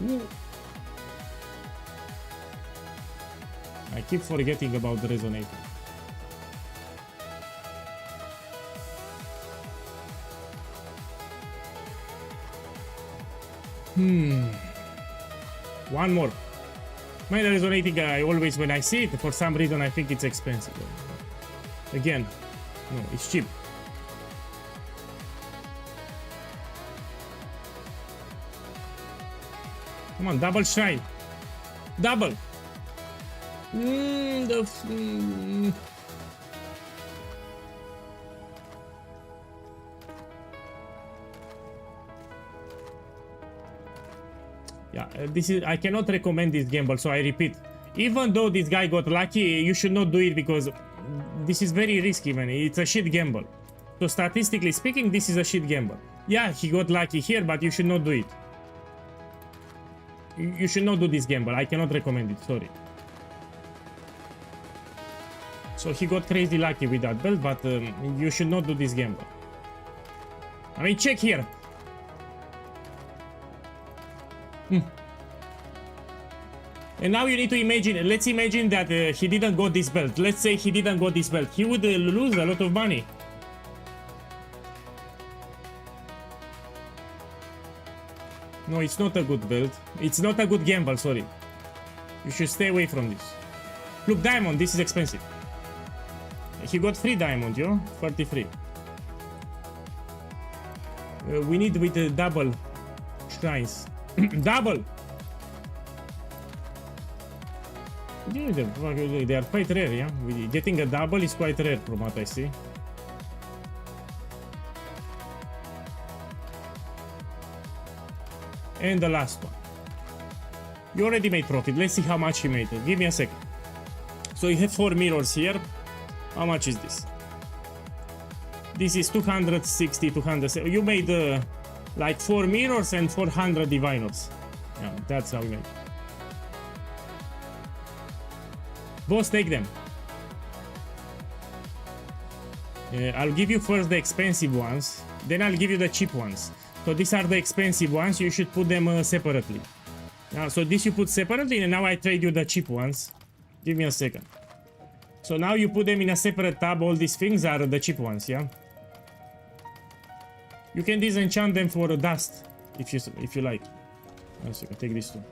Whoa. I keep forgetting about the resonator. One more. My resonating guy, always when I see it, for some reason I think it's expensive. Again, no, it's cheap. Come on, double shine. Double. Yeah, this is, I cannot recommend this gamble, so I repeat. Even though this guy got lucky, you should not do it because this is very risky, man. It's a shit gamble. So statistically speaking, this is a shit gamble. Yeah, he got lucky here, but you should not do it. You should not do this gamble. I cannot recommend it, sorry. So he got crazy lucky with that belt, but you should not do this gamble. I mean, check here. And now you need to imagine, let's imagine that he didn't got this belt. Let's say he didn't got this belt. He would lose a lot of money. No, it's not a good belt. It's not a good gamble, sorry. You should stay away from this. Look, diamond, this is expensive. He got 3 diamond, yo, 33. We need with the double shrines. Double! They are quite rare, yeah? Getting a double is quite rare from what I see. And the last one. You already made profit. Let's see how much you made. Give me a second. So you have 4 mirrors here. How much is this? This is 260, 270. You made like 4 mirrors and 400 diviners. Yeah, that's how you made. Boss, take them. I'll give you first the expensive ones, then I'll give you the cheap ones. So these are the expensive ones, you should put them separately. So this you put separately, and now I trade you the cheap ones. Give me a second. So now you put them in a separate tab, all these things are the cheap ones, yeah? You can disenchant them for dust, if you like. One second, take this too.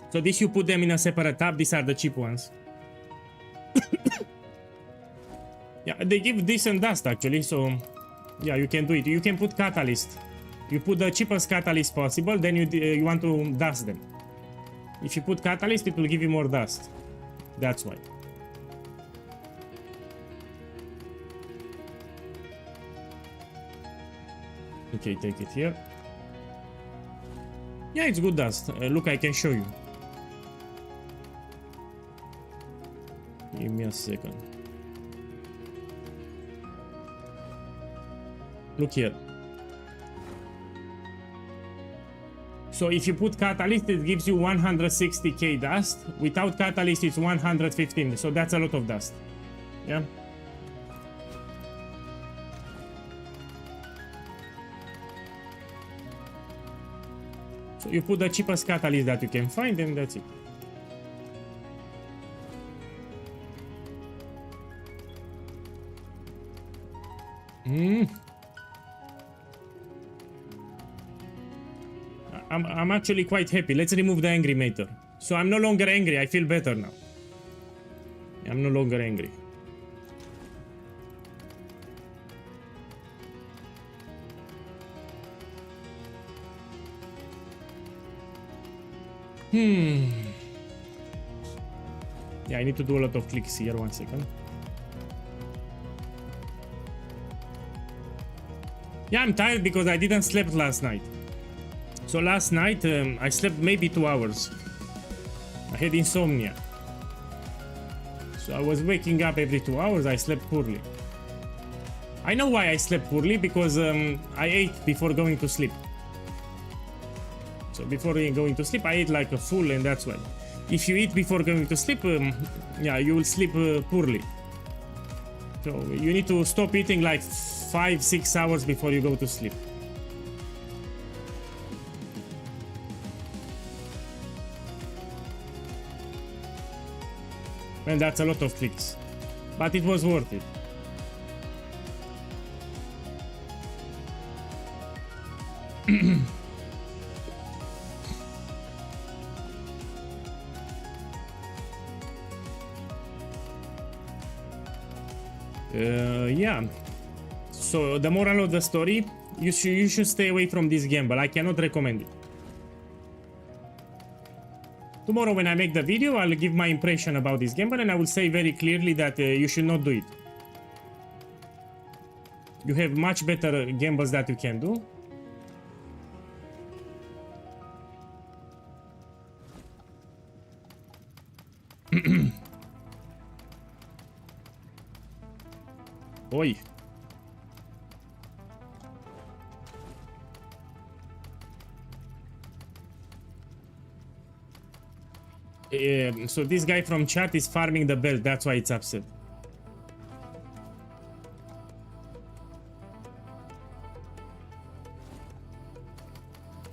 So this you put them in a separate tab, these are the cheap ones. Yeah, they give decent dust actually, so yeah, you can do it. You can put catalyst. You put the cheapest catalyst possible, then you want to dust them. If you put catalyst, it will give you more dust. That's why. Okay, take it here. Yeah, it's good dust. Look, I can show you. Give me a second. Look here. So if you put catalyst, it gives you 160k dust. Without catalyst, it's 115. So that's a lot of dust. Yeah. So you put the cheapest catalyst that you can find, and that's it. I'm actually quite happy. Let's remove the angry meter. So I'm no longer angry. I feel better now. I'm no longer angry. Yeah, I need to do a lot of clicks here. 1 second. Yeah, I'm tired because I didn't sleep last night. So last night I slept maybe 2 hours. I had insomnia. So I was waking up every 2 hours. I slept poorly. I know why I slept poorly, because I ate before going to sleep. So before going to sleep, I ate like a fool, and that's why. If you eat before going to sleep, yeah, you will sleep poorly. So you need to stop eating like 5-6 hours before you go to sleep. And that's a lot of clicks, but it was worth it. Yeah. So the moral of the story, you should stay away from this gamble. I cannot recommend it. Tomorrow when I make the video, I'll give my impression about this gamble and I will say very clearly that you should not do it. You have much better gambles that you can do. Oi. So this guy from chat is farming the belt, that's why it's upset.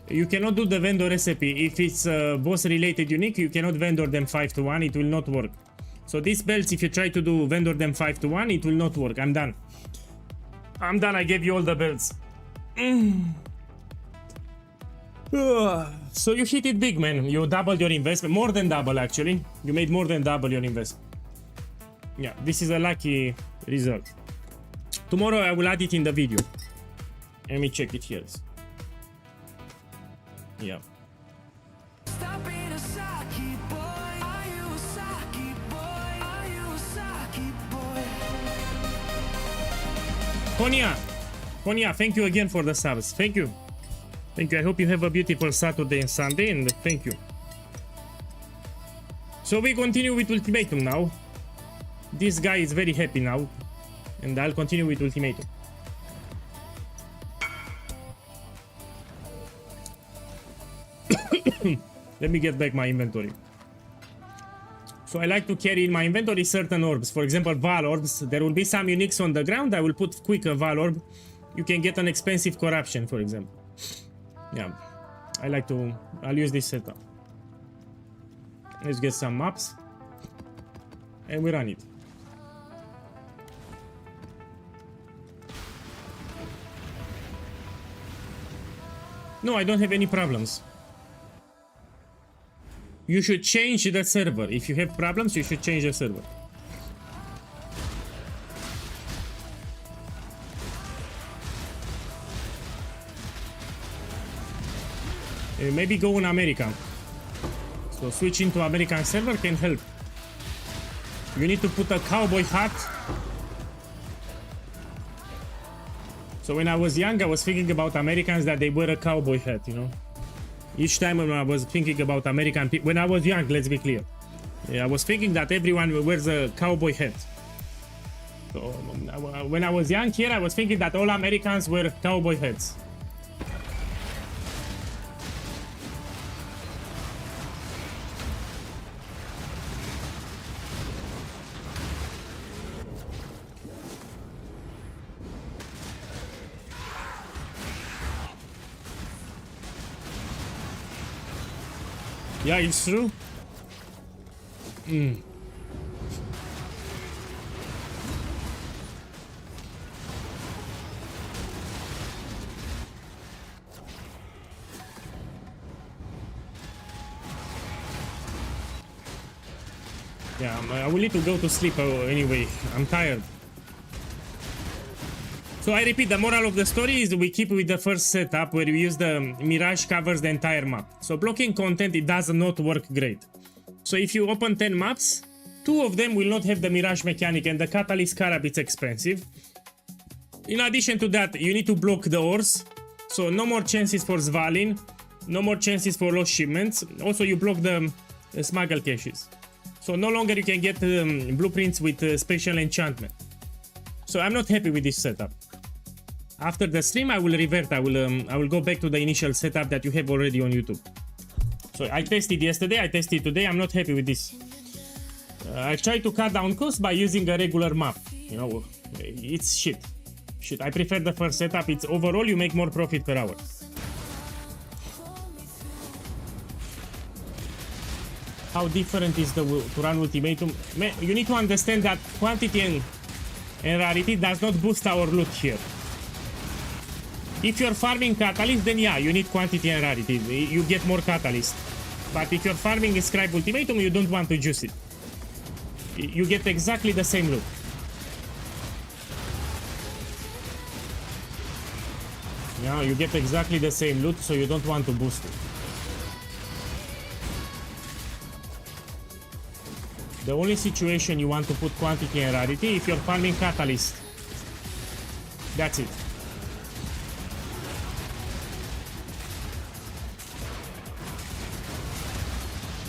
You cannot do the vendor recipe. If it's boss related unique, you cannot vendor them 5 to 1, it will not work. So these belts, if you try to do vendor them 5 to 1, it will not work. I'm done. I'm done, I gave you all the belts. So you hit it big, man. You doubled your investment, more than double actually. You made more than double your investment. Yeah, this is a lucky result. Tomorrow I will add it in the video. Let me check it here. Yeah. Konya, thank you again for the subs. Thank you. Thank you. I hope you have a beautiful Saturday and Sunday, and thank you. So we continue with ultimatum now. This guy is very happy now, and I'll continue with ultimatum. Let me get back my inventory. So I like to carry in my inventory certain orbs. For example, Val orbs. There will be some uniques on the ground. I will put quicker Val orb. You can get an expensive corruption, for example. Yeah, I like to. I'll use this setup. Let's get some maps, and we run it. No, I don't have any problems. You should change the server. If you have problems, you should change the server. Maybe go on American. So switching to American server can help. You need to put a cowboy hat. So when I was young, I was thinking about Americans that they wear a cowboy hat, you know. Each time when I was thinking about American people, when I was young, let's be clear, I was thinking that everyone wears a cowboy hat. So when I was young here, I was thinking that all Americans wear cowboy hats. Yeah, it's true. Yeah, I will need to go to sleep anyway. I'm tired. So I repeat, the moral of the story is we keep with the first setup where we use the Mirage covers the entire map. So blocking content, it does not work great. So if you open 10 maps, 2 of them will not have the Mirage mechanic, and the Catalyst Carab, it's expensive. In addition to that, you need to block the ores. So no more chances for Svalin, no more chances for lost shipments. Also you block the smuggle caches. So no longer you can get blueprints with special enchantment. So I'm not happy with this setup. After the stream, I will revert. I will go back to the initial setup that you have already on YouTube. So I tested yesterday, I tested today. I'm not happy with this. I tried to cut down costs by using a regular map. You know, it's shit. Shit. I prefer the first setup. It's overall you make more profit per hour. How different is to run ultimatum? Man, you need to understand that quantity and rarity does not boost our loot here. If you're farming catalyst, then yeah, you need quantity and rarity. You get more catalyst. But if you're farming scribe ultimatum, you don't want to juice it. You get exactly the same loot. Now you get exactly the same loot, so you don't want to boost it. The only situation you want to put quantity and rarity if you're farming catalyst. That's it.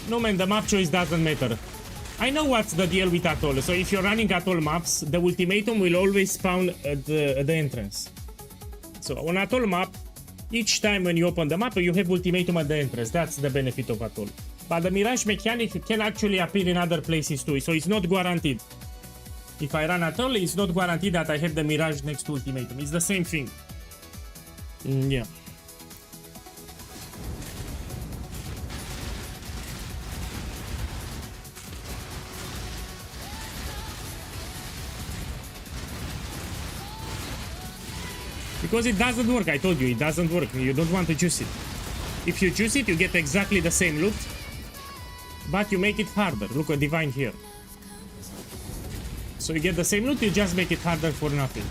No man, the map choice doesn't matter. I know what's the deal with atoll. So if you're running atoll maps, the ultimatum will always spawn at the entrance. So on atoll map, each time when you open the map, you have ultimatum at the entrance. That's the benefit of atoll. But the mirage mechanic can actually appear in other places too, so it's not guaranteed. If I run atoll, it's not guaranteed that I have the mirage next to ultimatum. It's the same thing. Yeah. Because it doesn't work, I told you, it doesn't work. You don't want to juice it. If you juice it, you get exactly the same loot, but you make it harder. Look at Divine here. So you get the same loot, you just make it harder for nothing.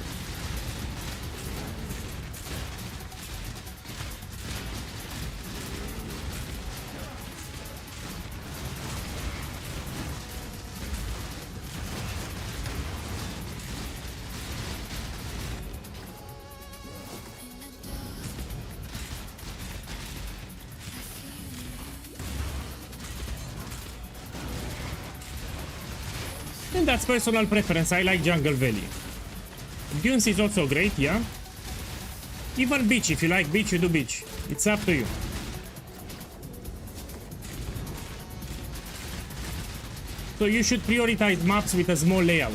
And that's personal preference. I like Jungle Valley. Dunes is also great, yeah. Even beach, if you like beach, you do beach. It's up to you. So you should prioritize maps with a small layout.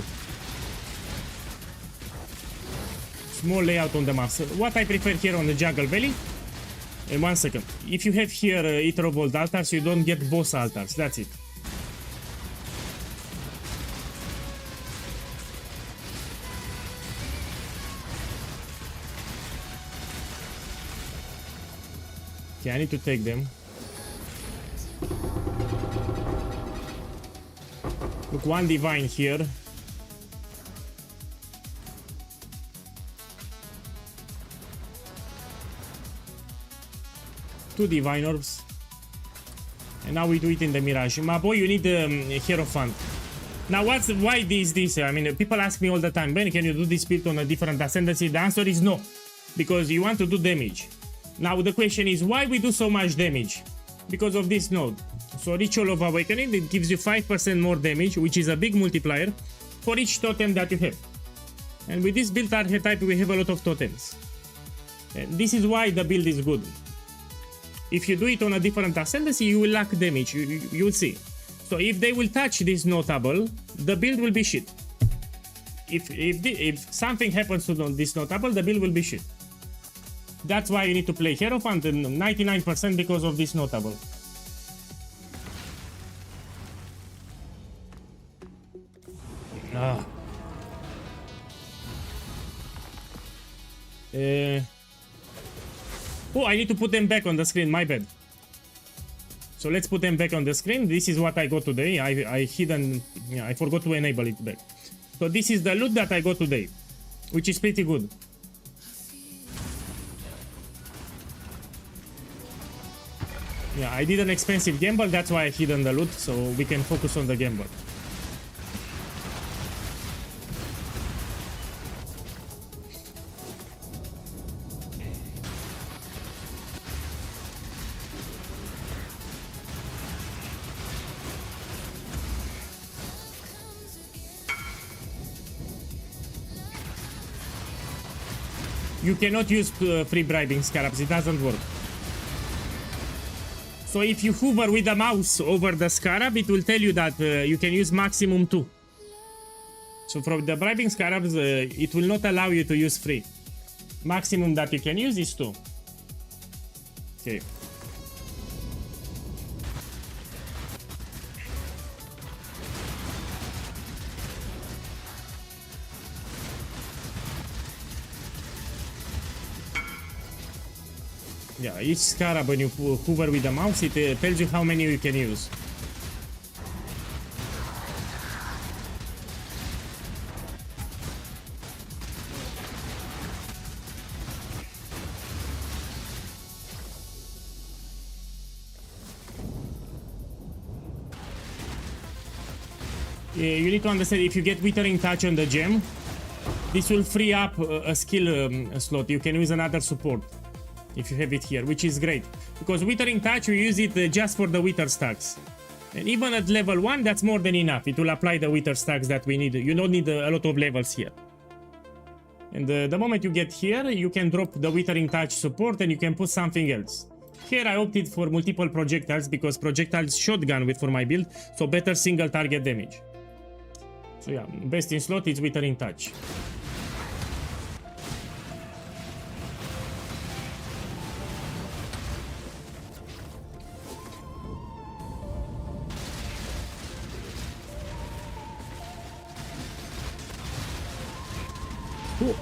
Small layout on the maps. What I prefer here on the Jungle Valley. And 1 second. If you have here Ether of Old altars, you don't get boss altars. That's it. Okay, I need to take them. Look, one divine here. Two divine orbs. And now we do it in the Mirage. My boy, you need the Hierophant. Now, why this? I mean, people ask me all the time, Ben, can you do this build on a different ascendancy? The answer is no. Because you want to do damage. Now the question is, why we do so much damage? Because of this node. So Ritual of Awakening, it gives you 5% more damage, which is a big multiplier for each totem that you have. And with this build archetype, we have a lot of totems. And this is why the build is good. If you do it on a different ascendancy, you will lack damage, you will see. So if they will touch this notable, the build will be shit. If something happens to this notable, the build will be shit. That's why you need to play Hierophant, and 99% because of this notable. Oh, I need to put them back on the screen, my bad. So let's put them back on the screen. This is what I got today. I forgot to enable it back. So this is the loot that I got today, which is pretty good. Yeah, I did an expensive gamble, that's why I hidden the loot, so we can focus on the gamble. You cannot use free bribing scarabs, it doesn't work. So if you hover with the mouse over the scarab, it will tell you that you can use maximum 2. So from the bribing scarabs, it will not allow you to use free. Maximum that you can use is 2. Okay. Yeah, each scarab, when you hover with the mouse, it tells you how many you can use. you need to understand, if you get Withering Touch on the gem, this will free up a skill slot. You can use another support if you have it here, which is great. Because Withering Touch, we use it just for the Wither stacks. And even at level 1, that's more than enough. It will apply the Wither stacks that we need. You don't need a lot of levels here. And the moment you get here, you can drop the Withering Touch support and you can put something else. Here I opted for multiple projectiles because projectiles shotgun for my build, so better single target damage. So yeah, best in slot is Withering Touch. Ooh.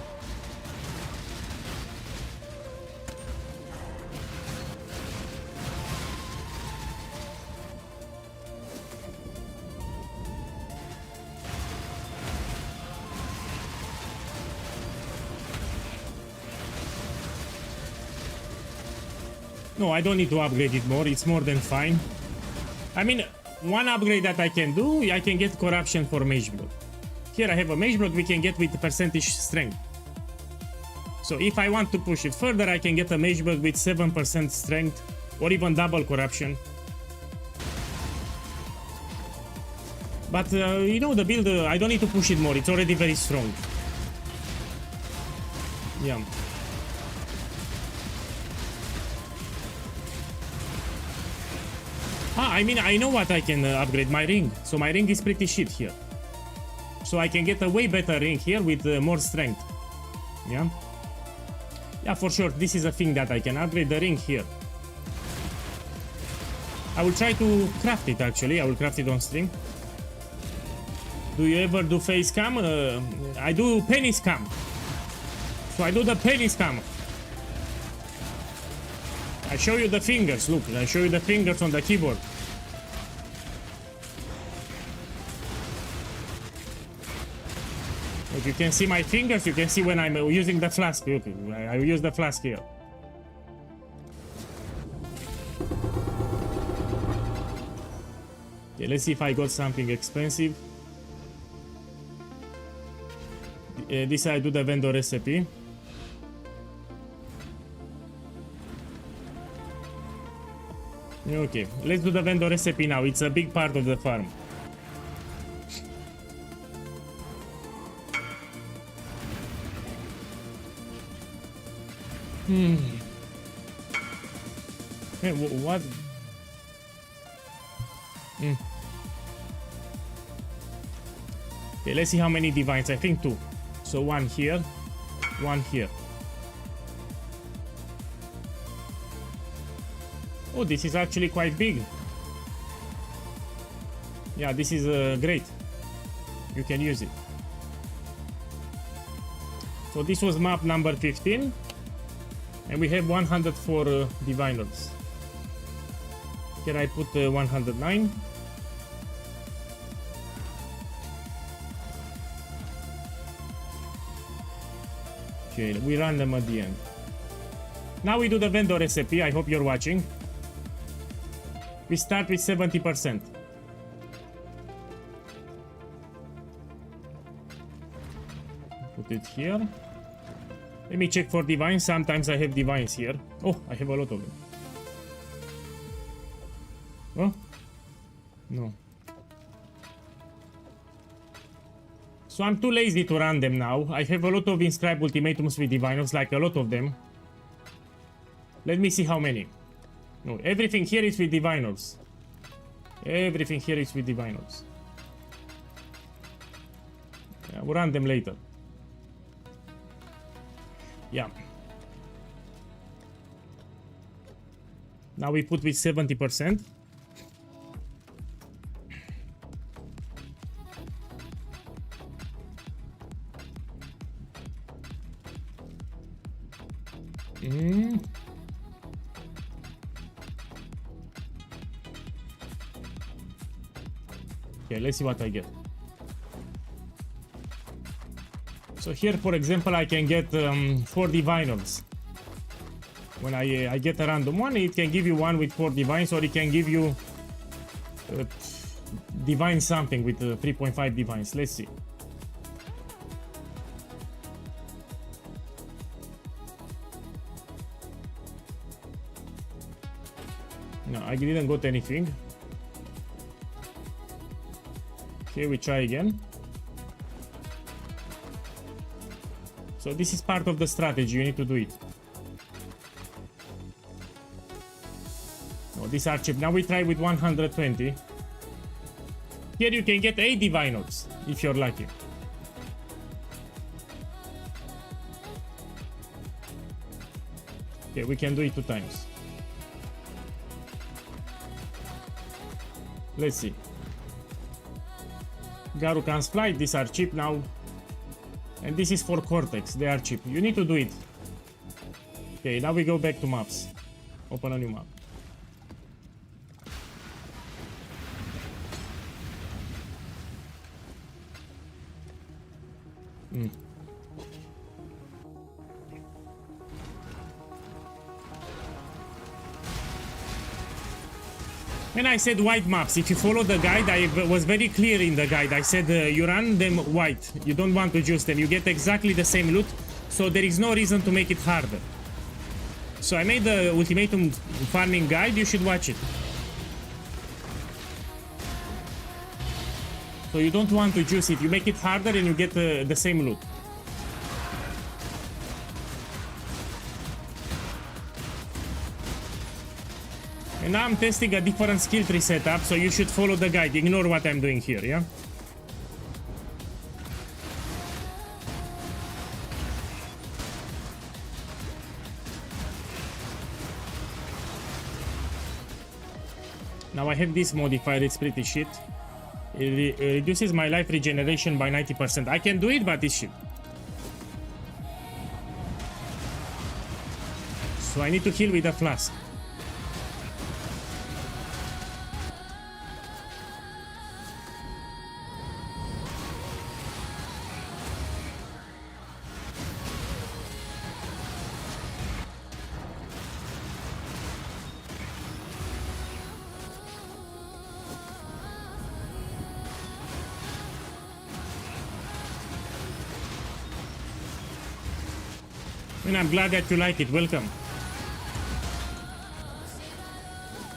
No, I don't need to upgrade it more. It's more than fine. I mean, one upgrade that I can do, I can get corruption for Mage Blood. Here I have a Mage Blood we can get with percentage strength. So if I want to push it further, I can get a Mage Blood with 7% strength or even double corruption. But you know, the build, I don't need to push it more. It's already very strong. Yeah. I mean, I know what I can upgrade, my ring. So my ring is pretty shit here. So I can get a way better ring here with more strength. Yeah? Yeah, for sure, this is a thing that I can upgrade, the ring here. I will try to craft it, actually. I will craft it on stream. Do you ever do face cam? I do penis cam. So I do the penis cam. I show you the fingers, look, I show you the fingers on the keyboard. If you can see my fingers, you can see when I'm using the flask. Okay, I use the flask here. Okay, let's see if I got something expensive. This I do the vendor recipe. Okay, let's do the vendor recipe now. It's a big part of the farm. Hey, what? Okay, let's see how many divines. I think 2. So 1 here, 1 here. Oh, this is actually quite big. Yeah, this is great. You can use it. So this was map number 15. And we have 104 diviners. Here I put 109. Okay, we run them at the end. Now we do the vendor recipe. I hope you're watching. We start with 70%. Put it here. Let me check for divines. Sometimes I have divines here. Oh, I have a lot of them. Oh? No. So I'm too lazy to run them now. I have a lot of inscribed ultimatums with diviners, like a lot of them. Let me see how many. No, everything here is with diviners. Everything here is with diviners. Yeah, we'll run them later. Yeah. Now we put with 70%. Okay, let's see what I get. So here, for example, I can get 4 diviners. When I get a random one, it can give you one with 4 divines, or it can give you divine something with 3.5 divines. Let's see. No, I didn't got anything. Okay, we try again. So this is part of the strategy, you need to do it. Oh, these are cheap. Now we try with 120. Here you can get 8 divine orbs, if you're lucky. Okay, we can do it 2 times. Let's see. Garukan's flight, these are cheap now. And this is for Cortex, they are cheap. You need to do it. Okay, now we go back to maps. Open a new map. When I said white maps, if you follow the guide, I was very clear in the guide. I said you run them white. You don't want to juice them. You get exactly the same loot, so there is no reason to make it harder. So I made the ultimatum farming guide. You should watch it. So you don't want to juice it. You make it harder and you get the same loot. And now I'm testing a different skill tree setup, so you should follow the guide. Ignore what I'm doing here, yeah? Now I have this modifier, it's pretty shit. It reduces my life regeneration by 90%. I can do it, but it's shit. So I need to heal with a flask. And I'm glad that you like it. Welcome.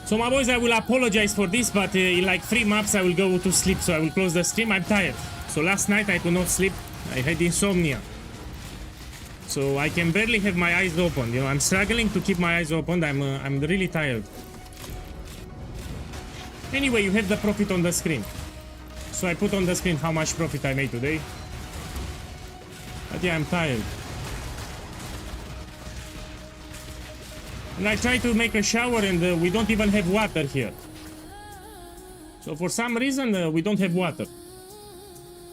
So my boys, I will apologize for this, but in like 3 maps I will go to sleep, so I will close the stream. I'm tired. So last night I could not sleep. I had insomnia. So I can barely have my eyes open. You know, I'm struggling to keep my eyes open. I'm really tired. Anyway, you have the profit on the screen. So I put on the screen how much profit I made today. But yeah, I'm tired. And I try to make a shower and we don't even have water here. So for some reason we don't have water.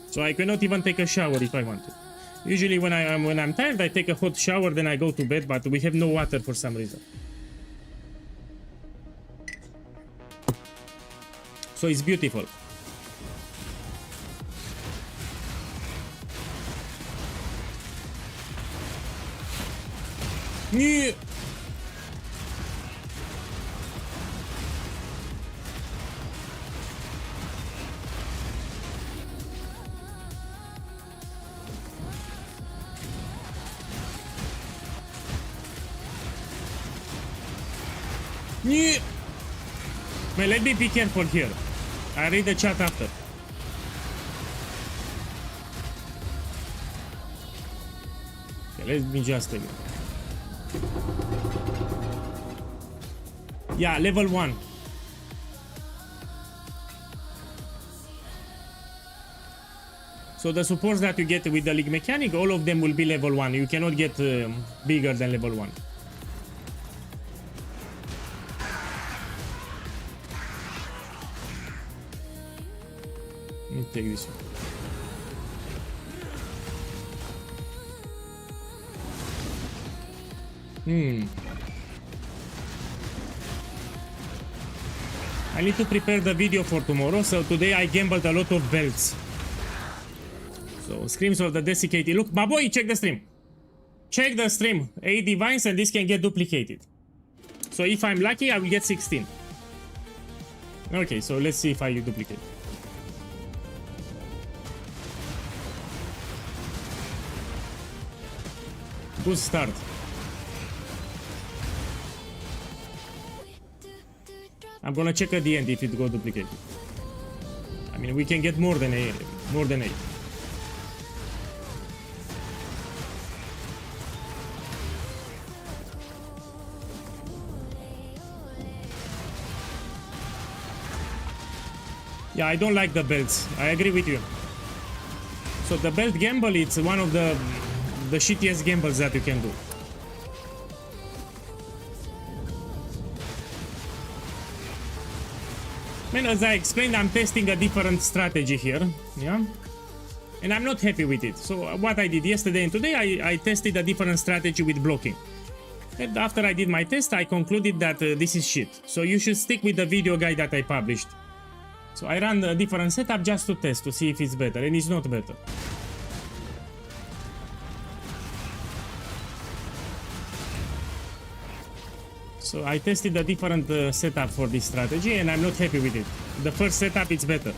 So I cannot even take a shower if I want to. Usually when I'm tired I take a hot shower, then I go to bed, but we have no water for some reason. So it's beautiful. Yeah. Yeah. Man, let me be careful here. I read the chat after. Okay, let me just again. Yeah, level 1. So the supports that you get with the League mechanic, all of them will be level 1. You cannot get bigger than level 1. Let me take this one. I need to prepare the video for tomorrow, so today I gambled a lot of belts. So, Screams of the Desiccated. Look, my boy, check the stream. Check the stream. 8 divines and this can get duplicated. So if I'm lucky, I will get 16. Okay, so let's see if I duplicate. Good start. I'm gonna check at the end if it got duplicated. I mean, we can get more than 8. Yeah, I don't like the belts. I agree with you. So the belt gamble, it's one of the shittiest gambles that you can do. Man, as I explained, I'm testing a different strategy here, yeah? And I'm not happy with it. So what I did yesterday and today, I tested a different strategy with blocking. And after I did my test, I concluded that this is shit. So you should stick with the video guide that I published. So I ran a different setup just to test, to see if it's better, and it's not better. So I tested a different setup for this strategy, and I'm not happy with it. The first setup is better.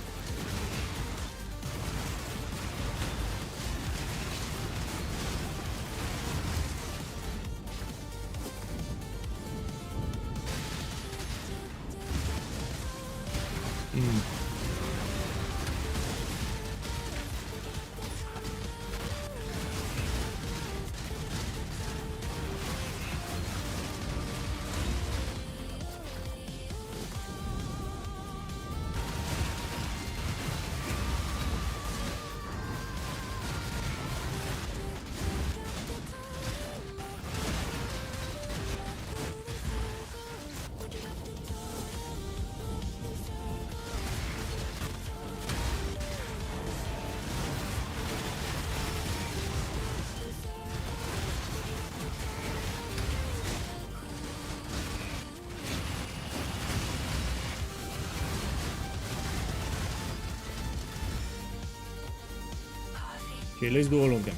Okay, let's do all of them.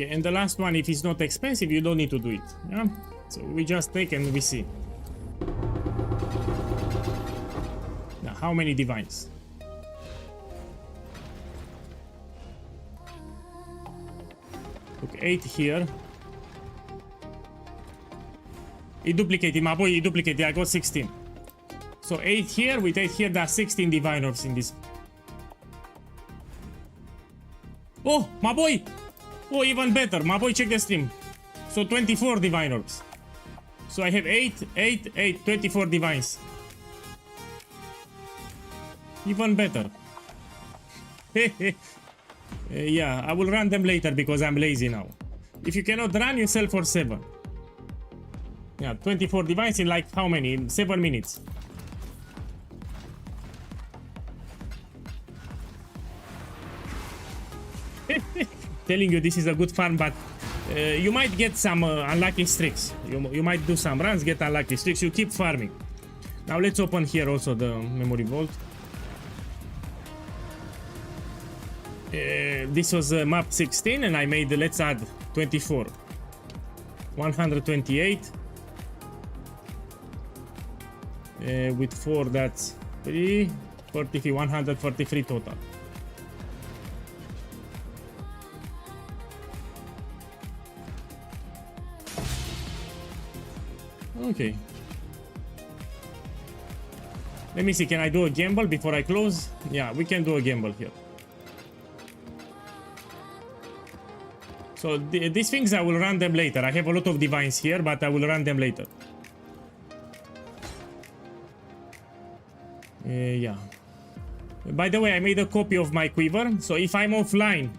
Okay, and the last one, if it's not expensive, you don't need to do it. Yeah? So we just take and we see. Now, how many divines? Look, 8 here. It duplicated, my boy, it duplicated. I got 16. So 8 here, with 8 here, that's 16 divine orbs in this. Oh, my boy! Oh, even better. My boy, check the stream. So 24 divine orbs. So I have 8, 24 divines. Even better. Yeah, I will run them later because I'm lazy now. If you cannot run, you sell for 7. Yeah, 24 divines in like how many? In 7 minutes. Telling you this is a good farm, but you might get some unlucky streaks. You might do some runs, get unlucky streaks. You keep farming. Now let's open here also the memory vault. This was map 16 and I made, let's add 24. 128. With 4 that's 3, 43, 143 total. Okay. Let me see, can I do a gamble before I close? Yeah, we can do a gamble here. So these things I will run them later. I have a lot of divines here, but I will run them later. Yeah. By the way, I made a copy of my quiver, so if I'm offline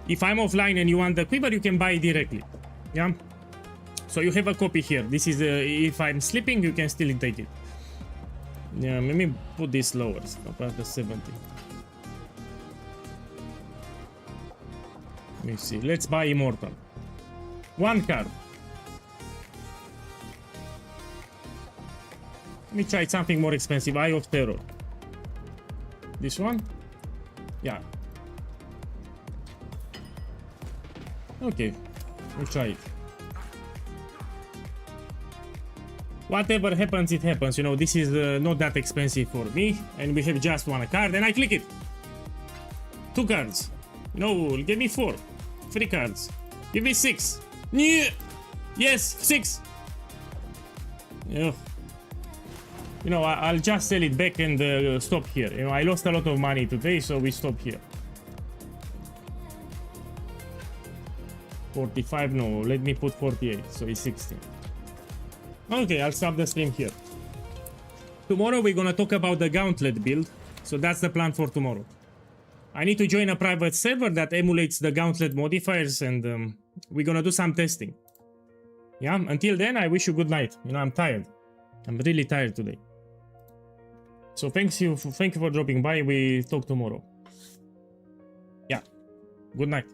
and you want the quiver, you can buy it directly. Yeah. So you have a copy here. This is if I'm sleeping, you can still take it. Yeah, let me put this lower. Stop at the 70. Let me see. Let's buy immortal. One card. Let me try something more expensive. Eye of Terror. This one? Yeah. Okay. We'll try it. Whatever happens, it happens. You know, this is not that expensive for me. And we have just one card. And I click it. 2 cards. No, give me 4. 3 cards. Give me 6. Yeah. Yes, 6. Ugh. You know, I'll just sell it back and stop here. You know, I lost a lot of money today, so we stop here. 45, no, let me put 48, so it's 16. Okay, I'll stop the stream here. Tomorrow we're gonna talk about the gauntlet build, so that's the plan for tomorrow. I need to join a private server that emulates the gauntlet modifiers, and we're gonna do some testing. Yeah, until then, I wish you good night. You know, I'm tired. I'm really tired today. So thank you for dropping by. We talk tomorrow. Yeah. Good night.